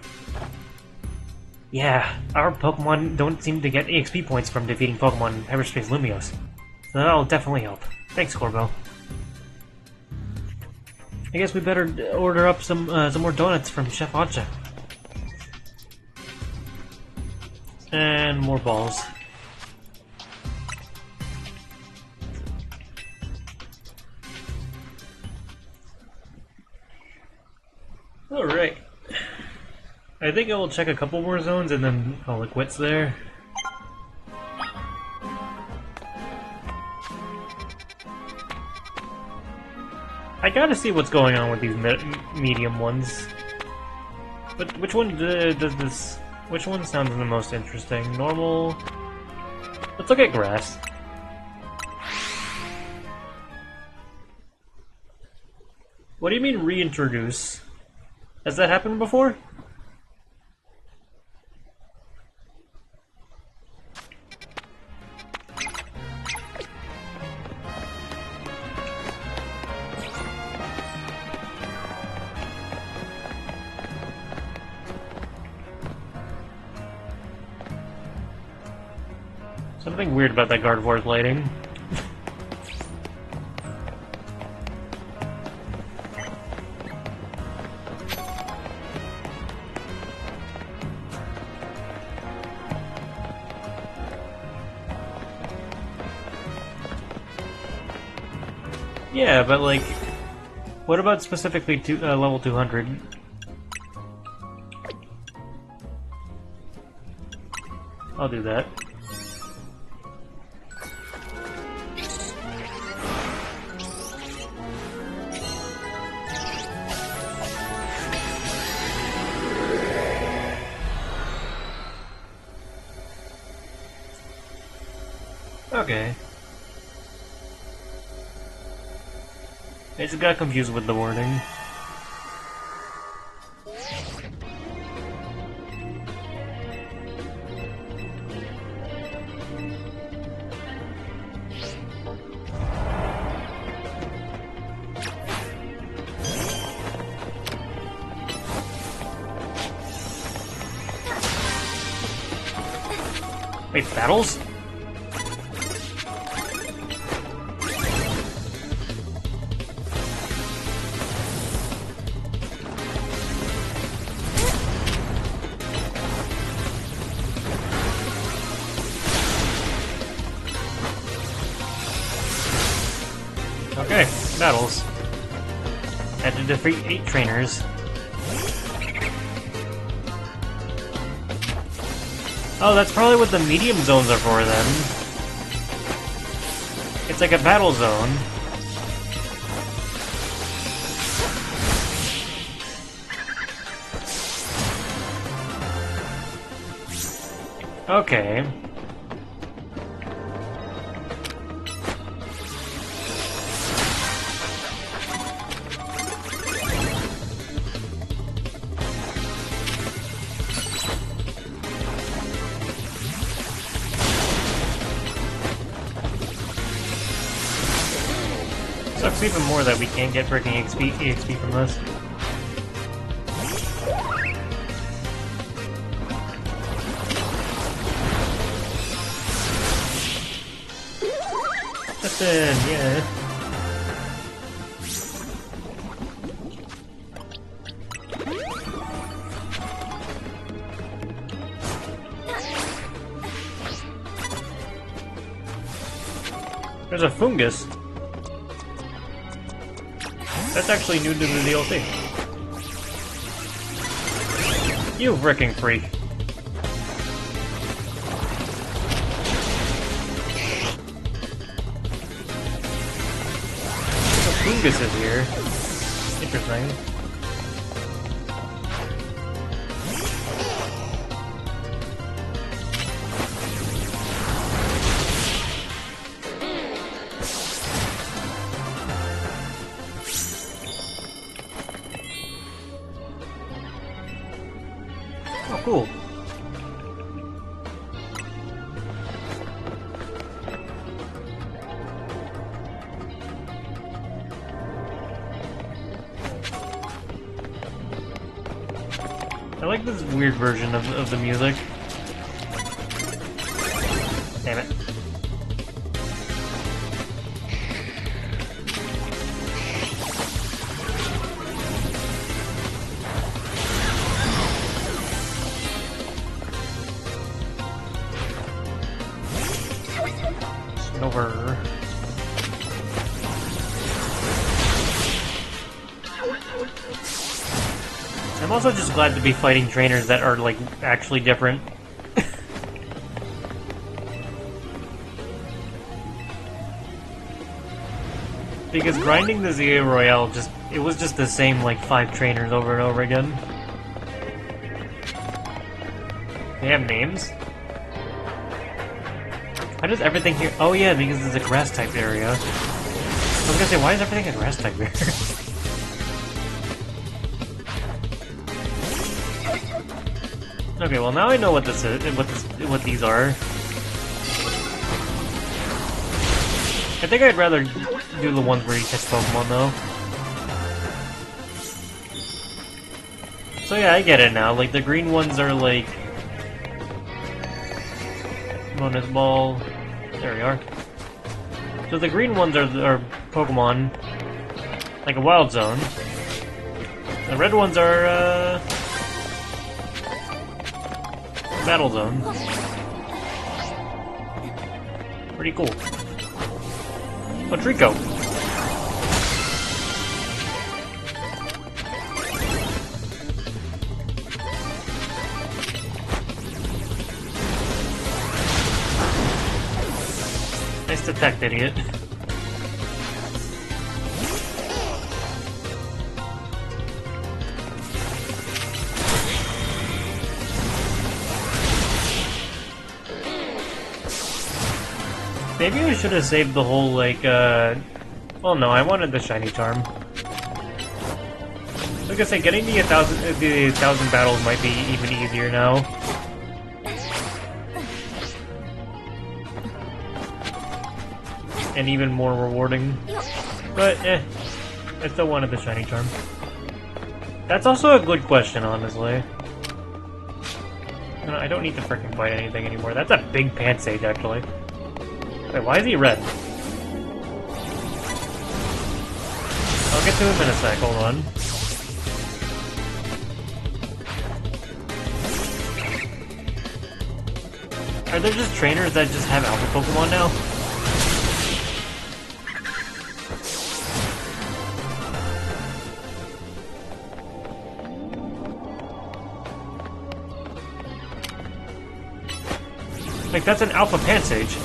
Yeah, our Pokemon don't seem to get EXP points from defeating Pokemon in hyperspace Lumios, so that'll definitely help. Thanks, Corbo. I guess we better order up some more donuts from Chef Acha. And more balls. Alright. I think I will check a couple more zones and then call it quits there. I gotta see what's going on with these medium ones. But which one does this... Which one sounds the most interesting? Normal... Let's look at grass. What do you mean reintroduce? Has that happened before? Something weird about that Gardevoir's lighting. Yeah, but like, what about specifically to level 200? I'll do that. Okay. I just got confused with the wording. Wait, battles? Okay, battles. Had to defeat 8 trainers. Oh, that's probably what the medium zones are for then. It's like a battle zone. Okay. Sucks even more that we can't get freaking EXP from this. Justin, yeah. There's a fungus. That's actually new to the DLC. You fricking freak. Fungus is here. Interesting. Oh, cool. I like this weird version of the music. Damn it. Over. I'm also just glad to be fighting trainers that are, like, actually different. Because grinding the ZA Royale it was just the same, like, 5 trainers over and over again. They have names? How does everything here... Oh yeah, because it's a grass-type area. I was gonna say, why is everything a grass-type area? Okay, well now I know what this is, what these are. I think I'd rather do the ones where you catch Pokemon though. So yeah, I get it now. Like the green ones are like bonus ball. There we are. So the green ones are Pokemon, like a wild zone. The red ones are battle zone. Pretty cool. Oh, Trico. Nice detect, idiot. Maybe I should have saved the whole, like, well, no, I wanted the shiny charm. Like I say, getting the 1,000 battles might be even easier now. And even more rewarding. But, I still wanted the shiny charm. That's also a good question, honestly. I don't need to freaking fight anything anymore. That's a big pant sage, actually. Wait, why is he red? I'll get to him in a sec, hold on. Are there just trainers that just have alpha Pokemon now? Like, that's an alpha Pansage.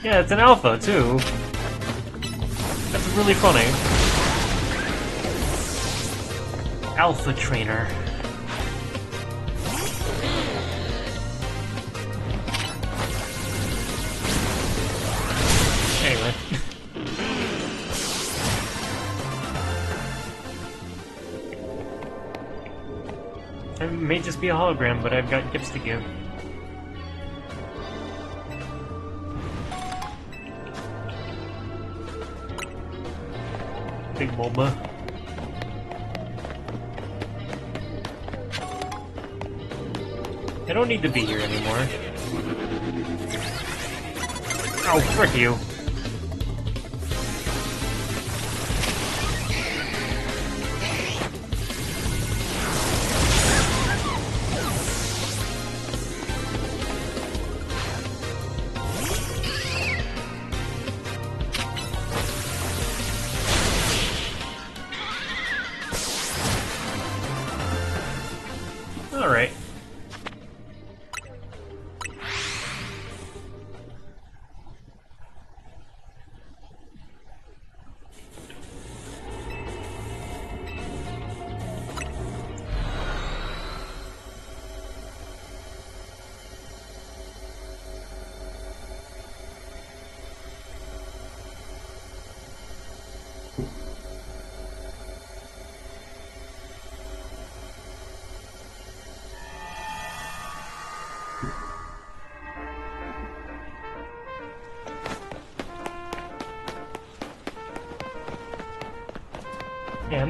Yeah, it's an alpha, too. That's really funny. Alpha trainer. Anyway. It may just be a hologram, but I've got gifts to give. Big Bulba. I don't need to be here anymore. Oh, frick you. Alright.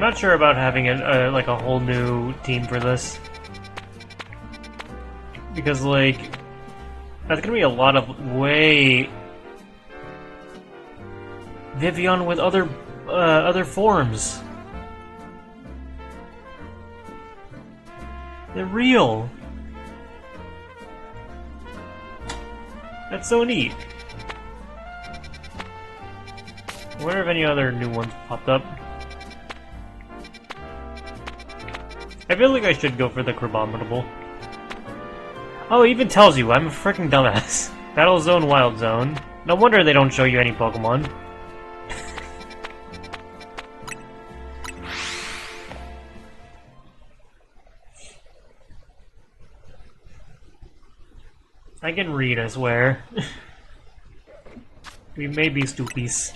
not sure about having like a whole new team for this. Because, like, that's gonna be a lot of Vivian with other forms. They're real. That's so neat. I wonder if any other new ones popped up. I feel like I should go for the Crabominable. Oh, it even tells you I'm a freaking dumbass. Battle Zone, Wild Zone. No wonder they don't show you any Pokemon. I can read, I swear. We may be stoopies.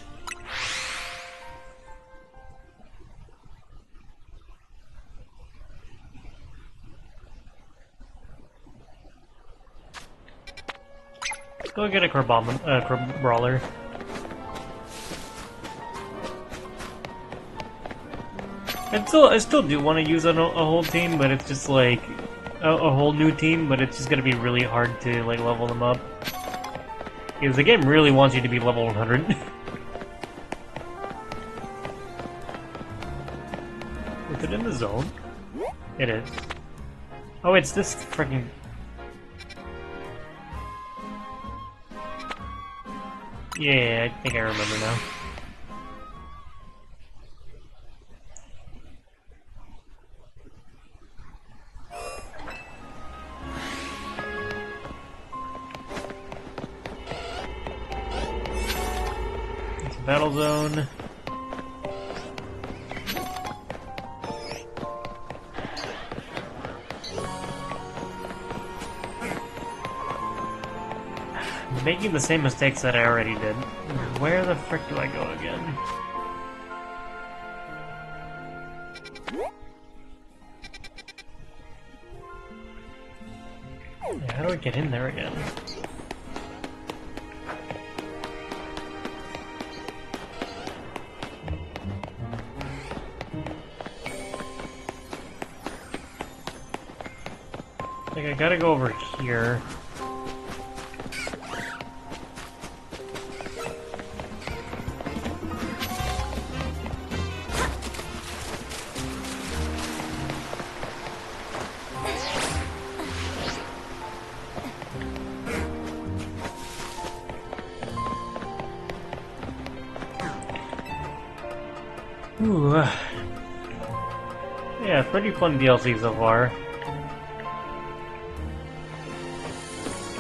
Let's go get a Brawler. I still do want to use a whole team, but it's just like a whole new team, but it's just gonna be really hard to like level them up. Because the game really wants you to be level 100. Is it in the zone? It is. Oh, it's this freaking... Yeah, I think I remember now. Battle Zone. I'm making the same mistakes that I already did. Where the frick do I go again? Yeah, how do I get in there again? I gotta go over here. Ooh. Yeah, pretty fun DLC so far.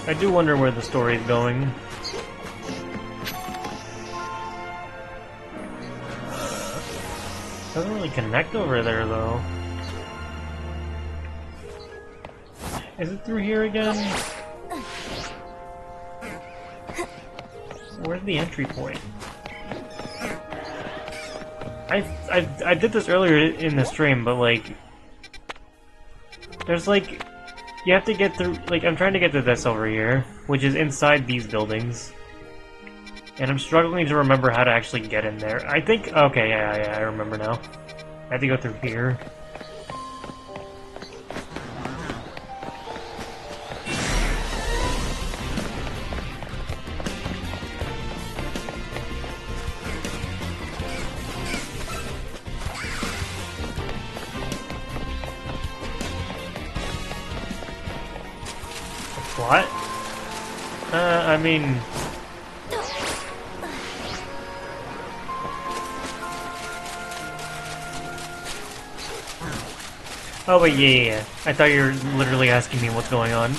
I do wonder where the story is going. Doesn't really connect over there, though. Is it through here again? Where's the entry point? I did this earlier in the stream, but like... There's like... You have to get through, like, I'm trying to get to this over here, which is inside these buildings. And I'm struggling to remember how to actually get in there. I think, okay, yeah, I remember now. I have to go through here. What? I mean... Oh, wait, yeah. I thought you were literally asking me what's going on.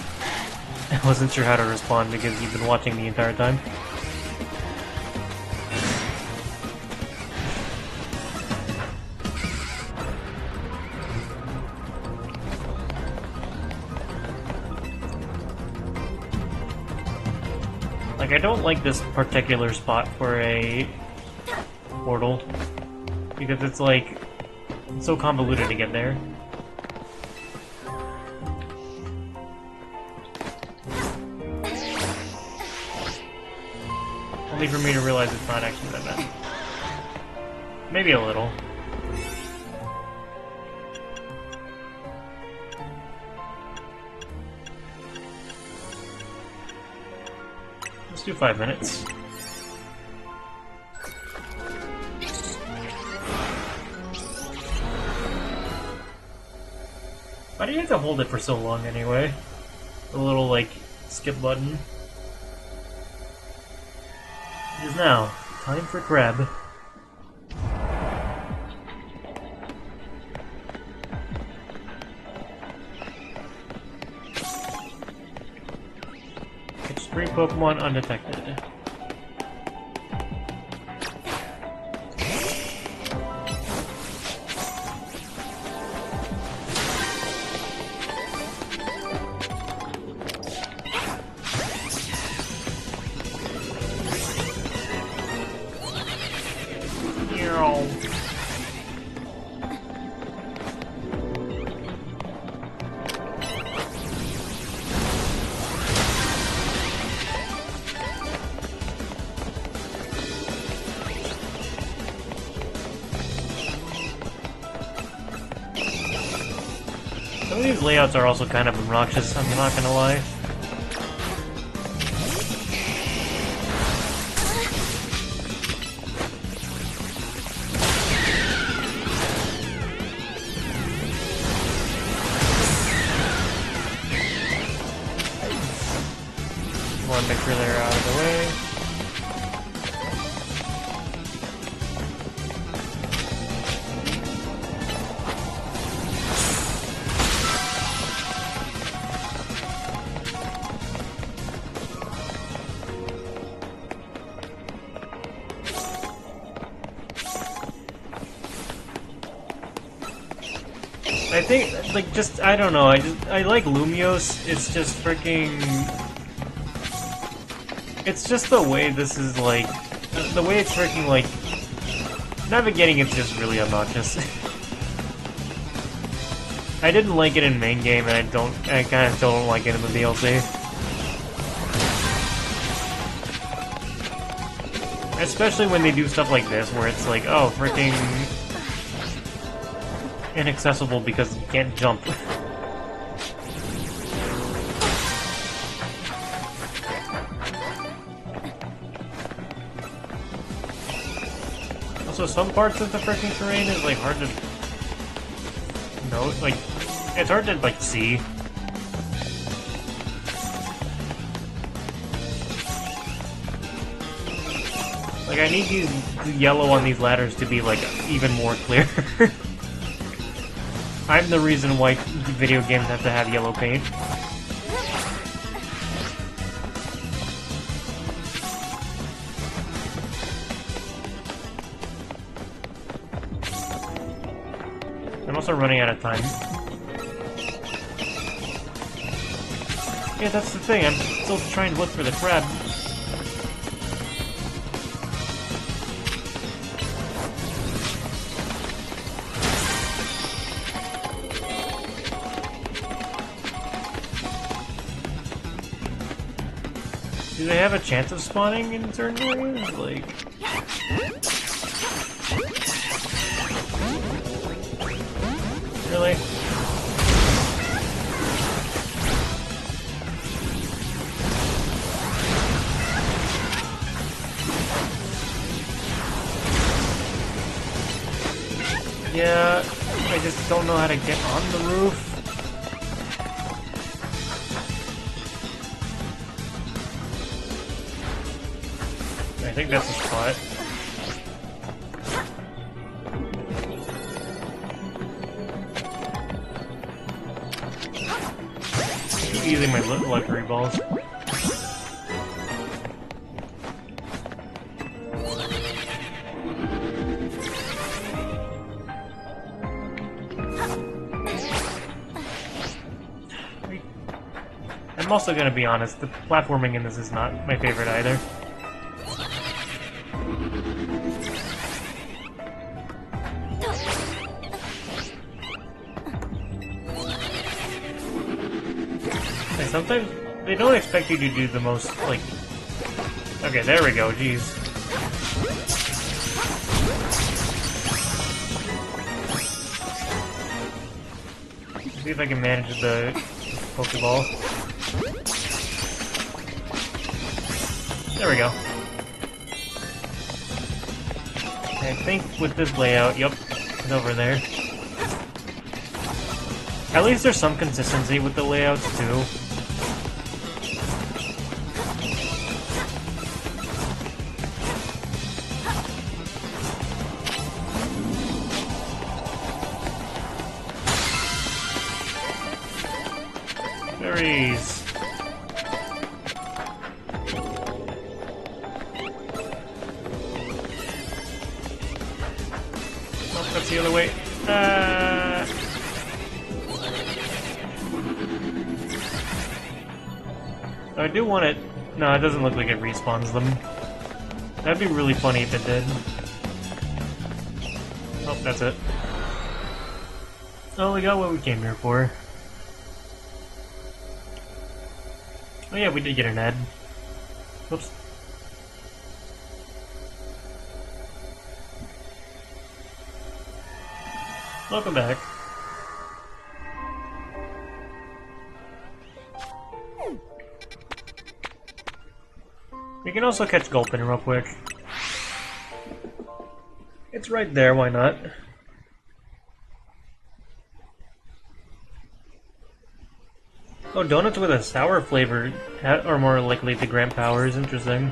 I wasn't sure how to respond because you've been watching the entire time. Like, I don't like this particular spot for a portal, because it's like, it's so convoluted to get there. Only for me to realize it's not actually that bad. Maybe a little. do 5 minutes. Why do you have to hold it for so long anyway? The little, like, skip button. It is now time for crab. Catch 3 Pokemon undetected. Some of these layouts are also kind of obnoxious, I'm not gonna lie. Want to make sure they're out of the way. I think, like, just, I don't know, I like Lumiose, it's just freaking... It's just the way this is, like, the way it's freaking, like, navigating it's just really obnoxious. I didn't like it in main game, and I kind of still don't like it in the DLC. Especially when they do stuff like this, where it's like, oh, freaking... inaccessible because you can't jump. Also, some parts of the freaking terrain is like hard to know. Like, it's hard to like see. Like, I need the yellow on these ladders to be like even more clear. I'm the reason why video games have to have yellow paint. I'm also running out of time. Yeah, that's the thing, I'm still trying to look for the crab. Do they have a chance of spawning in certain areas? Like... Really? Yeah, I just don't know how to get on the roof. I think that's a spot. I keep using my luxury balls. I'm also gonna be honest, the platforming in this is not my favorite either. Sometimes they don't expect you to do the most, like... Okay, there we go, jeez. See if I can manage the Pokeball. There we go. I think with this layout, yep, it's over there. At least there's some consistency with the layouts too. Berries. Oh, that's the other way. Oh, I do want it. No, it doesn't look like it respawns them. That'd be really funny if it did. Oh, that's it. Oh, we got what we came here for. Oh yeah, we did get an ad. Whoops. Welcome back. We can also catch Gulpin real quick. It's right there, why not? Oh, donuts with a sour flavor are more likely to grant powers. Interesting.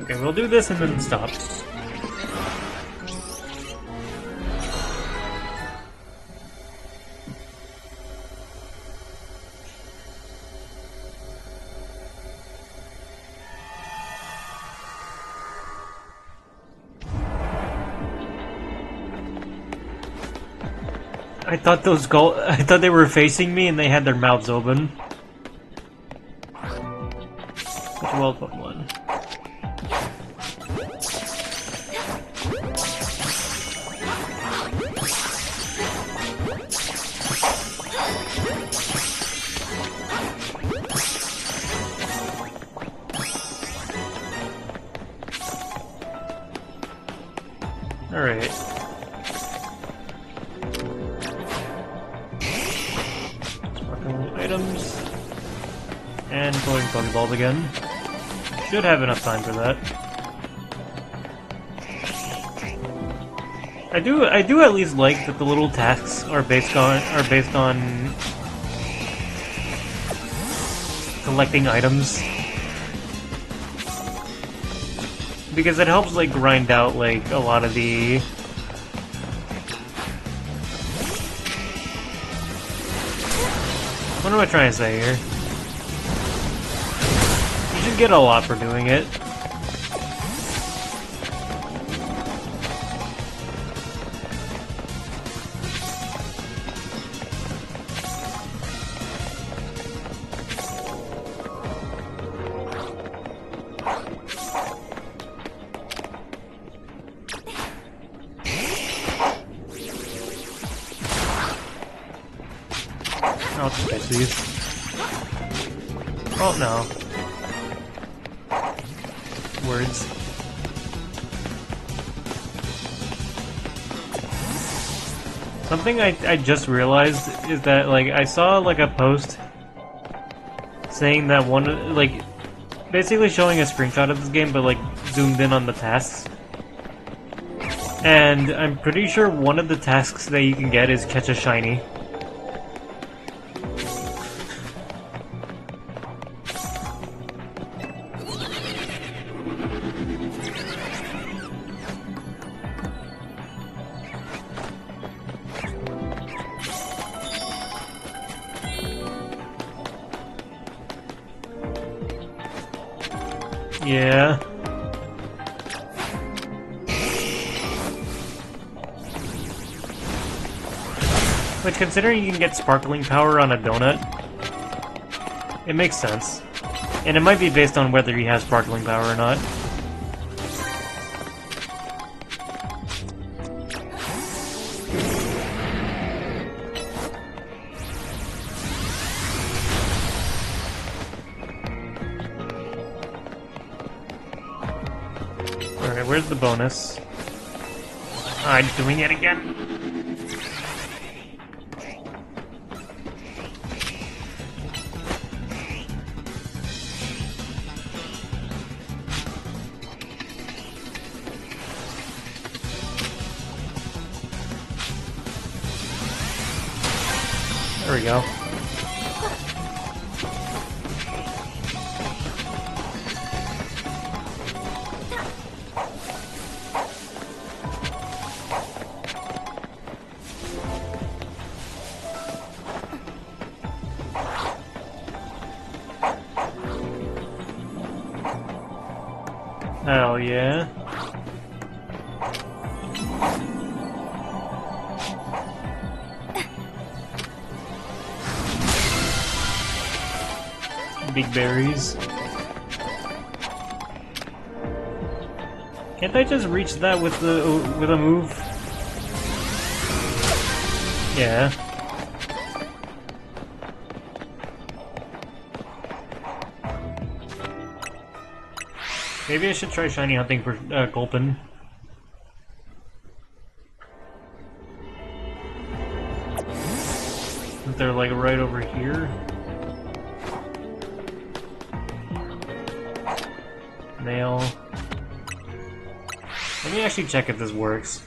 Okay, we'll do this and then stop. I thought they were facing me and they had their mouths open. Such a well put one. Alright. Items. And going Pokeballs again. Should have enough time for that. I do at least like that the little tasks are based on collecting items. Because it helps like grind out like a lot of the what am I trying to say here? You should get a lot for doing it. I'll just fix these. Oh no. Words. Something I just realized is that like I saw like a post saying that one like basically showing a screenshot of this game but like zoomed in on the tasks. And I'm pretty sure one of the tasks that you can get is catch a shiny. Yeah. But considering you can get sparkling power on a donut, it makes sense. And it might be based on whether he has sparkling power or not. Alright, where's the bonus? I'm doing it again. There we go. Hell yeah. Big berries. Can't I just reach that with a move? Yeah. Maybe I should try shiny hunting for Gulpin. They're like right over here. Nail. Let me actually check if this works.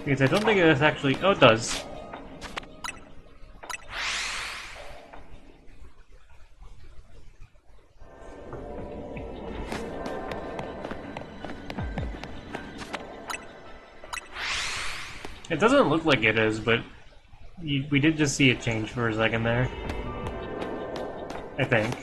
Because I don't think it's actually... Oh, it does. It doesn't look like it is, but we did just see it change for a second there. I think.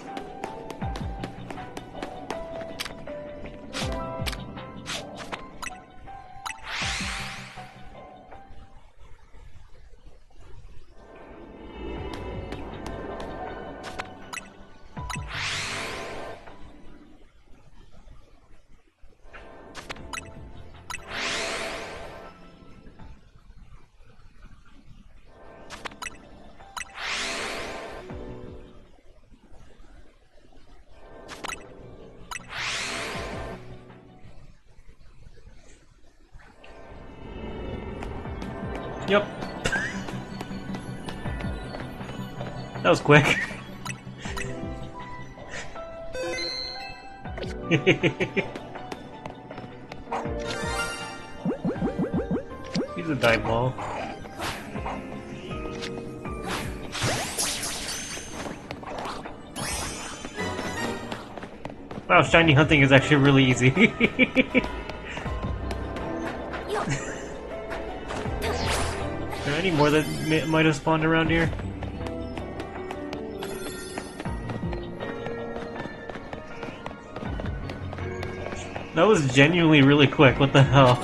Yep. That was quick. He's a dive ball. Wow, shiny hunting is actually really easy. Are there any more that might have spawned around here? That was genuinely really quick, what the hell?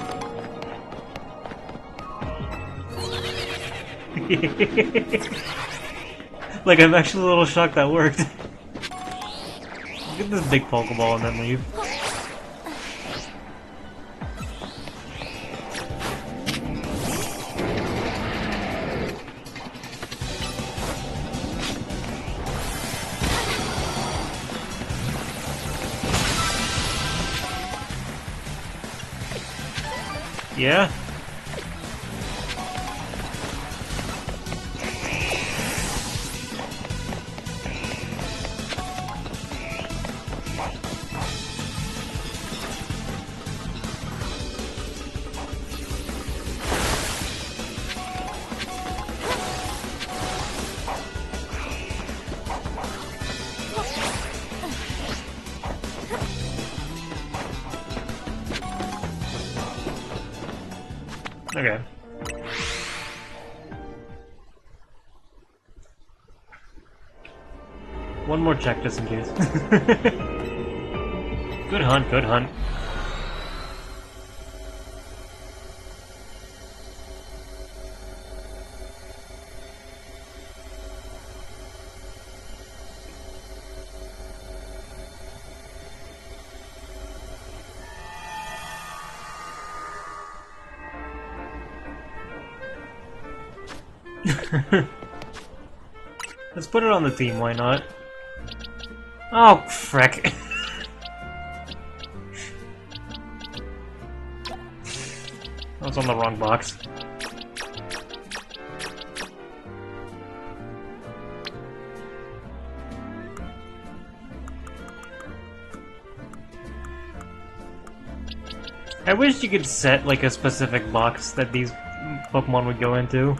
Like, I'm actually a little shocked that worked. Get this big Pokeball and then leave. Yeah? Okay. One more check just in case. Good hunt, good hunt. Let's put it on the team, why not? Oh, frick. I was on the wrong box. I wish you could set like a specific box that these Pokemon would go into.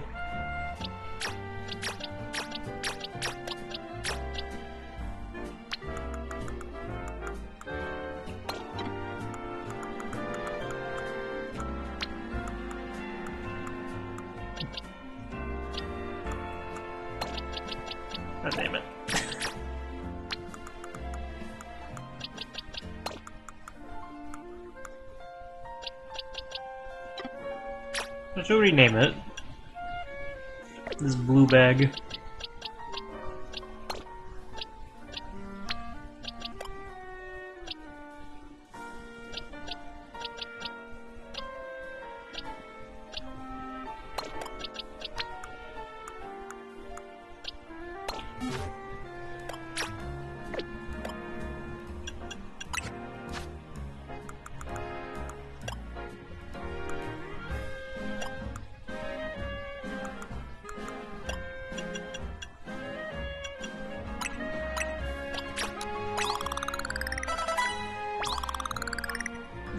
God damn it. I should rename it. This blue bag.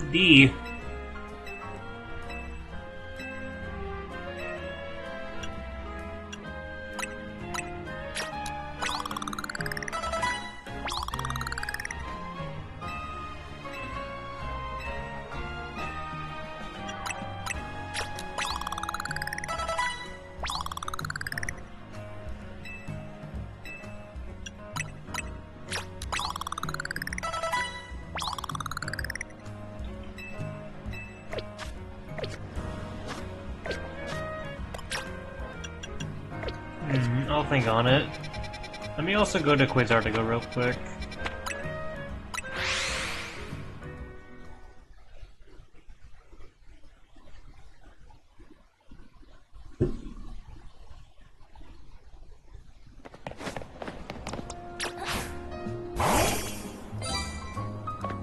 D. I'll think on it. Let me also go to Quasartigo real quick.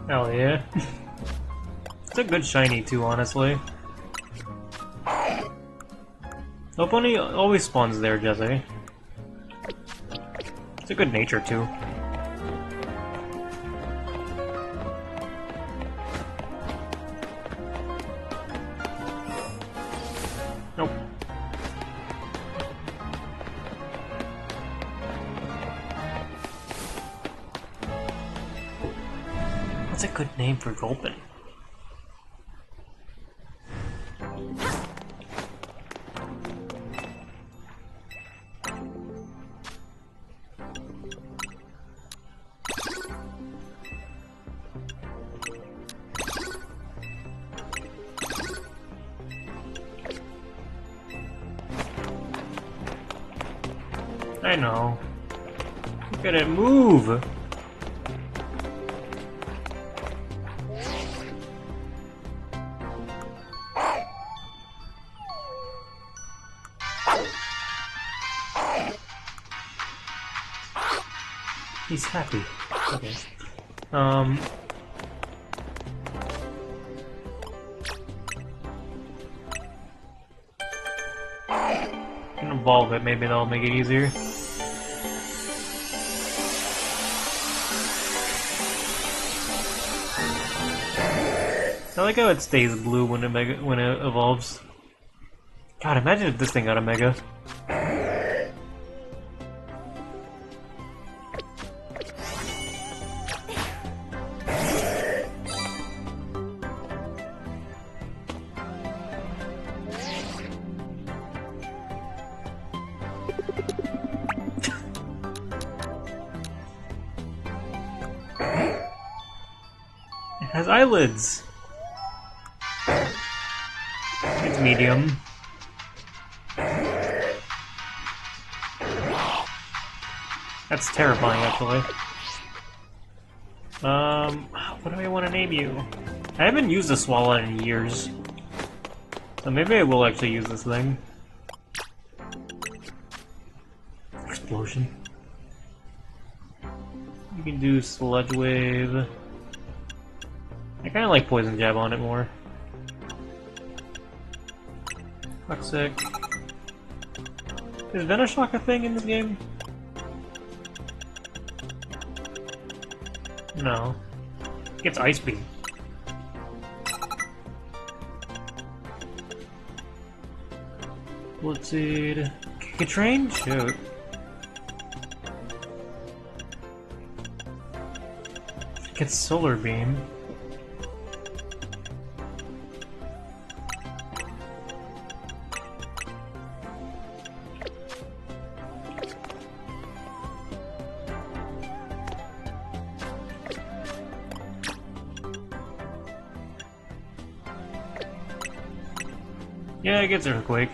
Hell yeah. It's a good shiny too, honestly. Lopunny always spawns there, Jesse. It's a good nature too. Nope. What's a good name for Gulpin? I know. Look at it move! He's happy. Okay. Can evolve it, maybe that'll make it easier. I like how it stays blue when it evolves. God, imagine if this thing got a Mega. It has eyelids. It's medium. That's terrifying, actually. What do I want to name you? I haven't used a Swallow in years. So maybe I will actually use this thing. Explosion. You can do Sludge Wave. I kinda like Poison Jab on it more. Toxic. Is Venoshock a thing in this game? No. It's Ice Beam. Let's see. Kick a train? Shoot. Get solar beam. Yeah, it gets earthquake.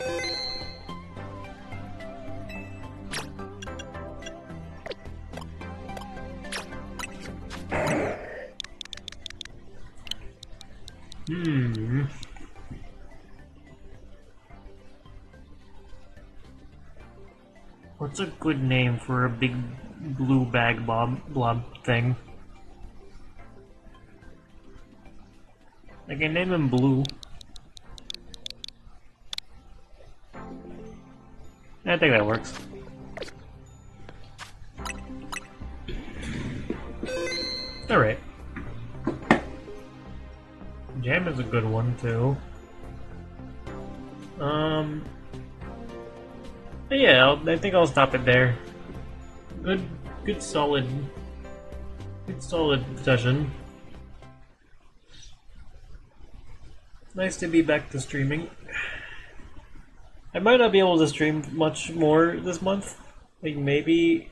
What's a good name for a big blue bag blob thing? I can name him Blue. I think that works. Alright. Jam is a good one too. Yeah, I think I'll stop it there. Good solid session. Nice to be back to streaming. I might not be able to stream much more this month. Like maybe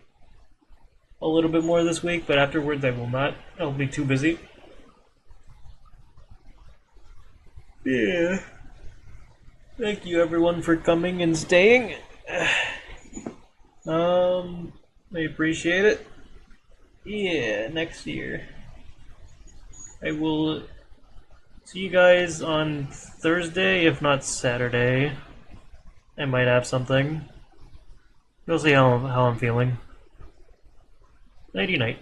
a little bit more this week, but afterwards I will not. I'll be too busy. Yeah. Thank you everyone for coming and staying. I appreciate it. Yeah, next year. I will see you guys on Thursday, if not Saturday. I might have something. We'll see how I'm feeling. Nighty night.